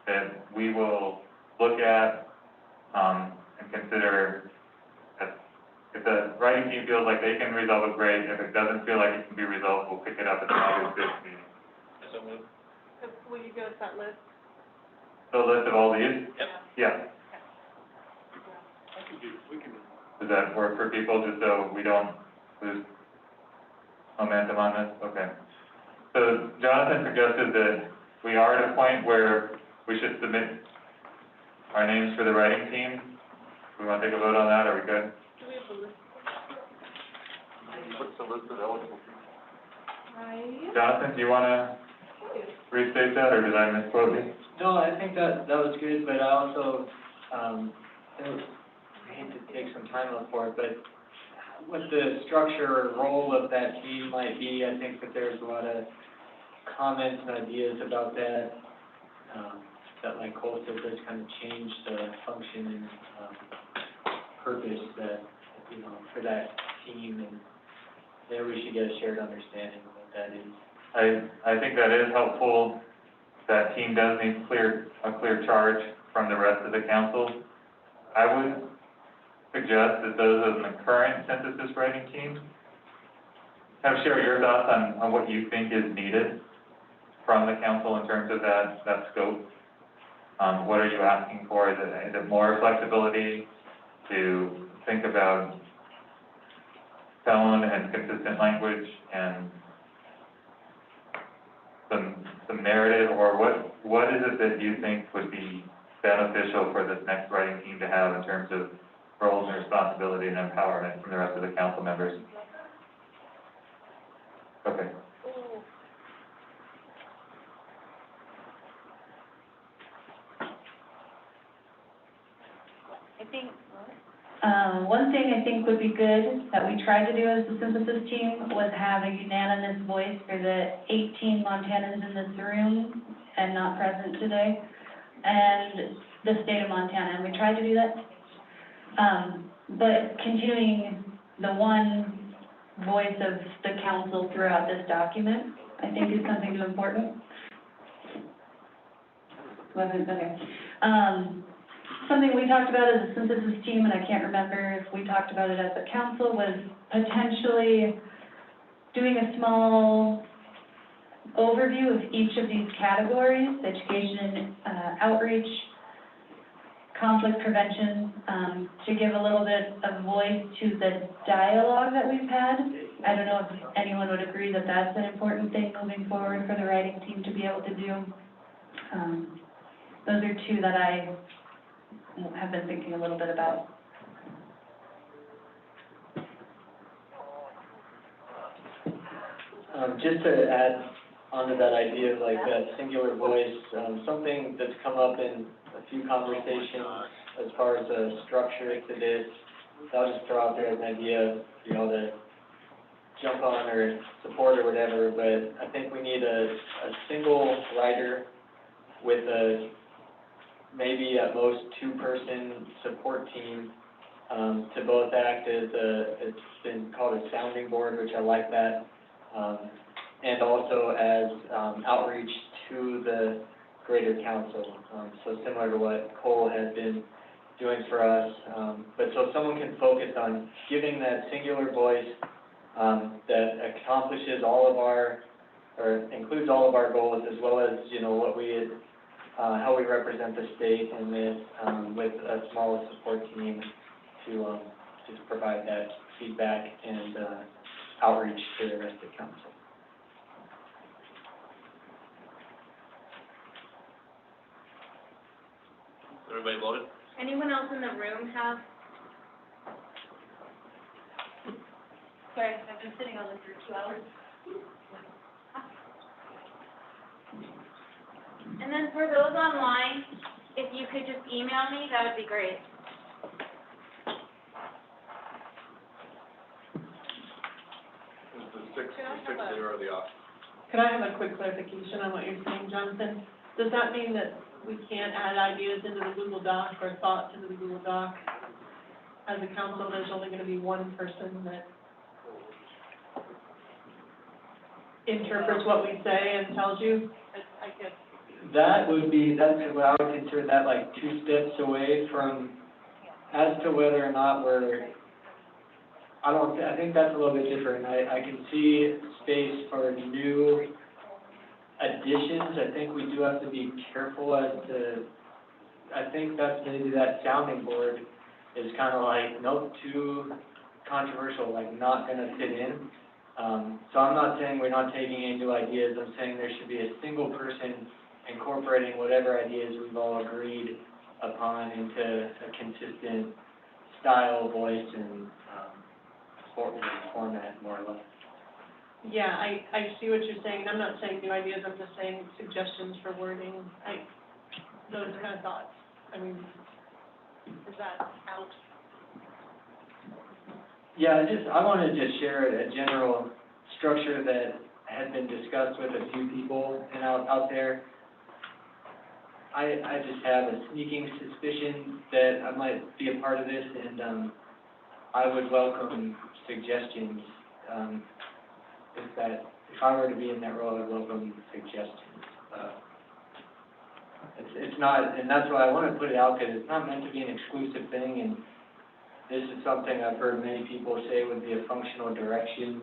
Speaker 5: that we will look at and consider. If the writing team feels like they can resolve it, great. If it doesn't feel like it can be resolved, we'll pick it up at the August 5th meeting.
Speaker 10: So move.
Speaker 17: Will you give us that list?
Speaker 5: The list of all these?
Speaker 10: Yep.
Speaker 5: Yeah.
Speaker 10: We can do.
Speaker 5: Does that work for people, just so we don't lose momentum on this? Okay. So Jonathan suggested that we are at a point where we should submit our names for the writing team. We want to take a vote on that, are we good?
Speaker 17: Do we have the list?
Speaker 10: What's the list of eligible people?
Speaker 17: Right.
Speaker 5: Jonathan, do you want to restate that, or did I misquote you?
Speaker 7: No, I think that was good, but I also, I hate to take some time up for it, but what the structure or role of that team might be, I think that there's a lot of comments and ideas about that, that like Cole said, does kind of change the function and, purpose that, for that team, and there we should get a shared understanding of what that is.
Speaker 5: I think that is helpful. That team does need a clear charge from the rest of the council. I would suggest that those in the current synthesis writing team share your thoughts on what you think is needed from the council in terms of that scope. What are you asking for? Is it more flexibility to think about tone and consistent language and some narrative, or what is it that you think would be beneficial for this next writing team to have in terms of roles and responsibility and empowerment from the rest of the council members? Okay.
Speaker 22: I think one thing I think would be good that we tried to do as the synthesis team was have a unanimous voice for the 18 Montanans in this room and not present today, and the state of Montana, and we tried to do that. But continuing the one voice of the council throughout this document, I think is something important. Wasn't, okay. something we talked about as a synthesis team, and I can't remember if we talked about it as a council, was potentially doing a small overview of each of these categories: education, outreach, conflict prevention, to give a little bit of voice to the dialogue that we've had. I don't know if anyone would agree that that's an important thing moving forward for the writing team to be able to do. Those are two that I have been thinking a little bit about.
Speaker 7: Just to add onto that idea of like that singular voice, something that's come up in a few conversations as far as the structure to this, I'll just throw out there as an idea, you know, to jump on or support or whatever, but I think we need a single writer with a maybe at most two-person support team to both act as it's been called a sounding board, which I like that, and also as outreach to the greater council. So similar to what Cole has been doing for us, but so someone can focus on giving that singular voice that accomplishes all of our, or includes all of our goals, as well as, you know, what we, how we represent the state in this, with a small support team to just provide that feedback and outreach to the rest of the council.
Speaker 4: Everybody voted?
Speaker 21: Anyone else in the room have? Sorry, I've been sitting on this for 2 hours. And then for those online, if you could just email me, that would be great.
Speaker 8: Is the six or the off?
Speaker 1: Could I have a quick clarification on what you're saying, Jonathan? Does that mean that we can't add ideas into the Google Doc or thoughts into the Google Doc? As a council, there's only going to be one person that interprets what we say and tells you? I guess.
Speaker 7: That would be, that's what I would consider that like 2 steps away from, as to whether or not we're, I think that's a little bit different. I can see space for new additions. I think we do have to be careful as to, I think that's maybe that sounding board is kind of like, nope, too controversial, like not going to fit in. So I'm not saying we're not taking any new ideas. I'm saying there should be a single person incorporating whatever ideas we've all agreed upon into a consistent style, voice, and format, more or less.
Speaker 1: Yeah, I see what you're saying. I'm not saying new ideas, I'm just saying suggestions for wording, those kind of thoughts. I mean, is that out?
Speaker 7: Yeah, I wanted to share a general structure that had been discussed with a few people and out there. I just have a sneaking suspicion that I might be a part of this, and I would welcome suggestions. If I were to be in that role, I'd welcome suggestions. It's not, and that's why I want to put it out, because it's not meant to be an exclusive thing, and this is something I've heard many people say would be a functional direction,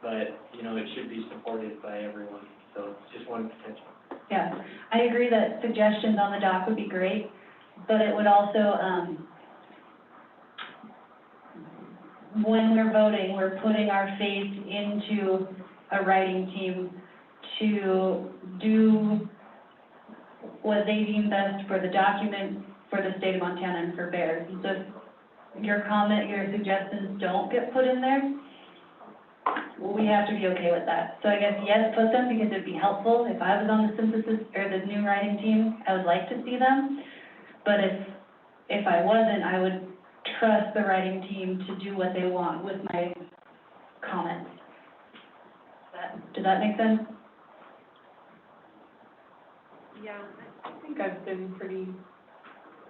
Speaker 7: but, you know, it should be supported by everyone, so it's just one potential.
Speaker 22: Yeah, I agree that suggestions on the doc would be great, but it would also, when we're voting, we're putting our faith into a writing team to do what they deem best for the document, for the state of Montana, and for bears. And so if your comment, your suggestions don't get put in there, we have to be okay with that. So I guess, yes, put them, because it'd be helpful. If I was on the synthesis or the new writing team, I would like to see them. But if I wasn't, I would trust the writing team to do what they want with my comments. Does that make sense?
Speaker 1: Yeah, I think I've been pretty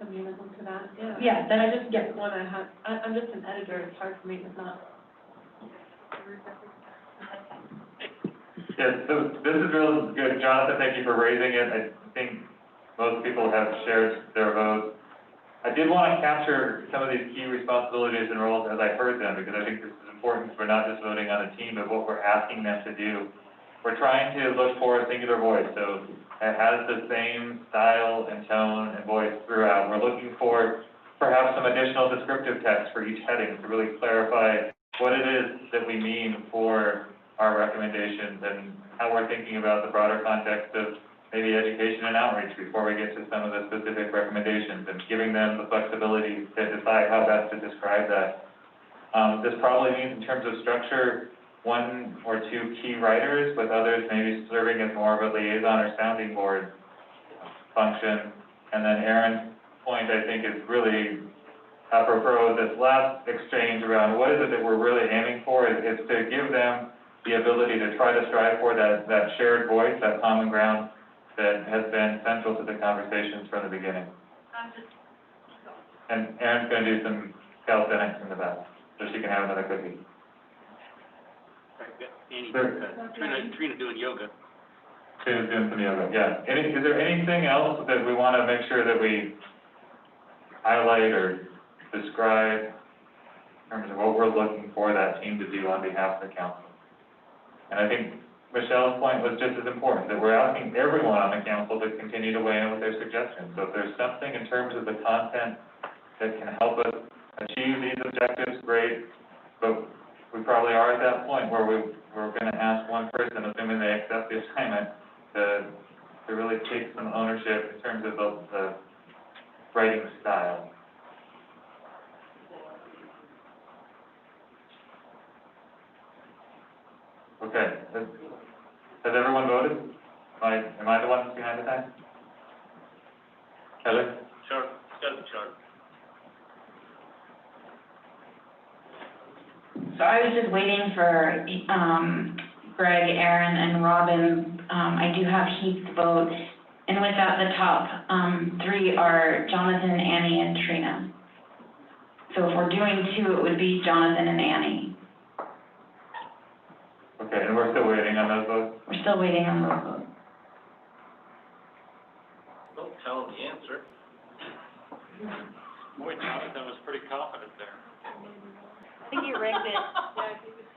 Speaker 1: amenable to that, yeah.
Speaker 22: Yeah, then
Speaker 1: I just get one, I'm just an editor, it's hard for me to not.
Speaker 5: Yeah, so this is real good, Jonathan, thank you for raising it. I think most people have shared their votes. I did want to capture some of these key responsibilities and roles as I heard them, because I think this is important, because we're not just voting on a team, but what we're asking them to do. We're trying to look for a singular voice, so it has the same style and tone and voice throughout. We're looking for perhaps some additional descriptive text for each heading to really clarify what it is that we mean for our recommendations and how we're thinking about the broader context of maybe education and outreach before we get to some of the specific recommendations, and giving them the flexibility to decide how best to describe that. This probably means, in terms of structure, 1 or 2 key writers, with others maybe serving as more of a liaison or sounding board function. And then Aaron's point, I think, is really apropos. This last exchange around what is it that we're really aiming for is to give them the ability to try to strive for that shared voice, that common ground that has been central to the conversations from the beginning. And Erin's going to do some calisthenics in the back, so she can have another cookie.
Speaker 19: Trina doing yoga.
Speaker 5: Trina's doing some yoga, yeah. Is there anything else that we want to make sure that we highlight or describe in terms of what we're looking for that team to do on behalf of the council? And I think Michelle's point was just as important, that we're asking everyone on the council to continue to weigh in with their suggestions. So if there's something in terms of the content that can help us achieve these objectives, great. But we probably are at that point where we're going to ask one person, assuming they accept the assignment, to really take some ownership in terms of the writing style. Okay. Has everyone voted? Am I the one that's behind the time? Heather?
Speaker 19: Sure, it's got to be short.
Speaker 9: So I was just waiting for, Greg, Aaron, and Robin. I do have Heath's vote, and with that, the top, 3 are Jonathan, Annie, and Trina. So if we're doing 2, it would be Jonathan and Annie.
Speaker 5: Okay, and we're still waiting on those votes?
Speaker 9: We're still waiting on those votes.
Speaker 10: Don't tell them the answer.
Speaker 19: Boy, Jonathan was pretty confident there.
Speaker 21: I think you rigged it.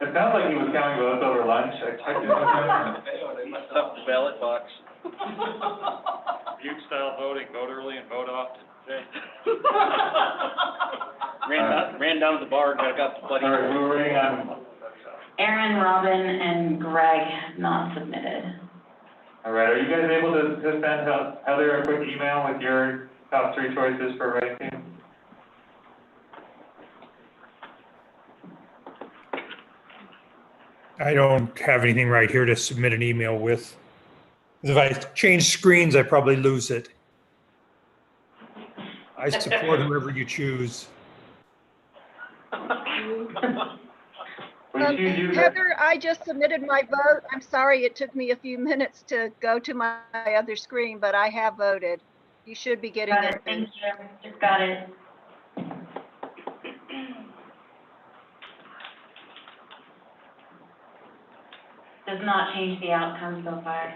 Speaker 5: It sounds like he was counting votes over lunch. I checked it.
Speaker 19: They messed up the ballot box. Butte style voting, vote early and vote often. Ran down to the bar and got the bloody.
Speaker 5: All right, we were waiting on.
Speaker 9: Aaron, Robin, and Greg have not submitted.
Speaker 5: All right, are you guys able to send Heather a quick email with your top 3 choices for writing team?
Speaker 11: I don't have anything right here to submit an email with. If I change screens, I probably lose it. I support whoever you choose.
Speaker 12: Heather, I just submitted my vote. I'm sorry it took me a few minutes to go to my other screen, but I have voted. You should be getting it.
Speaker 9: Thank you. Just got it. Does not change the outcome so far.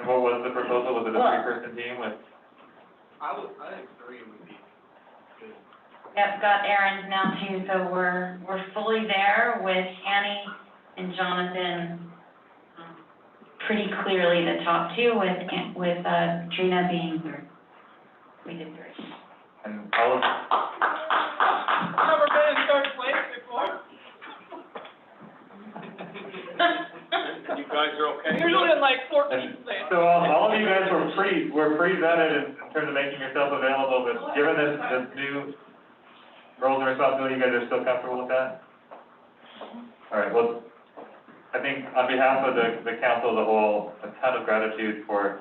Speaker 5: And what was the proposal? Was it a 3-person team with?
Speaker 10: I think 3 would be good.
Speaker 9: Yep, got Aaron's now too, so we're fully there with Annie and Jonathan. Pretty clearly the top 2 with Trina being 3rd. We did 3.
Speaker 5: And all of.
Speaker 17: Never been in 3rd place before.
Speaker 10: You guys are okay?
Speaker 17: Usually in like 14th place.
Speaker 5: So all of you guys were pre-vetted in terms of making yourself available, but given this new roles and responsibility, you guys are still comfortable with that? All right, well, I think on behalf of the council as a whole, a ton of gratitude for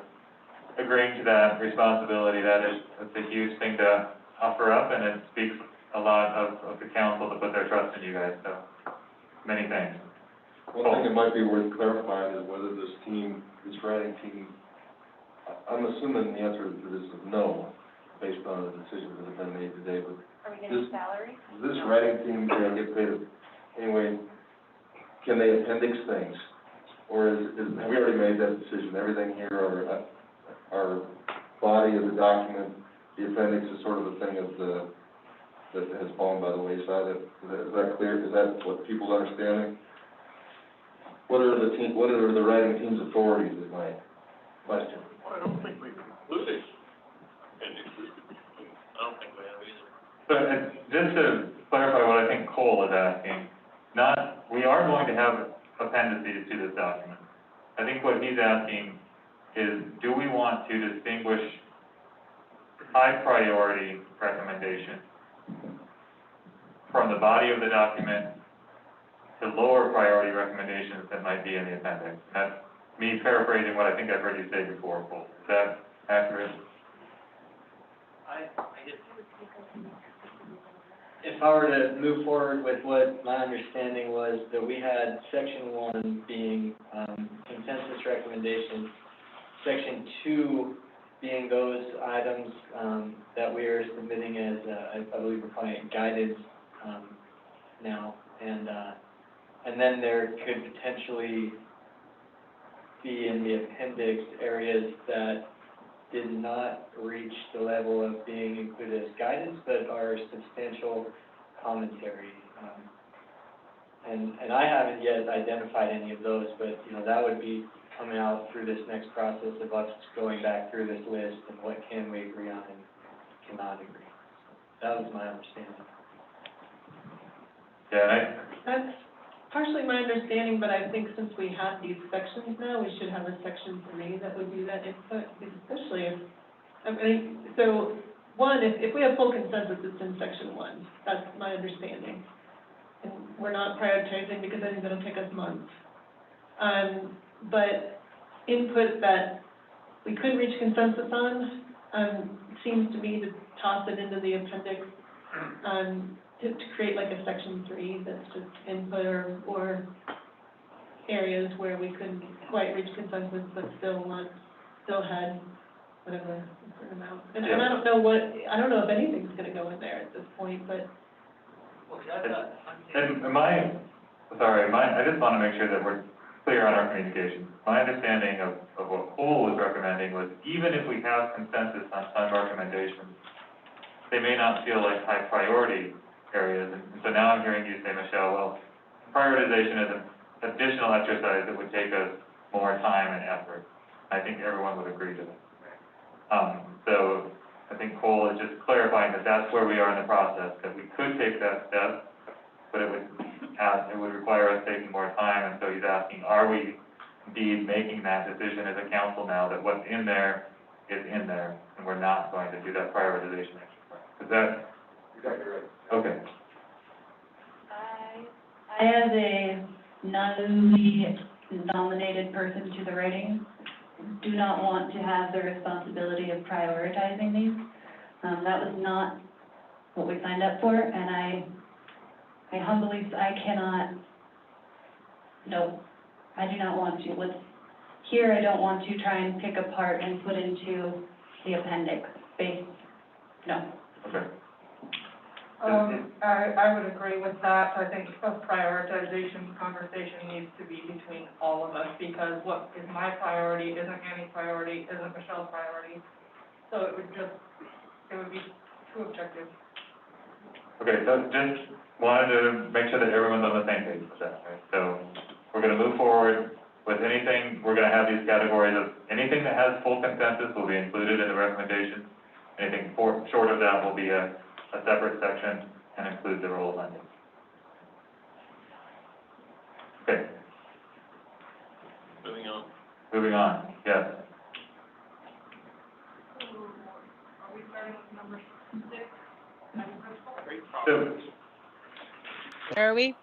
Speaker 5: agreeing to that responsibility. That's a huge thing to offer up, and it speaks a lot of the council to put their trust in you guys, so many thanks.
Speaker 8: One thing that might be worth clarifying is whether this writing team, I'm assuming the answer to this is no, based on the decisions that have been made today, but
Speaker 21: getting salary?
Speaker 8: Does this writing team, get paid anyway, can they appendix things? Or have we already made that decision? Everything here, our body of the document, the appendix is sort of a thing that has fallen by the wayside. Is that clear? Is that what people's understanding? What are the writing team's authorities is my question.
Speaker 10: I don't think we've included appendixes. I don't think we have either.
Speaker 5: So just to clarify what I think Cole is asking, we are going to have appendices to this document. I think what he's asking is, do we want to distinguish high priority recommendation from the body of the document to lower priority recommendations that might be in the appendix? That's me paraphrasing what I think I've heard you say before, Cole. Is that accurate?
Speaker 7: If I were to move forward with what my understanding was, that we had section 1 being consensus recommendations, section 2 being those items that we are submitting as, I believe we're calling it guidance now, and then there could potentially be in the appendix areas that did not reach the level of being included as guidance, but are substantial commentary. And I haven't yet identified any of those, but, that would be coming out through this next process of us going back through this list and what can we agree on and cannot agree. That was my understanding.
Speaker 5: Yeah,
Speaker 1: That's partially my understanding, but I think since we have these sections now, we should have a section 3 that would do that input, especially if, so one, if we have full consensus, it's in section 1. That's my understanding. And we're not prioritizing because I think that'll take us months. But input that we couldn't reach consensus on, seems to me to toss it into the appendix, to create like a section 3 that's just input or areas where we couldn't quite reach consensus, but still had whatever a certain amount. And I don't know if anything's gonna go in there at this point, but.
Speaker 5: I just want to make sure that we're clear on our communication. My understanding of what Cole was recommending was, even if we have consensus on some recommendations, they may not feel like high priority areas. And so now I'm hearing you say, Michelle, well, prioritization is an additional exercise that would take us more time and effort. I think everyone would agree to that. So I think Cole is just clarifying that that's where we are in the process, that we could take that step, but it would require us taking more time. And so he's asking, are we indeed making that decision as a council now that what's in there is in there, and we're not going to do that prioritization exercise? Is that exactly right? Okay.
Speaker 22: I, as a newly nominated person to the writing, do not want to have the responsibility of prioritizing these. That was not what we signed up for, and I cannot, no, I do not want to. What's here, I don't want to try and pick apart and put into the appendix no.
Speaker 5: Okay.
Speaker 17: I would agree with that. I think a prioritization conversation needs to be between all of us, because what is my priority isn't Annie's priority, isn't Michelle's priority. So it would be too objective.
Speaker 5: Okay, so just wanted to make sure that everyone's on the same page with that, right? So we're going to move forward with anything. We're going to have these categories of anything that has full consensus will be included in the recommendation. Anything short of that will be a separate section and include the role of lending. Okay. Moving on, yes.
Speaker 17: Are we starting with number 6?
Speaker 5: So,
Speaker 3: Where are we?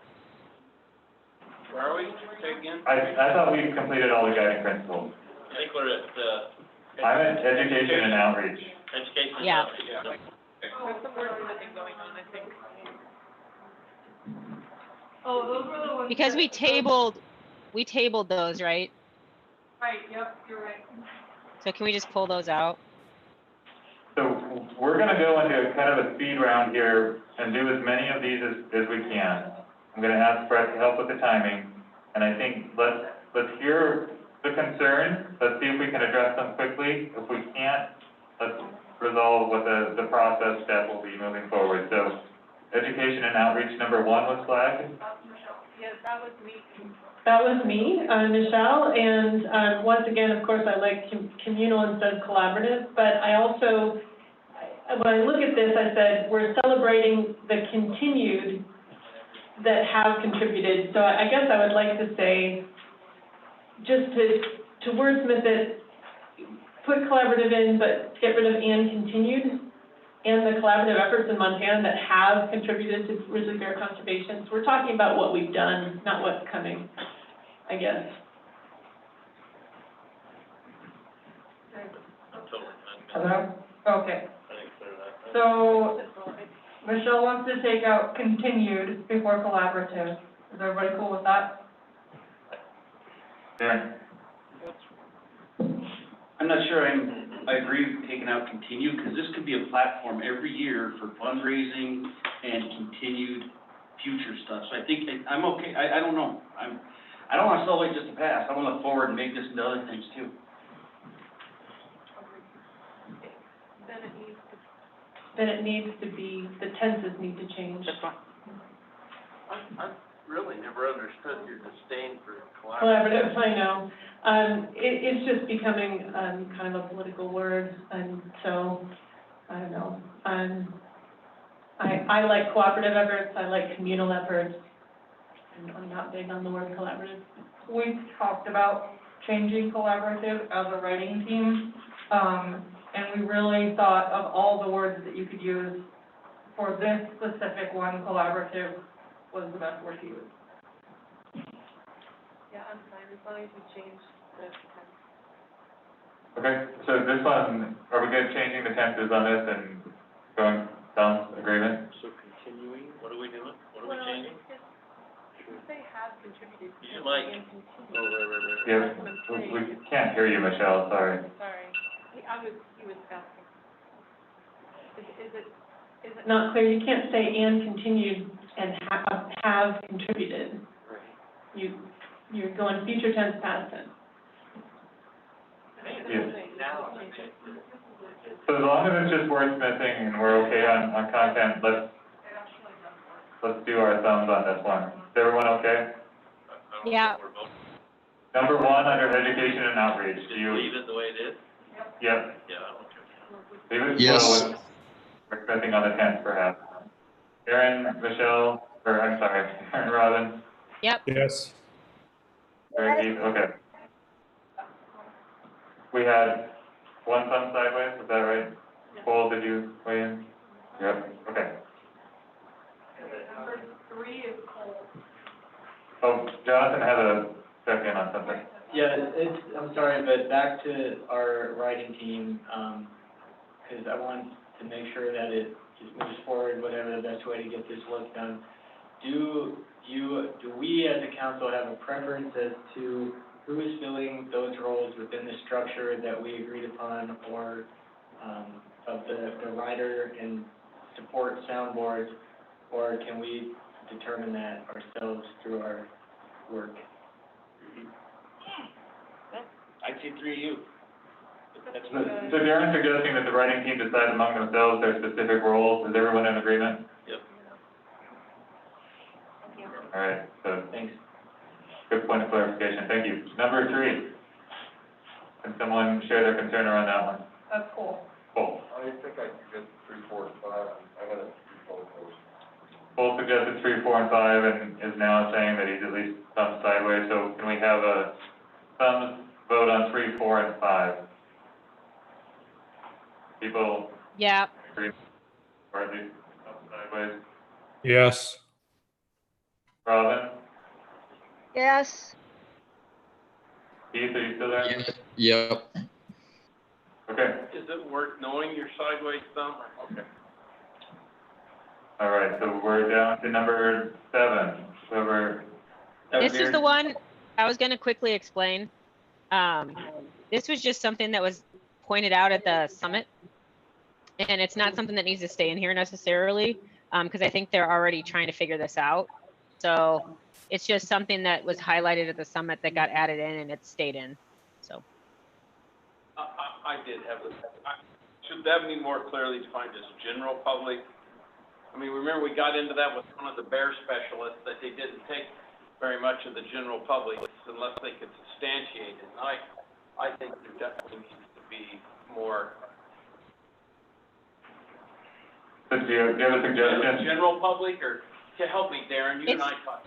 Speaker 10: Say again?
Speaker 5: I thought we completed all the guiding principles.
Speaker 10: I think we're at,
Speaker 5: I'm at education and outreach.
Speaker 10: education. and
Speaker 3: Yeah.
Speaker 10: outreach, yeah.
Speaker 1: There's some work splitting going on, I think.
Speaker 17: Oh, those were the ones.
Speaker 3: Because we tabled those, right?
Speaker 17: Right, yep, you're right.
Speaker 3: So can we just pull those out?
Speaker 5: So we're gonna go into kind of a speed round here and do as many of these as we can. I'm gonna ask Brett to help with the timing, and I think let's hear the concerns, let's see if we can address them quickly. If we can't, let's resolve what the process step will be moving forward. So, education and outreach number 1 was flagged.
Speaker 17: Yes, that was me.
Speaker 1: That was me, Michelle, and once again, of course, I like communal instead of collaborative, but I also, when I look at this, I said, we're celebrating the continued that have contributed. So I guess I would like to say, just to wordsmith it, put collaborative in, but get rid of and continued, and the collaborative efforts in Montana that have contributed to grizzly bear conservation. So we're talking about what we've done, not what's coming, I guess.
Speaker 17: Hello? Okay. So, Michelle wants to take out continued before collaborative. Is everybody cool with that?
Speaker 5: Darren?
Speaker 19: I'm not sure I agree with taking out continue, because this could be a platform every year for fundraising and continued future stuff. So I think, I'm okay, I don't know. I don't want to celebrate just the past. I want to look forward and make this into other things too.
Speaker 1: Then it needs to be, the tenses need to change.
Speaker 10: I really never understood your disdain for
Speaker 1: Collaborative, I know. It's just becoming, kind of a political word, and so, I don't know. I like cooperative efforts, I like communal efforts, and I'm not big on the word collaborative.
Speaker 17: We talked about changing collaborative as a writing team, and we really thought of all the words that you could use for this specific one, collaborative was the best word to use.
Speaker 1: Yeah, I'm fine, as long as you change the tense.
Speaker 5: Okay, so this one, are we good changing the tenses on this and going down agreement?
Speaker 10: So continuing, what are we doing? What are we changing?
Speaker 1: They have contributed.
Speaker 10: You like, right.
Speaker 5: Yeah, we can't hear you, Michelle, sorry.
Speaker 1: Sorry, he was asking. Is it not clear? You can't say and continued and have contributed.
Speaker 10: Right.
Speaker 1: You're going future tense, past tense.
Speaker 5: Yes. So as long as it's just wordsmithing and we're okay on content, let's do our thumbs on this one. Is everyone okay?
Speaker 3: Yeah.
Speaker 5: Number 1 under education and outreach, do you?
Speaker 10: Leave it the way it is?
Speaker 5: Yep.
Speaker 10: Yeah, I don't care.
Speaker 5: Leave it
Speaker 14: Yes.
Speaker 5: slow with wordsmithing on the tense perhaps. Aaron, Michelle, or I'm sorry, Aaron, Robin?
Speaker 3: Yep.
Speaker 11: Yes.
Speaker 5: Very deep, okay. We had 1 thumb sideways, is that right? Cole, did you weigh in? Yep, okay.
Speaker 17: Number 3 is Cole.
Speaker 5: Oh, Jonathan had a check-in on something.
Speaker 7: Yeah, I'm sorry, but back to our writing team, because I want to make sure that it just moves forward, whatever the best way to get this work done. Do we as a council have a preference as to who is filling those roles within the structure that we agreed upon, or of the writer and support soundboard, or can we determine that ourselves through our work?
Speaker 19: I'd say 3 of you. That's
Speaker 5: So Darren's suggesting that the writing team decide among themselves their specific roles. Is everyone in agreement?
Speaker 10: Yep.
Speaker 5: All right, so
Speaker 7: Thanks.
Speaker 5: good point of clarification. Thank you. Number 3. Can someone share their concern around that one?
Speaker 17: That's cool.
Speaker 5: Cole.
Speaker 8: I think I could get 3, 4, and 5. I gotta do both those.
Speaker 5: Cole suggested 3, 4, and 5 and is now saying that he's at least thumb sideways. So can we have a thumbs vote on 3, 4, and 5? People
Speaker 3: Yeah.
Speaker 5: agree, or at least thumb sideways?
Speaker 11: Yes.
Speaker 5: Robin?
Speaker 12: Yes.
Speaker 5: Keith, are you still there?
Speaker 14: Yep.
Speaker 5: Okay.
Speaker 10: Is it worth knowing your sideways thumb?
Speaker 5: Okay. All right, so we're down to number 7. Whoever.
Speaker 3: This is the one I was going to quickly explain. This was just something that was pointed out at the summit. And it's not something that needs to stay in here necessarily, because I think they're already trying to figure this out. So it's just something that was highlighted at the summit that got added in and it stayed in, so.
Speaker 10: I did have should that be more clearly defined as general public? I mean, remember we got into that with one of the bear specialists, that they didn't take very much of the general public unless they could substantiate it. And I think there definitely needs to be more.
Speaker 5: So do you have a suggestion?
Speaker 10: General public, or to help me, Darren, you and I talked.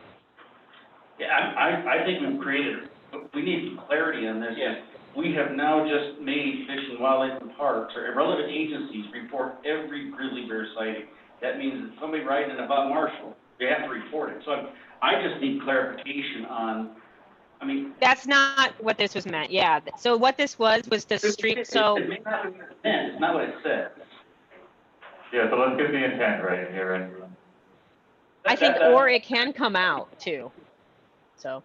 Speaker 19: Yeah, I think we've created, we need clarity on this.
Speaker 10: Yeah.
Speaker 19: We have now just made Fish and Wildlife and Parks, or relevant agencies, report every grizzly bear sighting. That means that somebody riding in a Bob Marshall, they have to report it. So I just need clarification on, I mean.
Speaker 3: That's not what this was meant, yeah. So what this was the street, so.
Speaker 19: It's not what it said.
Speaker 5: Yeah, so let's get the intent right here. And
Speaker 3: I think, or it can come out too, so.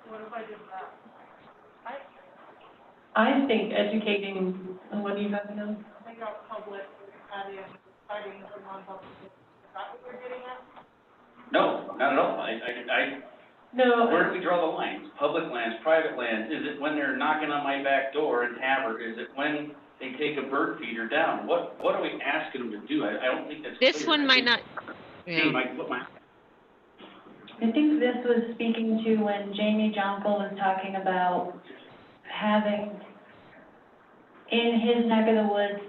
Speaker 17: What if I did that?
Speaker 1: I think educating, what do you have to know?
Speaker 17: Take out public, add in sightings and non-public. Is that what we're getting at?
Speaker 19: No, not at all.
Speaker 1: No.
Speaker 19: Where do we draw the lines? Public lands, private lands? Is it when they're knocking on my back door in Havre? Is it when they take a bird feeder down? What are we asking them to do? I don't think that's
Speaker 3: This
Speaker 19: clear.
Speaker 3: one might not.
Speaker 19: Hey,
Speaker 3: Yeah.
Speaker 22: I think this was speaking to when Jamie Jonkel was talking about having in his neck of the woods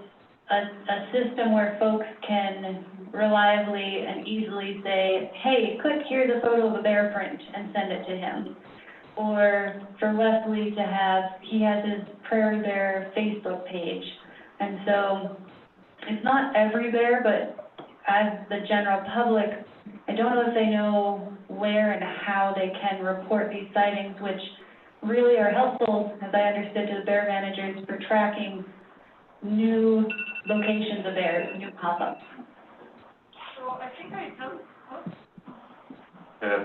Speaker 22: a system where folks can reliably and easily say, hey, click here's a photo of a bear print and send it to him. Or for Wesley to have, he has his Prairie Bear Facebook page. And so it's not every bear, but as the general public, I don't know if they know where and how they can report these sightings, which really are helpful, as I understood, to the bear managers for tracking new locations of bears, new pop-ups.
Speaker 17: So I think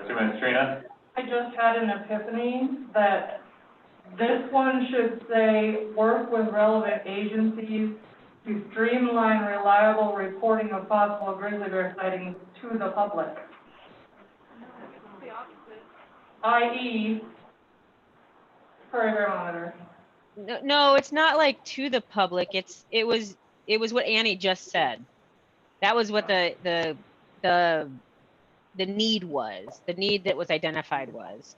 Speaker 5: two minutes, Trina.
Speaker 17: I just had an epiphany that this one should say, work with relevant agencies to streamline reliable reporting of possible grizzly bear sightings to the public. I.e., Prairie Bear Monitor.
Speaker 3: No, it's not like to the public. It was what Annie just said. That was what the need was. The need that was identified was.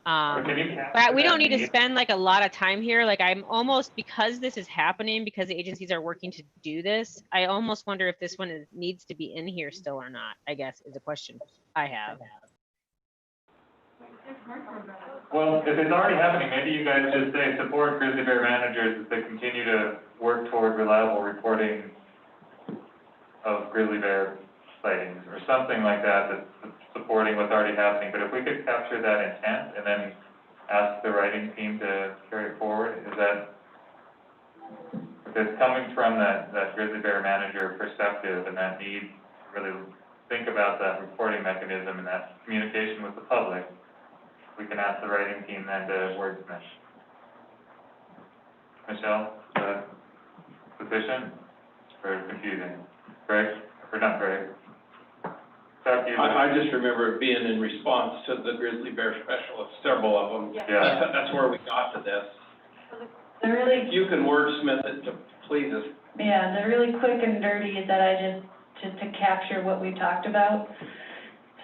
Speaker 3: But we don't need to spend like a lot of time here. Like I'm almost, because this is happening, because the agencies are working to do this, I almost wonder if this one needs to be in here still or not, I guess is a question I have.
Speaker 5: Well, if it's already happening, maybe you guys just say support grizzly bear managers as they continue to work toward reliable reporting of grizzly bear sightings, or something like that, that's supporting what's already happening. But if we could capture that intent and then ask the writing team to carry it forward, is that, if it's coming from that grizzly bear manager perspective and that need to really think about that reporting mechanism and that communication with the public, we can ask the writing team then to wordsmith. Michelle, is that sufficient or confusing? Greg, or not Greg?
Speaker 10: I just remember it being in response to the grizzly bear specialists, several of them.
Speaker 5: Yeah.
Speaker 10: That's where we got to this.
Speaker 22: The really,
Speaker 10: You can wordsmith it to please us.
Speaker 22: yeah, the really quick and dirty that I just to capture what we talked about.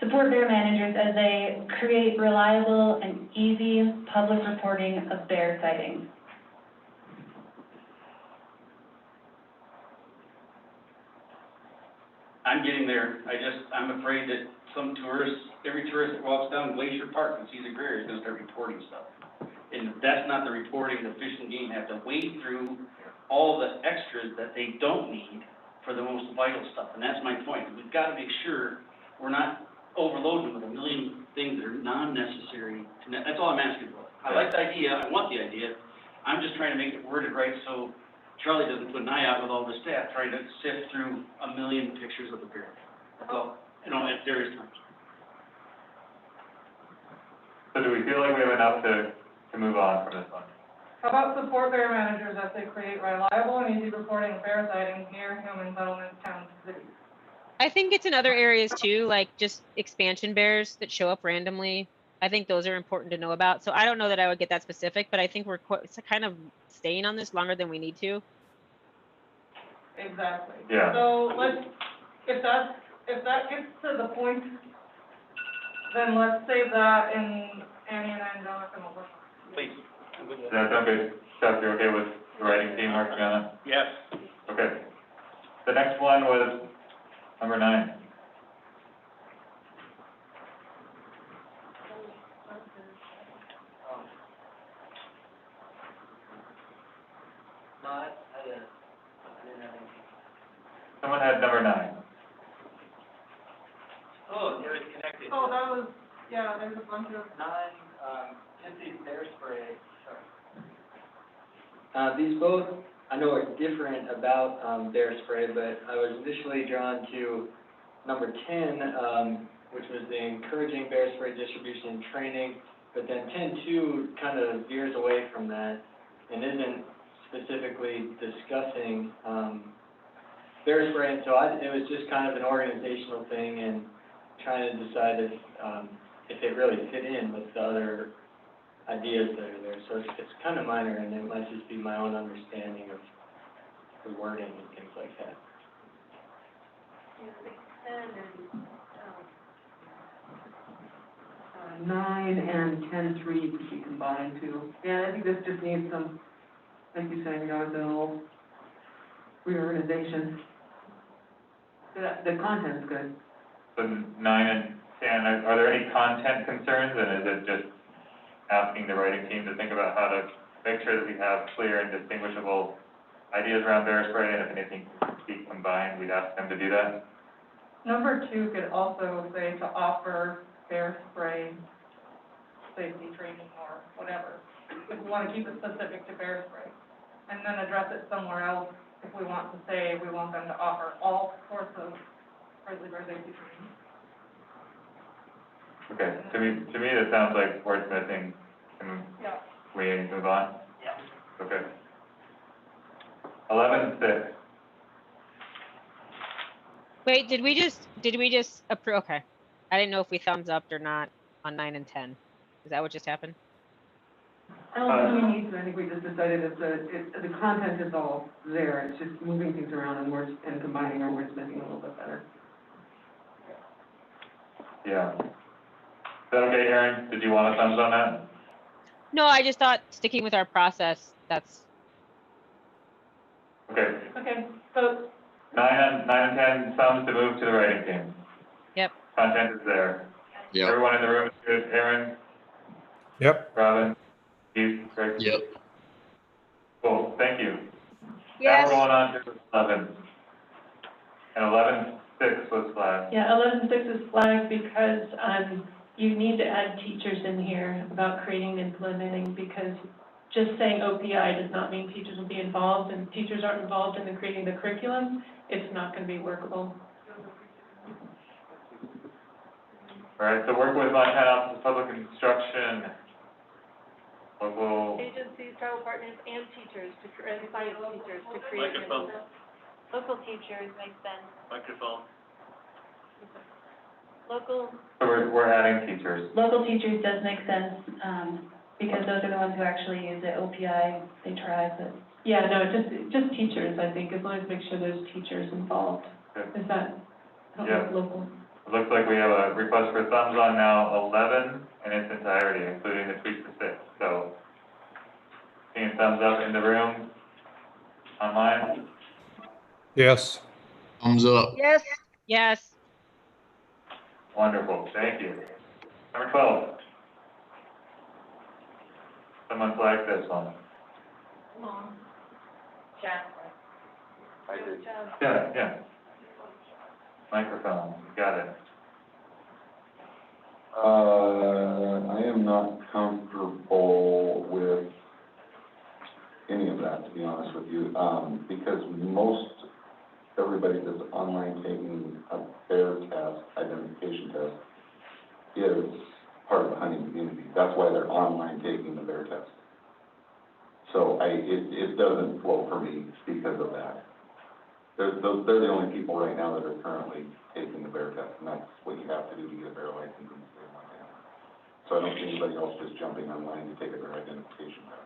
Speaker 22: Support bear managers as they create reliable and easy public reporting of bear sightings.
Speaker 19: I'm getting there. I'm afraid that some tourists, every tourist that walks down Glacier Park and sees a bear is gonna start reporting stuff. And that's not the reporting the Fish and Game have to wade through all the extras that they don't need for the most vital stuff. And that's my point. We've gotta make sure we're not overloading them with a million things that are non-necessary. That's all I'm asking for. I like the idea, I want the idea. I'm just trying to make it worded right so Charlie doesn't put an eye out with all the staff trying to sift through a million pictures of the bear. Well, at various times.
Speaker 5: So do we feel like we have enough to move on from this one?
Speaker 17: How about support bear managers as they create reliable and easy reporting of bear sightings near human settlements, towns, cities?
Speaker 3: I think it's in other areas too, like just expansion bears that show up randomly. I think those are important to know about. So I don't know that I would get that specific, but I think we're it's kind of staying on this longer than we need to.
Speaker 17: Exactly.
Speaker 5: Yeah.
Speaker 17: So if that gets to the point, then let's save that and Annie and I and Jonathan will work.
Speaker 10: Please.
Speaker 5: Does that sound good? Chuck, you okay with the writing team working on it?
Speaker 10: Yes.
Speaker 5: Okay. The next one was number 9. Someone had number 9.
Speaker 7: Oh, it was connected.
Speaker 17: Oh, that was, yeah, there's a bunch of.
Speaker 7: Just these bear spray, sorry. These both, I know are different about, bear spray, but I was initially drawn to number 10, which was the encouraging bear spray distribution and training, but then 10.2 kind of veers away from that and isn't specifically discussing, bear spray, and so it was just kind of an organizational thing and trying to decide if it really fit in with the other ideas that are there. So it's kind of minor, and it might just be my own understanding of the wording and things like that.
Speaker 16: 9 and 10.3 could be combined too. Yeah, I think this just needs some, like you said, a little reorganization. The content's good.
Speaker 5: So 9 and 10, are there any content concerns, and is it just asking the writing team to think about how to make sure that we have clear and distinguishable ideas around bear spray, and if anything could be combined, we'd ask them to do that?
Speaker 17: Number 2 could also say to offer bear spray safety training or whatever, if we want to keep it specific to bear spray. And then address it somewhere else if we want to say we want them to offer all sorts of grizzly bear safety training.
Speaker 5: Okay, to me, that sounds like wordsmithing. Can
Speaker 17: Yeah.
Speaker 5: we move on?
Speaker 7: Yeah.
Speaker 5: Okay. 11.6.
Speaker 3: Wait, did we just approve? Okay. I didn't know if we thumbs up or not on 9 and 10. Is that what just happened?
Speaker 16: I don't think we need to, I think we just decided the content is all there, it's just moving things around and combining our wordsmithing a little bit better.
Speaker 5: Yeah. Is that okay, Erin? Did you want a thumbs on that?
Speaker 3: No, I just thought sticking with our process, that's.
Speaker 5: Okay.
Speaker 17: Okay, so
Speaker 5: 9 and 10 thumbs to move to the writing team.
Speaker 3: Yep.
Speaker 5: Content is there.
Speaker 14: Yep.
Speaker 5: Everyone in the room is good. Erin,
Speaker 11: Yep.
Speaker 5: Robin, Keith, Greg?
Speaker 14: Yep.
Speaker 5: Cool, thank you.
Speaker 12: Yes.
Speaker 5: Now we're going on to 11. And 11.6 was flagged.
Speaker 22: Yeah, 11.6 is flagged because, you need to add teachers in here about creating and implementing, because just saying OPI does not mean teachers will be involved, and teachers aren't involved in the creating the curriculum, it's not gonna be workable.
Speaker 5: All right, so work with Montana Office of Public Instruction, local,
Speaker 21: Agencies, tribal partners, and teachers, and science teachers to create.
Speaker 10: Microphone.
Speaker 21: Local teachers makes sense.
Speaker 10: Microphone.
Speaker 21: Local,
Speaker 5: so we're adding teachers.
Speaker 22: Local teachers does make sense, because those are the ones who actually use it. OPI, they try, but. Yeah, no, just teachers, I think, as long as make sure there's teachers involved.
Speaker 5: Okay.
Speaker 22: Is that,
Speaker 5: Yeah.
Speaker 22: local?
Speaker 5: It looks like we have a request for thumbs on now 11 in its entirety, including the tweak to 6. So, seeing thumbs up in the room, online?
Speaker 11: Yes.
Speaker 14: Thumbs up.
Speaker 12: Yes.
Speaker 3: Yes.
Speaker 5: Wonderful, thank you. Number 12. Someone flag this one.
Speaker 8: I did.
Speaker 5: Yeah. Microphone, you got it.
Speaker 15: I am not comfortable with any of that, to be honest with you, because everybody that's online taking a bear test, identification test, is part of the hunting community. That's why they're online taking the bear test. So it doesn't flow for me because of that. They're the only people right now that are currently taking the bear test, and that's what you have to do to get a bear license in the state of Montana. So I don't see anybody else just jumping online to take a bear identification test.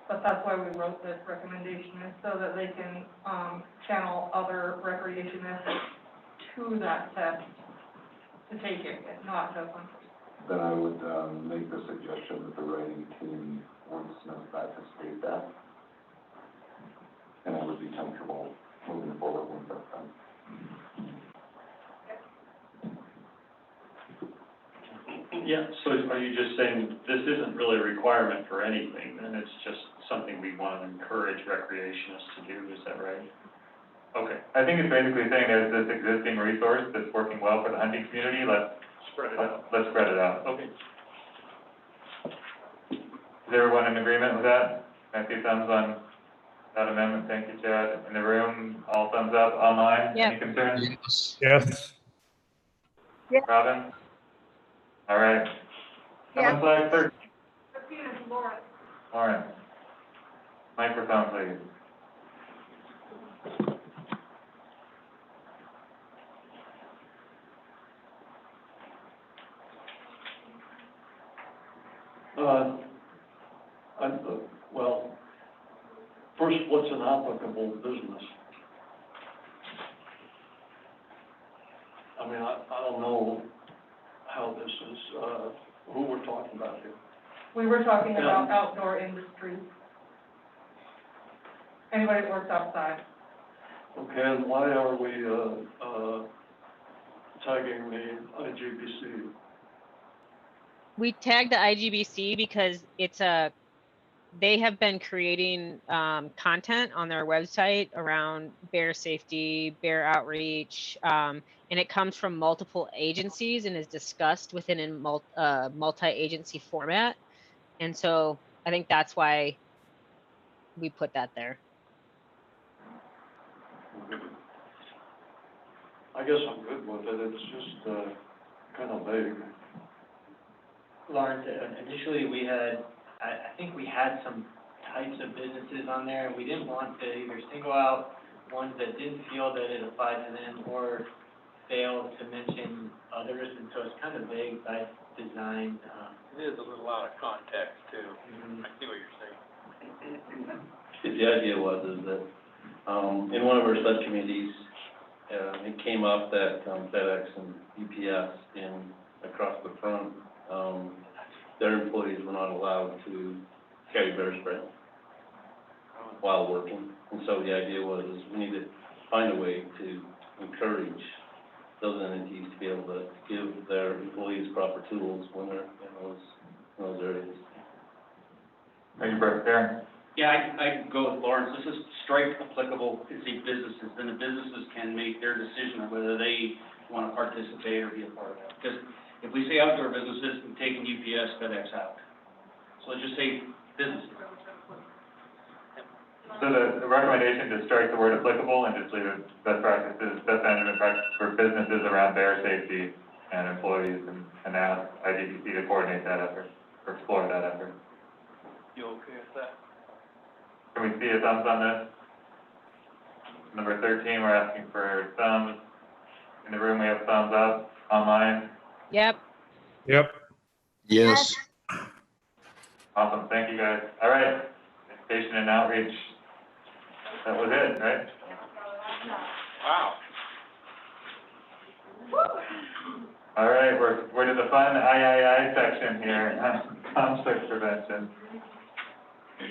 Speaker 17: But that's why we wrote this recommendation, is so that they can, channel other recreationists to that test to take it, not just hunters.
Speaker 15: Then I would, make the suggestion that the writing team wordsmith that to state that. And I would be comfortable moving forward with that then.
Speaker 2: Yeah, so are you just saying this isn't really a requirement for anything, then it's just something we want to encourage recreationists to do, is that right? Okay.
Speaker 5: I think it's basically saying there's this existing resource that's working well for the hunting community, let's
Speaker 2: Spread it out.
Speaker 5: let's spread it out.
Speaker 2: Okay.
Speaker 5: Is everyone in agreement with that? I see thumbs on that amendment, thank you, Chad. In the room, all thumbs up, online,
Speaker 3: Yep.
Speaker 5: any concerns?
Speaker 11: Yes.
Speaker 5: Robin? All right. Someone flag 13,
Speaker 17: Repeat it, Lauren.
Speaker 5: Lauren. Microphone, please.
Speaker 13: Well, first, what's an applicable business? I mean, I don't know how this is, who we're talking about here.
Speaker 17: We were talking about outdoor industry. Anybody that works outside.
Speaker 13: Okay, and why are we, tagging the IGBC?
Speaker 3: We tagged the IGBC because they have been creating content on their website around bear safety, bear outreach, and it comes from multiple agencies and is discussed within a multi-agency format. And so I think that's why we put that there.
Speaker 13: I guess I'm good with it, it's just, kind of vague.
Speaker 7: Lawrence, initially we had, I think we had some types of businesses on there, and we didn't want to either single out ones that didn't feel that it applied to them or fail to mention others, and so it's kind of vague by design.
Speaker 10: It is a little out of context too. I see what you're saying.
Speaker 4: The idea is that, in one of our subcommittees, it came up that FedEx and UPS across the front, their employees were not allowed to carry bear spray while working. And so the idea is we need to find a way to encourage those entities to be able to give their employees proper tools when they're in those areas.
Speaker 5: Thank you, Darren.
Speaker 19: Yeah, I'd go with Lawrence. This is strike applicable to the businesses, then the businesses can make their decision on whether they want to participate or be a part of that. Because if we say outdoor businesses, we're taking UPS, FedEx out. So let's just say businesses.
Speaker 5: So the recommendation to strike the word applicable and just leave it best practices, best management practices for businesses around bear safety and employees, and ask IDPC to coordinate that effort, or explore that effort.
Speaker 10: You okay with that?
Speaker 5: Can we see a thumbs on this? Number 13, we're asking for thumbs. In the room, we have thumbs up. Online?
Speaker 3: Yep.
Speaker 11: Yep.
Speaker 14: Yes.
Speaker 5: Awesome, thank you guys. All right, education and outreach. That was it, right?
Speaker 10: Wow.
Speaker 5: All right, we're to the fun III section here, conflict prevention.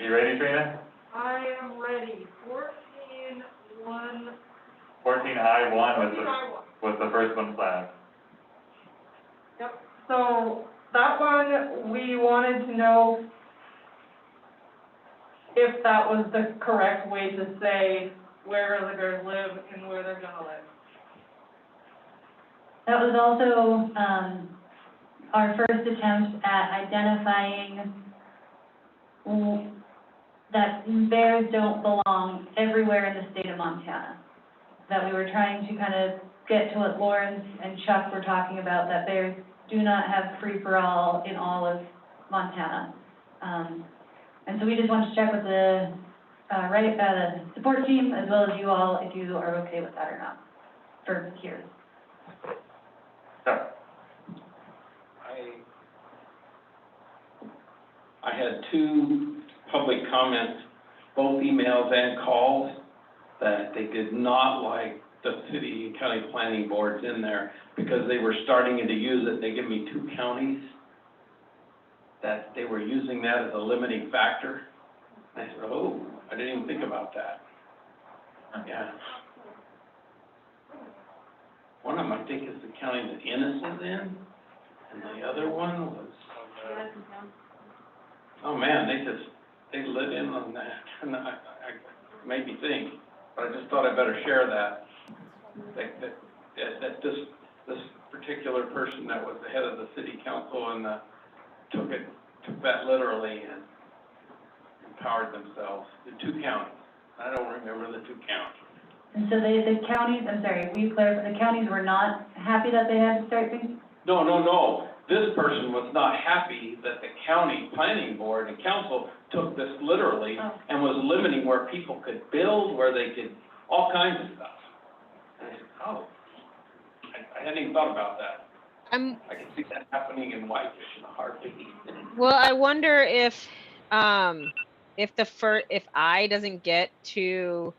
Speaker 5: You ready, Trina?
Speaker 17: I am ready. 14.1.
Speaker 5: 14I1 was the first one flagged.
Speaker 17: Yep, so that one, we wanted to know if that was the correct way to say where the bears live and where they're gonna live.
Speaker 22: That was also, our first attempt at identifying that bears don't belong everywhere in the state of Montana. That we were trying to kind of get to what Lawrence and Chuck were talking about, that bears do not have free-for-all in all of Montana. And so we just wanted to check with the, the support team as well as you all, if you are okay with that or not, for here.
Speaker 10: I had 2 public comments, both emails and calls, that they did not like the city and county planning boards in there because they were starting to use it. They give me 2 counties that they were using that as a limiting factor. And I said, oh, I didn't even think about that. Yeah. One of them, I think, is the county that Ennis is in, and the other one was, oh man, they lit in on that, and I made me think, but I just thought I'd better share that this particular person that was the head of the city council and took that literally and empowered themselves, the 2 counties. I don't remember the 2 counties.
Speaker 22: And so the counties, I'm sorry, will you clarify, the counties were not happy that they had to start things?
Speaker 10: No. This person was not happy that the county planning board and council took this literally and was limiting where people could build, where they could, all kinds of stuff. And I said, oh, I hadn't even thought about that. I can see that happening in Whitefish in a heartbeat.
Speaker 3: Well, I wonder if I doesn't get to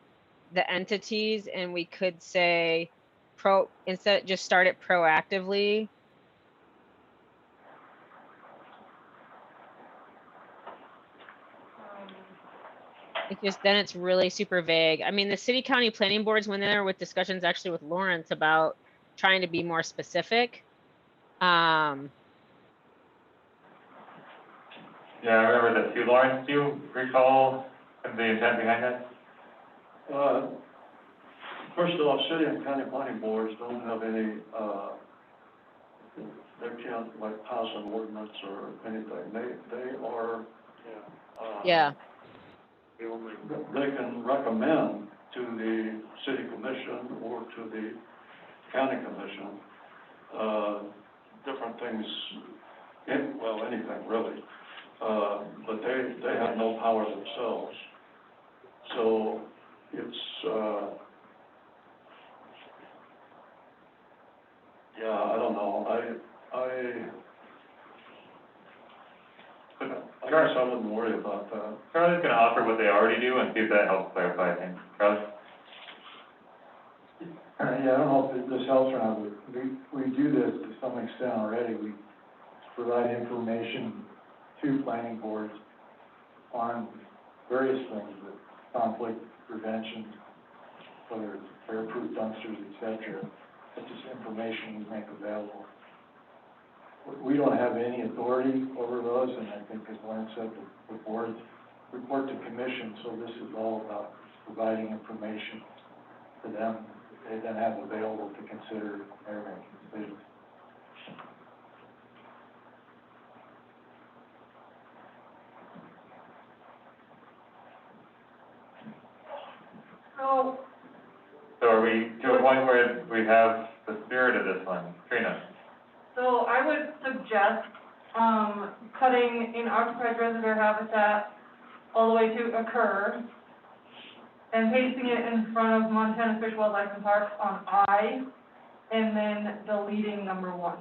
Speaker 3: the entities and we could say instead just start it proactively. Then it's really super vague. I mean, the city county planning boards went in there with discussions actually with Lawrence about trying to be more specific.
Speaker 2: Yeah, I remember that too. Lawrence, do you recall the intent behind that?
Speaker 13: First off, city and county planning boards don't have any, they can't like pass an ordinance or anything. They are,
Speaker 3: Yeah.
Speaker 13: They can recommend to the city commission or to the county commission, different things, anything really. But they have no power themselves. So it's, I don't know. I guess I wouldn't worry about that.
Speaker 2: Charlie's gonna offer what they already do and see if that helps clarify things. Charlie?
Speaker 6: I don't know if this helps or not, but we do this to some extent already. We provide information to planning boards on various things, conflict prevention, whether it's air-proof dumpsters, et cetera. That's just information we make available. We don't have any authority over those, and I think, as Lawrence said, the boards report to commission, so this is all about providing information to them they then have available to consider in their making decisions.
Speaker 2: So are we to a point where we have the spirit of this one? Trina?
Speaker 17: So I would suggest, cutting in occupied residential habitat all the way to occur, and pasting it in front of Montana Fish, Wildlife, and Parks on I, and then deleting number 1.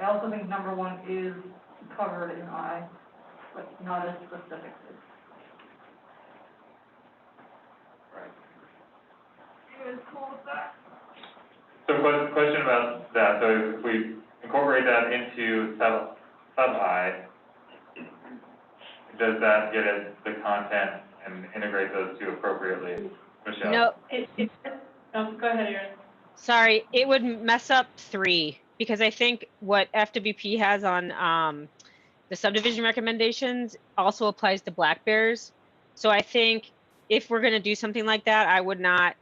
Speaker 17: I also think number 1 is covered in I, but not as specific. You guys cool with that?
Speaker 2: So question about that, so if we incorporate that into sub-I, does that get at the content and integrate those two appropriately? Michelle?
Speaker 3: No.
Speaker 17: Go ahead, Erin.
Speaker 3: Sorry, it would mess up 3 because I think what FWP has on the subdivision recommendations also applies to black bears. So I think if we're going to do something like that, I would not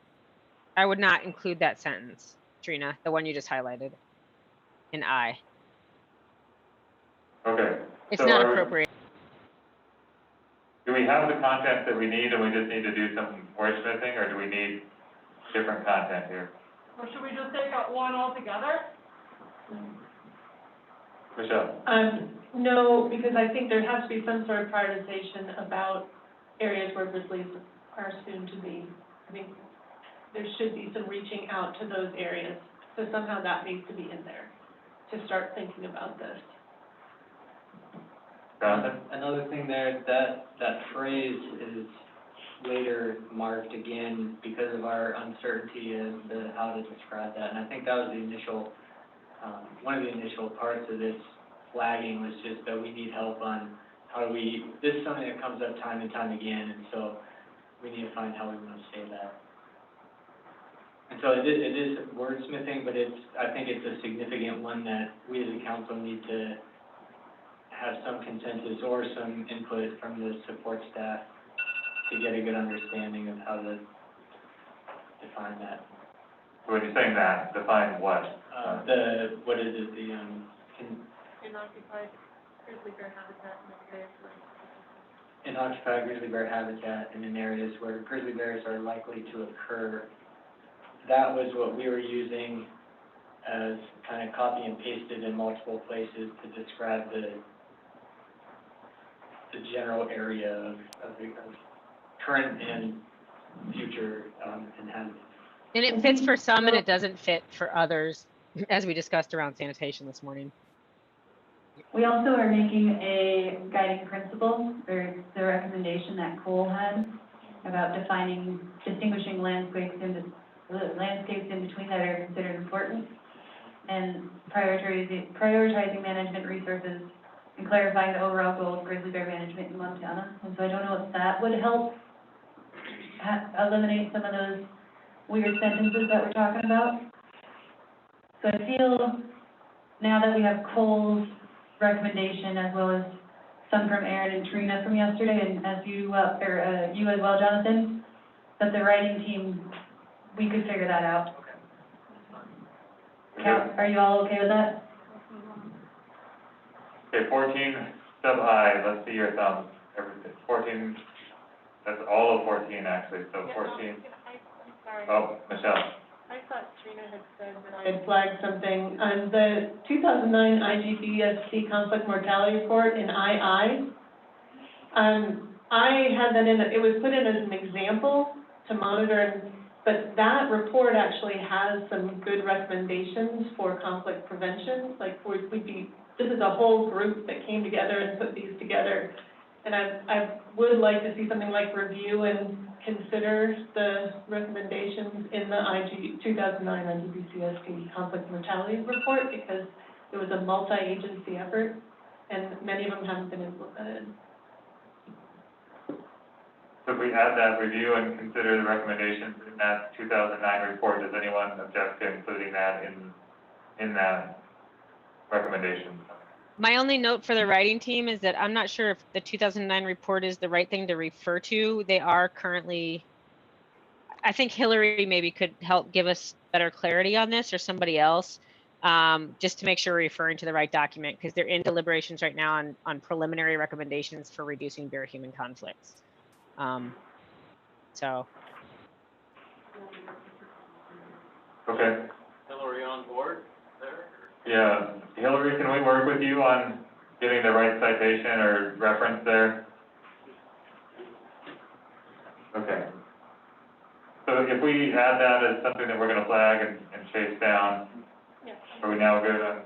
Speaker 3: include that sentence, Trina, the one you just highlighted in I.
Speaker 2: Okay.
Speaker 3: It's
Speaker 2: So
Speaker 3: not appropriate.
Speaker 2: Do we have the content that we need and we just need to do some wordsmithing, or do we need different content here?
Speaker 17: Or should we just take out 1 altogether?
Speaker 5: Michelle?
Speaker 1: No, because I think there has to be some sort of prioritization about areas where grizzlies are soon to be. I think there should be some reaching out to those areas, so somehow that needs to be in there, to start thinking about this.
Speaker 5: Jonathan?
Speaker 7: Another thing there, that phrase is later marked again because of our uncertainty as to how to describe that. And I think that was the initial, one of the initial parts of this flagging was just that we need help on how do we, this is something that comes up time and time again, and so we need to find how we want to say that. And so it is wordsmithing, but I think it's a significant one that we as a council need to have some consensus or some input from the support staff to get a good understanding of how to define that.
Speaker 5: When you're saying that, define what?
Speaker 7: What is it,
Speaker 1: Unoccupied grizzly bear habitat in areas where...
Speaker 7: Unoccupied grizzly bear habitat and in areas where grizzly bears are likely to occur. That was what we were using as kind of copy and pasted in multiple places to describe the general area of current and future inhabitants.
Speaker 3: And it fits for some and it doesn't fit for others, as we discussed around sanitation this morning.
Speaker 22: We also are making a guiding principle, or the recommendation that Cole had about distinguishing landscapes in between that are considered important, and prioritizing management resources and clarifying the overall goal of grizzly bear management in Montana. And so I don't know if that would help eliminate some of those weird sentences that we're talking about. So I feel now that we have Cole's recommendation as well as some from Aaron and Trina from yesterday, and as you as well, Jonathan, that the writing team, we could figure that out. Are you all okay with that?
Speaker 5: Okay, 14 sub I, let's see your thumbs. Everything. 14, that's all of 14 actually, so 14.
Speaker 1: I'm sorry.
Speaker 5: Oh, Michelle.
Speaker 1: I thought Trina had said that I had flagged something. On the 2009 IGBSC conflict mortality report in II, I had that in, it was put in as an example to monitor, but that report actually has some good recommendations for conflict prevention. Like this is a whole group that came together and put these together. And I would like to see something like review and consider the recommendations in the 2009 IGBCSD conflict mortality report, because it was a multi-agency effort and many of them haven't been implemented.
Speaker 5: So if we add that review and consider the recommendations in that 2009 report, does anyone object to including that in that recommendation?
Speaker 3: My only note for the writing team is that I'm not sure if the 2009 report is the right thing to refer to. They are currently, I think Hillary maybe could help give us better clarity on this, or somebody else, just to make sure we're referring to the right document, because they're in deliberations right now on preliminary recommendations for reducing bear-human conflicts. So.
Speaker 5: Okay.
Speaker 10: Hillary on board there?
Speaker 5: Yeah, Hillary, can we work with you on getting the right citation or reference there? Okay. So if we add that as something that we're going to flag and chase down, are we now good on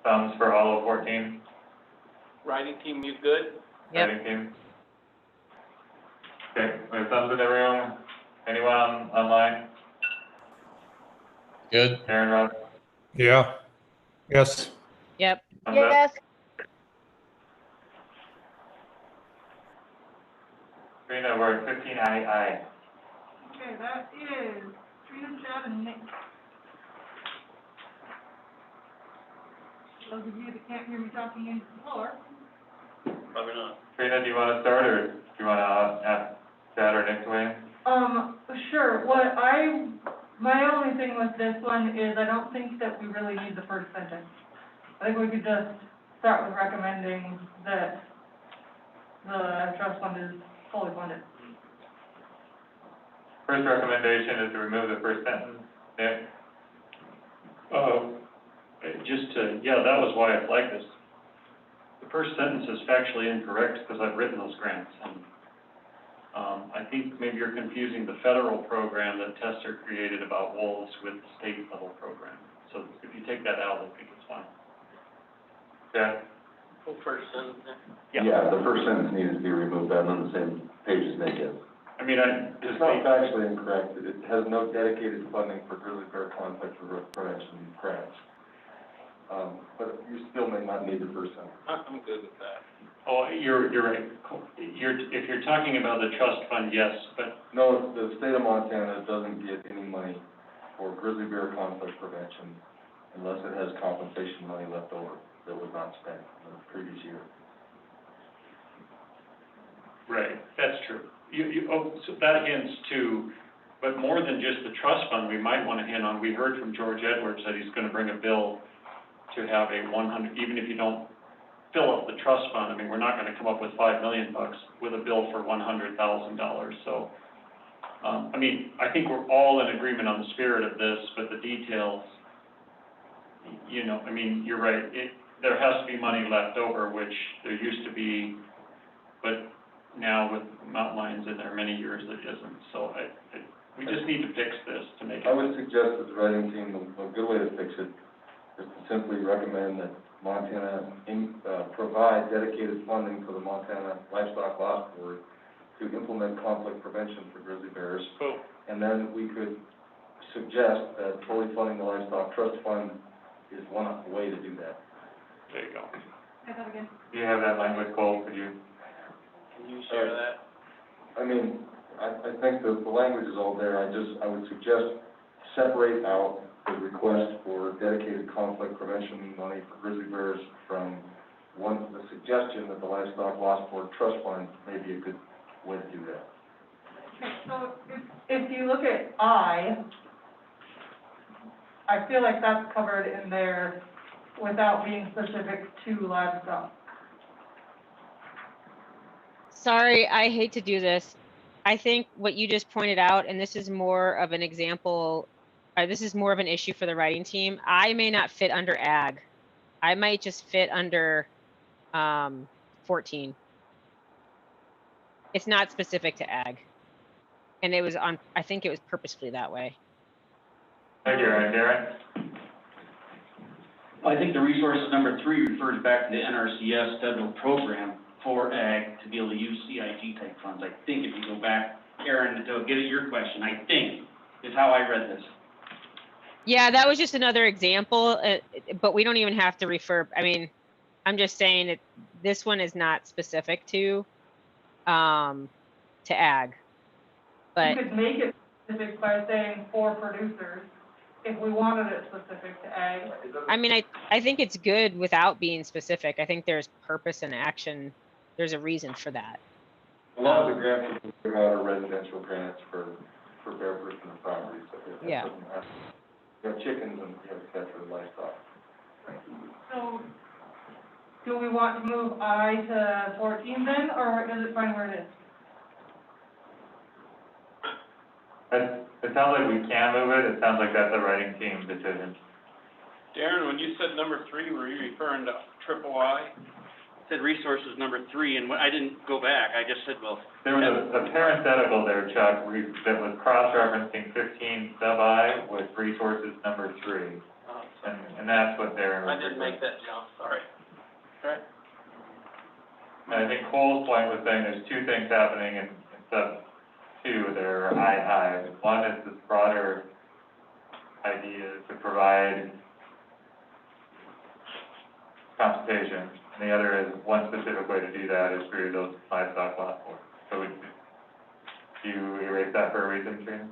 Speaker 5: thumbs for all of 14?
Speaker 10: Writing team, you good?
Speaker 3: Yep.
Speaker 5: Writing team? Okay, we have thumbs in the room. Anyone online?
Speaker 14: Good.
Speaker 5: Aaron, Rob?
Speaker 11: Yeah. Yes.
Speaker 3: Yep.
Speaker 5: Thumbs up?
Speaker 12: Yes.
Speaker 5: Trina, we're at 15 I.
Speaker 17: Okay, that is Trina, Chad, and Nick. Those of you that can't hear me talking into the floor.
Speaker 10: Probably not.
Speaker 5: Trina, do you want to start, or do you want to ask Chad or Nick to weigh in?
Speaker 17: Sure. My only thing with this one is I don't think that we really need the first sentence. I think we could just start with recommending that the trust fund is fully funded.
Speaker 5: First recommendation is to remove the first sentence. Nick?
Speaker 2: that was why I flagged this. The first sentence is factually incorrect because I've written those grants. And I think maybe you're confusing the federal program that Tester created about wolves with the state level program. So if you take that out, I think it's fine. Yeah?
Speaker 10: First sentence.
Speaker 15: Yeah, the first sentence needs to be removed. I'm on the same page as Nick is.
Speaker 2: I mean,
Speaker 8: It's not factually incorrect. It has no dedicated funding for grizzly bear conflict prevention grants. But you still may not need the first sentence.
Speaker 10: I'm good with that.
Speaker 2: Oh, you're right. If you're talking about the trust fund, yes, but
Speaker 8: No, the state of Montana doesn't get any money for grizzly bear conflict prevention unless it has compensation money left over that was not spent in the previous year.
Speaker 2: right, that's true. So that hints to, but more than just the trust fund, we might want to hint on, we heard from George Edwards that he's going to bring a bill to have a 100, even if you don't fill up the trust fund, I mean, we're not going to come up with $5 million with a bill for $100,000. So, I mean, I think we're all in agreement on the spirit of this, but the details, you know, I mean, you're right. There has to be money left over, which there used to be, but now with mountain lions in there many years it isn't. So we just need to fix this to make it.
Speaker 8: I would suggest that the writing team, a good way to fix it is to simply recommend that Montana provide dedicated funding for the Montana Livestock Loss Board to implement conflict prevention for grizzly bears.
Speaker 2: Cool.
Speaker 8: And then we could suggest that fully funding the livestock trust fund is one way to do that.
Speaker 2: There you go.
Speaker 17: Say that again.
Speaker 2: Do you have that language, Cole? Could you?
Speaker 10: Can you share that?
Speaker 8: I mean, I think the language is all there. I would suggest separate out the request for dedicated conflict prevention money for grizzly bears from the suggestion that the Livestock Loss Board Trust Fund may be a good way to do that.
Speaker 17: Okay, so if you look at I feel like that's covered in there without being specific to livestock.
Speaker 3: Sorry, I hate to do this. I think what you just pointed out, and this is more of an example, this is more of an issue for the writing team. I may not fit under ag. I might just fit under 14. It's not specific to ag. And it was on, I think it was purposefully that way.
Speaker 2: Thank you, Darren.
Speaker 19: I think the resources number 3 refers back to the NRCS federal program for ag to be able to use CIG type funds. I think if you go back, Aaron, to get at your question, I think is how I read this.
Speaker 3: Yeah, that was just another example, but we don't even have to refer. I mean, I'm just saying that this one is not specific to ag. But
Speaker 17: You could make it specific by saying for producers, if we wanted it specific to ag.
Speaker 3: I mean, I think it's good without being specific. I think there's purpose and action. There's a reason for that.
Speaker 8: A lot of the grants we give out are residential grants for bear personal properties. So
Speaker 3: Yeah.
Speaker 8: You have chickens and you have et cetera, livestock.
Speaker 17: So, do we want to move I to 14 then, or is it fine where it is?
Speaker 2: It sounds like we can move it. It sounds like that's a writing team decision.
Speaker 10: Darren, when you said number 3, were you referring to triple I?
Speaker 19: Said resources number 3, and I didn't go back. I just said, well,
Speaker 2: There was a parenthetical there, Chuck, that was cross-referencing 15 sub I with resources number 3. And that's what they're.
Speaker 10: I didn't make that jump, sorry. Okay.
Speaker 2: And I think Cole's point was saying there's 2 things happening in sub 2 that are I. One is this broader idea to provide consultation, and the other is one specific way to do that is through those livestock loss boards. So do you erase that for a reason, Trina?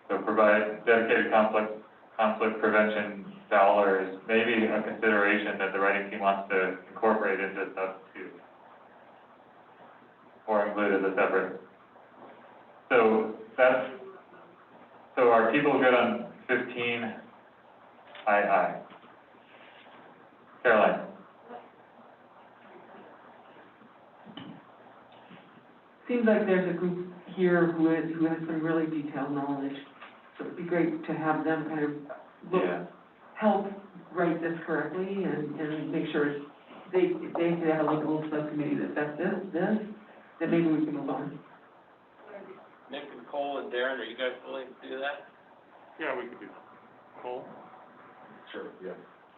Speaker 2: So provide dedicated conflict prevention dollars, maybe a consideration that the writing team wants to incorporate into sub 2. Or include as a separate. So are people good on 15 I? Caroline?
Speaker 16: seems like there's a group here who has some really detailed knowledge. So it'd be great to have them kind of
Speaker 5: Yeah.
Speaker 16: help write this correctly and make sure they have a local subcommittee that says this, then maybe we can move on.
Speaker 10: Nick and Cole and Darren, are you guys willing to do that?
Speaker 2: Yeah, we could do that. Cool.
Speaker 8: Sure, yeah.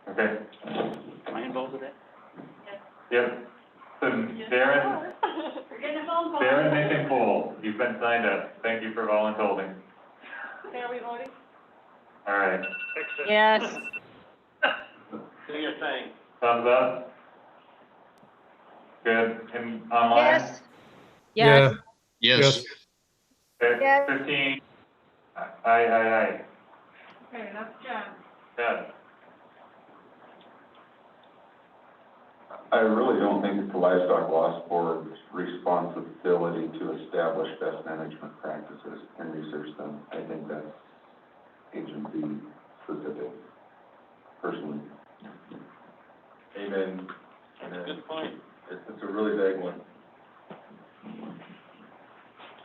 Speaker 5: Okay.
Speaker 10: Am I involved with it?
Speaker 5: Yep. So Darren,
Speaker 21: We're getting a phone call.
Speaker 5: Darren, Nick, and Cole, you've been signed up. Thank you for volunteering.
Speaker 21: Okay, are we voting?
Speaker 5: All right.
Speaker 3: Yes.
Speaker 10: Do your thing.
Speaker 5: Thumbs up? Good. And online?
Speaker 12: Yes,
Speaker 3: Yes.
Speaker 14: Yes.
Speaker 5: Okay,
Speaker 12: Yes.
Speaker 5: 15. Aye.
Speaker 17: Okay, that's Jen.
Speaker 5: Good.
Speaker 15: I really don't think it's the Livestock Loss Board's responsibility to establish best management practices and research them. I think that's agency specific, personally.
Speaker 8: Amen.
Speaker 10: Good point.
Speaker 8: It's a really vague one.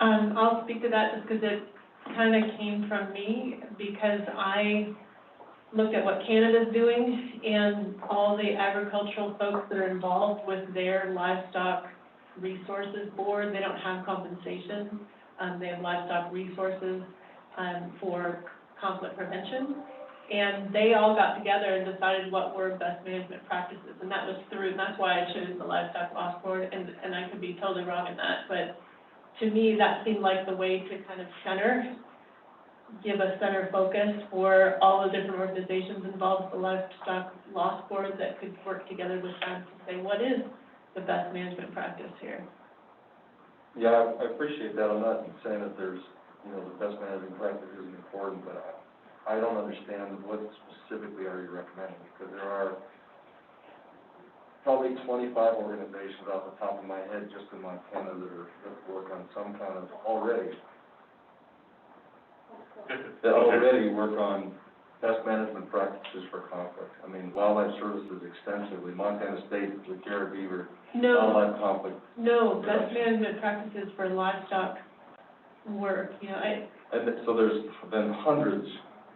Speaker 1: I'll speak to that just because it kind of came from me, because I looked at what Canada's doing and all the agricultural folks that are involved with their livestock resources board. They don't have compensation. They have livestock resources, for conflict prevention. And they all got together and decided what were best management practices. And that was through, and that's why I chose the Livestock Loss Board, and I could be totally wrong in that, but to me, that seemed like the way to kind of give a center focus for all the different organizations involved with the Livestock Loss Board that could work together with them to say, what is the best management practice here?
Speaker 8: Yeah, I appreciate that. I'm not saying that there's, the best management practice isn't important, but I don't understand what specifically are you recommending, because there are probably 25 organizations off the top of my head just in Montana that work on some kind of that already work on best management practices for conflict. I mean, Wildlife Services extensively, Montana State with Garrett Beaver, wildlife conflict.
Speaker 1: No, best management practices for livestock work,
Speaker 8: And so there's been hundreds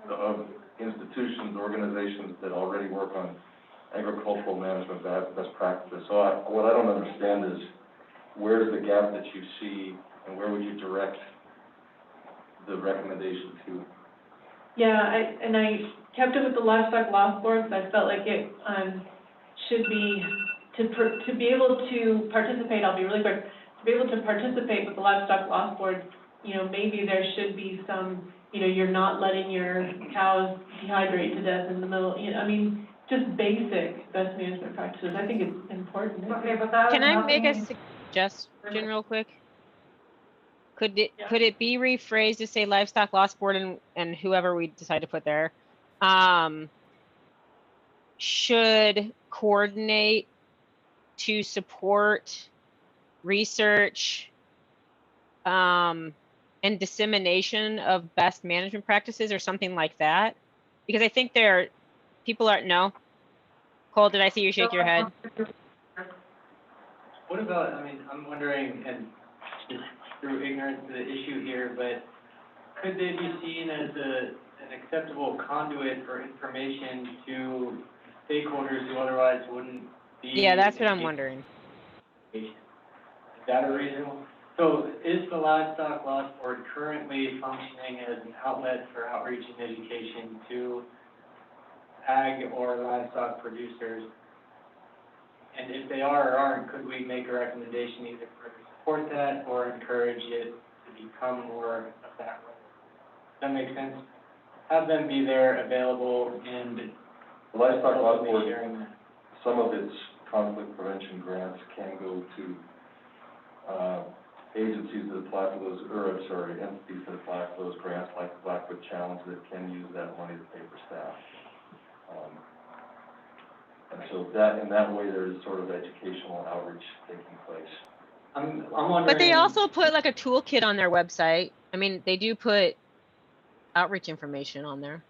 Speaker 8: of institutions, organizations that already work on agricultural management best practices. So what I don't understand is, where's the gap that you see, and where would you direct the recommendation to?
Speaker 1: Yeah, I kept it with the Livestock Loss Board, because I felt like it, should be, to be able to participate, I'll be really quick, to be able to participate with the Livestock Loss Board, maybe there should be some, you're not letting your cows dehydrate to death in the middle, just basic best management practices. I think it's important.
Speaker 17: Okay, but that.
Speaker 3: Can I make a suggestion real quick? Could it be rephrased to say Livestock Loss Board and whoever we decide to put there, should coordinate to support research, and dissemination of best management practices or something like that? Because I think people aren't, no? Cole, did I see you shake your head?
Speaker 7: What about, I'm wondering, and just through ignorance of the issue here, but could they be seen as an acceptable conduit for information to stakeholders who otherwise wouldn't be?
Speaker 3: Yeah, that's what I'm wondering.
Speaker 7: Is that a reasonable? So is the Livestock Loss Board currently functioning as an outlet for outreach and education to ag or livestock producers? And if they are or aren't, could we make a recommendation either for support that or encourage it to become more of that role? Does that make sense? Have them be there, available, and
Speaker 8: The Livestock Loss
Speaker 7: hopefully
Speaker 8: Board,
Speaker 7: sharing that.
Speaker 8: some of its conflict prevention grants can go to, agencies that apply for those, entities that apply for those grants, like the Blackfoot Challenge, that can use that money to pay for staff. And so in that way, there's sort of educational outreach taking place.
Speaker 7: I'm wondering.
Speaker 3: But they also put like a toolkit on their website. They do put outreach information on there.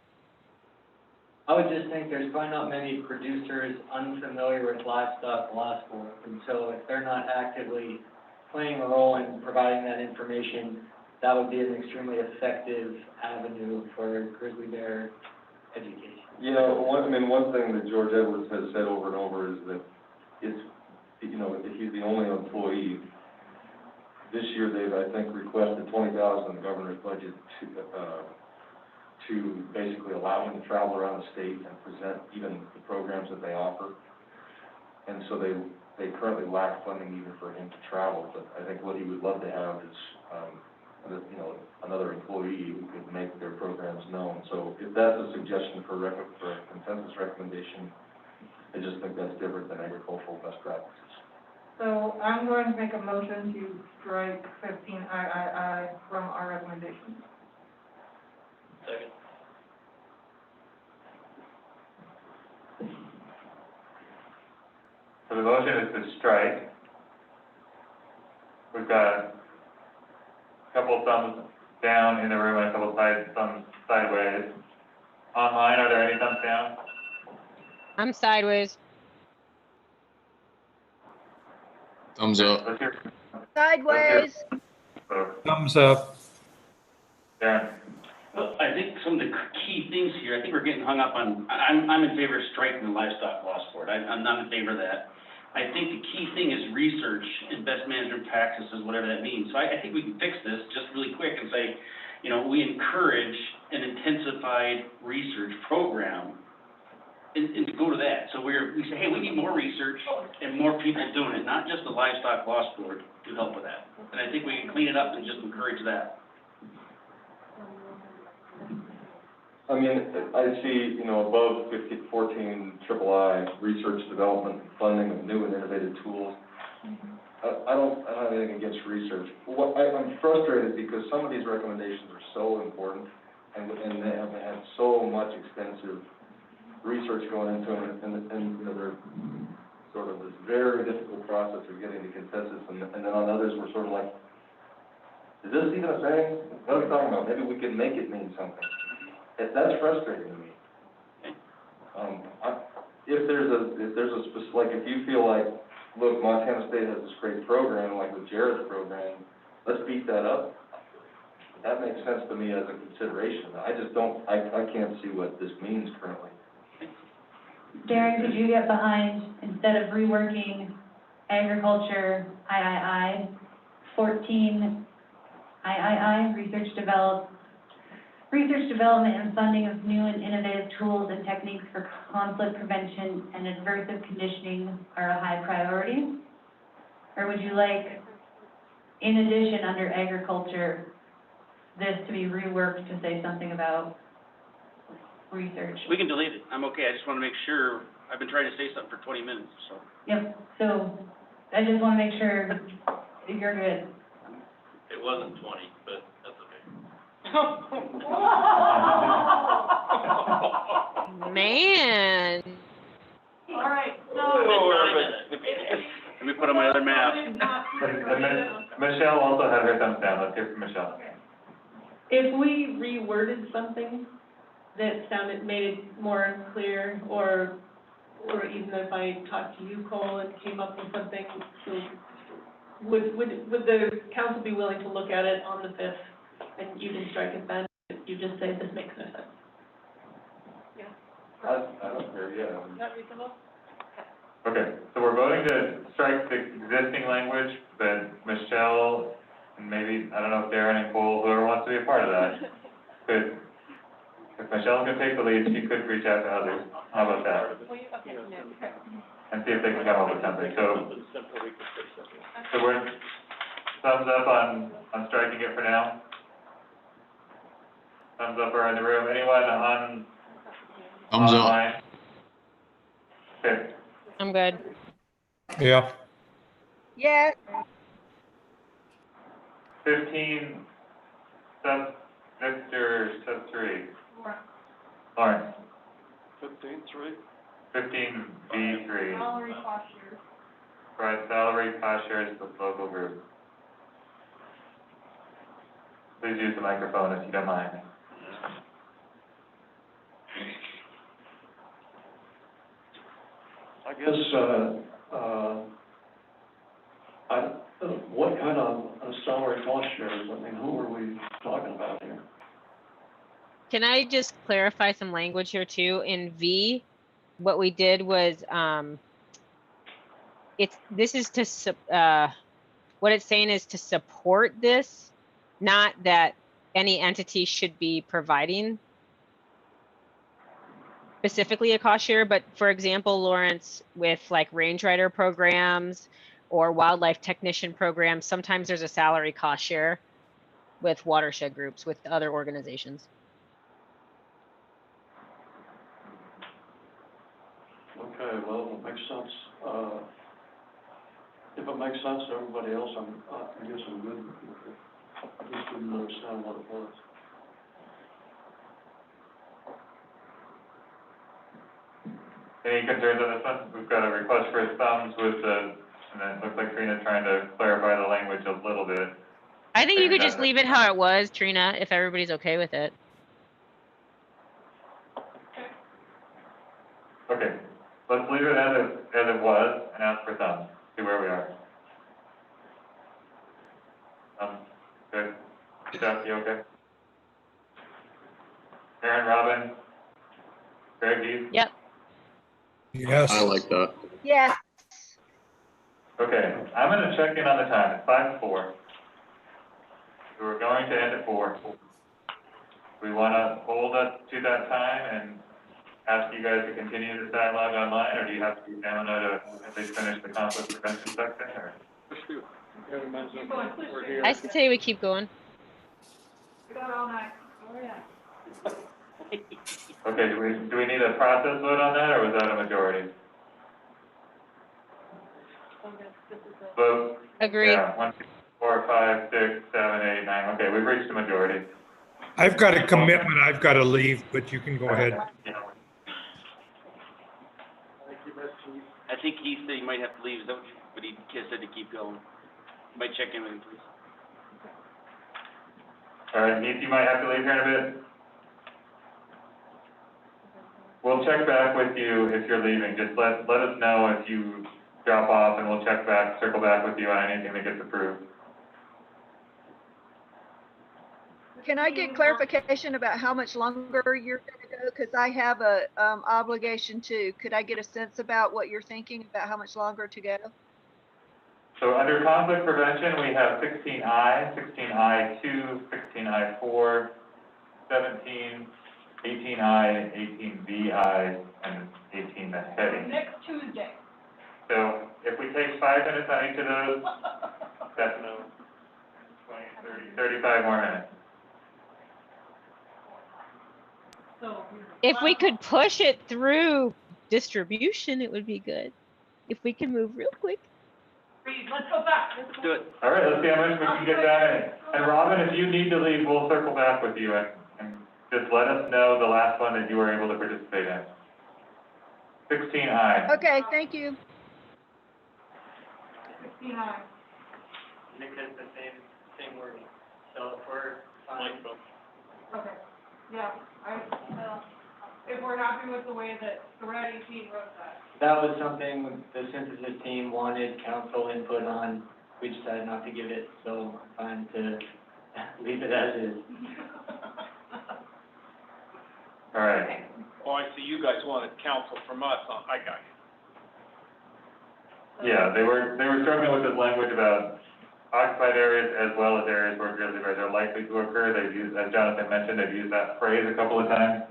Speaker 7: I would just think there's probably not many producers unfamiliar with Livestock Loss Board, and so if they're not actively playing a role in providing that information, that would be an extremely effective avenue for grizzly bear education.
Speaker 8: You know, one thing that George Edwards has said over and over is that it's, you know, if he's the only employee, this year they've, I think, requested $20,000 in the governor's budget to basically allow him to travel around the state and present even the programs that they offer. And so they currently lack funding even for him to travel, but I think what he would love to have is, you know, another employee who could make their programs known. So if that's a suggestion for a consensus recommendation, I just think that's different than agricultural best practices.
Speaker 17: So I'm going to make a motion to strike 15 III from our recommendation.
Speaker 7: Second.
Speaker 5: So the motion is to strike. We've got a couple thumbs down in the room and a couple thumbs sideways. Online, are there any thumbs down?
Speaker 3: I'm sideways.
Speaker 14: Thumbs up.
Speaker 5: Let's hear.
Speaker 12: Sideways.
Speaker 11: Thumbs up.
Speaker 5: Darren.
Speaker 19: Well, I think some of the key things here, I think we're getting hung up on, I'm in favor of striking the livestock loss board. I'm not in favor of that. I think the key thing is research and best management practices, whatever that means. So I think we can fix this just really quick and say, you know, we encourage an intensified research program and to go to that. So we say, hey, we need more research and more people doing it, not just the livestock loss board to help with that. And I think we can clean it up and just encourage that.
Speaker 8: I mean, I see, you know, above 14 III, research, development, and funding of new and innovative tools. I don't have anything against research. I'm frustrated because some of these recommendations are so important, and they have had so much extensive research going into them, and you know, they're sort of this very difficult process of getting to consensus, and then on others, we're sort of like, is this even a thing? What are we talking about? Maybe we can make it mean something. That's frustrating to me. If there's a specific, like, if you feel like, look, Montana State has this great program, like with Jared's program, let's beat that up. That makes sense to me as a consideration. I just don't, I can't see what this means currently.
Speaker 22: Darren, could you get behind, instead of reworking agriculture, 14 research development and funding of new and innovative tools and techniques for conflict prevention and adversive conditioning are a high priority? Or would you like, in addition, under agriculture, this to be reworked to say something about research?
Speaker 19: We can delete it. I'm okay. I just want to make sure. I've been trying to say something for 20 minutes, so.
Speaker 22: Yep, so I just want to make sure that you're good.
Speaker 10: It wasn't 20, but that's okay.
Speaker 3: Man.
Speaker 17: All right, so.
Speaker 19: Let me put on my other mask.
Speaker 5: Michelle also had her thumbs down. Let's hear from Michelle.
Speaker 1: If we reworded something that made it more clear, or even if I talked to you, Cole, and came up with something, so would the council be willing to look at it on the 5th, and you can strike it then, you just say this makes no sense?
Speaker 17: Yeah.
Speaker 8: I don't care, yeah.
Speaker 17: Is that reasonable?
Speaker 5: Okay, so we're voting to strike the existing language, but Michelle, and maybe, I don't know if Darren and Cole, whoever wants to be a part of that, could, if Michelle's gonna take the lead, she could reach out to others. How about that? And see if they can come up with something. So we're, thumbs up on striking it for now? Thumbs up are in the room. Anyone on?
Speaker 14: Thumbs up.
Speaker 5: Online? Okay.
Speaker 3: I'm good.
Speaker 11: Yeah.
Speaker 12: Yeah.
Speaker 5: 15, Victor, sub 3. Lawrence.
Speaker 13: 15-3.
Speaker 5: 15B3.
Speaker 17: Salary cost shares.
Speaker 5: Right, salary cost shares with local group. Please use the microphone if you don't mind.
Speaker 13: I guess, what kind salary cost shares, I mean, who are we talking about here?
Speaker 3: Can I just clarify some language here too? In V, what we did was, what it's saying is to support this, not that any entity should be providing specifically a cost share, but for example, Lawrence, with like range rider programs or wildlife technician programs, sometimes there's a salary cost share with watershed groups, with other organizations.
Speaker 13: Okay, well, it makes sense. If it makes sense to everybody else, I guess I'm good with it. I just didn't understand what it was.
Speaker 5: Any concerns on this one? We've got a request for thumbs with the, and then it looks like Trina's trying to clarify the language a little bit.
Speaker 3: I think you could just leave it how it was, Trina, if everybody's okay with it.
Speaker 5: Okay, let's leave it as it was and ask for thumbs, see where we are. Good. Jeff, you okay? Aaron, Robin? Greg, Heath?
Speaker 3: Yep.
Speaker 11: Yes.
Speaker 14: I like that.
Speaker 12: Yes.
Speaker 5: Okay, I'm gonna check in on the time, it's 5:04. So we're going to end at 4. We wanna hold us to that time and ask you guys to continue this dialogue online, or do you have to be stamina to at least finish the conflict prevention section, or?
Speaker 3: I say we keep going.
Speaker 17: We got all night. Oh, yeah.
Speaker 5: Okay, do we need a process vote on that, or was that a majority? Vote?
Speaker 3: Agreed.
Speaker 5: Yeah, 1, 2, 4, 5, 6, 7, 8, 9, okay, we've reached a majority.
Speaker 11: I've got a commitment I've got to leave, but you can go ahead.
Speaker 19: I think he said he might have to leave, but he said to keep going. Might check in with him, please.
Speaker 5: All right, Heath, you might have to leave here in a bit. We'll check back with you if you're leaving. Just let us know if you drop off, and we'll circle back with you on anything that gets approved.
Speaker 12: Can I get clarification about how much longer you're gonna go? Because I have a obligation too. Could I get a sense about what you're thinking about how much longer to go?
Speaker 5: So under conflict prevention, we have 16I, 16I2, 16I4, 17, 18I, 18VI, and 18 the heading.
Speaker 17: Next Tuesday.
Speaker 5: So if we take 5 minutes on each of those, that's 20, 30, 35 more minutes.
Speaker 3: If we could push it through distribution, it would be good. If we can move real quick.
Speaker 17: Let's go back.
Speaker 19: Let's do it.
Speaker 5: All right, let's see how much we can get done. And Robin, if you need to leave, we'll circle back with you and just let us know the last one that you were able to participate in. 16I.
Speaker 12: Okay, thank you.
Speaker 17: 69.
Speaker 7: Nick has the same wording, so if we're fine.
Speaker 17: Okay, yeah, if we're happy with the way that the writing team wrote that.
Speaker 7: That was something the synthesis team wanted council input on. We decided not to give it, so I'm fine to leave it as is.
Speaker 5: All right.
Speaker 10: Oh, I see, you guys wanted counsel from us, I got you.
Speaker 5: Yeah, they were struggling with this language about occupied areas as well as areas where grizzly bears are likely to occur. They've used, as Jonathan mentioned, they've used that phrase a couple of times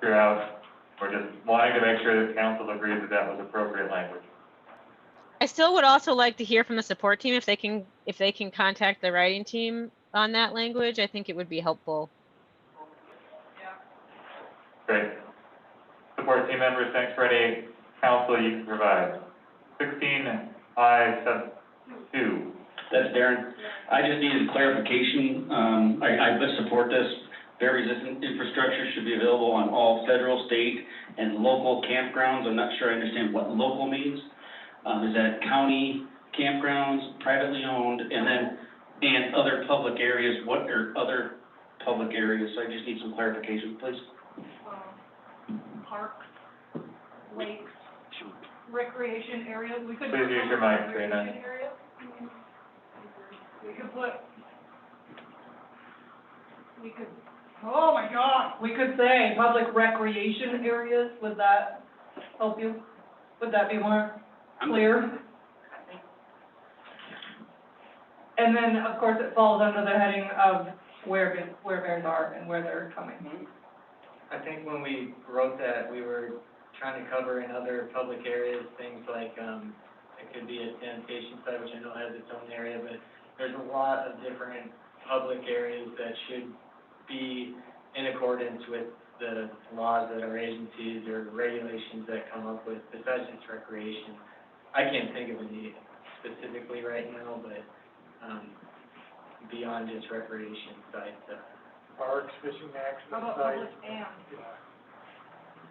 Speaker 5: throughout. We're just wanting to make sure that council agrees that that was appropriate language.
Speaker 3: I still would also like to hear from the support team if they can contact the writing team on that language. I think it would be helpful.
Speaker 5: Great. Support team members, thanks for any counsel you can provide. 16I-2.
Speaker 19: That's Darren. I just needed clarification. I support this. Bear resistant infrastructure should be available on all federal, state, and local campgrounds. I'm not sure I understand what local means. Is that county campgrounds, privately owned, and other public areas? What are other public areas? I just need some clarification, please.
Speaker 17: Parks, lakes, recreation areas, we could.
Speaker 5: Please use your mic, Trina.
Speaker 17: We could put we could, oh my God, we could say public recreation areas, would that help you? Would that be more clear? And then, of course, it falls under the heading of where bears are and where they're coming.
Speaker 7: I think when we wrote that, we were trying to cover in other public areas, things like, it could be a sanitation site, which I know has its own area, but there's a lot of different public areas that should be in accordance with the laws that our agencies or regulations that come up with, besides just recreation. I can't think of any specifically right now, but, beyond just recreation sites,
Speaker 6: Parks, fishing action
Speaker 17: How about
Speaker 6: sites.
Speaker 17: public and?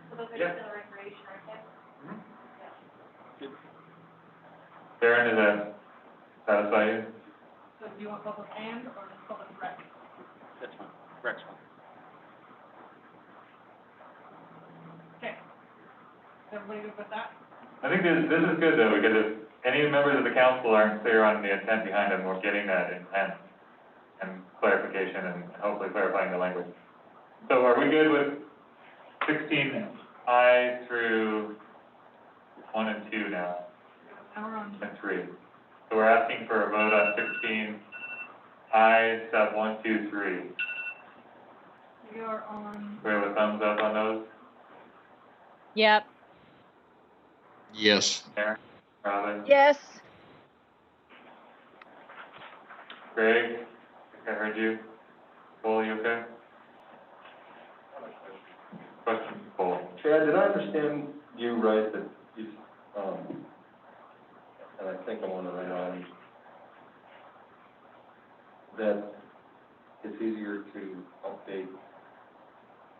Speaker 17: So those are
Speaker 2: Yeah.
Speaker 17: still recreation, aren't they?
Speaker 5: Darren, does that satisfy you?
Speaker 17: So do you want public and or just public rec?
Speaker 19: That's fine, Rex one.
Speaker 17: Okay. Is everybody good with that?
Speaker 5: I think this is good though, because if any members of the council aren't clear on the intent behind them, we're getting that intent and clarification and hopefully clarifying the language. So are we good with 16I through 1 and 2 now,
Speaker 17: Now we're on.
Speaker 5: and 3? So we're asking for a vote on 16I sub 1, 2, 3.
Speaker 17: We are on.
Speaker 5: Do we have a thumbs up on those?
Speaker 3: Yep.
Speaker 14: Yes.
Speaker 5: Aaron, Robin,
Speaker 12: Yes,
Speaker 5: Greg, I think I heard you. Cole, you okay? Question, Cole.
Speaker 8: Chad, did I understand you right that you, and I think I'm on the right line, that it's easier to update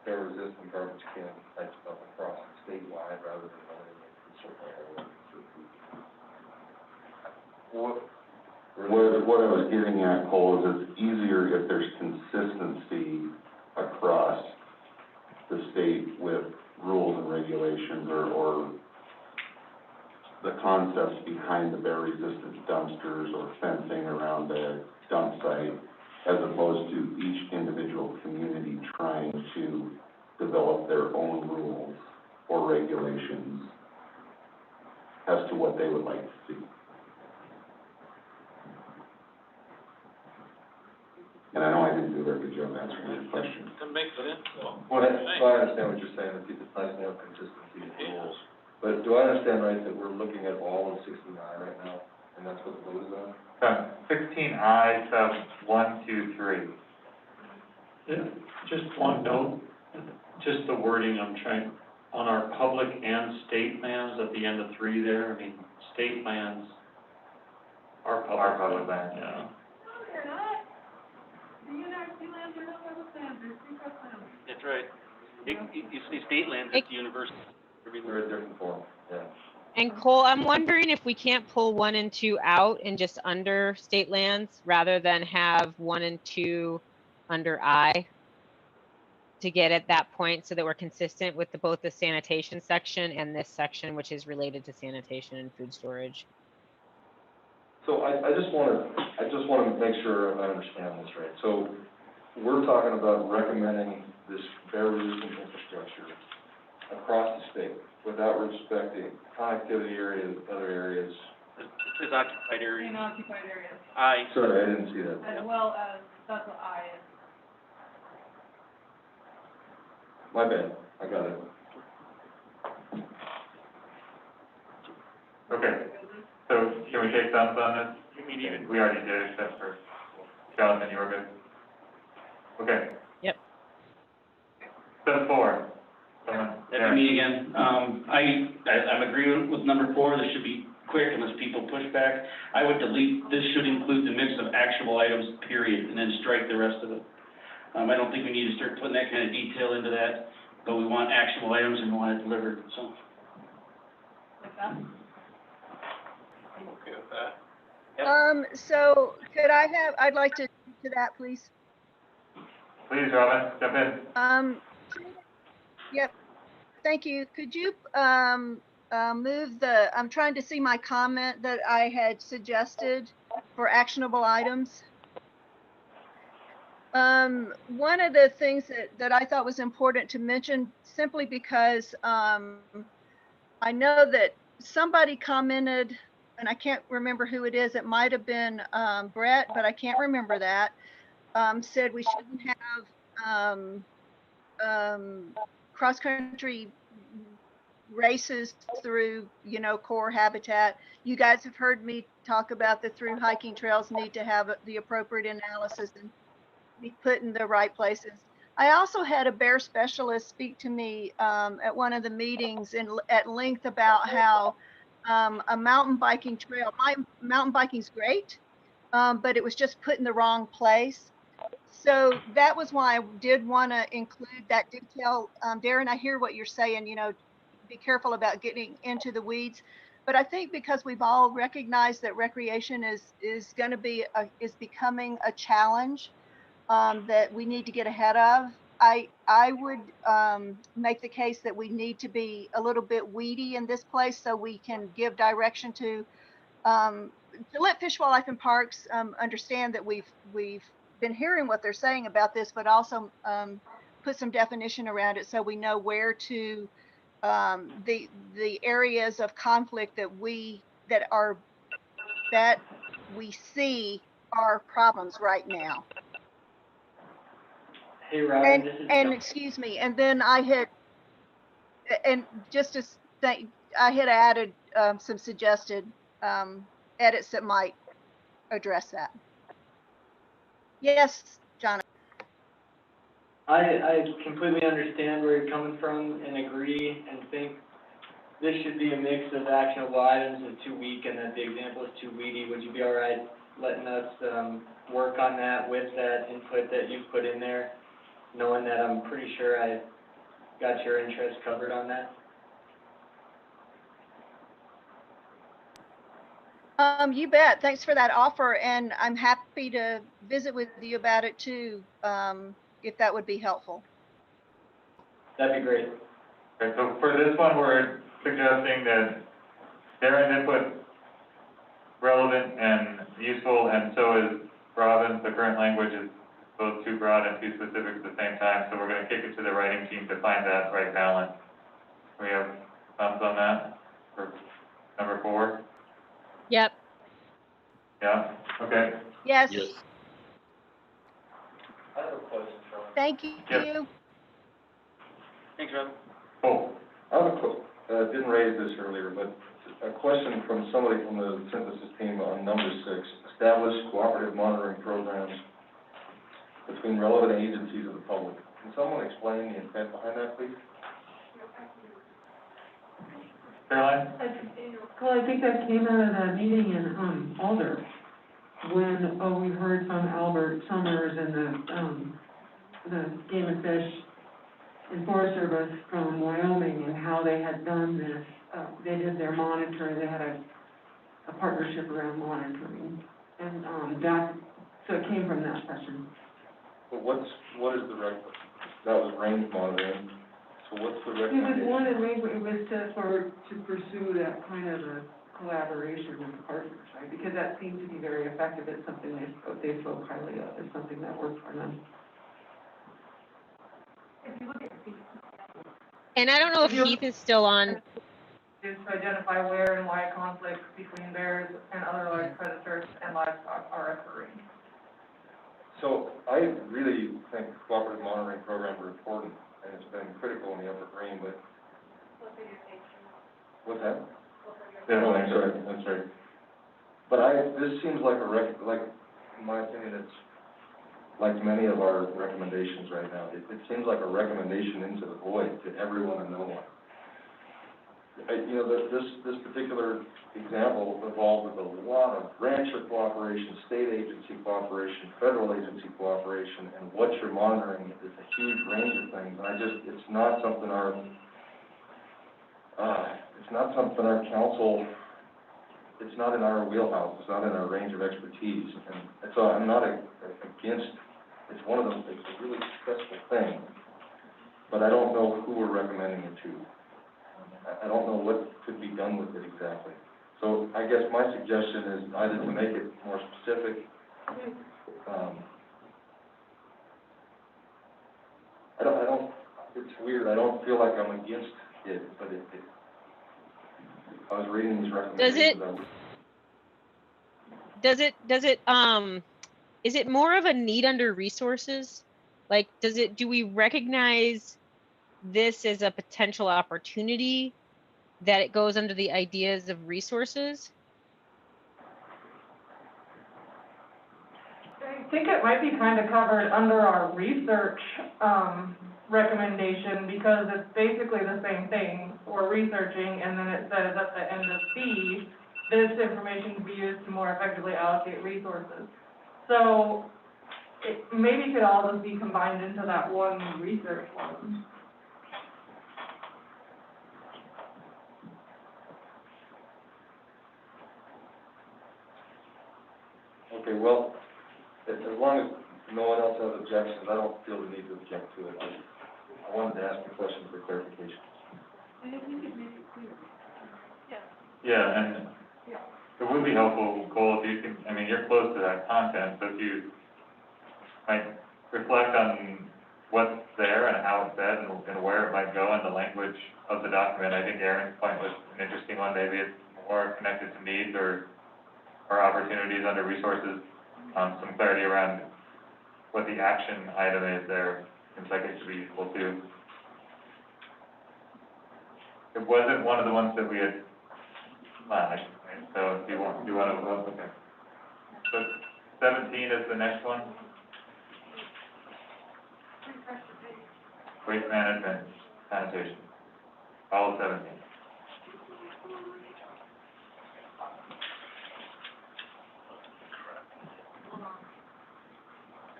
Speaker 8: bear resistant garbage can type stuff across statewide rather than limiting it to certain areas?
Speaker 15: What I was getting at, Cole, is it's easier if there's consistency across the state with rules and regulations or the concepts behind the bear-resistant dumpsters or fencing around the dump site, as opposed to each individual community trying to develop their own rules or regulations as to what they would like to see. And I know I didn't do a very good job answering your question.
Speaker 10: To make it into.
Speaker 8: Well, I understand what you're saying, that it's nice to have consistency in rules. But do I understand right that we're looking at all of 69 right now, and that's what the vote is on?
Speaker 5: 16I sub 1, 2, 3.
Speaker 2: Yeah, just one note, just the wording, I'm trying, on our public and state lands at the end of 3 there, I mean, state lands are public
Speaker 5: land.
Speaker 2: Yeah.
Speaker 17: No, they're not. You lands are not public lands, they're secret lands.
Speaker 19: That's right. You see state lands at the university.
Speaker 8: They're a different form, yeah.
Speaker 3: And Cole, I'm wondering if we can't pull 1 and 2 out and just under state lands rather than have 1 and 2 under I to get at that point so that we're consistent with both the sanitation section and this section, which is related to sanitation and food storage.
Speaker 8: So I just wanna make sure I understand this right. So we're talking about recommending this bear-resistant infrastructure across the state without respecting connectivity areas, other areas.
Speaker 19: It says occupied area.
Speaker 17: In occupied areas,
Speaker 8: Sorry, I didn't see that.
Speaker 17: as well as, that's what I is.
Speaker 8: My bad, I got it.
Speaker 5: Okay, so can we take thumbs on this? We already did, except for Jonathan, you were good? Okay.
Speaker 3: Yep.
Speaker 5: Step 4. Someone,
Speaker 19: That'd be me again. I'm agreeing with number 4, this should be quick unless people push back. I would delete, this should include the mix of actual items, period, and then strike the rest of it. I don't think we need to start putting that kind of detail into that, but we want actual items and we want it delivered, so.
Speaker 17: Like that?
Speaker 10: I'm okay with that.
Speaker 12: so could I'd like to speak to that, please.
Speaker 5: please, Robin, jump in.
Speaker 12: Yep, thank you. Could you, move I'm trying to see my comment that I had suggested for actionable items. One of the things that I thought was important to mention, simply because I know that somebody commented, and I can't remember who it is, it might have been Brett, but I can't remember that, said we shouldn't have cross-country races through, you know, core habitat. You guys have heard me talk about the through hiking trails need to have the appropriate analysis and be put in the right places. I also had a bear specialist speak to me at one of the meetings at length about how a mountain biking trail, my mountain biking's great, but it was just put in the wrong place. So that was why I did want to include that detail. Darren, I hear what you're saying, you know, be careful about getting into the weeds. But I think because we've all recognized that recreation is going to be, is becoming a challenge that we need to get ahead of, I would make the case that we need to be a little bit weedy in this place so we can give direction to let Fish, Wildlife and Parks understand that we've been hearing what they're saying about this, but also put some definition around it so we know where to the areas of conflict that we see are problems right now.
Speaker 7: Hey, Robin, this is
Speaker 12: And
Speaker 7: John.
Speaker 12: excuse me, and then I had, and just to say, I had added some suggested edits that might address that. Yes, John.
Speaker 7: I completely understand where you're coming from and agree and think this should be a mix of actionable items and too weak and that the example is too weedy. Would you be all right letting us work on that with that input that you've put in there, knowing that I'm pretty sure I got your interest covered on that?
Speaker 12: You bet. Thanks for that offer, and I'm happy to visit with you about it too, if that would be helpful.
Speaker 7: That'd be great.
Speaker 5: Okay, so for this one, we're suggesting that Darren's input relevant and useful, and so is Robin's. The current language is both too broad and too specific at the same time, so we're going to kick it to the writing team to find that right balance. We have thumbs on that for number 4?
Speaker 3: Yep.
Speaker 5: Yeah, okay.
Speaker 12: Yes.
Speaker 14: Yes.
Speaker 7: I have a question, Sean.
Speaker 12: Thank you.
Speaker 5: Yep.
Speaker 7: Thanks, Robin.
Speaker 5: Oh,
Speaker 8: I have a didn't raise this earlier, but a question from somebody from the synthesis team on number 6, establish cooperative monitoring programs between relevant agencies of the public. Can someone explain the intent behind that, please?
Speaker 5: Caroline?
Speaker 16: Well, I think that came out of that meeting in Alder, when we heard from Albert Summers and the Game and Fish and Forest Service from Wyoming and how they had done this. They did their monitoring. They had a partnership around monitoring, and so it came from that session.
Speaker 8: But what is the that was range monitoring, so what's the
Speaker 16: It was
Speaker 8: recommendation?
Speaker 16: one that it was to pursue that kind of a collaboration with partners, right? Because that seemed to be very effective. It's something they spoke highly of. It's something that worked for them.
Speaker 3: And I don't know if Heath is still on.
Speaker 17: Is to identify where and why conflicts between bears and other large predators and livestock are occurring.
Speaker 8: So I really think cooperative monitoring programs are important, and it's been critical in the Upper Green, but. What's that? Yeah, no, that's right. But this seems like in my opinion, it's like many of our recommendations right now. It seems like a recommendation into the void to everyone and no one. This particular example involved with a lot of rancher cooperation, state agency cooperation, federal agency cooperation, and what you're monitoring is a huge range of things. And it's not something our council, it's not in our wheelhouse, it's not in our range of expertise. And so I'm not against, it's one of those, it's a really successful thing, but I don't know who we're recommending it to. I don't know what could be done with it exactly. So I guess my suggestion is either to make it more specific, it's weird, I don't feel like I'm against it, but I was reading these recommendations.
Speaker 3: Is it more of a need under resources? Like, do we recognize this as a potential opportunity that it goes under the ideas of resources?
Speaker 17: I think it might be kind of covered under our research, recommendation, because it's basically the same thing. We're researching, and then it says at the end of C, this information can be used to more effectively allocate resources. So it maybe could all just be combined into that one research one.
Speaker 8: Okay, well, as long as no one else has objections, I don't feel the need to object to it. I wanted to ask the question for clarification.
Speaker 17: I think it makes it clear.
Speaker 2: Yeah, and it would be helpful, Cole, if you can, I mean, you're close to that content, so if you might reflect on what's there and how it's said and where it might go in the language of the document. I think Aaron's point was an interesting one. Maybe it's more connected to needs or opportunities under resources. Some clarity around what the action item is there seems like it should be useful too. It wasn't one of the ones that we had flagged, right? So do you want to vote? Okay. So 17 is the next one. Waste management, sanitation. All of 17.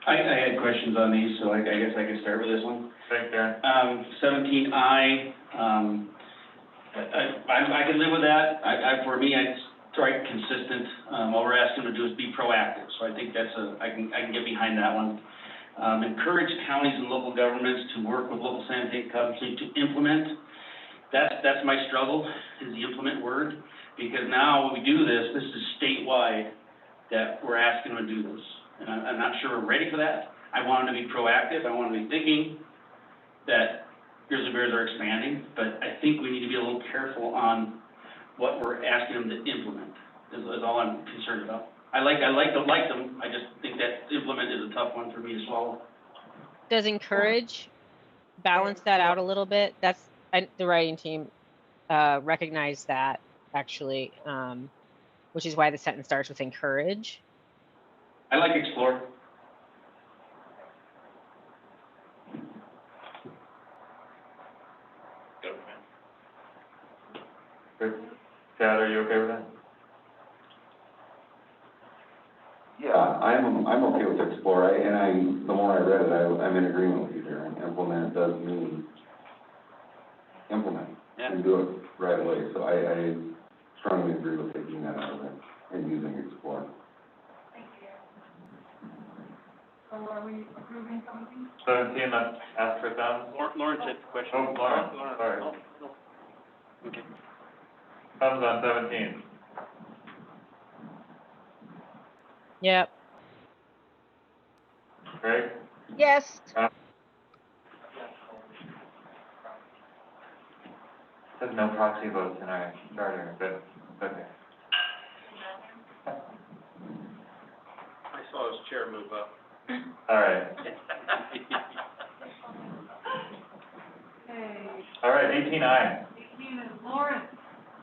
Speaker 19: I had questions on these, so I guess I can start with this one.
Speaker 2: Thanks, Aaron.
Speaker 19: 17I, I can live with that. For me, it's right consistent. All we're asking them to do is be proactive, so I think that's I can get behind that one. Encourage counties and local governments to work with local sanitation companies to implement. That's my struggle, is the implement word, because now when we do this is statewide that we're asking them to do this. And I'm not sure we're ready for that. I want them to be proactive. I want them to be thinking that grizzly bears are expanding, but I think we need to be a little careful on what we're asking them to implement, is all I'm concerned about. I like them. I just think that implement is a tough one for me to swallow.
Speaker 3: Does encourage balance that out a little bit? The writing team recognized that, actually, which is why the sentence starts with encourage.
Speaker 19: I like explore.
Speaker 2: Good. Chad, are you okay with that?
Speaker 15: Yeah, I'm okay with explore, the more I read it, I'm in agreement with you there, and implement does mean implement, and do it right away, so I strongly agree with taking that out of it and using explore.
Speaker 17: So are we approving something?
Speaker 2: 17, let's ask for thumbs.
Speaker 10: Lauren said the question.
Speaker 2: Oh, Lauren, sorry.
Speaker 10: Okay.
Speaker 2: Thumbs on 17.
Speaker 3: Yep.
Speaker 2: Greg?
Speaker 12: Yes.
Speaker 2: There's no proxy votes in our charter, but okay.
Speaker 10: I saw his chair move up.
Speaker 2: All right.
Speaker 17: Okay,
Speaker 2: All right, 18I.
Speaker 17: 18 is Lawrence,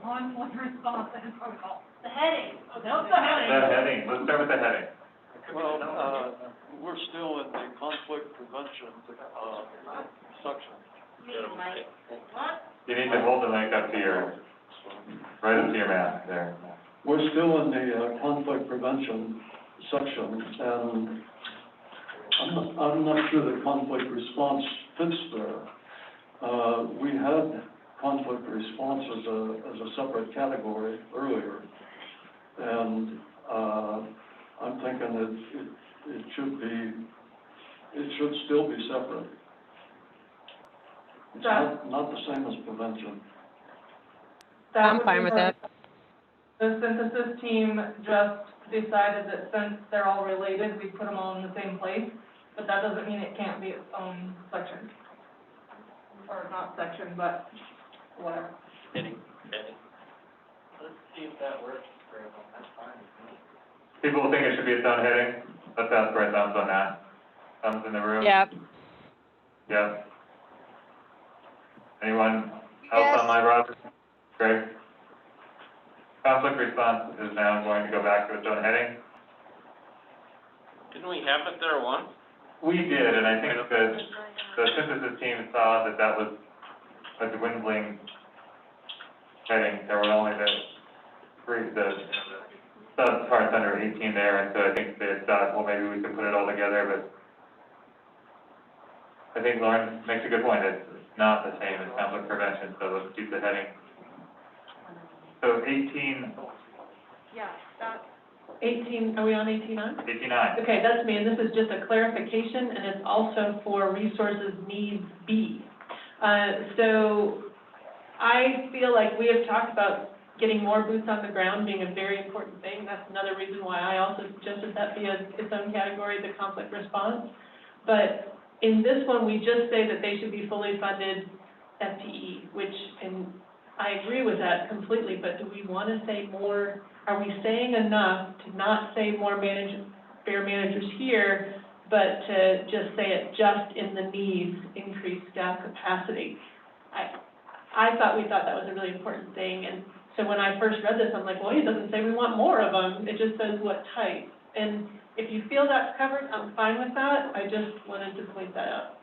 Speaker 17: on with response and protocol.
Speaker 21: The heading.
Speaker 17: Oh, that's the heading.
Speaker 2: The heading, let's start with the heading.
Speaker 13: Well, we're still in the conflict prevention, section.
Speaker 21: What?
Speaker 2: You need to hold the mic up to right up to your mouth there.
Speaker 13: We're still in the conflict prevention section, and I'm not sure the conflict response fits there. We had conflict response as a separate category earlier, and I'm thinking that it should still be separate. It's not the same as prevention.
Speaker 3: I'm fine with that.
Speaker 17: The synthesis team just decided that since they're all related, we put them all in the same place, but that doesn't mean it can't be its own section. or not section, but whatever.
Speaker 7: Let's see if that works for everyone, that's fine with me.
Speaker 5: People think it should be its own heading? Let's ask for a thumbs on that. Thumbs in the room?
Speaker 3: Yep.
Speaker 5: Yep. Anyone
Speaker 12: Yes.
Speaker 5: else online, Rob? Greg? Conflict response is now going to go back to its own heading.
Speaker 10: Didn't we have it there once?
Speaker 5: We did, and I think that the synthesis team saw that that was a dwindling heading. There were only the sub parts under 18 there, and so I think they thought, well, maybe we could put it all together, but I think Lauren makes a good point. It's not the same as conflict prevention, so let's keep the heading. So 18,
Speaker 1: Yeah, that's 18, are we on 18
Speaker 5: 89.
Speaker 1: Okay, that's me, and this is just a clarification, and it's also for resources needs B. So I feel like we have talked about getting more boots on the ground being a very important thing. That's another reason why I also suggested that be its own category, the conflict response. But in this one, we just say that they should be fully funded FTE, which, and I agree with that completely, but do we want to say more? Are we saying enough to not say more fair managers here, but to just say it just in the needs, increased staff capacity? I thought that was a really important thing, and so when I first read this, I'm like, well, it doesn't say we want more of them, it just says what type. And if you feel that's covered, I'm fine with that, I just wanted to point that out.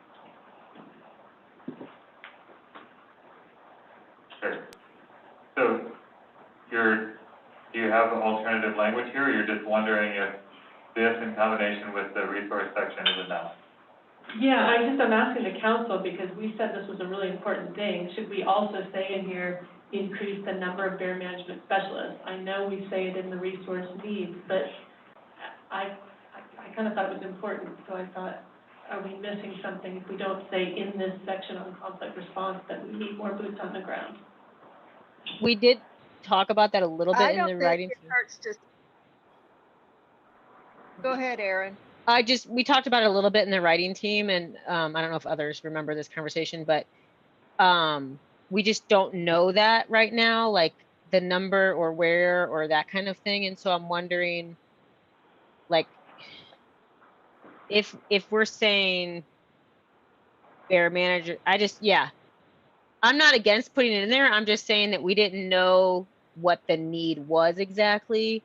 Speaker 5: Sure. So do you have alternative language here, or you're just wondering if this in combination with the resource section is enough?
Speaker 1: Yeah, I'm asking the council, because we said this was a really important thing. Should we also say in here, increase the number of bear management specialists? I know we say it in the resource needs, but I kind of thought it was important, so I thought, are we missing something if we don't say in this section on conflict response that we need more boots on the ground?
Speaker 3: We did talk about that a little bit in the writing.
Speaker 12: It hurts to. Go ahead, Aaron.
Speaker 3: We talked about it a little bit in the writing team, and I don't know if others remember this conversation, but we just don't know that right now, like the number or where or that kind of thing. And so I'm wondering, like, if we're saying bear manager, I'm not against putting it in there. I'm just saying that we didn't know what the need was exactly,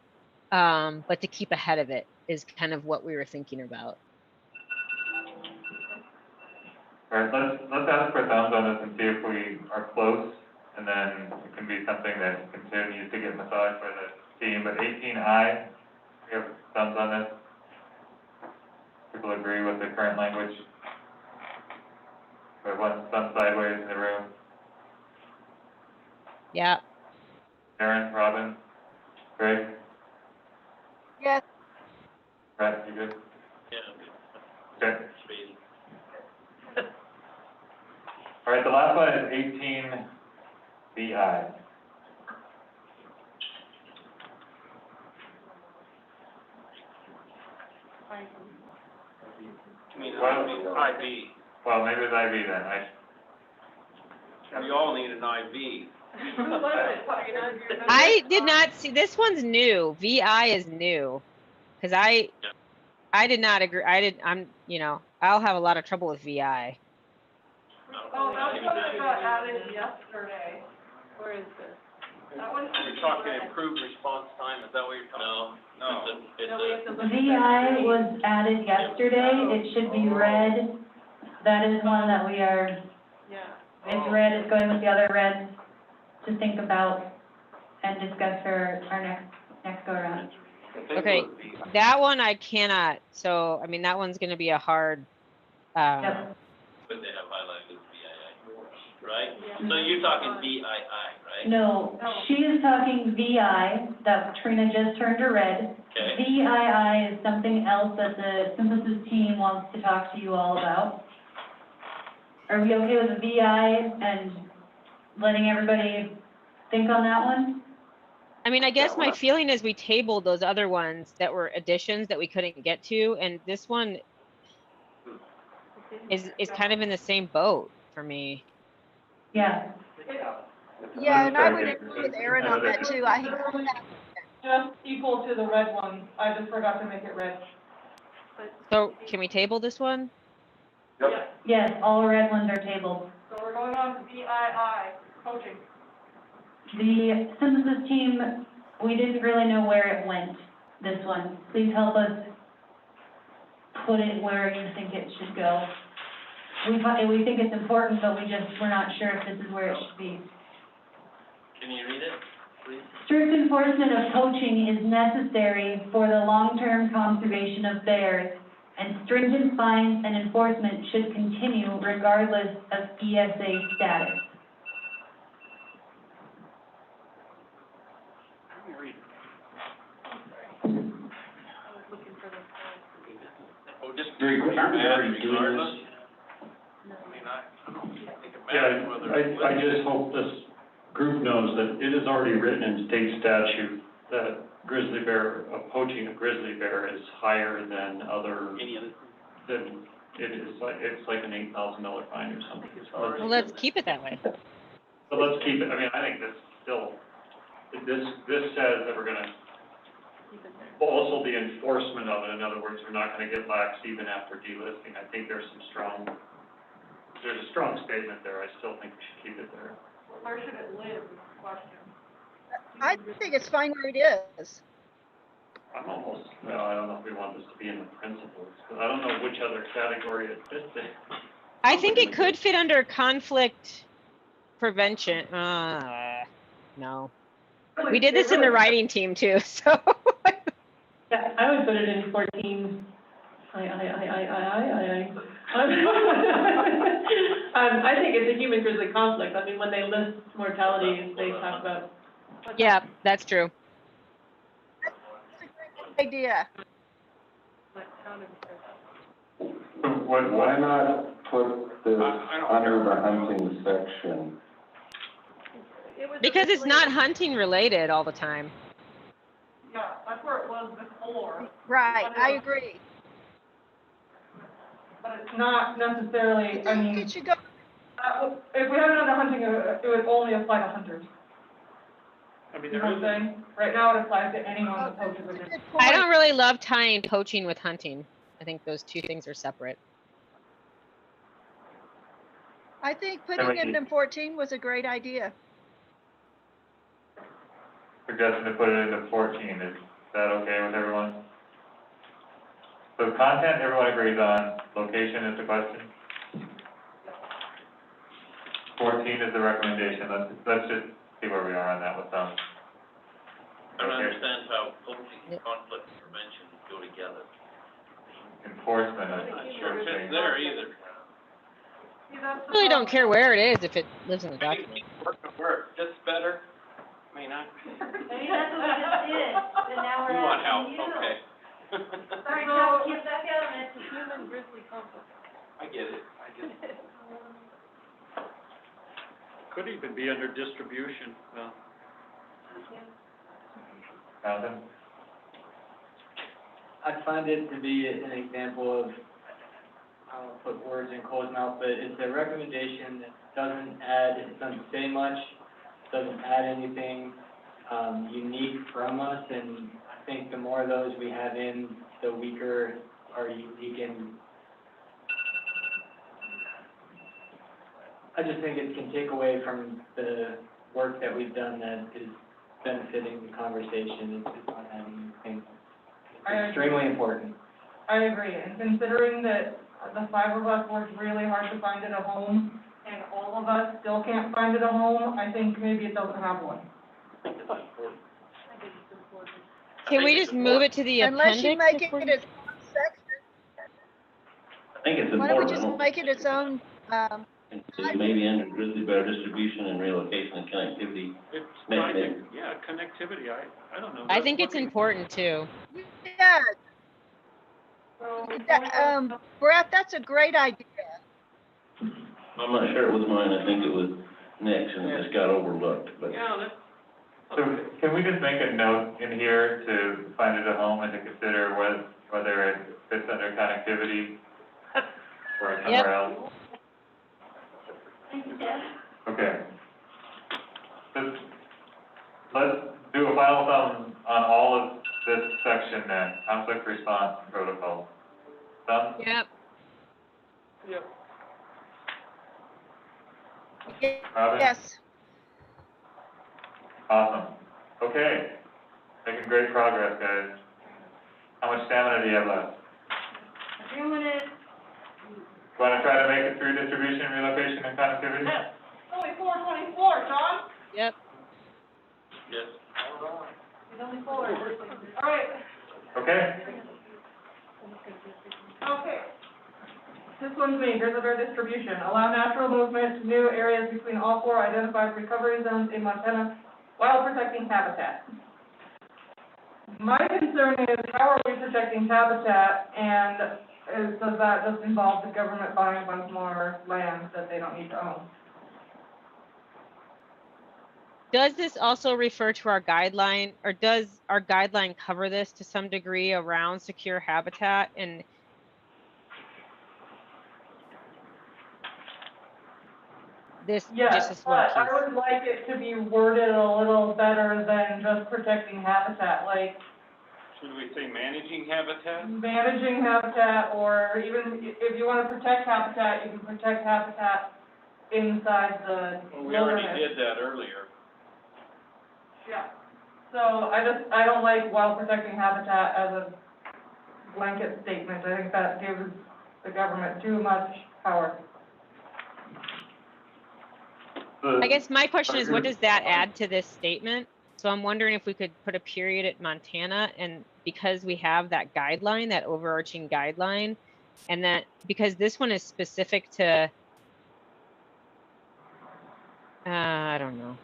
Speaker 3: but to keep ahead of it is kind of what we were thinking about.
Speaker 5: All right, let's ask for thumbs on this and see if we are close, and then it can be something that continues to get massaged by the team. But 18I, we have thumbs on this. People agree with the current language? We have one thumb sideways in the room.
Speaker 3: Yeah.
Speaker 5: Aaron, Robin, Greg,
Speaker 12: Yes.
Speaker 5: Brett, you good?
Speaker 10: Yeah.
Speaker 5: Okay. All right, the last one is 18BI.
Speaker 10: I mean, IB.
Speaker 5: Well, maybe it's IB then.
Speaker 10: We all need an IB.
Speaker 3: I did not see, this one's new. VI is new. Cause I did not agree. I'll have a lot of trouble with VI.
Speaker 17: Oh, that's what I got added yesterday.
Speaker 1: Where is this?
Speaker 17: That one's.
Speaker 10: You're talking improved response time, is that what you're talking about? No.
Speaker 1: No, we have to look at
Speaker 22: VI was added yesterday, it should be red. That is one that we are,
Speaker 1: Yeah.
Speaker 22: it's red, it's going with the other reds to think about and discuss for our next go around.
Speaker 3: Okay, that one I cannot, so, I mean, that one's gonna be a hard,
Speaker 22: Yep.
Speaker 10: But they have highlighted VII, right? So you're talking VII, right?
Speaker 22: No, she is talking VI, that Trina just turned to red.
Speaker 10: Okay.
Speaker 22: VII is something else that the synthesis team wants to talk to you all about. Are we okay with the VI and letting everybody think on that one?
Speaker 3: I mean, I guess my feeling is we tabled those other ones that were additions that we couldn't get to, and this one is kind of in the same boat for me.
Speaker 22: Yeah.
Speaker 12: Yeah, and I would agree with Aaron on that too. I include that.
Speaker 17: Just equal to the red one, I just forgot to make it red.
Speaker 3: So can we table this one?
Speaker 22: Yes, all red ones are tabled.
Speaker 17: So we're going on to BII, coaching.
Speaker 22: The census team, we didn't really know where it went, this one. Please help us put it where you think it should go. We think it's important, but we're not sure if this is where it should be.
Speaker 7: Can you read it, please?
Speaker 22: Strict enforcement of poaching is necessary for the long-term conservation of bears, and stringent fines and enforcement should continue regardless of ESA status.
Speaker 10: Oh, just
Speaker 14: Very quick, aren't we already doing
Speaker 10: regardless?
Speaker 14: this?
Speaker 10: I mean, I don't think it
Speaker 2: Yeah,
Speaker 10: matters whether.
Speaker 2: I just hope this group knows that it is already written in state statute that grizzly bear, poaching a grizzly bear is higher than other,
Speaker 10: Any other?
Speaker 2: than, it's like an $8,000 fine or something.
Speaker 3: Well, let's keep it that way.
Speaker 2: So let's keep it, I mean, I think this still, this says that we're gonna, also the enforcement of it, in other words, we're not gonna get lax even after delisting. I think there's a strong statement there. I still think we should keep it there.
Speaker 17: Where should it live, is the question.
Speaker 12: I think it's fine where it is.
Speaker 2: I'm almost, well, I don't know if we want this to be in the principles, but I don't know which other category it fits in.
Speaker 3: I think it could fit under conflict prevention. No. We did this in the writing team too, so.
Speaker 16: Yeah, I would put it in 14. I think it's a human grizzly conflict. I mean, when they list mortalities, they talk about.
Speaker 3: Yeah, that's true.
Speaker 12: Idea.
Speaker 15: Why not put this under the hunting section?
Speaker 3: Because it's not hunting related all the time.
Speaker 17: Yeah, that's where it was before.
Speaker 12: Right, I agree.
Speaker 17: But it's not necessarily, I mean,
Speaker 12: It should go.
Speaker 17: if we had it under hunting, it would only apply to hunters.
Speaker 2: I mean,
Speaker 17: You
Speaker 2: there
Speaker 17: know
Speaker 2: is,
Speaker 17: what I'm saying? Right now, it applies to anyone that poaches a grizzly.
Speaker 3: I don't really love tying poaching with hunting. I think those two things are separate.
Speaker 12: I think putting it in 14 was a great idea.
Speaker 2: suggesting to put it into 14, is that okay with everyone? So content, everyone agrees on, location is the question. 14 is the recommendation, let's just see where we are on that with them.
Speaker 10: I don't understand how poaching and conflict prevention go together.
Speaker 2: Enforcement, I'm not sure.
Speaker 10: It fits there either.
Speaker 3: I really don't care where it is if it lives in the document.
Speaker 10: Work, just better. I mean,
Speaker 22: Maybe that's what we just did, and now
Speaker 10: you
Speaker 22: we're
Speaker 10: want help,
Speaker 22: asking you.
Speaker 10: okay.
Speaker 22: Sorry, Chuck, get back out of it.
Speaker 17: Human grizzly conflict.
Speaker 10: I get it.
Speaker 2: Could even be under distribution, Jonathan?
Speaker 7: I find it to be an example of, I don't want to put words in Cole's mouth, but it's a recommendation that doesn't say much, doesn't add anything, unique from us, and I think the more of those we have in, the weaker our unique and I just think it can take away from the work that we've done that is benefiting the conversation. It's not having anything. It's extremely important.
Speaker 17: I agree, and considering that the 5 of us worked really hard to find it a home, and all of us still can't find it a home, I think maybe it doesn't have one.
Speaker 3: Can we just move it to the appendix?
Speaker 12: Unless you make
Speaker 3: if
Speaker 12: it
Speaker 3: we're-
Speaker 12: its own section.
Speaker 4: I think it's
Speaker 12: Why don't we
Speaker 4: important,
Speaker 12: just make it its own,
Speaker 4: maybe under grizzly bear distribution and relocation and connectivity.
Speaker 2: It's,
Speaker 4: Make it-
Speaker 2: yeah, connectivity, I don't know.
Speaker 3: I think it's important too.
Speaker 12: yeah,
Speaker 17: So,
Speaker 12: Brett, that's a great idea.
Speaker 4: I'm not sure it was mine, I think it was Nick's, and it just got overlooked, but.
Speaker 2: So can we just make a note in here to find it a home and to consider whether it fits under connectivity or somewhere else?
Speaker 5: Okay. Let's do a final thumb on all of this section then, conflict response protocol. Thumb?
Speaker 3: Yep.
Speaker 17: Yep.
Speaker 5: Robin?
Speaker 12: Yes.
Speaker 5: Awesome. Okay. Making great progress, guys. How much stamina do you have left?
Speaker 21: A few minutes.
Speaker 5: Want to try to make it through distribution, relocation, and connectivity?
Speaker 17: Yes. Only 4:24, John.
Speaker 3: Yep.
Speaker 10: Yes.
Speaker 17: It's only 4. All right.
Speaker 5: Okay.
Speaker 17: Okay. This one's me, Grizzly Bear distribution. Allow natural movement to new areas between all 4 identified recovery zones in Montana while protecting habitat. My concern is, how are we protecting habitat, and does that just involve the government buying a bunch more land that they don't need to own?
Speaker 3: Does this also refer to our guideline, or does our guideline cover this to some degree around secure habitat? And this, just
Speaker 17: Yes,
Speaker 3: this one
Speaker 17: but I
Speaker 3: piece?
Speaker 17: would like it to be worded a little better than just protecting habitat, like
Speaker 10: Should we say managing habitat?
Speaker 17: managing habitat, or even if you want to protect habitat, you can protect habitat inside the
Speaker 10: Well, we already
Speaker 17: wilderness.
Speaker 10: did that earlier.
Speaker 17: Yeah, so I don't like while protecting habitat as a blanket statement. I think that gives the government too much power.
Speaker 3: I guess my question is, what does that add to this statement? So I'm wondering if we could put a period at Montana, and because we have that guideline, that overarching guideline, and that, because this one is specific to, I don't know.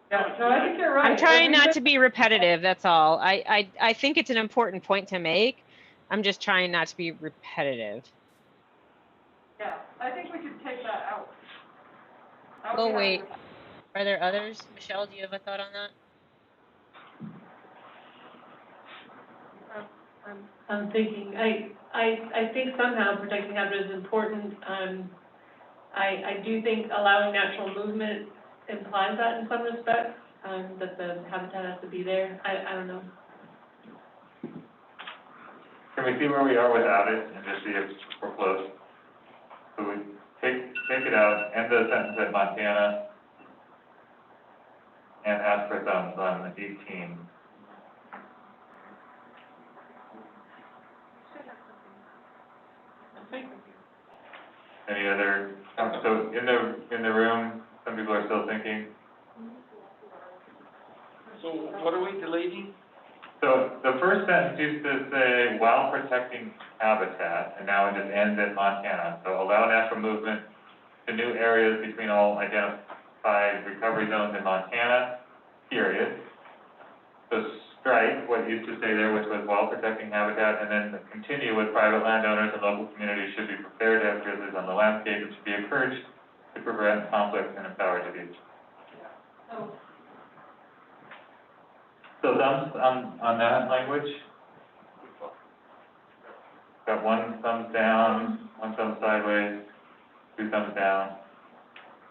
Speaker 17: Yeah, no, I think you're right.
Speaker 3: I'm trying not to be repetitive, that's all. I think it's an important point to make. I'm just trying not to be repetitive.
Speaker 17: Yeah, I think we could take that out.
Speaker 3: Oh, wait, are there others? Michelle, do you have a thought on that?
Speaker 18: I'm thinking, I think somehow protecting habitat is important. I do think allowing natural movement implies that in some respects, that the habitat has to be there. I don't know.
Speaker 5: Can we see where we are without it and just see if we're close? So we take it out, end the sentence at Montana, and ask for thumbs on 18. Any other, so in the room, some people are still thinking.
Speaker 10: So what are we deleting?
Speaker 5: So the first sentence used to say, while protecting habitat, and now it just ends at Montana. So allow natural movement to new areas between all identified recovery zones in Montana, period. So strike what used to say there, which was while protecting habitat, and then continue with private landowners and local communities should be prepared to have grizzlies on the landscape and should be encouraged to prevent conflict and empowered to do. So thumbs on that language? Got one thumbs down, one thumb sideways, two thumbs down.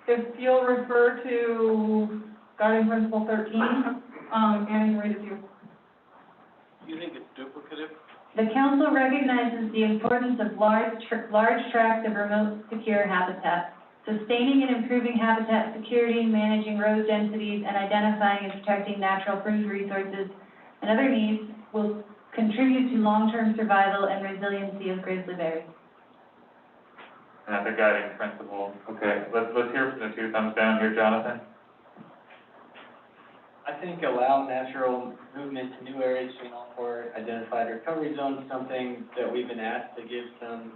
Speaker 17: If you'll refer to guiding principle 13, Annie, read it to you.
Speaker 10: You think it's duplicative?
Speaker 22: The council recognizes the importance of large tracts of remote secure habitat. Sustaining and improving habitat security, managing road densities, and identifying and protecting natural food resources and other needs will contribute to long-term survival and resiliency of grizzly bears.
Speaker 5: And that's a guiding principle. Okay, let's hear from the two thumbs down here, Jonathan.
Speaker 7: I think allow natural movement to new areas between all 4 identified recovery zones, something that we've been asked to give some,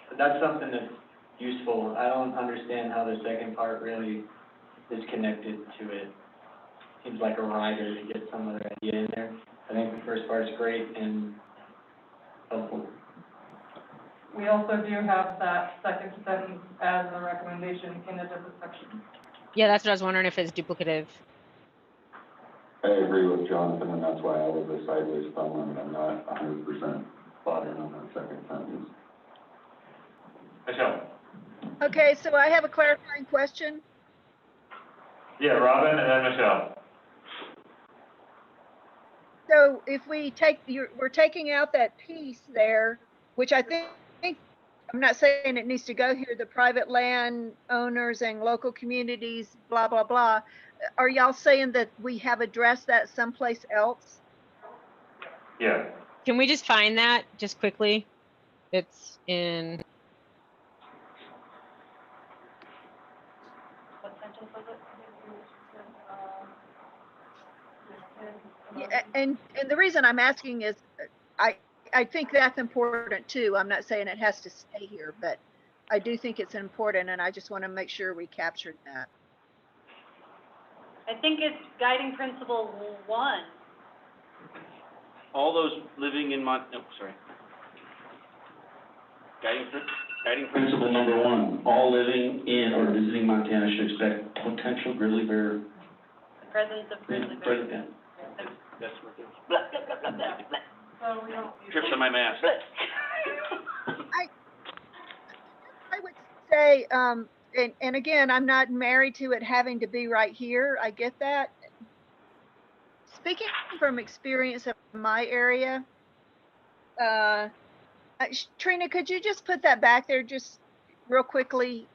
Speaker 7: but that's something that's useful. I don't understand how the second part really is connected to it. Seems like a rider to get some other idea in there. I think the first part's great and helpful.
Speaker 17: We also do have that second sentence as a recommendation in a different section.
Speaker 3: Yeah, that's what I was wondering, if it's duplicative.
Speaker 15: I agree with Jonathan, and that's why I was a sideways thumb, and I'm not 100% spot in on that second sentence.
Speaker 5: Michelle?
Speaker 12: Okay, so I have a clarifying question.
Speaker 2: Yeah, Robin and then Michelle.
Speaker 12: So if we we're taking out that piece there, which I think, I'm not saying it needs to go here, the private land owners and local communities, blah, blah, blah. Are y'all saying that we have addressed that someplace else?
Speaker 2: Yeah.
Speaker 3: Can we just find that just quickly? It's in,
Speaker 21: What sentence was it?
Speaker 12: Yeah, and the reason I'm asking is I think that's important too. I'm not saying it has to stay here, but I do think it's important, and I just want to make sure we captured that.
Speaker 21: I think it's guiding principle 1.
Speaker 19: All those living in sorry. Guiding principle number 1, all living in or visiting Montana should expect potential grizzly bear.
Speaker 21: The presence of grizzly bears.
Speaker 19: Yeah. That's what it is.
Speaker 17: So we don't.
Speaker 19: Trips on my mask.
Speaker 12: I would say, and again, I'm not married to it having to be right here. I get that. Speaking from experience in my area, Trina, could you just put that back there just real quickly,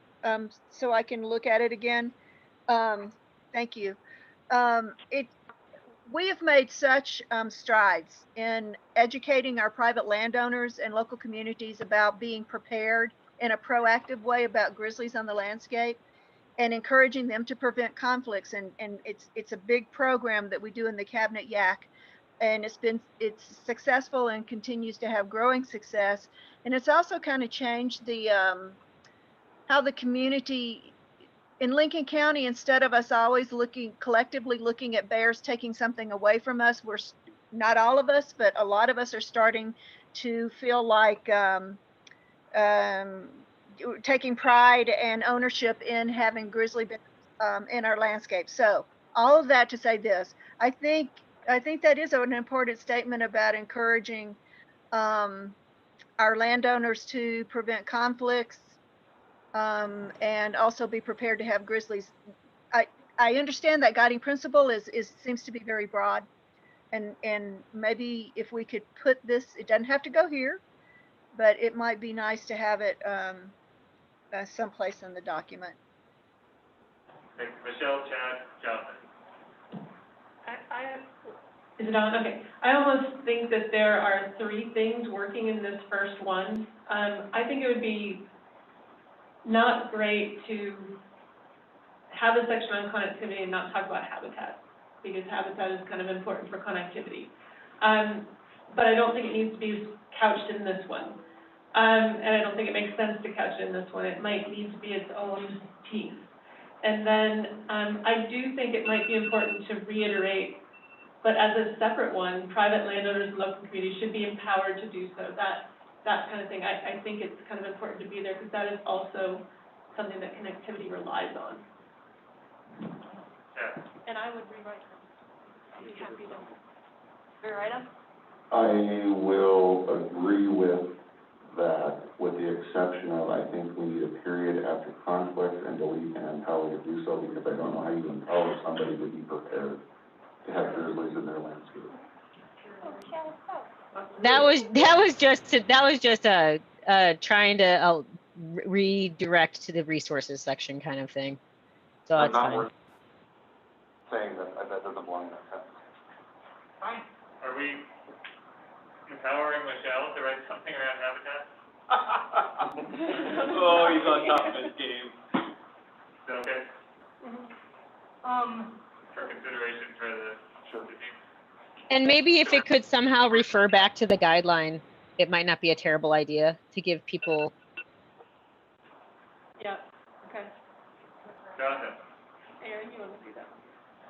Speaker 12: so I can look at it again? Thank you. We have made such strides in educating our private landowners and local communities about being prepared in a proactive way about grizzlies on the landscape and encouraging them to prevent conflicts. And it's a big program that we do in the Cabinet Yak. And it's successful and continues to have growing success. And it's also kind of changed the how the community in Lincoln County, instead of us always collectively looking at bears taking something away from us, we're not all of us, but a lot of us are starting to feel like taking pride and ownership in having grizzly bears in our landscape. So all of that to say this, I think that is an important statement about encouraging our landowners to prevent conflicts, and also be prepared to have grizzlies. I understand that guiding principle seems to be very broad, and maybe if we could put this, it doesn't have to go here, but it might be nice to have it someplace in the document.
Speaker 2: Okay, Michelle, Chad, Jonathan.
Speaker 18: Is it on? Okay. I almost think that there are 3 things working in this first one. I think it would be not great to have a section on connectivity and not talk about habitat, because habitat is kind of important for connectivity. But I don't think it needs to be couched in this one. And I don't think it makes sense to couch it in this one. It might need to be its own piece. And then I do think it might be important to reiterate, but as a separate one, private landowners and local communities should be empowered to do so. That kind of thing. I think it's kind of important to be there, because that is also something that connectivity relies on.
Speaker 2: Yeah.
Speaker 21: And I would rewrite them. I'd be happy to rewrite them.
Speaker 15: I will agree with that, with the exception of, I think we need a period after conflict and delete and empower to do so, because I don't know how you empower somebody to be prepared to have grizzlies in their landscape.
Speaker 3: that was just a trying to redirect to the resources section kind of thing. So it's fine.
Speaker 15: Saying that doesn't belong in that sentence.
Speaker 2: Fine. Are we empowering Michelle to write something around habitat?
Speaker 10: Oh, he's on top of his game.
Speaker 2: Is that okay? For consideration for the team?
Speaker 3: And maybe if it could somehow refer back to the guideline, it might not be a terrible idea to give people.
Speaker 18: Yeah, okay.
Speaker 2: Jonathan?
Speaker 18: Aaron, you want to do that?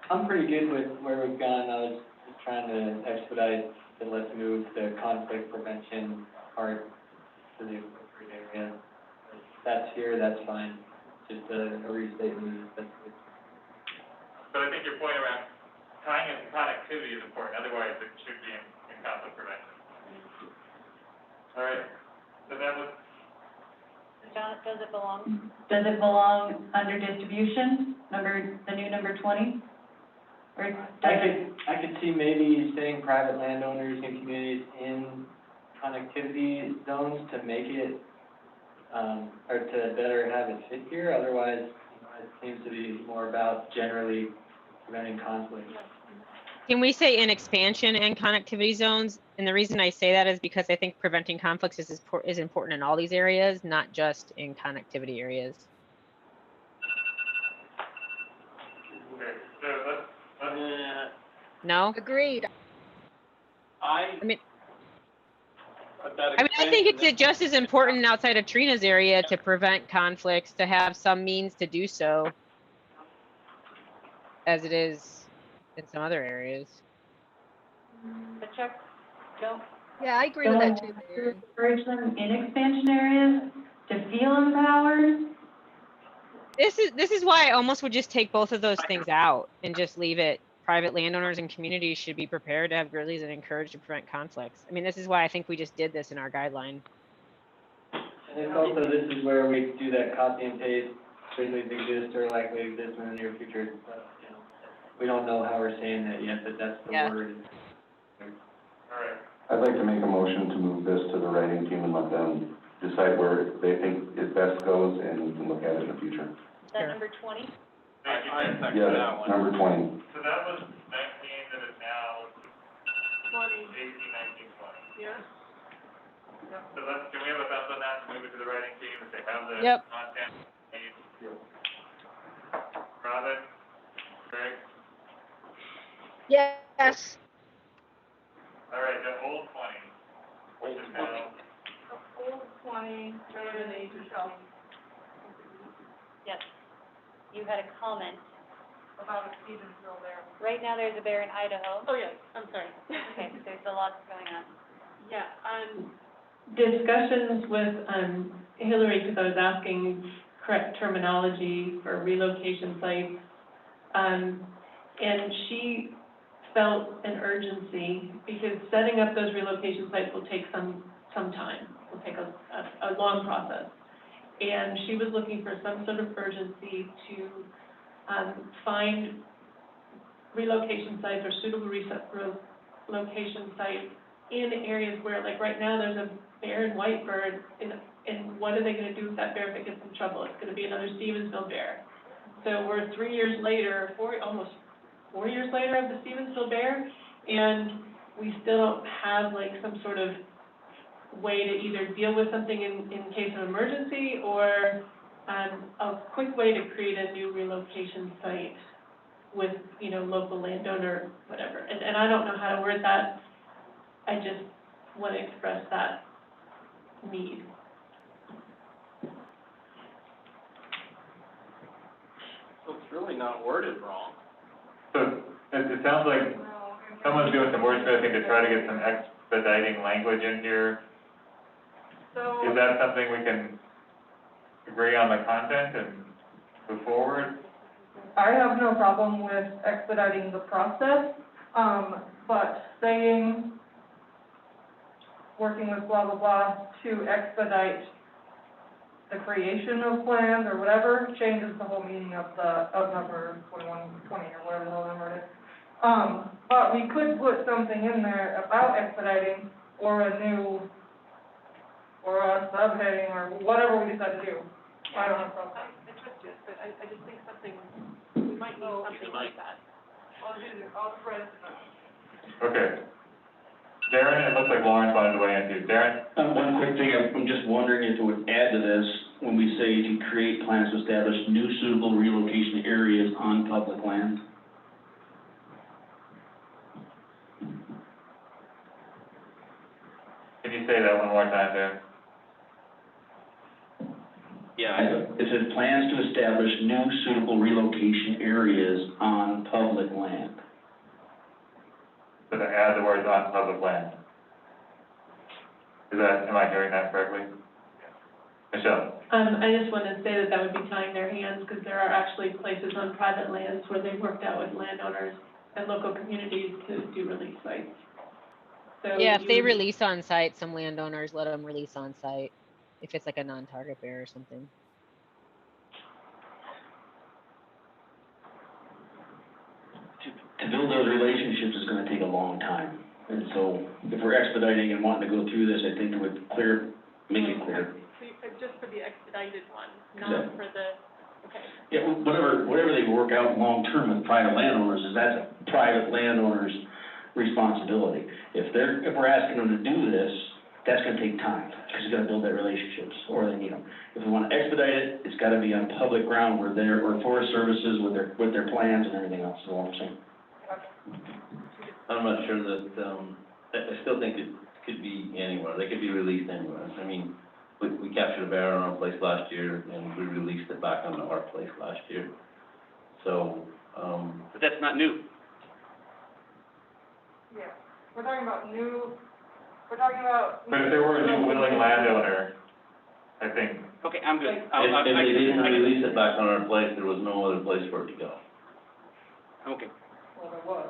Speaker 7: I'm pretty good with where we've gone. I was just trying to expedite the let's move the conflict prevention part to the appropriate area. If that's here, that's fine. Just a restatement, that's good.
Speaker 2: So I think your point around tying in connectivity is important, otherwise it should be in conflict prevention. All right, so that was
Speaker 21: Does it belong?
Speaker 22: Does it belong under distribution, the new number 20? Or does it?
Speaker 7: I could see maybe saying private landowners and communities in connectivity zones to make it, or to better have it fit here, otherwise, it seems to be more about generally preventing conflict.
Speaker 3: Can we say in expansion and connectivity zones? And the reason I say that is because I think preventing conflicts is important in all these areas, not just in connectivity areas.
Speaker 2: Okay, so let's
Speaker 3: No?
Speaker 12: Agreed.
Speaker 3: I mean, I think it's just as important outside of Trina's area to prevent conflicts, to have some means to do so as it is in some other areas.
Speaker 21: The check, don't.
Speaker 12: Yeah, I agree with that too, Mary.
Speaker 22: Encourage them in expansion areas to feel empowered.
Speaker 3: This is why I almost would just take both of those things out and just leave it. Private landowners and communities should be prepared to have grizzlies and encouraged to prevent conflicts. I mean, this is why I think we just did this in our guideline.
Speaker 7: And it's also, this is where we do that copy and paste, grizzlies exist or likely exist in the near future, but, you know, we don't know how we're saying that yet, but that's the word.
Speaker 2: all right.
Speaker 15: I'd like to make a motion to move this to the writing team and let them decide where they think it best goes, and we can look at it in the future.
Speaker 21: Is that number 20?
Speaker 15: Yeah, number 20.
Speaker 2: So that was 19, that is now
Speaker 17: 20.
Speaker 2: 18, 19, 20.
Speaker 17: Yes.
Speaker 2: So can we have a thumbs on that, to move it to the writing team, if they have the
Speaker 3: Yep.
Speaker 2: content needs? Robin, Greg,
Speaker 12: Yes.
Speaker 2: all right, the old 20, which is now,
Speaker 17: Old 20, eliminate yourself
Speaker 21: Yes. You had a comment.
Speaker 17: about a Stevensville there.
Speaker 21: Right now, there's a bear in Idaho.
Speaker 17: Oh, yes, I'm sorry.
Speaker 21: Okay, there's a lot going on.
Speaker 18: Yeah, discussions with, Hillary, because I was asking correct terminology for relocation sites. And she felt an urgency because setting up those relocation sites will take some time. Will take a long process. And she was looking for some sort of urgency to, find relocation sites or suitable relocation sites in areas where, like right now, there's a bear in Whitebird, and what are they gonna do with that bear if it gets in trouble? It's gonna be another Stevensville bear. So we're 3 years later, almost 4 years later of the Stevensville bear, and we still don't have like some sort of way to either deal with something in case of emergency or a quick way to create a new relocation site with, you know, local landowner, whatever. And I don't know how to word that. I just want to express that need.
Speaker 10: So it's really not worded wrong.
Speaker 2: so it sounds like someone's doing some wordsmithing to try to get some expediting language in here.
Speaker 17: So.
Speaker 2: Is that something we can agree on the content and move forward?
Speaker 17: I have no problem with expediting the process, but saying, working with blah, blah, blah, to expedite the creation of plans or whatever, changes the whole meaning of number 2120 or whatever the hell number it is. But we could put something in there about expediting or a new, or a subheading or whatever we decide to do. I don't have a problem.
Speaker 18: I trust you, but I just think something, we might need something like that.
Speaker 17: I'll just write it down.
Speaker 2: Okay. Darren, it looks like Lauren's wanted to weigh in too. Darren?
Speaker 19: One quick thing, I'm just wondering if it would add to this, when we say to create plans to establish new suitable relocation areas on public land.
Speaker 2: Can you say that one more time, Darren?
Speaker 19: Yeah, it says plans to establish new suitable relocation areas on public land.
Speaker 2: So to add the words on public land. Am I hearing that correctly? Michelle?
Speaker 18: I just want to say that would be tying their hands, because there are actually places on private lands where they've worked out with landowners and local communities to do release sites. So
Speaker 3: Yeah, if they
Speaker 18: you-
Speaker 3: release on site, some landowners let them release on site. if it's like a non-target bear or something.
Speaker 19: To build those relationships is gonna take a long time. And so if we're expediting and wanting to go through this, I think it would make it clear.
Speaker 17: Just for the expedited one, not for the, okay.
Speaker 19: Yeah, whatever they work out long-term with private landowners, that's a private landowner's responsibility. If we're asking them to do this, that's gonna take time, because you gotta build that relationships, or they need them. If we wanna expedite it, it's gotta be on public ground where or Forest Services with their plans and everything else, is all I'm saying.
Speaker 4: I'm not sure that, I still think it could be anywhere, they could be released anywhere. I mean, we captured a bear on our place last year, and we released it back on our place last year. So,
Speaker 19: But that's not new.
Speaker 17: Yeah, we're talking about
Speaker 2: But if there were a new willing landowner, I think,
Speaker 19: Okay, I'm good.
Speaker 4: if they didn't release it back on our place, there was no other place for it to go.
Speaker 19: Okay.
Speaker 17: Well, there was.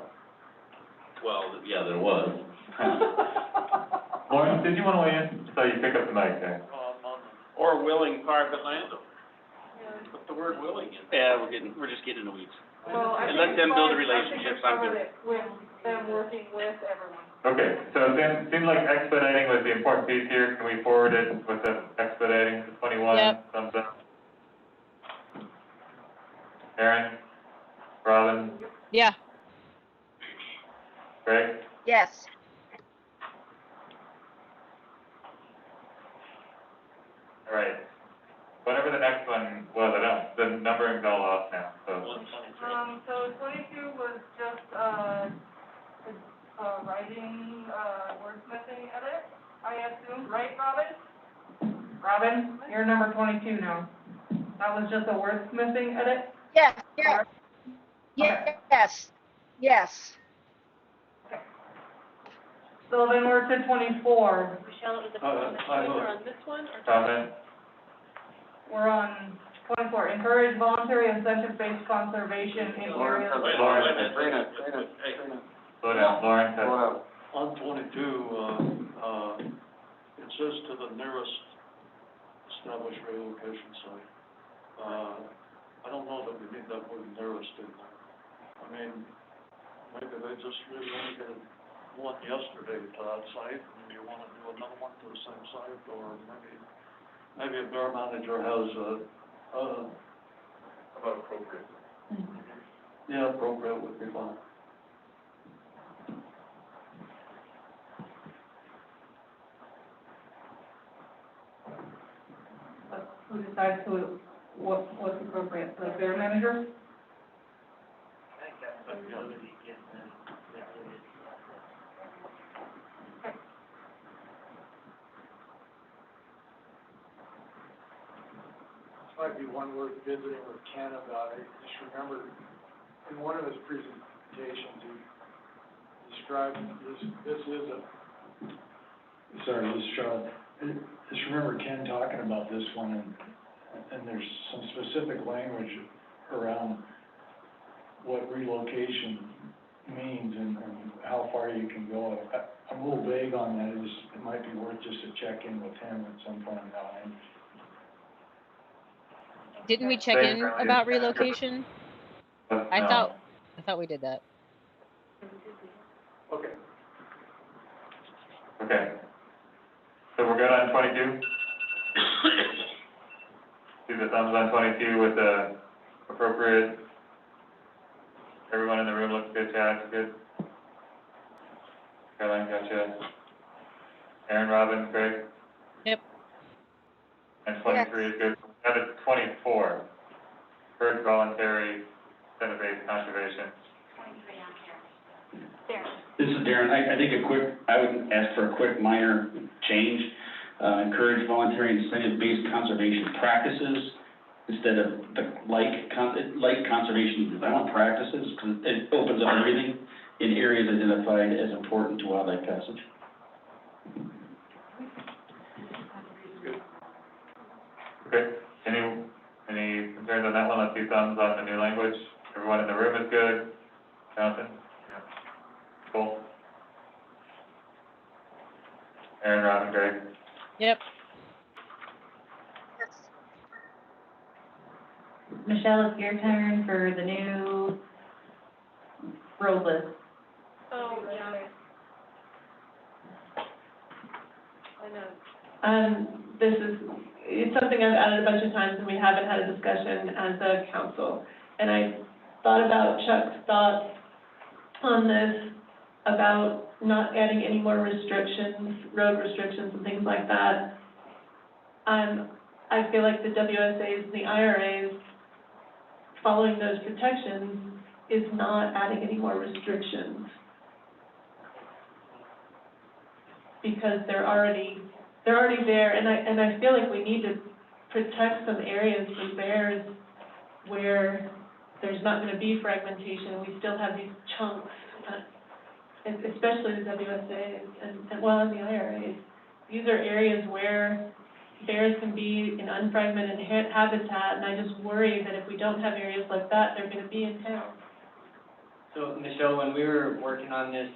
Speaker 4: Well, yeah, there was.
Speaker 2: Lauren, did you want to weigh in? So you pick up the mic there.
Speaker 10: Or willing private landowner. Put the word willing in.
Speaker 19: Yeah, we're just getting in the weeds.
Speaker 17: Well, I
Speaker 19: And
Speaker 17: think
Speaker 19: let them build the
Speaker 17: I think
Speaker 19: relationships,
Speaker 17: it's
Speaker 19: I'm
Speaker 17: covered
Speaker 19: good.
Speaker 17: it with them working with everyone.
Speaker 2: Okay, so it seemed like expediting was the important piece here. Can we forward it with the expediting to 21?
Speaker 3: Yep.
Speaker 2: Thumbs up. Aaron? Robin?
Speaker 3: Yeah.
Speaker 2: Greg?
Speaker 12: Yes.
Speaker 2: All right. Whatever the next one was, the numbering's all off now, so.
Speaker 17: So 22 was just, writing, wordsmithing edit, I assume, right, Robin? Robin, you're number 22 now. That was just a wordsmithing edit?
Speaker 12: Yes, yes, yes, yes.
Speaker 17: So then we're to 24.
Speaker 21: Michelle, it was
Speaker 13: on
Speaker 21: this one or?
Speaker 2: Comment?
Speaker 17: We're on 24, encourage voluntary incentive-based conservation in areas.
Speaker 2: Slow down, Lauren, says.
Speaker 13: On 22, it says to the nearest established relocation site. I don't know that we need that word nearest in there. I mean, maybe they just really only did one yesterday to that site, and you wanna do another one to the same site, or maybe a bear manager has
Speaker 8: About appropriate.
Speaker 13: yeah, appropriate would be fine.
Speaker 17: Who decides what's appropriate, the bear manager?
Speaker 6: Might be one worth visiting with Ken about. I just remember in one of his presentations, he described this is a, sorry, this is Charlotte. I just remember Ken talking about this one, and there's some specific language around what relocation means and how far you can go. I'm a little vague on that. It might be worth just to check in with him at some point in time.
Speaker 3: Didn't we check in about relocation? I thought we did that.
Speaker 13: Okay.
Speaker 2: Okay. So we're good on 22? See the thumbs on 22 with the appropriate, everyone in the room looks good, Chad, good? Caroline, gotcha. Aaron, Robin, Greg?
Speaker 3: Yep.
Speaker 2: And 23 is good. Now to 24, encourage voluntary incentive-based conservation.
Speaker 19: This is Darren. I think I would ask for a quick minor change. Encourage voluntary incentive-based conservation practices instead of the like conservation development practices, because it opens up everything in areas identified as important to wildlife passage.
Speaker 2: Okay, any concerns on that one? Let's see thumbs on the new language. Everyone in the room is good. Jonathan? Yeah. Cool. Aaron, Robin, Greg?
Speaker 3: Yep.
Speaker 22: Michelle, it's your turn for the new road list.
Speaker 17: Oh, yeah.
Speaker 18: It's something I've added a bunch of times and we haven't had a discussion as a council. And I thought about Chuck's thoughts on this, about not adding any more restrictions, road restrictions and things like that. I feel like the WSAs and the IRAs, following those protections, is not adding any more restrictions. Because they're already there, and I feel like we need to protect some areas for bears where there's not gonna be fragmentation, we still have these chunks, and especially the WSAs and well, in the IRAs. These are areas where bears can be in unfragmented habitat, and I just worry that if we don't have areas like that, they're gonna be in town.
Speaker 7: So, Michelle, when we were working on this,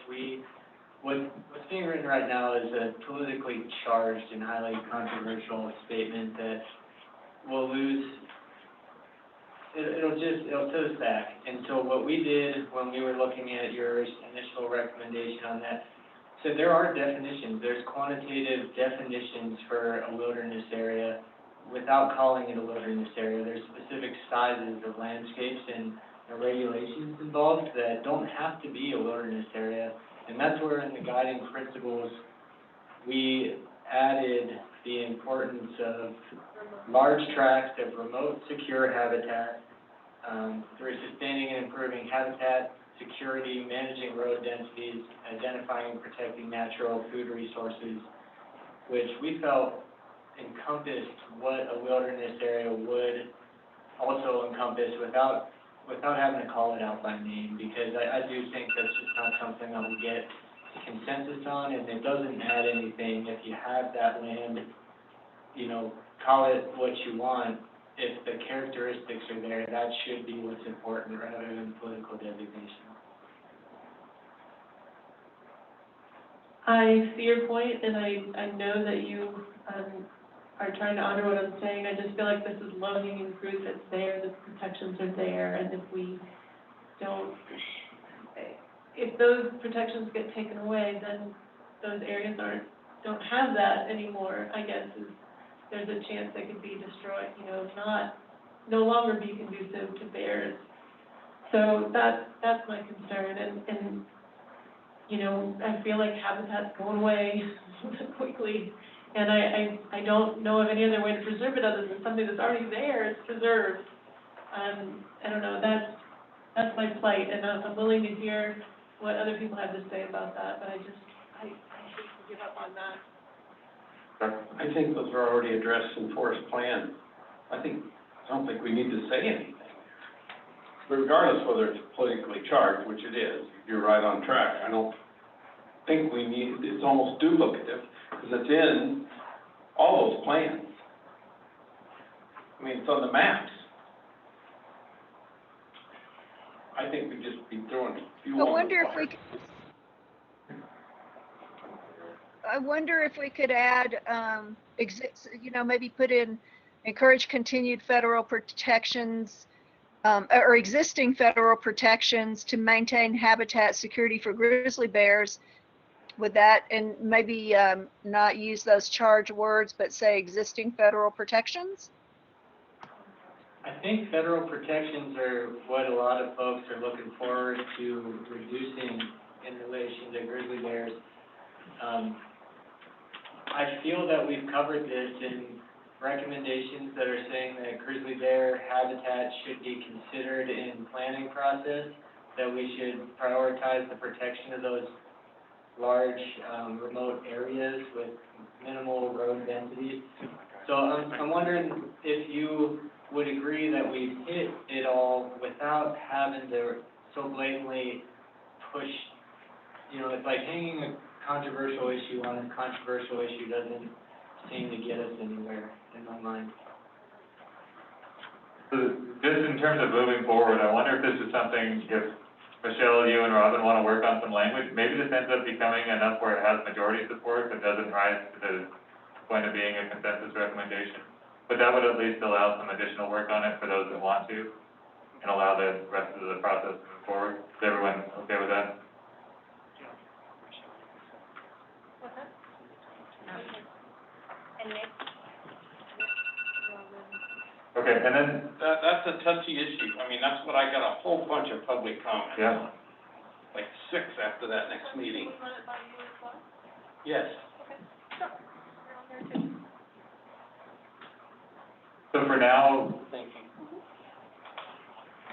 Speaker 7: what's being written right now is a politically charged and highly controversial statement that will lose, it'll toast back. And so what we did when we were looking at your initial recommendation on that, so there are definitions, there's quantitative definitions for a wilderness area without calling it a wilderness area. There's specific sizes of landscapes and regulations involved that don't have to be a wilderness area. And that's where in the guiding principles, we added the importance of large tracts of remote, secure habitat, through sustaining and improving habitat security, managing road densities, identifying and protecting natural food resources, which we felt encompassed what a wilderness area would also encompass without having to call it out by name, because I do think that's just not something that we get consensus on, and it doesn't add anything if you have that land, you know, call it what you want. If the characteristics are there, that should be what's important rather than political designation.
Speaker 18: I see your point, and I know that you are trying to honor what I'm saying. I just feel like this is low-hanging fruit that's there, the protections are there, and if we don't, if those protections get taken away, then those areas don't have that anymore, I guess, there's a chance they could be destroyed, you know, no longer be conducive to bears. So that's my concern, and you know, I feel like habitat's going away quickly, and I don't know of any other way to preserve it other than something that's already there, it's preserved. I don't know, that's my plight, and I'm willing to hear what other people have to say about that, but I hate to give up on that.
Speaker 10: I think those are already addressed in forest plan. I don't think we need to say anything. Regardless whether it's politically charged, which it is, you're right on track. I don't think we need, it's almost duplicative, because it's in all those plans. I mean, it's on the maps. I think we just be throwing fuel on the fire.
Speaker 12: I wonder if we could add, maybe put in, encourage continued federal protections, or existing federal protections to maintain habitat security for grizzly bears. With that, and maybe not use those charged words, but say existing federal protections?
Speaker 7: I think federal protections are what a lot of folks are looking forward to reducing in relation to grizzly bears. I feel that we've covered this in recommendations that are saying that grizzly bear habitat should be considered in planning process, that we should prioritize the protection of those large remote areas with minimal road densities. So I'm wondering if you would agree that we've hit it all without having to so blatantly push, you know, it's like hanging a controversial issue on a controversial issue doesn't seem to get us anywhere in my mind.
Speaker 5: So just in terms of moving forward, I wonder if this is something, if Michelle, you and Robin want to work on some language, maybe this ends up becoming enough where it has majority support but doesn't rise to the point of being a consensus recommendation. but that would at least allow some additional work on it for those that want to, and allow the rest of the process to move forward. Is everyone okay with that?
Speaker 21: And Nick?
Speaker 5: Okay, and then,
Speaker 10: That's a touchy issue. I mean, that's what I got a whole bunch of public comments.
Speaker 5: yeah,
Speaker 10: Like 6 after that next meeting.
Speaker 21: Can we run it by you as well?
Speaker 10: Yes.
Speaker 21: Okay, sure. You're on there too.
Speaker 5: so for now,
Speaker 10: Thank you.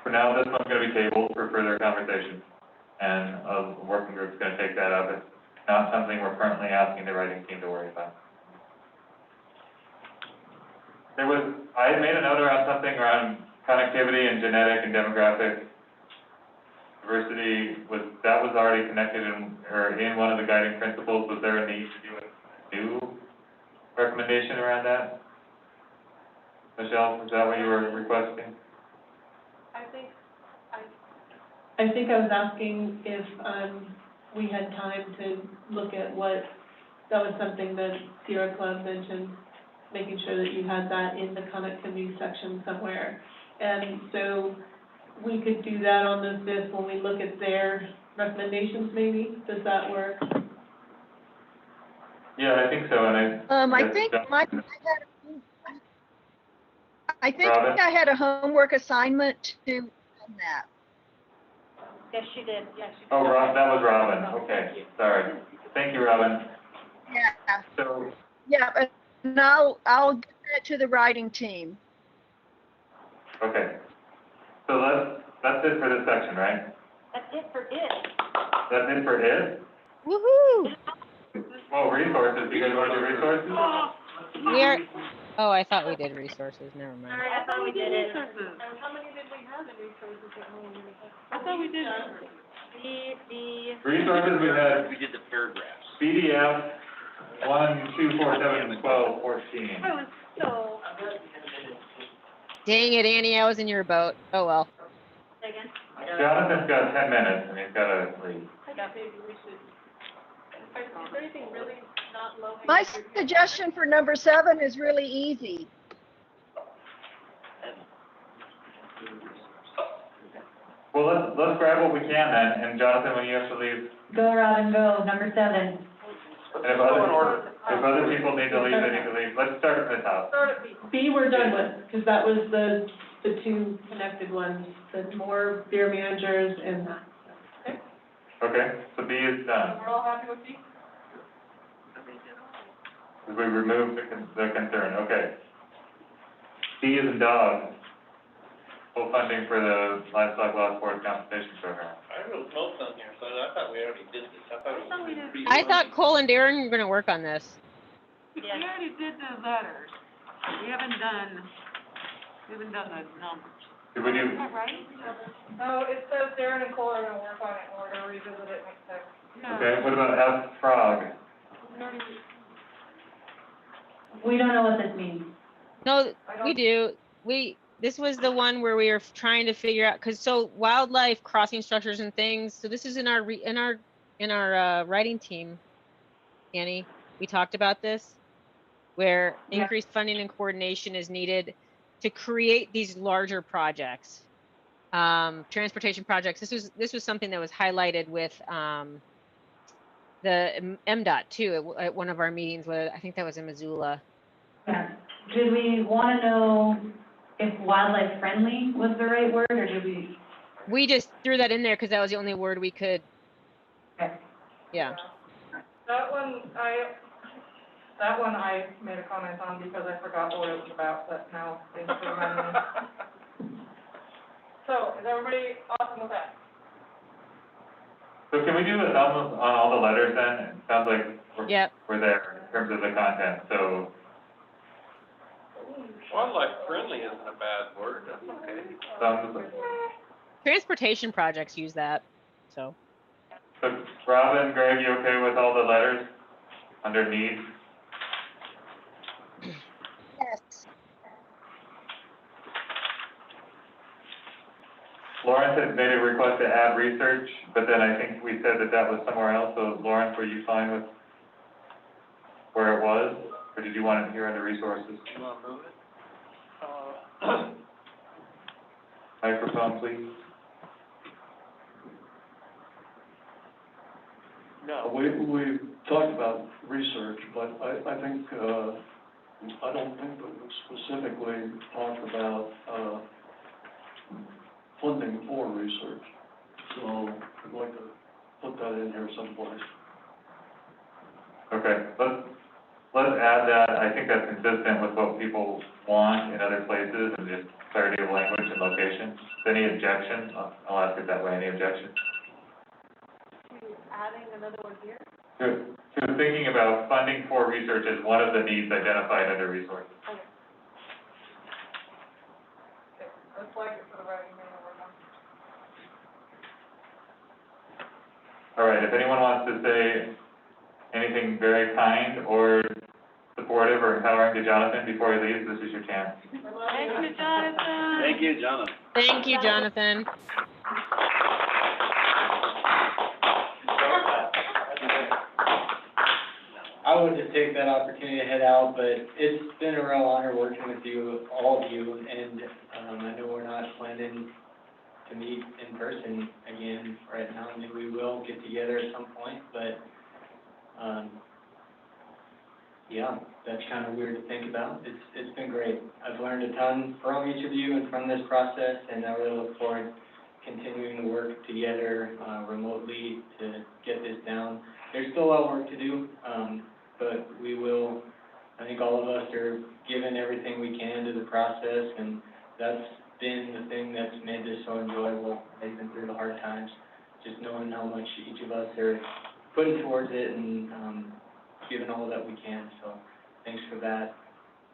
Speaker 5: this one's gonna be tabled for further conversation, and a working group's gonna take that up. It's not something we're currently asking the writing team to worry about. I had made a note around something around connectivity and genetic and demographic diversity. That was already connected in one of the guiding principles. Was there a need to do a new recommendation around that? Michelle, is that what you were requesting?
Speaker 1: I think I was asking if, we had time to look at what, that was something that Sierra Club mentioned, making sure that you had that in the connectivity section somewhere. And so we could do that on the 5th when we look at their recommendations maybe. Does that work?
Speaker 5: Yeah, I think so, and Robin?
Speaker 12: I had a homework assignment to do on that.
Speaker 21: Yes, she did, yes, she did.
Speaker 5: Oh, that was Robin, okay, sorry. Thank you, Robin.
Speaker 12: Yeah,
Speaker 5: So,
Speaker 12: yeah, but now I'll get that to the writing team.
Speaker 5: okay. So that's it for this section, right?
Speaker 21: That's it for it.
Speaker 5: That's it for it?
Speaker 3: Woohoo!
Speaker 5: Oh, resources, you guys want to do resources?
Speaker 3: We are, oh, I thought we did resources, never mind.
Speaker 21: Sorry, I thought we did it.
Speaker 1: How many did we have in resources at home?
Speaker 17: I thought we did.
Speaker 5: Resources, we had
Speaker 19: We did the paragraphs.
Speaker 5: PDF 1, 2, 4, 7, 12, 14.
Speaker 21: I was so,
Speaker 3: Dang it, Annie, I was in your boat. Oh, well.
Speaker 21: again.
Speaker 5: Jonathan's got 10 minutes and he's got to leave.
Speaker 1: I guess maybe we should, is there anything really not low?
Speaker 12: My suggestion for number 7 is really easy.
Speaker 5: Well, let's grab what we can then, and Jonathan, when you have to leave,
Speaker 22: Go, Robin, go, number 7.
Speaker 5: and if other people need to leave, they need to leave. Let's start from the top.
Speaker 1: Start at B. B we're done with, because that was the 2 connected ones, the more beer managers and that. Okay?
Speaker 5: Okay, so B is done.
Speaker 1: We're all happy with B?
Speaker 5: We removed the concern, okay. D is in dog. Full funding for the livestock loss board compensation program.
Speaker 10: I wrote notes on here, so I thought we already did this. I thought it was pretty.
Speaker 3: I thought Cole and Darren were gonna work on this.
Speaker 17: We already did the letters. We haven't done the numbers.
Speaker 5: Did we do,
Speaker 17: Is that right? No, it says Darren and Cole are gonna work on it, and we're gonna revisit it next time.
Speaker 5: okay, what about F, frog?
Speaker 22: We don't know what this means.
Speaker 3: No, we do. This was the one where we were trying to figure out, because so wildlife crossing structures and things, so this is in our writing team, Annie, we talked about this, where increased funding and coordination is needed to create these larger projects, transportation projects. This was something that was highlighted with the MDOT too at one of our meetings, where I think that was in Missoula.
Speaker 22: Yeah. Did we want to know if wildlife friendly was the right word, or did we?
Speaker 3: We just threw that in there because that was the only word we could.
Speaker 22: Okay.
Speaker 3: Yeah.
Speaker 17: That one I made a comment on because I forgot what it was about, but now thanks for reminding me. So, is everybody awesome with that?
Speaker 5: So can we do a thumb on all the letters then? It sounds like we're there in terms of the content, so.
Speaker 10: Wildlife friendly isn't a bad word, that's okay.
Speaker 3: Transportation projects use that, so.
Speaker 5: So Robin, Greg, you okay with all the letters under needs?
Speaker 12: Yes.
Speaker 5: Lawrence had made a request to add research, but then I think we said that was somewhere else, so Lawrence, were you fine with where it was? Or did you want it here under resources?
Speaker 10: You wanna move it?
Speaker 5: Microphone, please.
Speaker 13: No, we talked about research, but I think, I don't think that we specifically talked about, funding for research. So I'd like to put that in here someplace.
Speaker 5: Okay, let's add that. I think that's consistent with what people want in other places and just clarity of language and location. Any objection? I'll ask it that way. Any objection?
Speaker 21: Adding another one here?
Speaker 5: To thinking about funding for research as one of the needs identified under resources.
Speaker 21: Okay.
Speaker 17: Let's flag it for the writing manual.
Speaker 5: All right, if anyone wants to say anything very kind or supportive or empowering to Jonathan before he leaves, this is your chance.
Speaker 21: Thank you, Jonathan.
Speaker 10: Thank you, Jonathan.
Speaker 3: Thank you, Jonathan.
Speaker 7: I would just take that opportunity to head out, but it's been a real honor working with you, all of you, and, I know we're not planning to meet in person again right now. Maybe we will get together at some point, but, yeah, that's kind of weird to think about. It's been great. I've learned a ton from each of you and from this process, and I really look forward to continuing to work together, remotely to get this down. There's still a lot of work to do, but we will, I think all of us are giving everything we can to the process, and that's been the thing that's made this so enjoyable, even through the hard times, just knowing how much each of us are putting towards it and, giving all that we can, so thanks for that.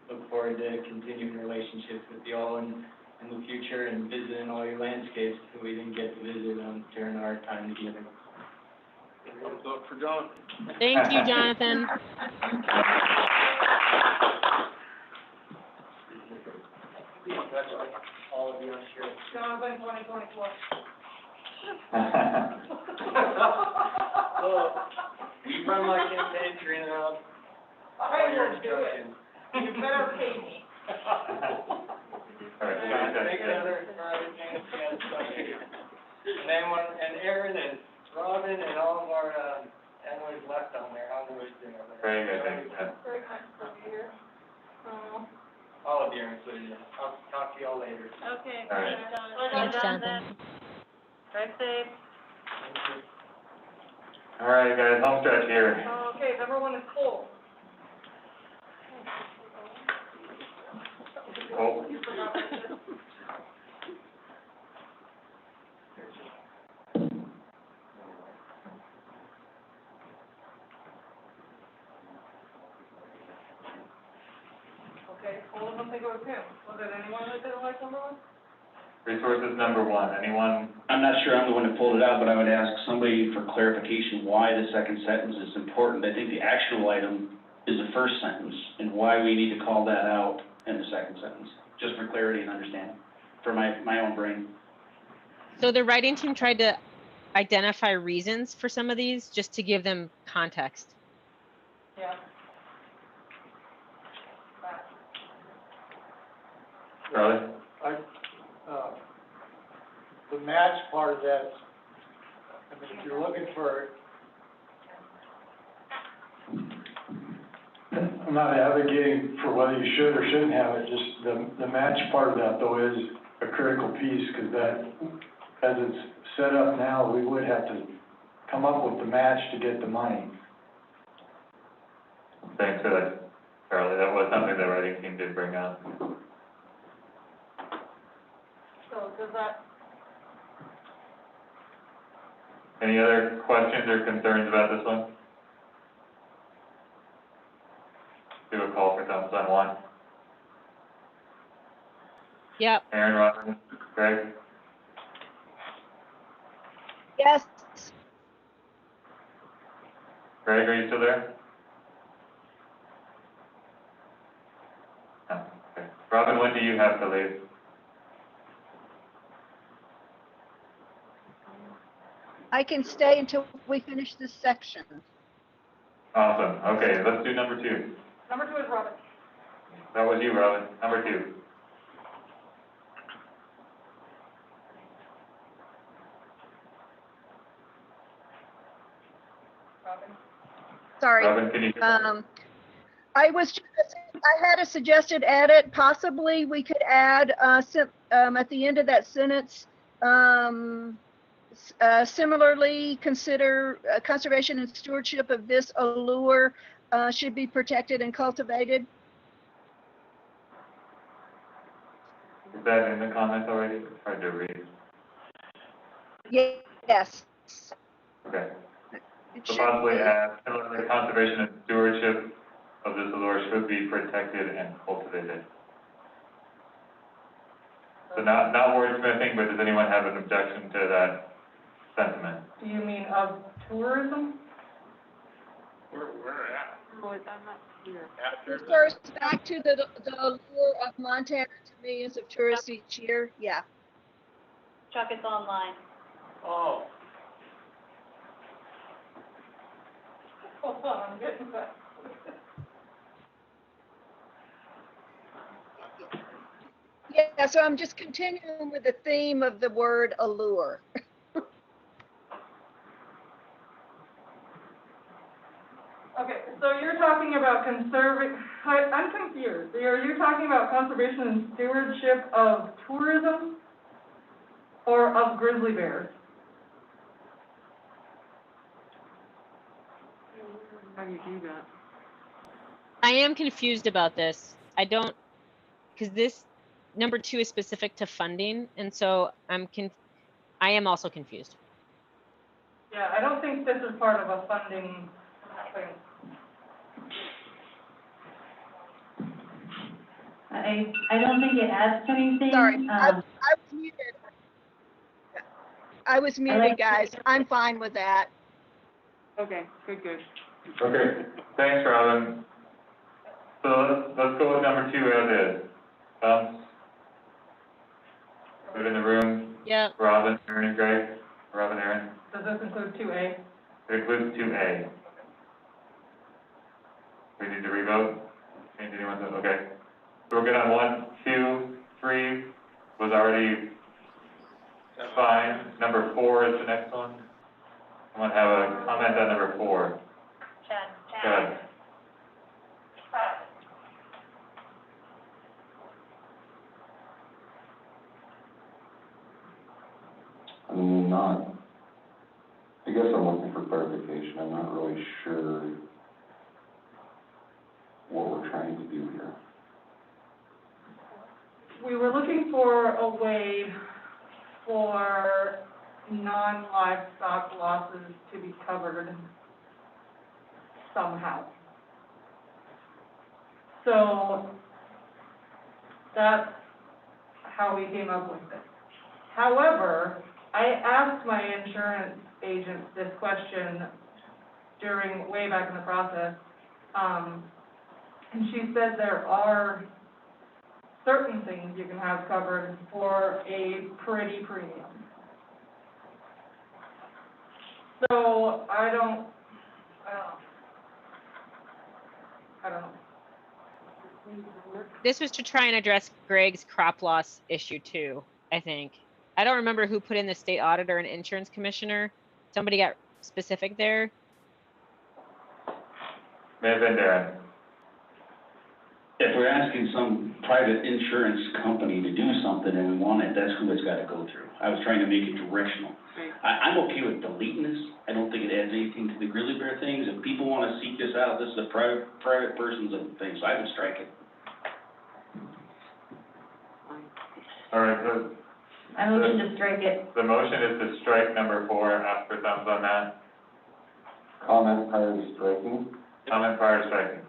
Speaker 7: Look forward to continuing relationships with you all in the future and visiting all your landscapes that we didn't get to visit, during our time together.
Speaker 10: Vote for Jonathan.
Speaker 3: Thank you, Jonathan.
Speaker 7: All of you, I'm sure.
Speaker 17: Jonathan, 2024.
Speaker 7: You run my campaign, Trina.
Speaker 17: I will do it. You better pay me.
Speaker 5: All right,
Speaker 7: Thank you, Heather, for everything. And anyone, and Aaron and Robin and all of our, anyone who's left on there, how was doing over there?
Speaker 5: Very good, thanks, Ted.
Speaker 17: Very nice to be here.
Speaker 7: All of you, including you. I'll talk to you all later.
Speaker 21: Okay,
Speaker 5: All right.
Speaker 21: thanks, Jonathan.
Speaker 3: Thanks, Jonathan.
Speaker 21: Drive safe.
Speaker 7: Thank you.
Speaker 5: All right, guys, home stretch here.
Speaker 17: Okay, number one is full.
Speaker 5: Oh.
Speaker 17: You forgot what it is. Okay, all of them think it was him. Was it anyone that didn't like number one?
Speaker 5: Resources number one, anyone?
Speaker 19: I'm not sure I'm the one that pulled it out, but I would ask somebody for clarification why the second sentence is important. I think the actual item is the first sentence, and why we need to call that out in the second sentence, just for clarity and understanding, for my own brain.
Speaker 3: So the writing team tried to identify reasons for some of these, just to give them context.
Speaker 17: Yeah.
Speaker 5: Charlie?
Speaker 6: The match part of that, I mean, if you're looking for, I'm not advocating for whether you should or shouldn't have it, just the match part of that though is a critical piece, because that, as it's set up now, we would have to come up with the match to get the money.
Speaker 5: Thanks for that, Charlie. That was something the writing team did bring up.
Speaker 17: So does that,
Speaker 5: Any other questions or concerns about this one? Do a call for thumbs on one.
Speaker 3: Yep.
Speaker 5: Aaron, Robin, Greg?
Speaker 12: Yes.
Speaker 5: Greg, are you still there? No, okay. Robin, when do you have to leave?
Speaker 12: I can stay until we finish this section.
Speaker 5: Awesome, okay, let's do number two.
Speaker 17: number two is Robin.
Speaker 5: That was you, Robin. Number two.
Speaker 12: Sorry.
Speaker 5: Robin, can you?
Speaker 12: I had a suggested edit. Possibly we could add, at the end of that sentence, similarly consider conservation and stewardship of this allure should be protected and cultivated.
Speaker 5: Is that in the comments already? It's hard to read.
Speaker 12: Yes.
Speaker 5: Okay.
Speaker 12: It
Speaker 5: So
Speaker 12: should
Speaker 5: possibly
Speaker 12: be.
Speaker 5: add, similarly, conservation and stewardship of this allure should be protected and cultivated. So not wordsmithing, but does anyone have an objection to that sentiment?
Speaker 17: Do you mean of tourism?
Speaker 10: Where at?
Speaker 17: I'm not clear.
Speaker 12: Refers back to the allure of Montana to millions of tourists each year. Yeah.
Speaker 21: Chuck, it's online.
Speaker 10: Oh.
Speaker 17: Hold on, I'm getting that.
Speaker 12: Yeah, so I'm just continuing with the theme of the word allure.
Speaker 17: Okay, so you're talking about I'm confused. Are you talking about conservation and stewardship of tourism or of grizzly bears? How do you do that?
Speaker 3: I am confused about this. I don't, because this number 2 is specific to funding, and so I am also confused.
Speaker 17: Yeah, I don't think this is part of a funding thing.
Speaker 22: I don't think it adds to anything.
Speaker 12: Sorry, I was muted. I was muted, guys. I'm fine with that.
Speaker 17: Okay, good.
Speaker 5: Okay, thanks, Robin. So let's go with number 2 as is. Good in the room?
Speaker 3: Yeah.
Speaker 5: Robin, Aaron, and Greg? Robin, Aaron?
Speaker 17: Does this include 2A?
Speaker 5: It includes 2A. We need to revote? Change anyone to, okay. So we're good on 1, 2, 3 was already fine. Number 4 is the next one. Someone have a comment on number 4? Chad.
Speaker 15: I'm not, I guess I'm looking for clarification. I'm not really sure what we're trying to do here.
Speaker 17: We were looking for a way for non-livestock losses to be covered somehow. So that's how we came up with it. However, I asked my insurance agent this question way back in the process, and she said there are certain things you can have covered for a pretty premium. So I don't know.
Speaker 3: This was to try and address Greg's crop loss issue too, I think. I don't remember who put in the state auditor and insurance commissioner. Somebody got specific there.
Speaker 5: May have been Darren.
Speaker 19: If we're asking some private insurance company to do something and we want it, that's who it's got to go through. I was trying to make it directional. I'm okay with deleting this. I don't think it adds anything to the grizzly bear things. If people want to seek this out, this is a private person's thing, so I would strike it.
Speaker 5: All right, so
Speaker 22: I motion to strike it.
Speaker 5: the motion is to strike number 4. Ask for thumbs on that.
Speaker 15: Comment prior to striking?
Speaker 5: Comment prior to striking.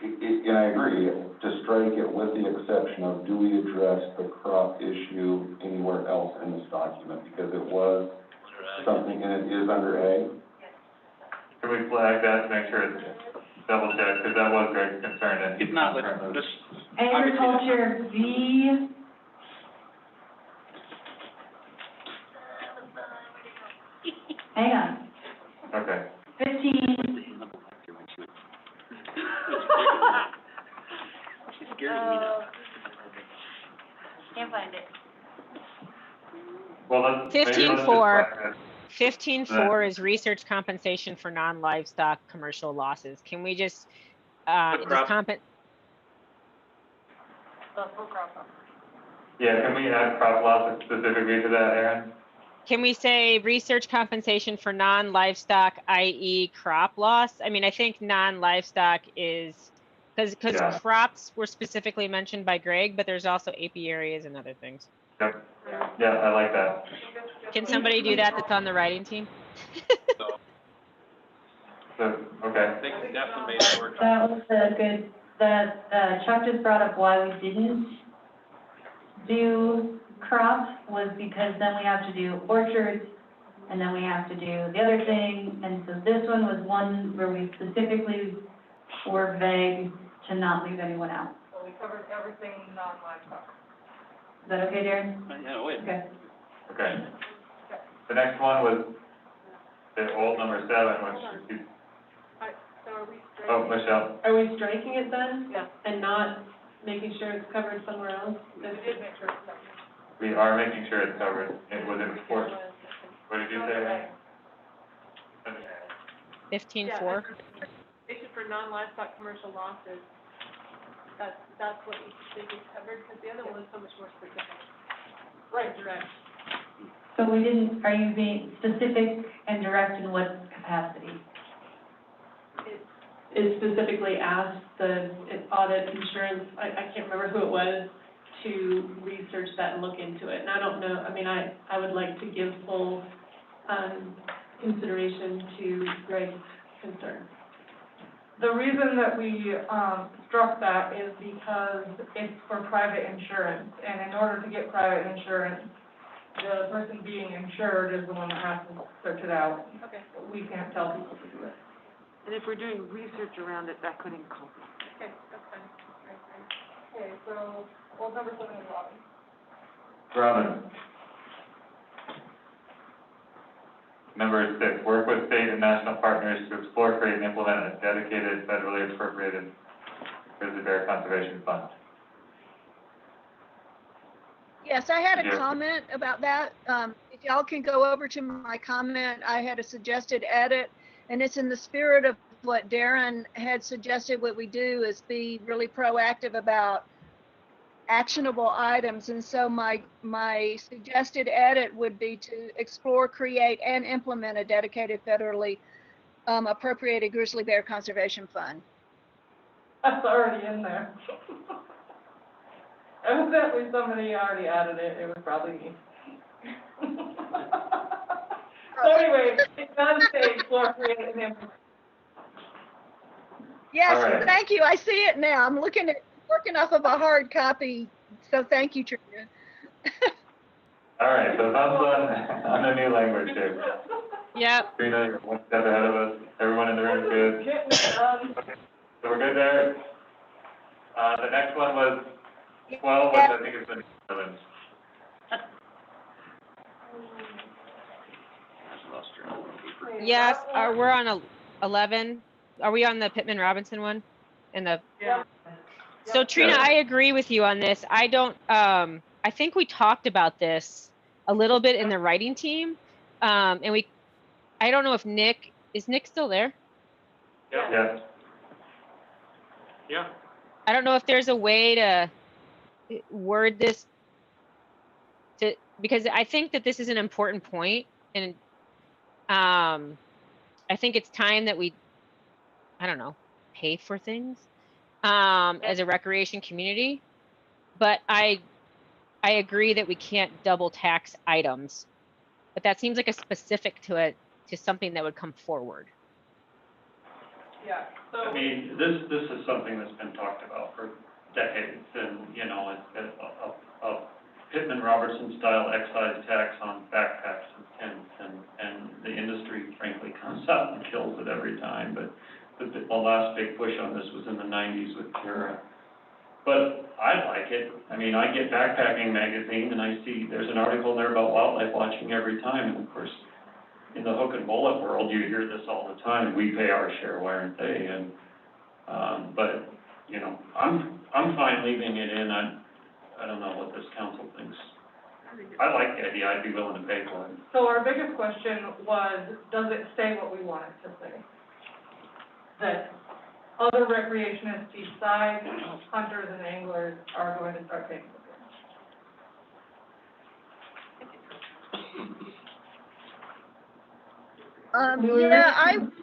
Speaker 15: And I agree, to strike it with the exception of, do we address the crop issue anywhere else in this document? Because it was something, and it is under A.
Speaker 5: Can we flag that to make sure it's double checked, because that was Greg's concern, and
Speaker 10: It's not, this,
Speaker 22: Agriculture V. Hang on,
Speaker 5: Okay.
Speaker 22: 15.
Speaker 21: Can't find it.
Speaker 5: Well, let's, maybe let's just
Speaker 3: 15-4.
Speaker 5: flag this.
Speaker 3: 15.4 is research compensation for non-livestock commercial losses. Can we just,
Speaker 5: crop. Yeah, can we add crop losses specifically to that, Aaron?
Speaker 3: can we say research compensation for non-livestock, i.e. crop loss? I mean, I think non-livestock is, because
Speaker 5: Yeah.
Speaker 3: crops were specifically mentioned by Greg, but there's also apiaries and other things.
Speaker 5: Yep. Yeah, I like that.
Speaker 3: Can somebody do that that's on the writing team?
Speaker 5: So, okay.
Speaker 10: They can definitely make it work.
Speaker 22: That was good, that Chuck just brought up why we didn't do crops was because then we have to do orchards, and then we have to do the other thing, and so this one was one where we specifically were vague to not leave anyone out.
Speaker 17: So we covered everything non-livestock.
Speaker 22: Is that okay, Darren?
Speaker 19: Yeah, wait.
Speaker 22: Okay.
Speaker 5: Okay. The next one was the old number 7, which is,
Speaker 17: So are we striking?
Speaker 5: oh, Michelle.
Speaker 18: Are we striking it then?
Speaker 17: Yeah.
Speaker 18: And not making sure it's covered somewhere else?
Speaker 17: We did make sure it's covered.
Speaker 5: We are making sure it's covered. It was enforced. What did you say?
Speaker 3: 15.4.
Speaker 1: Compensation for non-livestock commercial losses, that's what you think is covered, because the other one was so much more specific.
Speaker 17: Right.
Speaker 1: Direct.
Speaker 22: So we didn't, are you being specific and direct in what capacity?
Speaker 18: It specifically asked the audit insurance, I can't remember who it was, to research that and look into it. And I don't know, I mean, I would like to give full, consideration to Greg's concern.
Speaker 17: The reason that we, struck that is because it's for private insurance, and in order to get private insurance, the person being insured is the one that has to search it out.
Speaker 1: Okay.
Speaker 17: We can't tell people to do it.
Speaker 16: And if we're doing research around it, that could encompass.
Speaker 1: Okay, that's fine.
Speaker 17: Okay, so, well, number 7 is Robin.
Speaker 5: Robin. Number 6, work with state and national partners to explore, create, and implement a dedicated federally appropriated grizzly bear conservation fund.
Speaker 12: Yes, I had a
Speaker 5: Yeah.
Speaker 12: comment about that. If y'all can go over to my comment, I had a suggested edit, and it's in the spirit of what Darren had suggested. What we do is be really proactive about actionable items. And so my suggested edit would be to explore, create, and implement a dedicated federally appropriated grizzly bear conservation fund.
Speaker 17: That's already in there. Evidently, somebody already added it, it was probably me. So anyway, it does say explore, create, and implement.
Speaker 12: Yes,
Speaker 5: All right.
Speaker 12: thank you. I see it now. I'm working off of a hard copy. So thank you, Trina.
Speaker 5: All right, so thumbs on the new language here.
Speaker 3: Yep.
Speaker 5: Trina, you're one step ahead of us. Everyone in the room is good.
Speaker 17: Getting it done.
Speaker 5: Okay, so we're good there. The next one was 12, which I think is the new one.
Speaker 3: Yes, we're on 11. Are we on the Pittman Robinson one?
Speaker 17: Yeah.
Speaker 3: So Trina, I agree with you on this. I don't, I think we talked about this a little bit in the writing team. And I don't know if is Nick still there?
Speaker 5: Yeah.
Speaker 2: Yeah.
Speaker 3: I don't know if there's a way to word this because I think that this is an important point, and I think it's time that we, I don't know, pay for things as a recreation community. But I agree that we can't double tax items, but that seems like a specific to something that would come forward.
Speaker 17: Yeah, so.
Speaker 2: I mean, this is something that's been talked about for decades, and, you know, it's a Pittman Robertson style excise tax on backpacks and tents, and the industry frankly comes out and kills it every time, but the last big push on this was in the 90s with Kara. But I like it. I mean, I get Backpacking magazine and I see there's an article there about wildlife watching every time, and of course, in the hook and bullet world, you hear this all the time. We pay our share, why aren't they? And but you know, I'm fine leaving it in. I don't know what this council thinks. I like the idea, I'd be willing to pay for it.
Speaker 17: So our biggest question was, does it say what we want it to say? That other recreationists besides hunters and anglers are going to start paying for it.
Speaker 12: Yeah,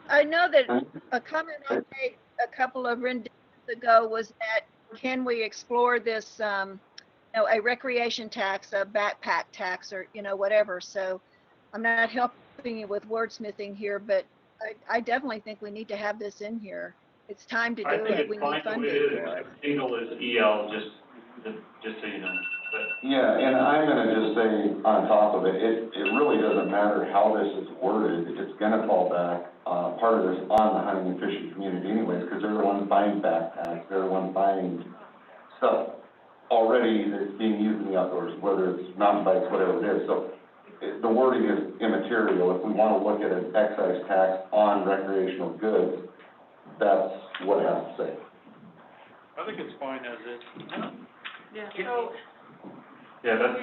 Speaker 12: I know that a comment I made a couple of renditions ago was that can we explore this, you know, a recreation tax, a backpack tax, or, you know, whatever. So I'm not helping you with wordsmithing here, but I definitely think we need to have this in here. It's time to do it. We need funding for it.
Speaker 2: Single is EL, just so you know. But
Speaker 15: Yeah, and I'm gonna just say on top of it, it really doesn't matter how this is worded, it's gonna fall back, part of this on the hunting and fishing community anyways, because they're the ones buying backpacks, they're the ones buying stuff already that's being used in the outdoors, whether it's mountain bikes, whatever it is, so the wording is immaterial. If we wanna look at an excise tax on recreational goods, that's what it has to say.
Speaker 2: I think it's fine as is.
Speaker 17: Yeah, so,
Speaker 2: Yeah, that's,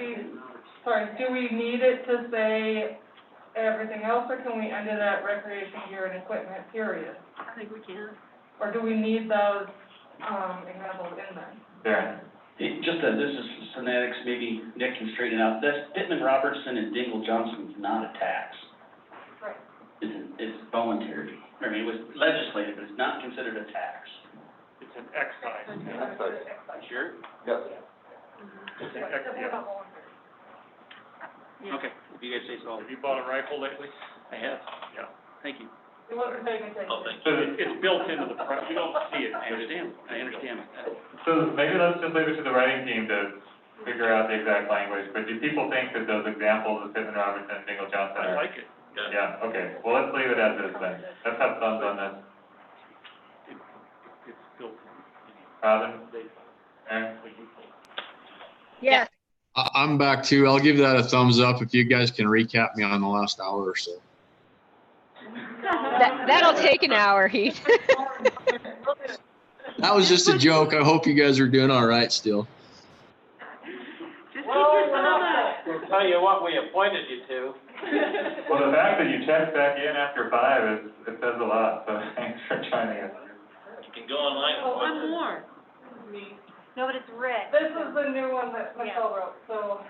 Speaker 17: do we need it to say everything else, or can we end it at recreation gear and equipment, period?
Speaker 18: I think we can.
Speaker 17: Or do we need those, examples in there?
Speaker 2: yeah.
Speaker 19: Just this is semantics, maybe Nick can straighten it out. That's Pittman Robertson and Dingle Johnson is not a tax.
Speaker 17: Right.
Speaker 19: It's voluntary. I mean, it was legislated, but it's not considered a tax.
Speaker 2: It's an excise.
Speaker 19: Sure?
Speaker 15: Yes.
Speaker 2: It's an excise.
Speaker 19: Okay, if you guys say so.
Speaker 2: Have you bought a rifle lately?
Speaker 19: I have.
Speaker 2: Yeah.
Speaker 19: Thank you.
Speaker 17: It wasn't taken.
Speaker 2: So it's built into the price, you don't see it.
Speaker 19: I understand.
Speaker 2: So maybe let's just leave it to the writing team to figure out the exact language, but do people think that those examples of Pittman Robertson and Dingle Johnson are?
Speaker 19: I like it.
Speaker 2: Yeah, okay, well, let's leave it as is then. Let's have thumbs on this. It's built. Robin? Aaron?
Speaker 12: Yes.
Speaker 14: I'm back too. I'll give that a thumbs up if you guys can recap me on the last hour or so.
Speaker 3: That'll take an hour, Heath.
Speaker 14: That was just a joke. I hope you guys are doing all right still.
Speaker 18: Just keep your thumb up.
Speaker 10: We'll tell you what we appointed you to.
Speaker 2: Well, the fact that you checked back in after 5 it says a lot, so thanks for joining us.
Speaker 10: You can go online.
Speaker 18: Oh, one more.
Speaker 21: No, but it's Rick.
Speaker 17: This is the new one that Michelle wrote, so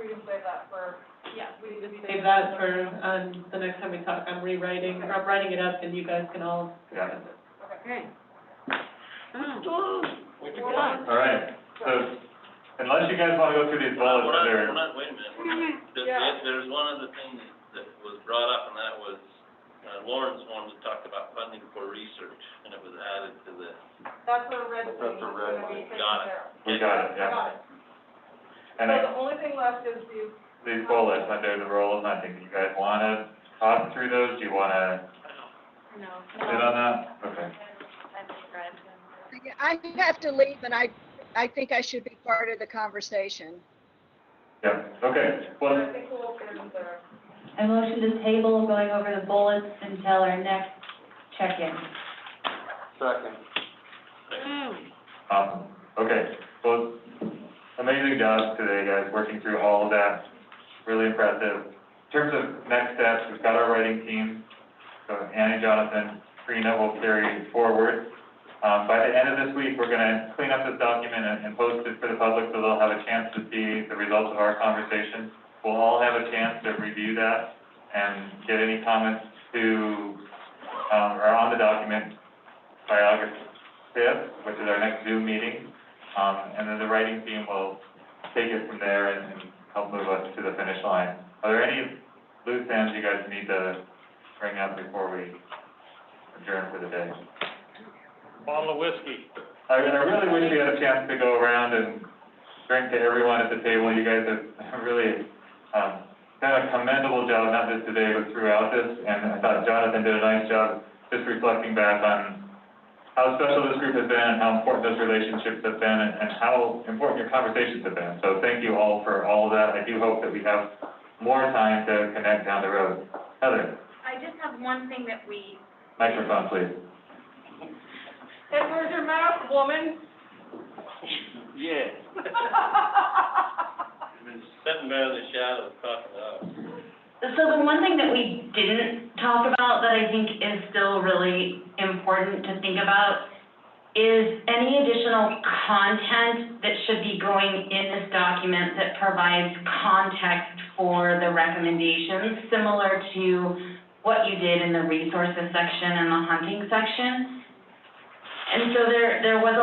Speaker 17: we can save that for,
Speaker 18: We can just save that for, the next time we talk. I'm rewriting, or I'm writing it up, and you guys can all discuss it. Okay.
Speaker 2: All right, so unless you guys want to go through these bullets,
Speaker 10: Wait a
Speaker 2: there.
Speaker 10: minute. There's one other thing that was brought up, and that was, Lawrence wanted to talk about funding for research, and it was added to this.
Speaker 17: that's a red thing.
Speaker 8: That's a red
Speaker 17: It's gonna be taken
Speaker 10: Got it.
Speaker 17: care of.
Speaker 2: We got it,
Speaker 17: I
Speaker 2: yeah.
Speaker 17: got it.
Speaker 2: And
Speaker 17: So the only thing left is
Speaker 2: these bullets under the role of hunting, do you guys want to talk through those? Do you want to
Speaker 21: No.
Speaker 2: sit on that? Okay.
Speaker 12: I have to leave, and I think I should be part of the conversation.
Speaker 2: Yeah, okay, well,
Speaker 17: I think we'll get in there.
Speaker 22: I motion to table going over the bullets until our next check-in.
Speaker 8: Second.
Speaker 2: awesome, okay, well, amazing job today, guys, working through all of that, really impressive. In terms of next steps, we've got our writing team, so Annie, Jonathan, Trina will carry forward. By the end of this week, we're gonna clean up this document and post it for the public so they'll have a chance to see the results of our conversation. We'll all have a chance to review that and get any comments to, or on the document by August 5th, which is our next Zoom meeting. And then the writing team will take it from there and help move us to the finish line. Are there any loose ends you guys need to bring up before we adjourn for the day?
Speaker 10: Bottle of whiskey.
Speaker 2: I really wish we had a chance to go around and drink to everyone at the table. You guys have really done a commendable job, not just today, but throughout this. And I thought Jonathan did a nice job just reflecting back on how special this group has been and how important those relationships have been and how important your conversations have been. So thank you all for all of that. I do hope that we have more time to connect down the road. Heather,
Speaker 21: I just have one thing that we.
Speaker 2: microphone, please.
Speaker 17: And where's your mask, woman?
Speaker 10: Yeah. It's sitting there in the shadows, talking to us.
Speaker 22: So the one thing that we didn't talk about that I think is still really important to think about is any additional content that should be going in this document that provides context for the recommendations, similar to what you did in the resources section and the hunting section. And so there was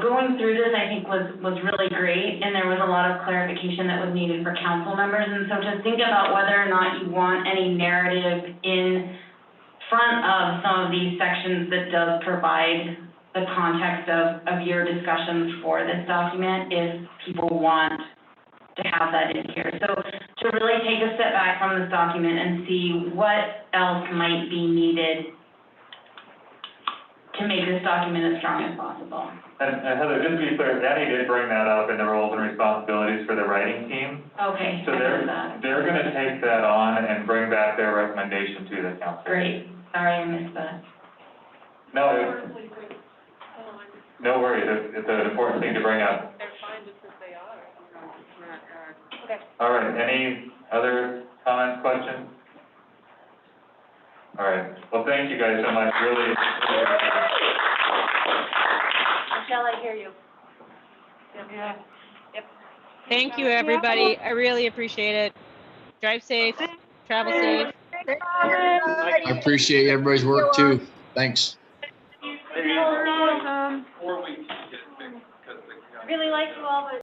Speaker 22: going through this, I think was really great, and there was a lot of clarification that was needed for council members. And so to think about whether or not you want any narrative in front of some of these sections that does provide the context of your discussions for this document, if people want to have that in here. So to really take a step back from this document and see what else might be needed to make this document as strong as possible.
Speaker 5: And Heather, just to be clear, Danny did bring that up in the roles and responsibilities for the writing team.
Speaker 22: Okay,
Speaker 5: So
Speaker 22: I missed that.
Speaker 5: they're gonna take that on and bring back their recommendation to the council.
Speaker 22: Great, sorry I missed that.
Speaker 5: No, no worries, it's an important thing to bring up.
Speaker 18: They're fine just as they are.
Speaker 21: Okay.
Speaker 5: All right, any other comments, questions? All right, well, thank you guys so much, really.
Speaker 21: Michelle, I hear you.
Speaker 18: Yeah.
Speaker 21: Yep.
Speaker 3: Thank you, everybody. I really appreciate it. Drive safe, travel safe.
Speaker 12: Thank you, everybody.
Speaker 14: I appreciate everybody's work too. Thanks.
Speaker 21: You're welcome.
Speaker 10: 4 weeks to get it fixed, because
Speaker 21: Really like you all, but